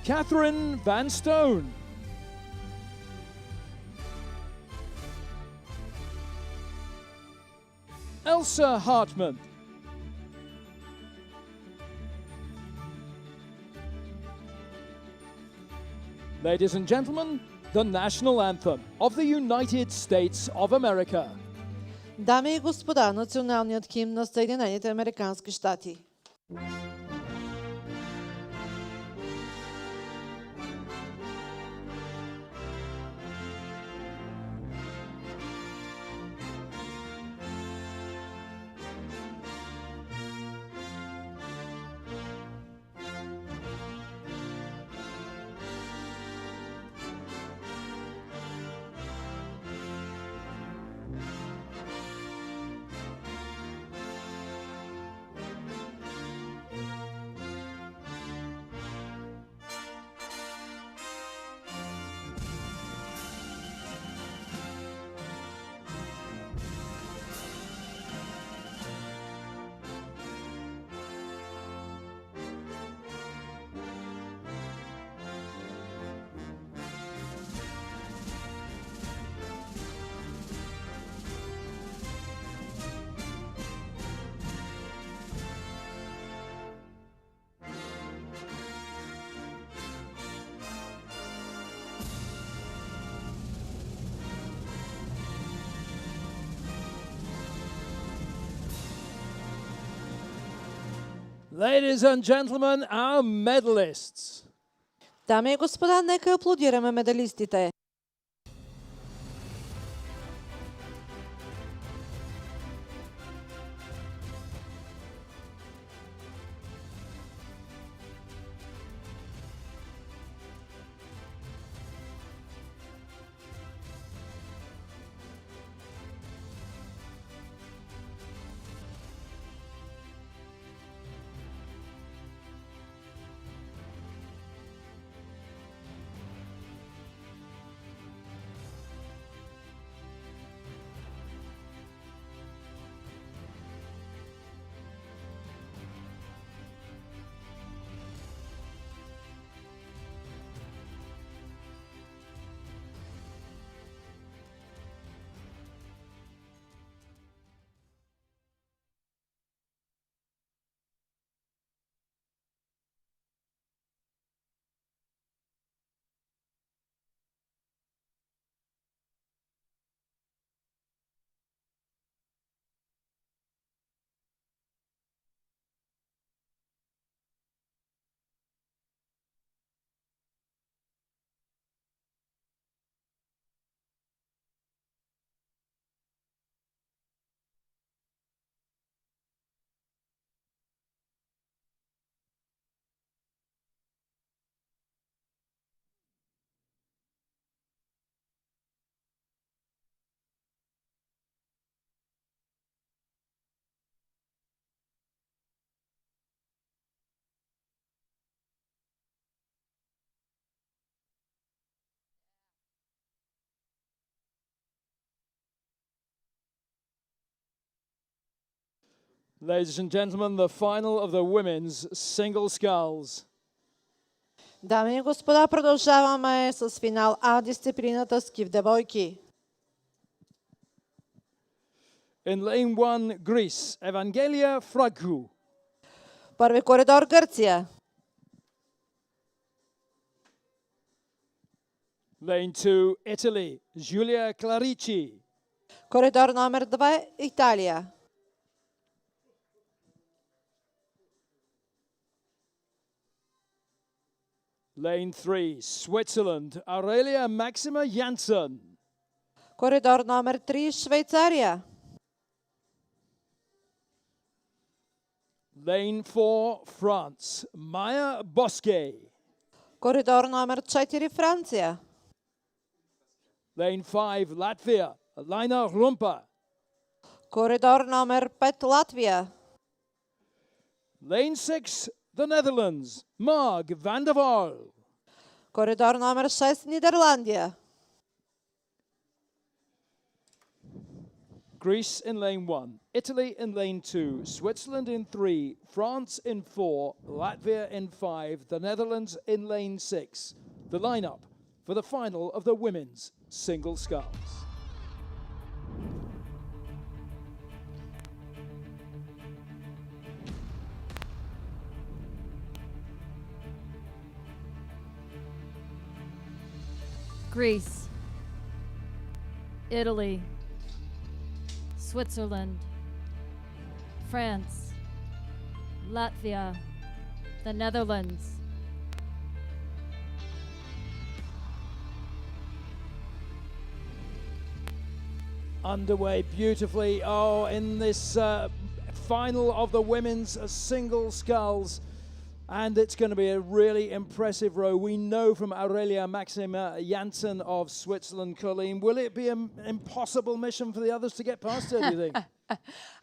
Catherine Van Stone, Elsa Hartmann. Ladies and gentlemen, the national anthem of the United States of America. Дами и господа, националният химн на Съединените американски щати. Ladies and gentlemen, our medalists. Дами и господа, нека аплодираме медалистите. Ladies and gentlemen, the final of the women's single sculls. Дами и господа, продължаваме с финал А дисциплината скиф девойки. In lane 1, Greece, Evangelia Fragu. Първи коридор Гърция. Lane 2, Italy, Giulia Clarici. Коридор номер 2 Италия. Lane 3, Switzerland, Aurelia Maxima Janssen. Коридор номер 3 Швейцария. Lane 4, France, Maya Bosque. Коридор номер 4 Франция. Lane 5, Latvia, Elina Rumpa. Коридор номер 5 Латвия. Lane 6, the Netherlands, Marg van der Waal. Коридор номер 6 Нидерландия. Greece in lane 1, Italy in lane 2, Switzerland in 3, France in 4, Latvia in 5, the Netherlands in lane 6. The lineup for the final of the women's single sculls. Greece, Italy, Switzerland, France, Latvia, the Netherlands. Underway beautifully. Oh, in this final of the women's single sculls. And it's going to be a really impressive row. We know from Aurelia Maxima Janssen of Switzerland, Colleen. Will it be an impossible mission for the others to get past her, do you think?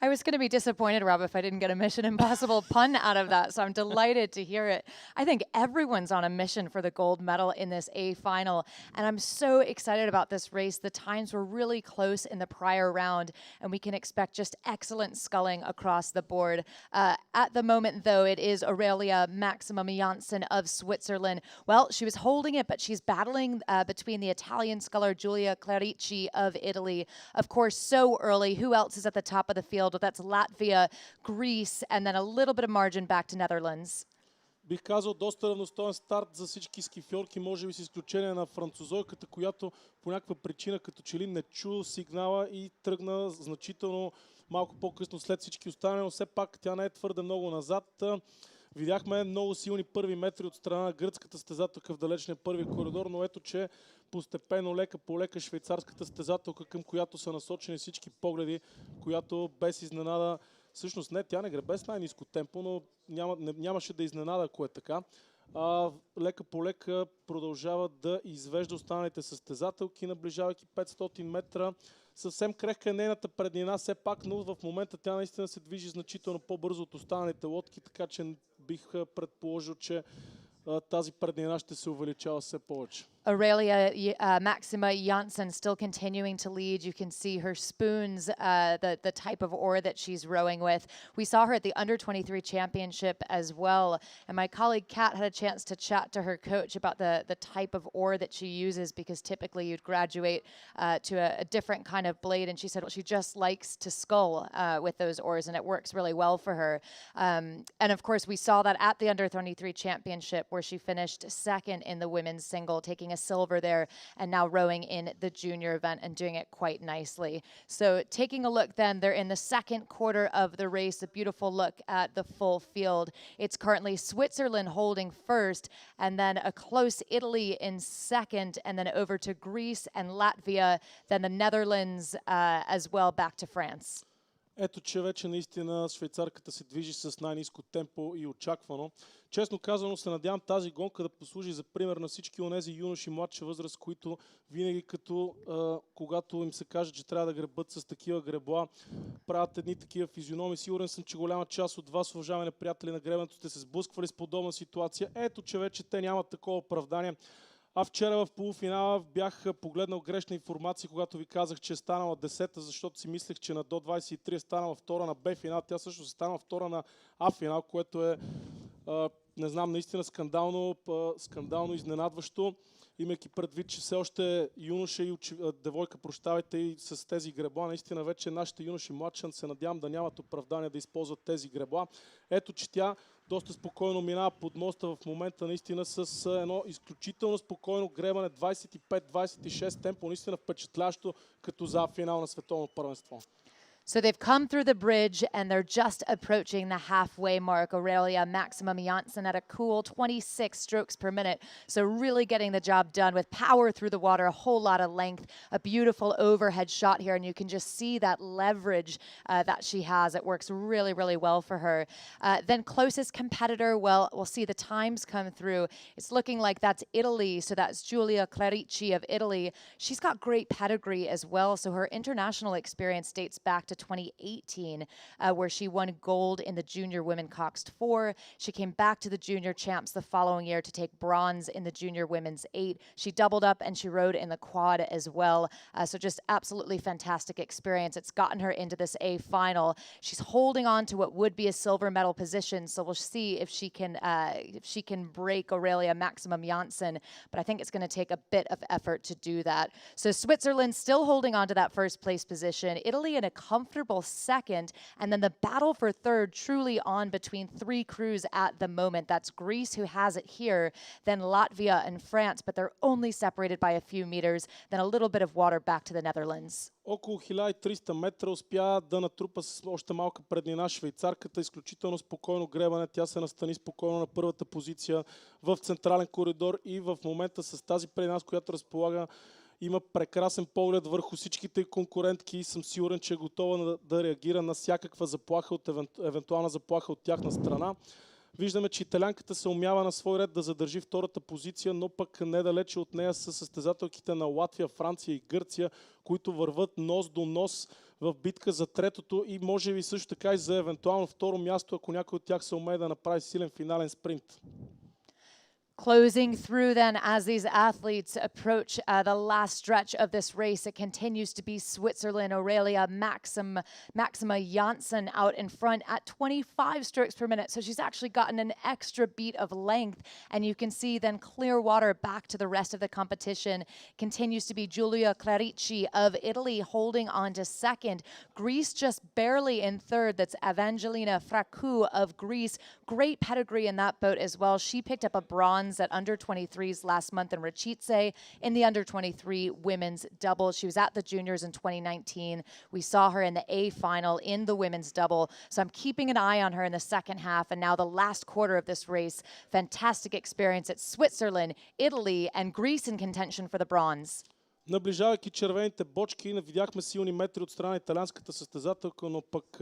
I was going to be disappointed, Rob, if I didn't get a Mission Impossible pun out of that, so I'm delighted to hear it. I think everyone's on a mission for the gold medal in this A final, and I'm so excited about this race. The times were really close in the prior round, and we can expect just excellent sculling across the board. At the moment, though, it is Aurelia Maxima Janssen of Switzerland. Well, she was holding it, but she's battling between the Italian sculler Giulia Clerici of Italy. Of course, so early. Who else is at the top of the field? Well, that's Latvia, Greece, and then a little bit of margin back to Netherlands. Бих казал доста равностоен старт за всички скифьорки, може би с изключение на французойката, която по някаква причина като че ли не чу сигнала и тръгна значително малко по-късно след всички останали, но все пак тя не е твърде много назад. Видяхме много силни първи метри от страна на гръцката състезателка в далечния първи коридор, но ето, че постепенно, лека по лека, швейцарската състезателка, към която са насочени всички погледи, която без изненада, всъщност не, тя не гребе с най-ниско темпо, но нямаше да изненада, ако е така. Лека по лека продължава да извежда останалите състезателки, наближавайки 500 метра. Съвсем крехка е нейната преднина все пак, но в момента тя наистина се движи значително по-бързо от останалите лодки, така че бих предположил, че тази преднина ще се увеличава все повече. Aurelia Maxima Janssen still continuing to lead. You can see her spoons, the type of oar that she's rowing with. We saw her at the Under-23 Championship as well. And my colleague Kat had a chance to chat to her coach about the type of oar that she uses, because typically you'd graduate to a different kind of blade. And she said, well, she just likes to scull with those oars, and it works really well for her. And of course, we saw that at the Under-23 Championship, where she finished second in the women's single, taking a silver there, and now rowing in the junior event and doing it quite nicely. So taking a look then, they're in the second quarter of the race, a beautiful look at the full field. It's currently Switzerland holding first, and then a close Italy in second, and then over to Greece and Latvia, then the Netherlands as well, back to France. Ето, че вече наистина швейцарката се движи с най-ниско темпо и очаквано. Честно казано, се надявам тази гонка да послужи за пример на всички онези юноши младша възраст, които винаги когато им се каже, че трябва да гребат с такива гребла, правят едни такива физиономи. Сигурен съм, че голяма част от вас, уважаеми приятели на гребането, сте се сблъсквали с подобна ситуация. Ето, че вече те нямат такова оправдание. А вчера в полуфинала бях погледнал грешна информация, когато ви казах, че е станала 10-та, защото си мислех, че на до 23 е станала втора на Б-финал. Тя също е станала втора на А-финал, което е, не знам, наистина скандално изненадващо, имайки предвид, че все още юноша и девойка, прощавайте, и с тези гребла. Наистина вече нашите юноши младши се надявам да нямат оправдание да използват тези гребла. Ето, че тя доста спокойно минава под моста в момента, наистина с едно изключително спокойно гребане, 25-26 темпо, наистина впечатлящо като за финал на световно първенство. So they've come through the bridge and they're just approaching the halfway mark. Aurelia Maxima Janssen at a cool 26 strokes per minute. So really getting the job done with power through the water, a whole lot of length, a beautiful overhead shot here. And you can just see that leverage that she has. It works really, really well for her. Then closest competitor, well, we'll see the times come through. It's looking like that's Italy. So that's Giulia Clerici of Italy. She's got great pedigree as well. So her international experience dates back to 2018, where she won gold in the junior women coxed 4. She came back to the junior champs the following year to take bronze in the junior women's 8. She doubled up and she rode in the quad as well. So just absolutely fantastic experience. It's gotten her into this A final. She's holding on to what would be a silver medal position. So we'll see if she can break Aurelia Maxima Janssen. But I think it's going to take a bit of effort to do that. So Switzerland still holding on to that first place position. Italy in a comfortable comfortable second. And then the battle for third truly on between three crews at the moment. That's Greece, who has it here, then Latvia and France, but they're only separated by a few meters, then a little bit of water back to the Netherlands. Около 1300 метра успя да натрупа с още малка преднина швейцарката. Изключително спокойно гребане. Тя се настани спокойно на първата позиция в централен коридор и в момента с тази преднина, с която разполага, има прекрасен поглед върху всичките конкурентки и съм сигурен, че е готова да реагира на всякаква заплаха от евентуална заплаха от тяхна страна. Виждаме, че италянката се умява на свой ред да задържи втората позиция, но пък недалече от нея са състезателките на Латвия, Франция и Гърция, които върват нос до нос в битка за третото и може би също така и за евентуално второ място, ако някой от тях се умее да направи силен финален спринт. Closing through then as these athletes approach the last stretch of this race, it continues to be Switzerland, Aurelia Maxima Janssen out in front at 25 strokes per minute. So she's actually gotten an extra beat of length. And you can see then clear water back to the rest of the competition. Continues to be Giulia Clarici of Italy holding on to second. Greece just barely in third. That's Evangelina Fracou of Greece. Great pedigree in that boat as well. She picked up a bronze at under 23s last month in Rachitse in the under 23 women's double. She was at the juniors in 2019. We saw her in the A final in the women's double. So I'm keeping an eye on her in the second half. And now the last quarter of this race, fantastic experience at Switzerland, Italy, and Greece in contention for the bronze. Наближавайки червените бочки, видяхме силни метри от страна на италианската състезателка, но пък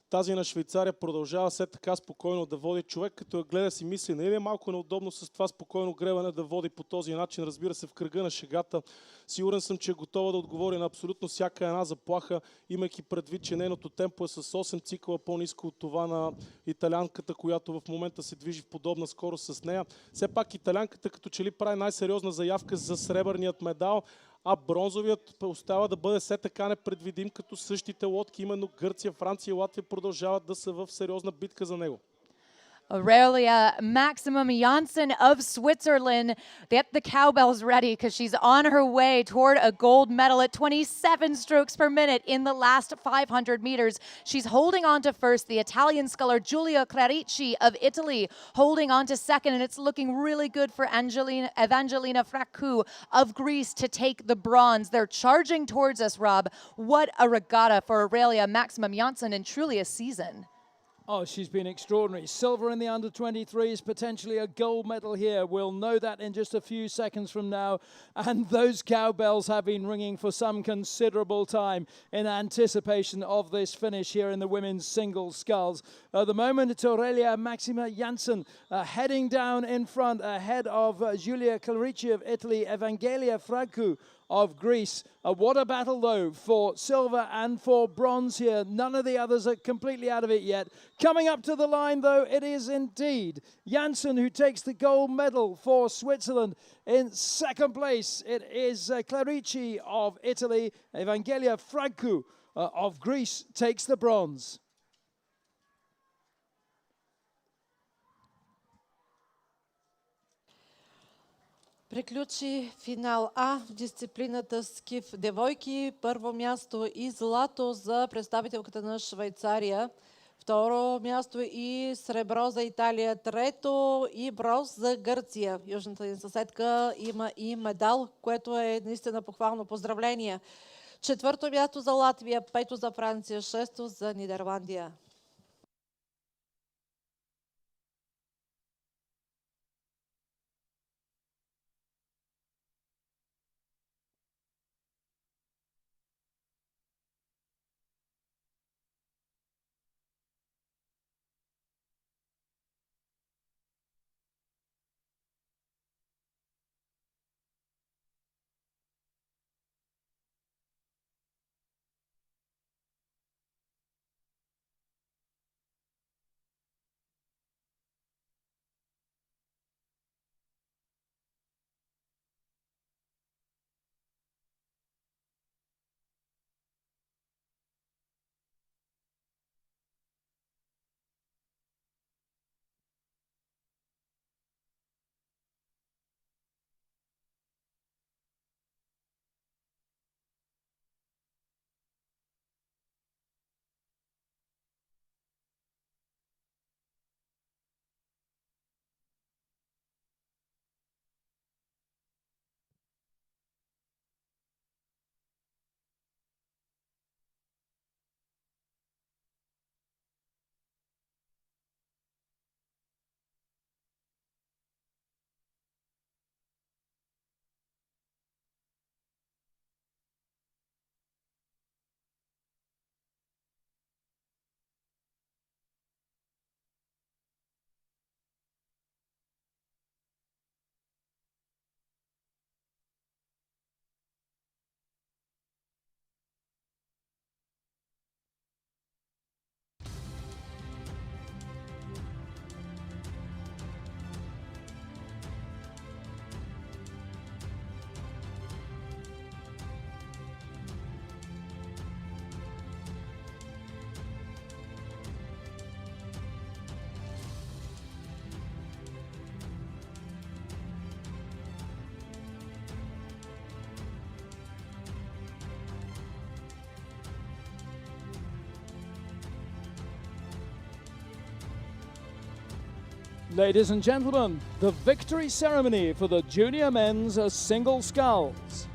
тази на Швейцария продължава все така спокойно да води. Човек като я гледа си мисли, не е малко неудобно с това спокойно гребане да води по този начин, разбира се, в кръга на шегата. Сигурен съм, че е готова да отговори на абсолютно всяка една заплаха, имайки предвид, че нейното темпо е с 8 цикъла по-ниско от това на италянката, която в момента се движи в подобна скорост с нея. Все пак италянката като че ли прави най-сериозна заявка за сребърният медал, а бронзовият остава да бъде все така непредвидим, като същите лодки, именно Гърция, Франция и Латвия продължават да са в сериозна битка за него. Aurelia Maximum Janssen of Switzerland. Get the cowbells ready because she's on her way toward a gold medal at 27 strokes per minute in the last 500 meters. She's holding on to first. The Italian sculler Giulia Clarici of Italy holding on to second, and it's looking really good for Evangelina Fracou of Greece to take the bronze. They're charging towards us, Rob. What a regatta for Aurelia Maximum Janssen and truly a season. Oh, she's been extraordinary. Silver in the under-23s, potentially a gold medal here. We'll know that in just a few seconds from now. And those cowbells have been ringing for some considerable time in anticipation of this finish here in the women's singles sculls. At the moment, it's Aurelia Maxima Janssen heading down in front, ahead of Giulia Clarici of Italy, Evangelia Fracou of Greece. What a battle, though, for silver and for bronze here. None of the others are completely out of it yet. Coming up to the line, though, it is indeed Janssen who takes the gold medal for Switzerland. In second place, it is Clarici of Italy. Evangelia Fracou of Greece takes the bronze. Приключи финал А в дисциплината скиф девойки. Първо място и злато за представителката на Швейцария. Второ място и сребро за Италия. Трето и бронз за Гърция. Южната ни съседка има и медал, което е наистина похвално. Поздравления. Четвърто място за Латвия, пето за Франция, шесто за Нидерландия. Ladies and gentlemen, the victory ceremony for the junior men's single sculls.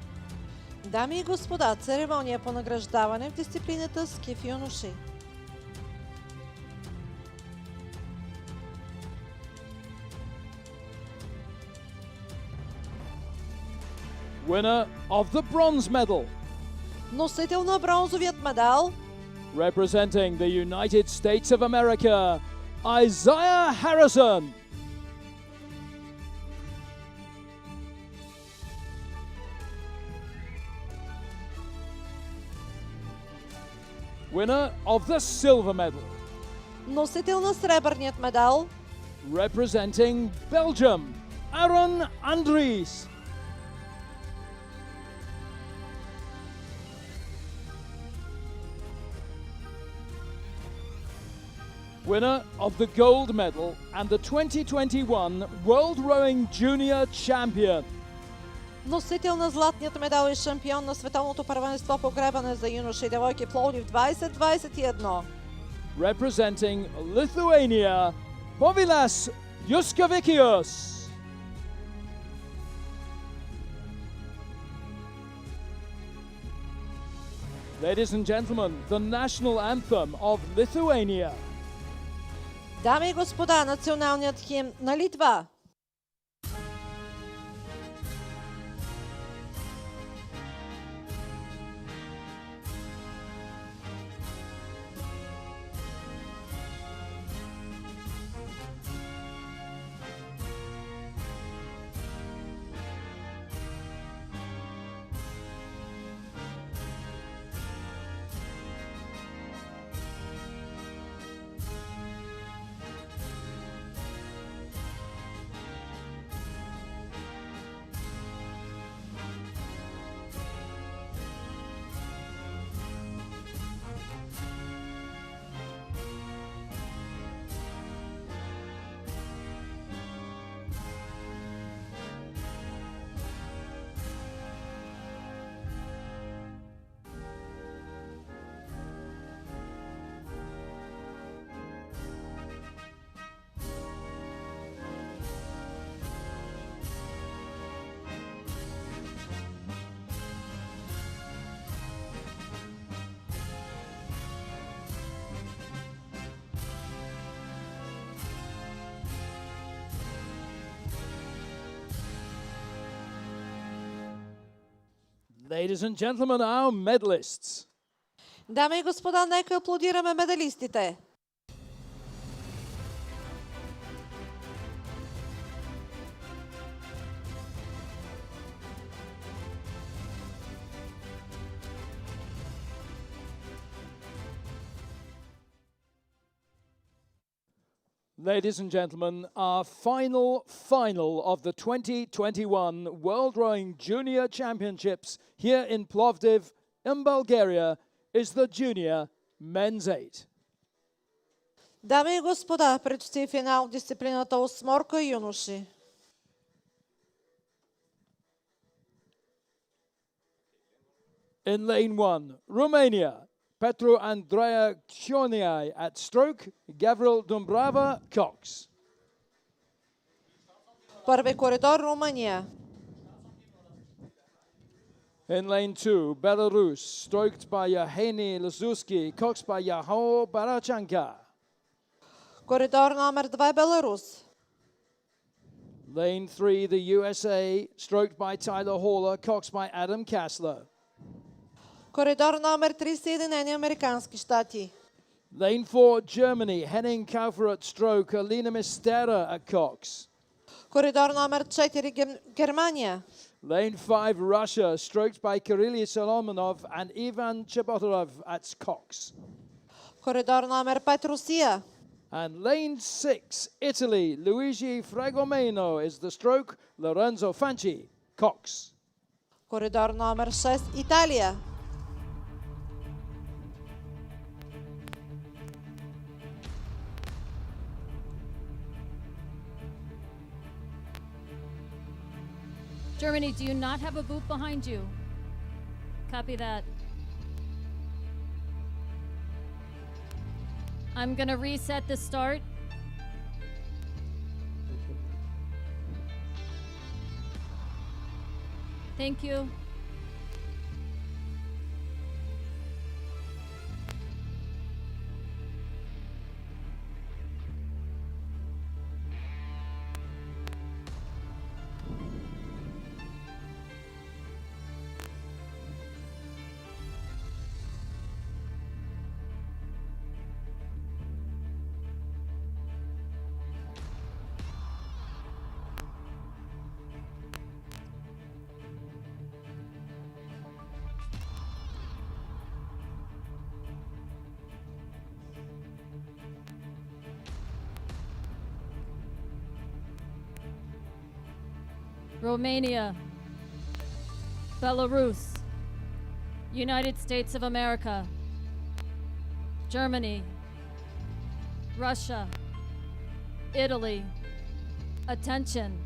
Дами и господа, церемония по награждаване в дисциплината скиф юноши. Winner of the bronze medal, Носител на бронзовият медал, representing the United States of America, Isaiah Harrison. Winner of the silver medal, носител на сребърният медал, representing Belgium, Aaron Andries. Winner of the gold medal and the 2021 World Rowing Junior Champion, носител на златният медал и шампион на световното първенство по гребане за юноши и девойки Пловдив 2021. representing Lithuania, Povilas Juskavičius. Ladies and gentlemen, the national anthem of Lithuania. Дами и господа, националният химн на Литва. Ladies and gentlemen, our medalists. Дами и господа, нека аплодираме медалистите. Ladies and gentlemen, our final of the 2021 World Rowing Junior Championships here in Plovdiv in Bulgaria is the junior men's 8. Дами и господа, предстои финал в дисциплината осморка юноши. In lane 1, Romania, Petru Andreea Chioniai at stroke, Gavril Dumbrava cox. Първи коридор Румъния. In lane 2, Belarus, stroked by Yevgeny Lazuski, coxed by Yaho Barachanka. Коридор номер 2 Беларус. Lane 3, the USA, stroked by Tyler Haller, coxed by Adam Kassler. Коридор номер 3 Съединени американски щати. Lane 4, Germany, Henning Kaufer at stroke, Alina Mistera at cox. Коридор номер 4 Германия. Lane 5, Russia, stroked by Kirill Solomonov and Ivan Chabotarov at cox. Коридор номер 5 Русия. And lane 6, Italy, Luigi Fragomeno is the stroke, Lorenzo Fanci, cox. Коридор номер 6 Италия. Germany, do you not have a boot behind you? Copy that. I'm going to reset the start. Thank you. Romania, Belarus, United States of America, Germany, Russia, Italy. Attention.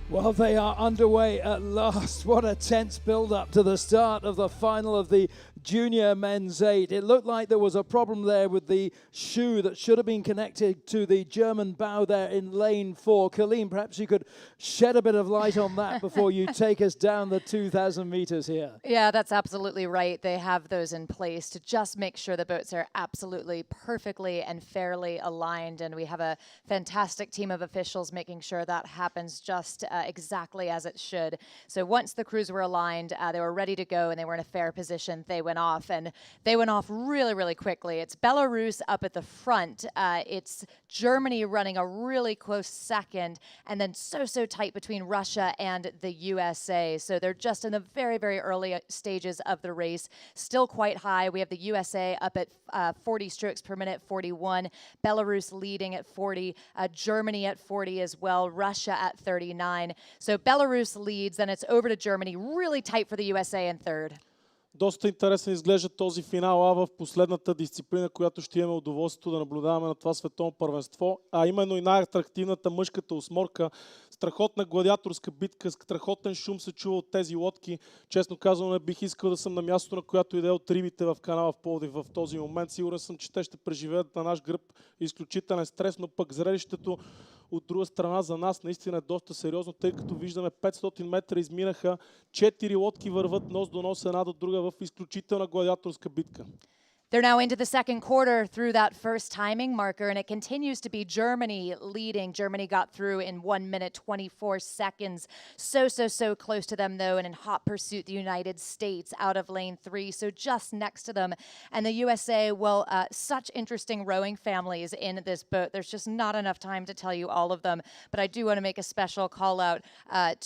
Well, they are underway at last. What a tense build-up to the start of the final of the junior men's 8. It looked like there was a problem there with the shoe that should have been connected to the German bow there in lane 4. Colleen, perhaps you could shed a bit of light on that before you take us down the 2,000 meters here. Yeah, that's absolutely right. They have those in place to just make sure the boats are absolutely perfectly and fairly aligned. And we have a fantastic team of officials making sure that happens just exactly as it should. So once the crews were aligned, they were ready to go and they were in a fair position. They went off, and they went off really, really quickly. It's Belarus up at the front. It's Germany running a really close second, and then so tight between Russia and the USA. So they're just in the very, very early stages of the race. Still quite high. We have the USA up at 40 strokes per minute, 41. Belarus leading at 40. Germany at 40 as well. Russia at 39. So Belarus leads, then it's over to Germany. Really tight for the USA in third. Доста интересен изглежда този финал, а в последната дисциплина, която ще имаме удоволствието да наблюдаваме на това световно първенство, а именно и най-атрактивната мъжката осморка. Страхотна гладиаторска битка, страхотен шум се чува от тези лодки. Честно казано, не бих искал да съм на мястото, на която иде от рибите в канала в Пловдив в този момент. Сигурен съм, че те ще преживеят на наш гръб изключителен стрес, но пък зрелището от друга страна за нас наистина е доста сериозно, тъй като виждаме 500 метра изминаха, 4 лодки върват нос до нос една до друга в изключителна гладиаторска битка. They're now into the second quarter through that first timing marker, and it continues to be Germany leading. Germany got through in 1 minute, 24 seconds. So close to them, though, and in hot pursuit, the United States out of lane 3, so just next to them. And the USA, well, such interesting rowing families in this boat. There's just not enough time to tell you all of them, but I do want to make a special call out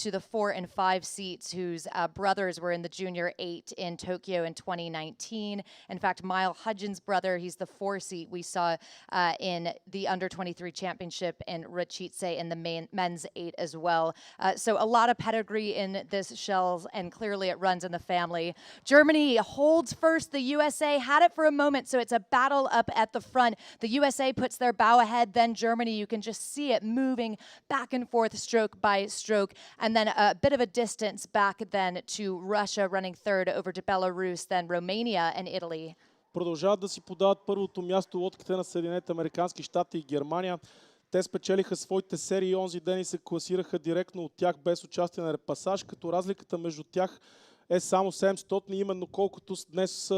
to the 4 and 5 seats whose brothers were in the Junior 8 in Tokyo in 2019. In fact, Miles Hudgens' brother, he's the 4 seat we saw in the Under-23 Championship in Rachitse in the men's 8 as well. So a lot of pedigree in this shells, and clearly it runs in the family. Germany holds first. The USA had it for a moment, so it's a battle up at the front. The USA puts their bow ahead, then Germany, you can just see it moving back and forth stroke by stroke, and then a bit of a distance back then to Russia running third, over to Belarus, then Romania and Italy. Продължават да си подават първото място лодките на Съединените американски щати и Германия. Те спечелиха своите серии онзи ден и се класираха директно от тях без участие на репасаж, като разликата между тях е само 700, именно колкото днес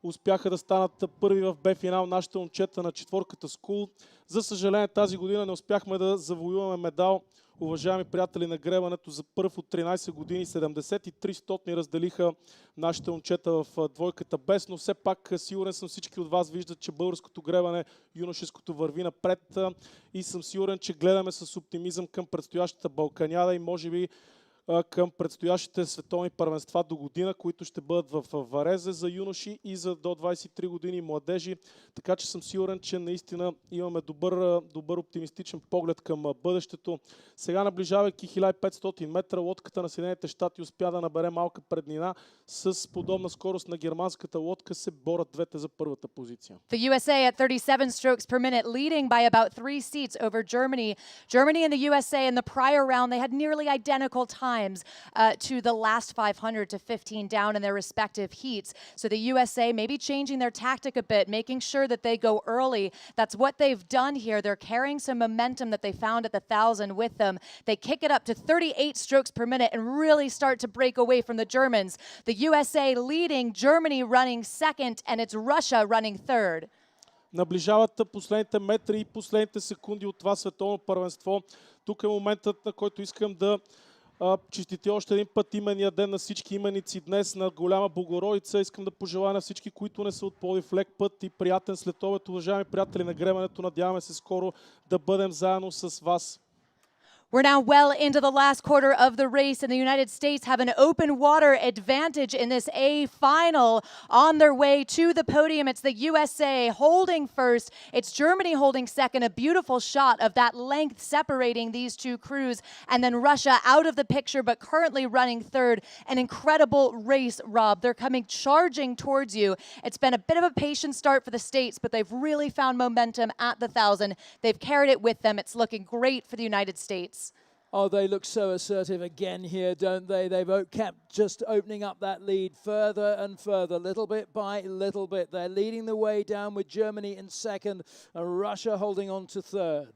успяха да станат първи в Б-финал нашите момчета на четворката Скул. За съжаление, тази година не успяхме да завоюваме медал. Уважаеми приятели, на гребането за първ от 13 години 73 стотни разделиха нашите момчета в двойката без, но все пак сигурен съм, всички от вас виждат, че българското гребане юношеското върви напред и съм сигурен, че гледаме с оптимизъм към предстоящата Балканяда и може би към предстоящите световни първенства до година, които ще бъдат в Варезе за юноши и за до 23 години младежи. Така че съм сигурен, че наистина имаме добър оптимистичен поглед към бъдещето. Сега, наближавайки 1500 метра, лодката на Съединените щати успя да набере малка преднина. С подобна скорост на германската лодка се борят двете за първата позиция. The USA at 37 strokes per minute, leading by about 3 seats over Germany. Germany and the USA in the prior round, they had nearly identical time. times to the last 500 to 15 down in their respective heats. So the USA maybe changing their tactic a bit, making sure that they go early. That's what they've done here. They're carrying some momentum that they found at the 1,000 with them. They kick it up to 38 strokes per minute and really start to break away from the Germans. The USA leading, Germany running second, and it's Russia running third. Наближават последните метри и последните секунди от това световно първенство. Тук е моментът, на който искам да честитя още един път имения ден на всички именици днес, на голяма Богородица. Искам да пожелая на всички, които не са от Пловдив, лек път и приятен следобед. Уважаеми приятели на гребането, надяваме се скоро да бъдем заедно с вас. We're now well into the last quarter of the race, and the United States have an open water advantage in this A final. On their way to the podium, it's the USA holding first. It's Germany holding second. A beautiful shot of that length separating these two crews. And then Russia out of the picture, but currently running third. An incredible race, Rob. They're coming charging towards you. It's been a bit of a patient start for the States, but they've really found momentum at the 1,000. They've carried it with them. It's looking great for the United States. Oh, they look so assertive again here, don't they? They've kept just opening up that lead further and further, little bit by little bit. They're leading the way down with Germany in second and Russia holding on to third.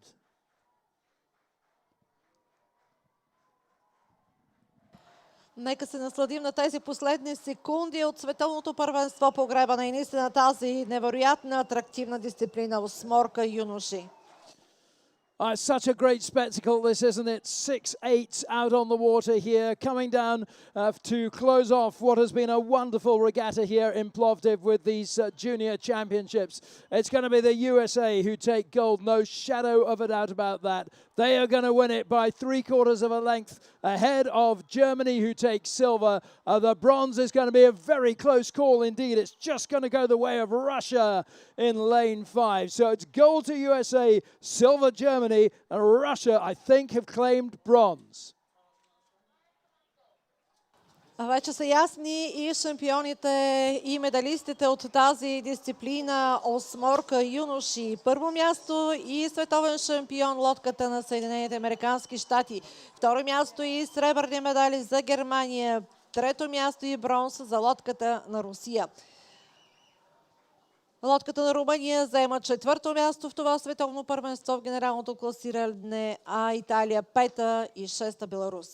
Нека се насладим на тези последни секунди от световното първенство по гребане и наистина тази невероятна атрактивна дисциплина осморка юноши. It's such a great spectacle, this, isn't it? 6-8 out on the water here, coming down to close off what has been a wonderful regatta here in Plovdiv with these junior championships. It's going to be the USA who take gold, no shadow of a doubt about that. They are going to win it by 3/4 of a length ahead of Germany, who takes silver. The bronze is going to be a very close call indeed. It's just going to go the way of Russia in lane 5. So it's gold to USA, silver Germany, and Russia, I think, have claimed bronze. Вече са ясни и шампионите и медалистите от тази дисциплина осморка юноши. Първо място и световен шампион лодката на Съединените американски щати. Второ място и сребърни медали за Германия. Трето място и бронз за лодката на Русия. Лодката на Румъния заема четвърто място в това световно първенство в генералното класиране, а Италия пета и шеста Беларус.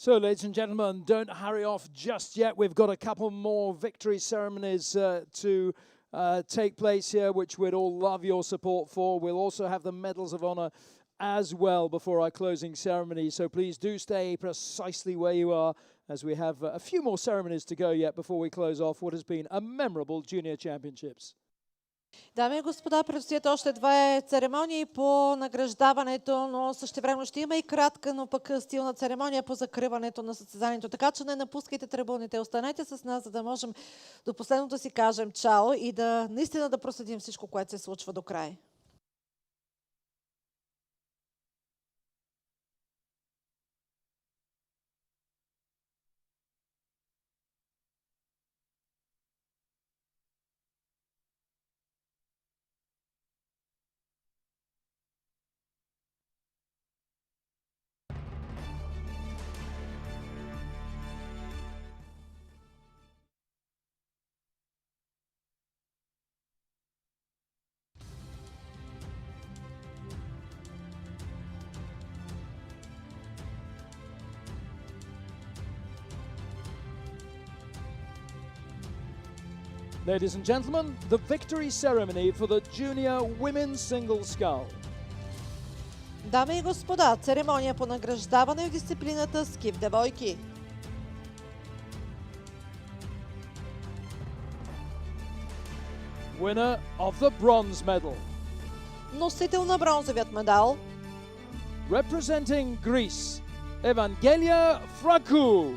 So, ladies and gentlemen, don't hurry off just yet. We've got a couple more victory ceremonies to take place here, which we'd all love your support for. We'll also have the Medals of Honor as well before our closing ceremony. So please do stay precisely where you are, as we have a few more ceremonies to go yet before we close off what has been a memorable Junior Championships. Дами и господа, предстоят още две церемонии по награждаването, но същевременно ще има и кратка, но пък стилна церемония по закриването на състезанието. Така че не напускайте трибуните, останете с нас, за да можем до последното да си кажем чао и да наистина да проследим всичко, което се случва до край. Ladies and gentlemen, the victory ceremony for the junior women's single scull. Дами и господа, церемония по награждаване в дисциплината скиф девойки. Winner of the bronze medal. Носител на бронзовият медал. Representing Greece, Evangelia Frakou.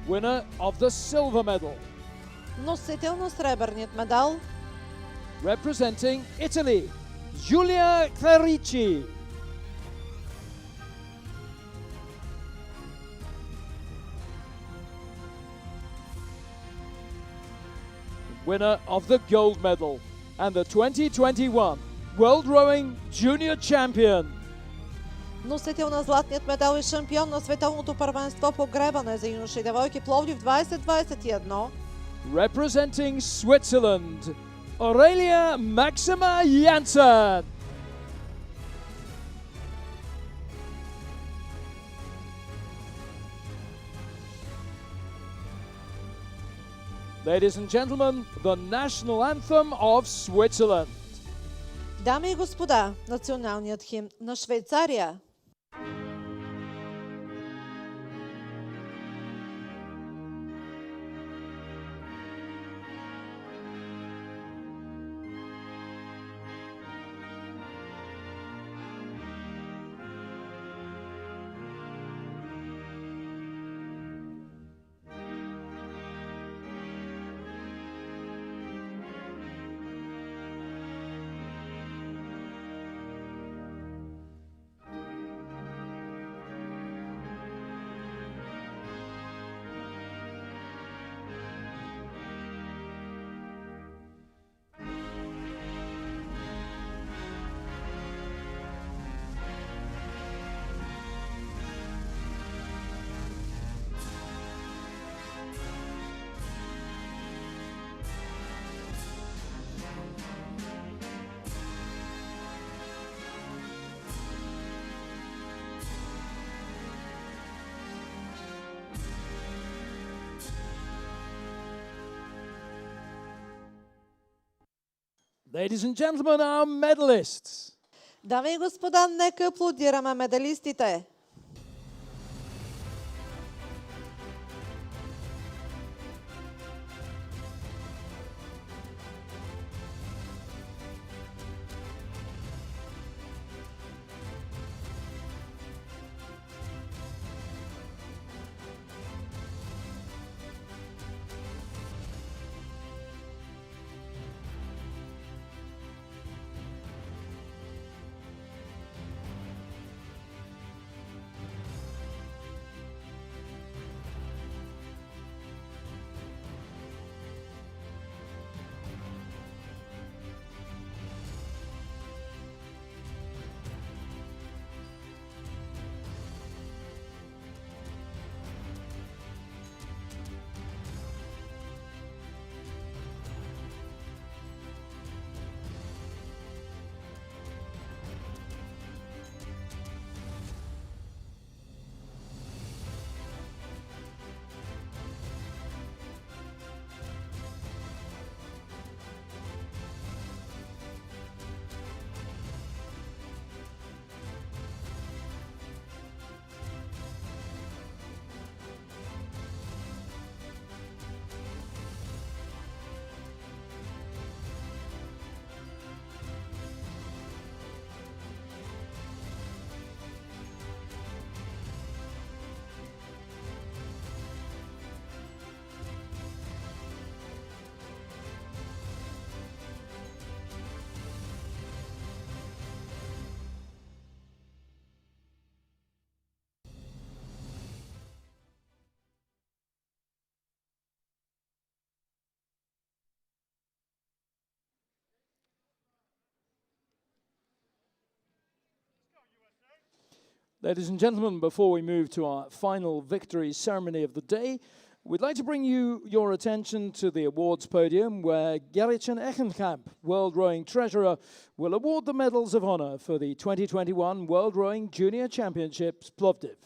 Winner of the silver medal. Носител на сребърният медал. Representing Italy, Giulia Clerici. Winner of the gold medal and the 2021 World Rowing Junior Champion. Носител на златният медал и шампион на световното първенство по гребане за юноши и девойки Пловдив 2021. Representing Switzerland, Aurelia Maxima Janssen. Ladies and gentlemen, the national anthem of Switzerland. Дами и господа, националният химн на Швейцария. Ladies and gentlemen, our medalists. Дами и господа, нека аплодираме медалистите. Ladies and gentlemen, before we move to our final victory ceremony of the day, we'd like to bring your attention to the awards podium where Gerritsen Echenkamp, World Rowing Treasurer, will award the medals of honor for the 2021 World Rowing Junior Championships Plovdiv.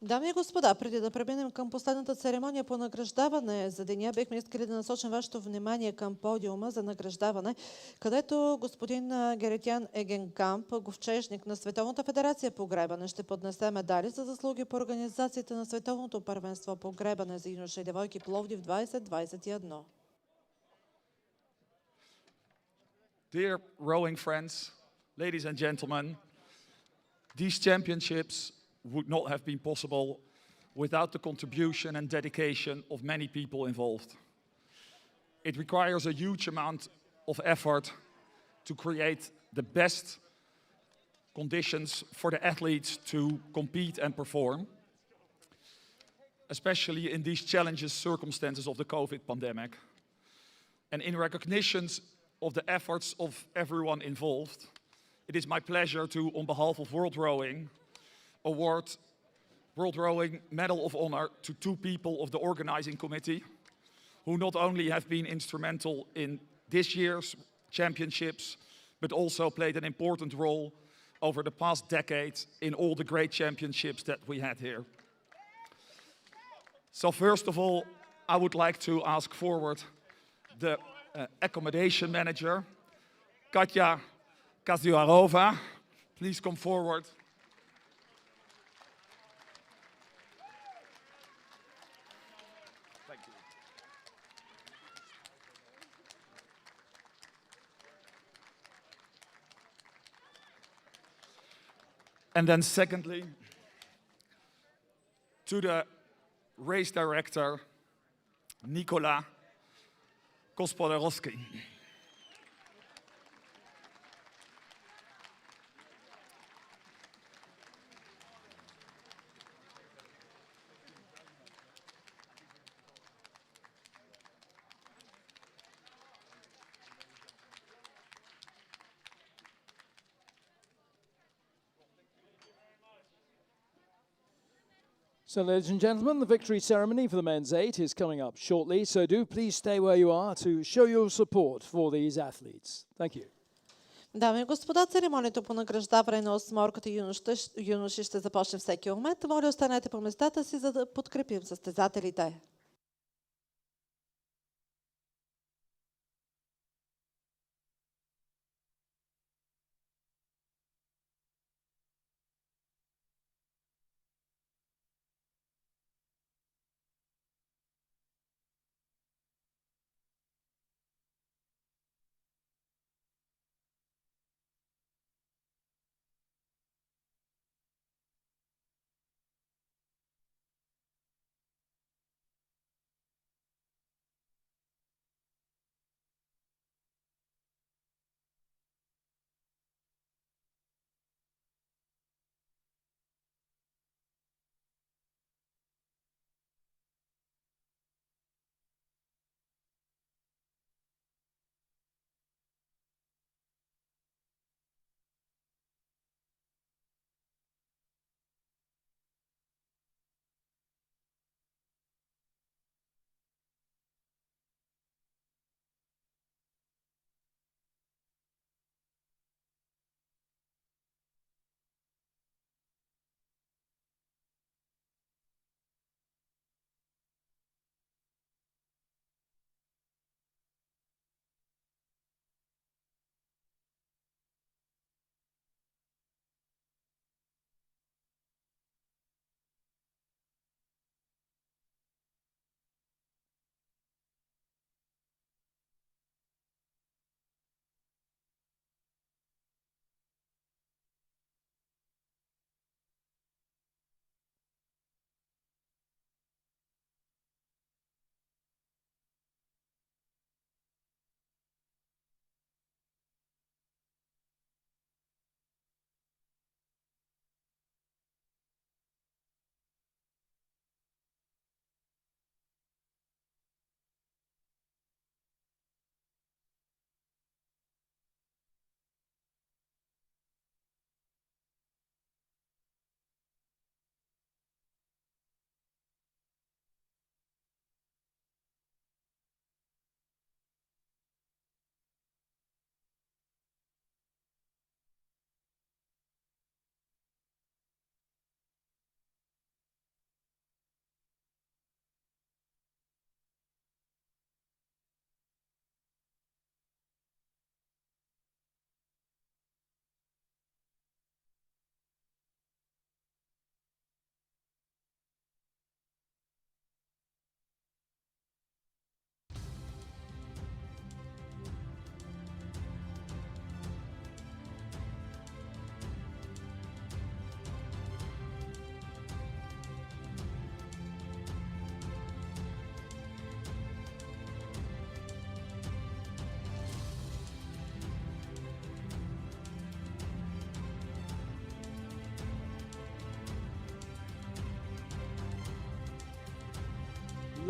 Дами и господа, преди да преминем към последната церемония по награждаване за деня, бихме искали да насочим вашето внимание към подиума за награждаване, където господин Геретян Егенкамп, говчежник на Световната федерация по гребане, ще поднесе медали за заслуги по организацията на Световното първенство по гребане за юноши и девойки Пловдив 2021. Dear rowing friends, ladies and gentlemen, these championships would not have been possible without the contribution and dedication of many people involved. It requires a huge amount of effort to create the best conditions for the athletes to compete and perform, especially in these challenging circumstances of the COVID pandemic. And in recognition of the efforts of everyone involved, it is my pleasure to, on behalf of World Rowing, award World Rowing Medal of Honor to two people of the organizing committee who not only have been instrumental in this year's championships, but also played an important role over the past decade in all the great championships that we had here. So first of all, I would like to ask forward the accommodation manager, Katja Kaziarova. Please come forward. Thank you. And then secondly, to the race director, Nikola Gospodarowski. So, ladies and gentlemen, the victory ceremony for the men's 8 is coming up shortly, so do please stay where you are to show your support for these athletes. Thank you. Дами и господа, церемонията по награждаване на осморката юноши ще започне всеки момент. Моля, останете по местата си, за да подкрепим състезателите.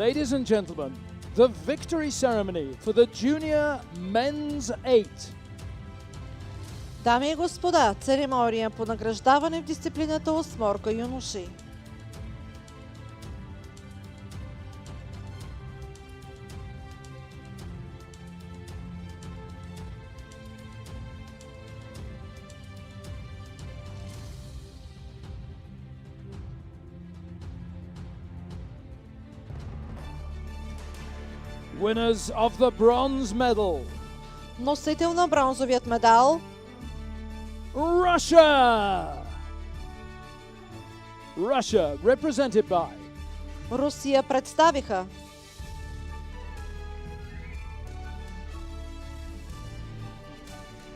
Ladies and gentlemen, the victory ceremony for the junior men's 8. Дами и господа, церемония по награждаване в дисциплината осморка юноши. Winners of the bronze medal. Носител на бронзовият медал Russia! Russia, represented by Русия представиха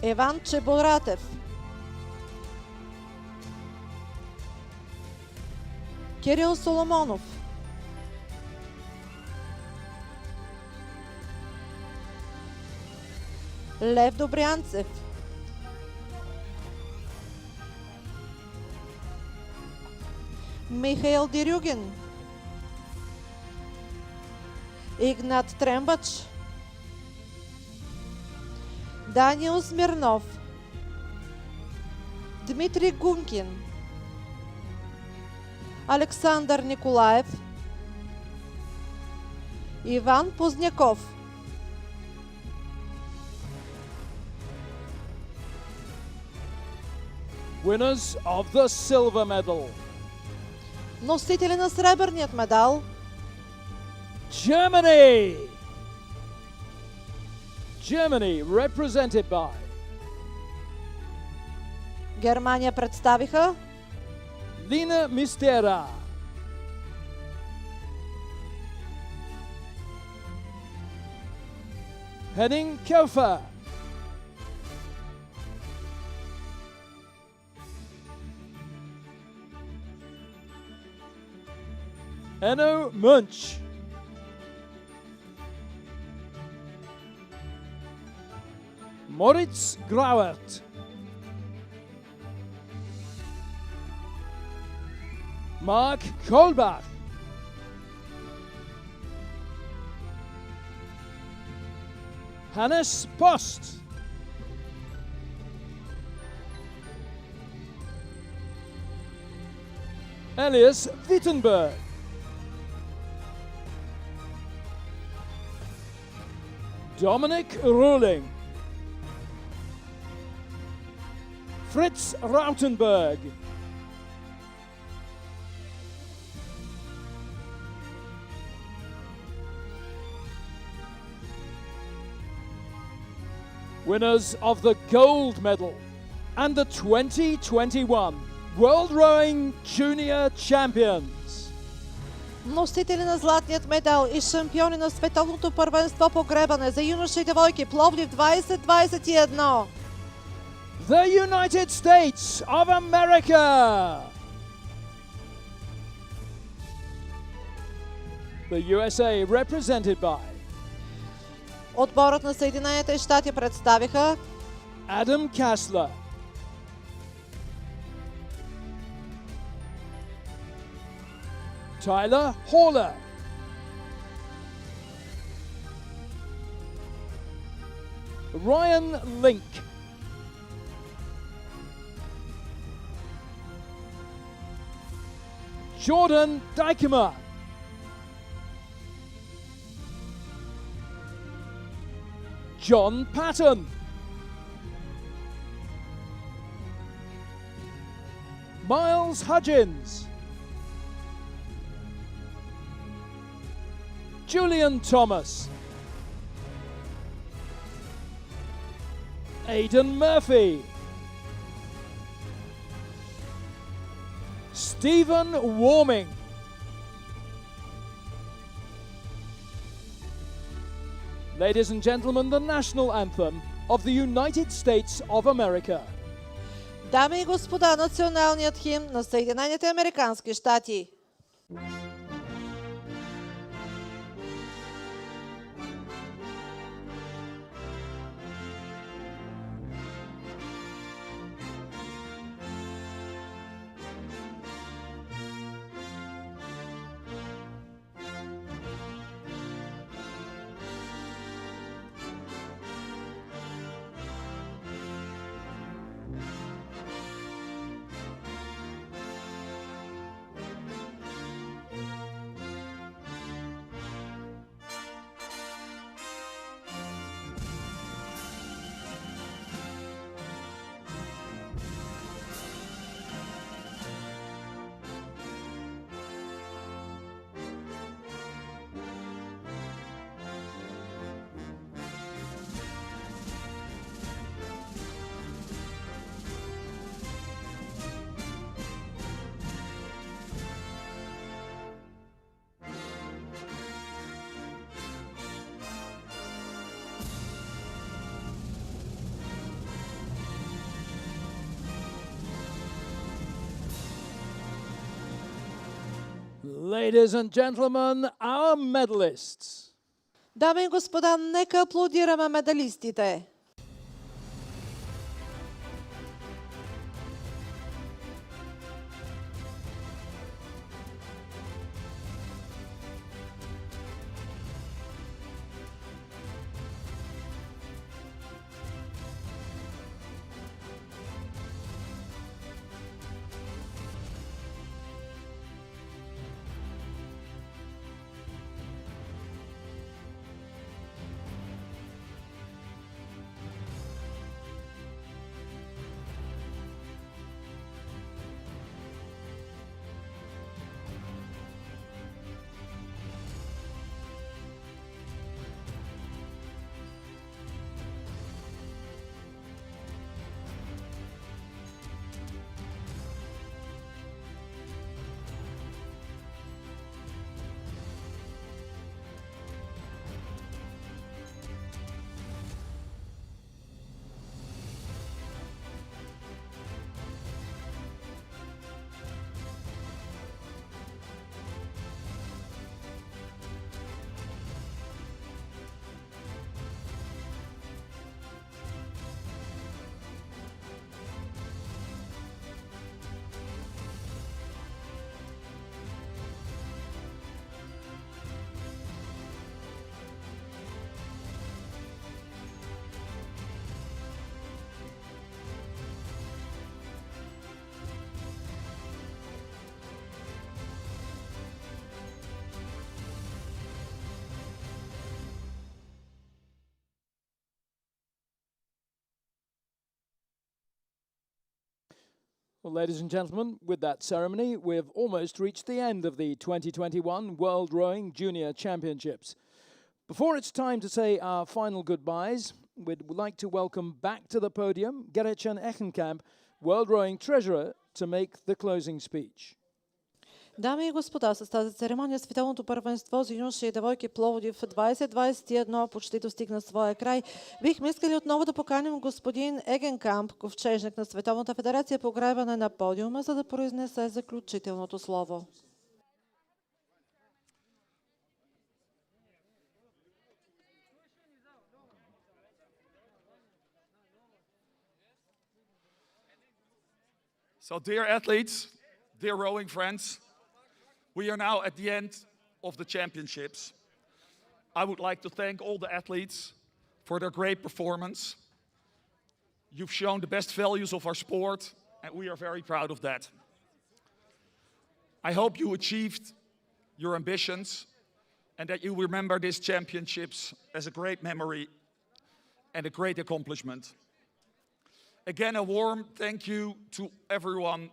Иван Чеборатев, Кирил Соломонов, Лев Добрянцев, Михаил Дерюгин, Игнат Трембач, Даниил Смирнов, Дмитрий Гункин, Александър Николаев, Иван Позняков. winners of the silver medal. Носители на сребърният медал Germany! Germany, represented by Германия представиха Lina Mistera, Henning Kofer, Enno Munch, Moritz Grauert, Mark Kolbach, Hannes Post, Elias Wittenberg, Dominic Ruhling, Fritz Rautenberg, winners of the gold medal and the 2021 World Rowing Junior Champions. носители на златният медал и шампиони на световното първенство по гребане за юноши и девойки Пловдив 2021. The United States of America. The USA, represented by Отборът на Съединените щати представиха Adam Kassler, Tyler Haller, Ryan Link, Jordan Dykema, John Patton, Miles Hudgens, Julian Thomas, Aidan Murphy, Stephen Warming, ladies and gentlemen, the national anthem of the United States of America. Дами и господа, националният химн на Съединените американски щати. Ladies and gentlemen, our medalists. Дами и господа, нека аплодираме медалистите. Well, ladies and gentlemen, with that ceremony, we've almost reached the end of the 2021 World Rowing Junior Championships. Before it's time to say our final goodbyes, we'd like to welcome back to the podium Gerritjan Echenkamp, World Rowing Treasurer, to make the closing speech. Дами и господа, с тази церемония световното първенство за юноши и девойки Пловдив 2021 почти достигна своя край. Бихме искали отново да поканим господин Егенкамп, ковчежник на Световната федерация по гребане на подиума, за да произнесе заключителното слово. So, dear athletes, dear rowing friends, we are now at the end of the championships. I would like to thank all the athletes for their great performance. You've shown the best values of our sport, and we are very proud of that. I hope you achieved your ambitions and that you remember these championships as a great memory and a great accomplishment. Again, a warm thank you to everyone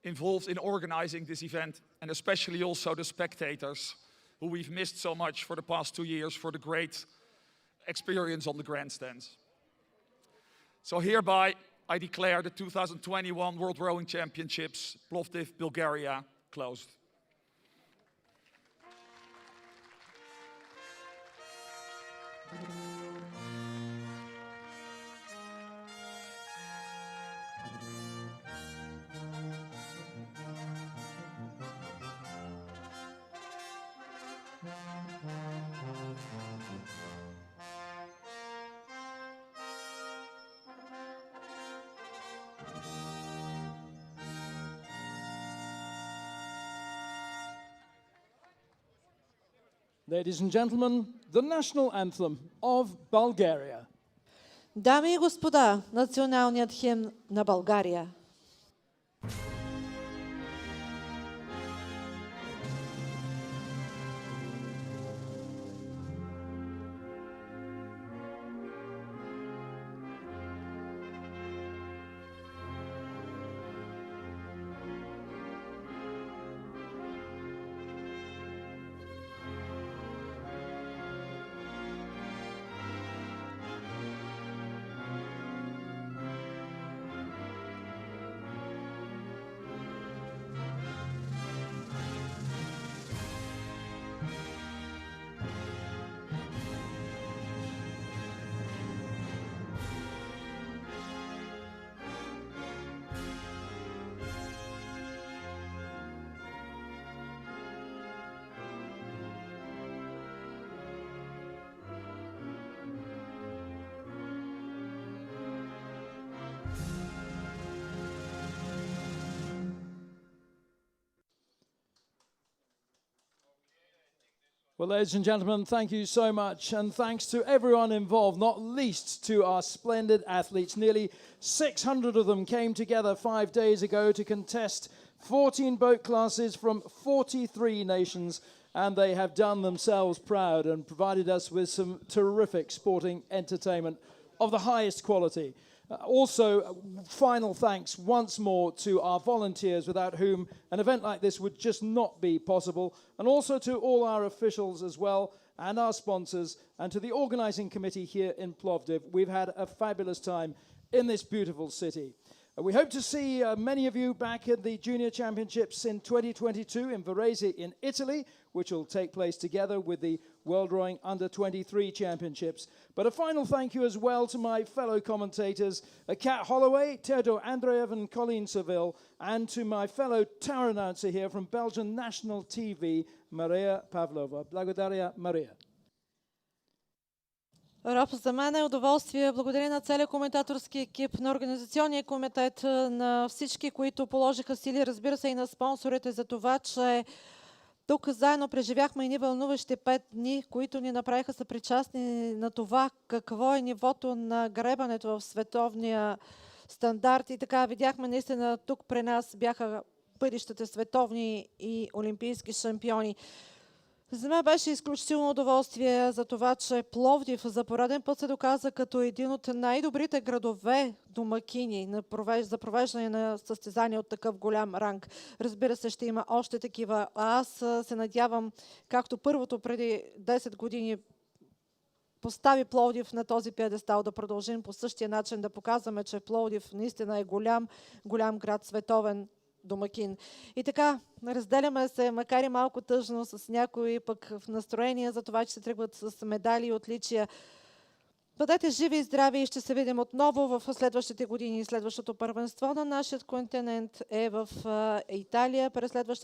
involved in organizing this event, and especially also the spectators, who we've missed so much for the past 2 years for the great experience on the grandstands. So hereby, I declare the 2021 World Rowing Championships, Plovdiv, Bulgaria, closed. Ladies and gentlemen, the national anthem of Bulgaria. Дами и господа, националният химн на България. Well, ladies and gentlemen, thank you so much, and thanks to everyone involved, not least to our splendid athletes. Nearly 600 of them came together 5 days ago to contest 14 boat classes from 43 nations, and they have done themselves proud and provided us with some terrific sporting entertainment of the highest quality. Also, final thanks once more to our volunteers, without whom an event like this would just not be possible, and also to all our officials as well, and our sponsors, and to the organising committee here in Plovdiv. We've had a fabulous time in this beautiful city. We hope to see many of you back at the Junior Championships in 2022 in Varese in Italy, which will take place together with the World Rowing Under-23 Championships. But a final thank you as well to my fellow commentators, Kat Holloway, Teodor Andreev and Colleen Seville, and to my fellow tower announcer here from Belgian National TV, Maria Pavlova. Благодаря, Maria. Роб, за мен е удоволствие. Благодаря на целия коментаторски екип, на организационния комитет, на всички, които положиха сили, разбира се и на спонсорите за това, че тук заедно преживяхме едни вълнуващи 5 дни, които ни направиха съпричастни на това какво е нивото на гребането в световния стандарт. И така видяхме наистина тук при нас бяха бъдещите световни и олимпийски шампиони. За мен беше изключително удоволствие за това, че Пловдив за пореден път се доказа като един от най-добрите градове домакини за провеждане на състезания от такъв голям ранг. Разбира се, ще има още такива. Аз се надявам, както първото преди 10 години постави Пловдив на този пиедестал, да продължим по същия начин, да показваме, че Пловдив наистина е голям град, световен домакин. И така, разделяме се, макар и малко тъжно, с някои пък в настроение за това, че се тръгват с медали и отличия. Бъдете живи и здрави и ще се видим отново в следващите години. Следващото първенство на нашия континент е в Италия през следващата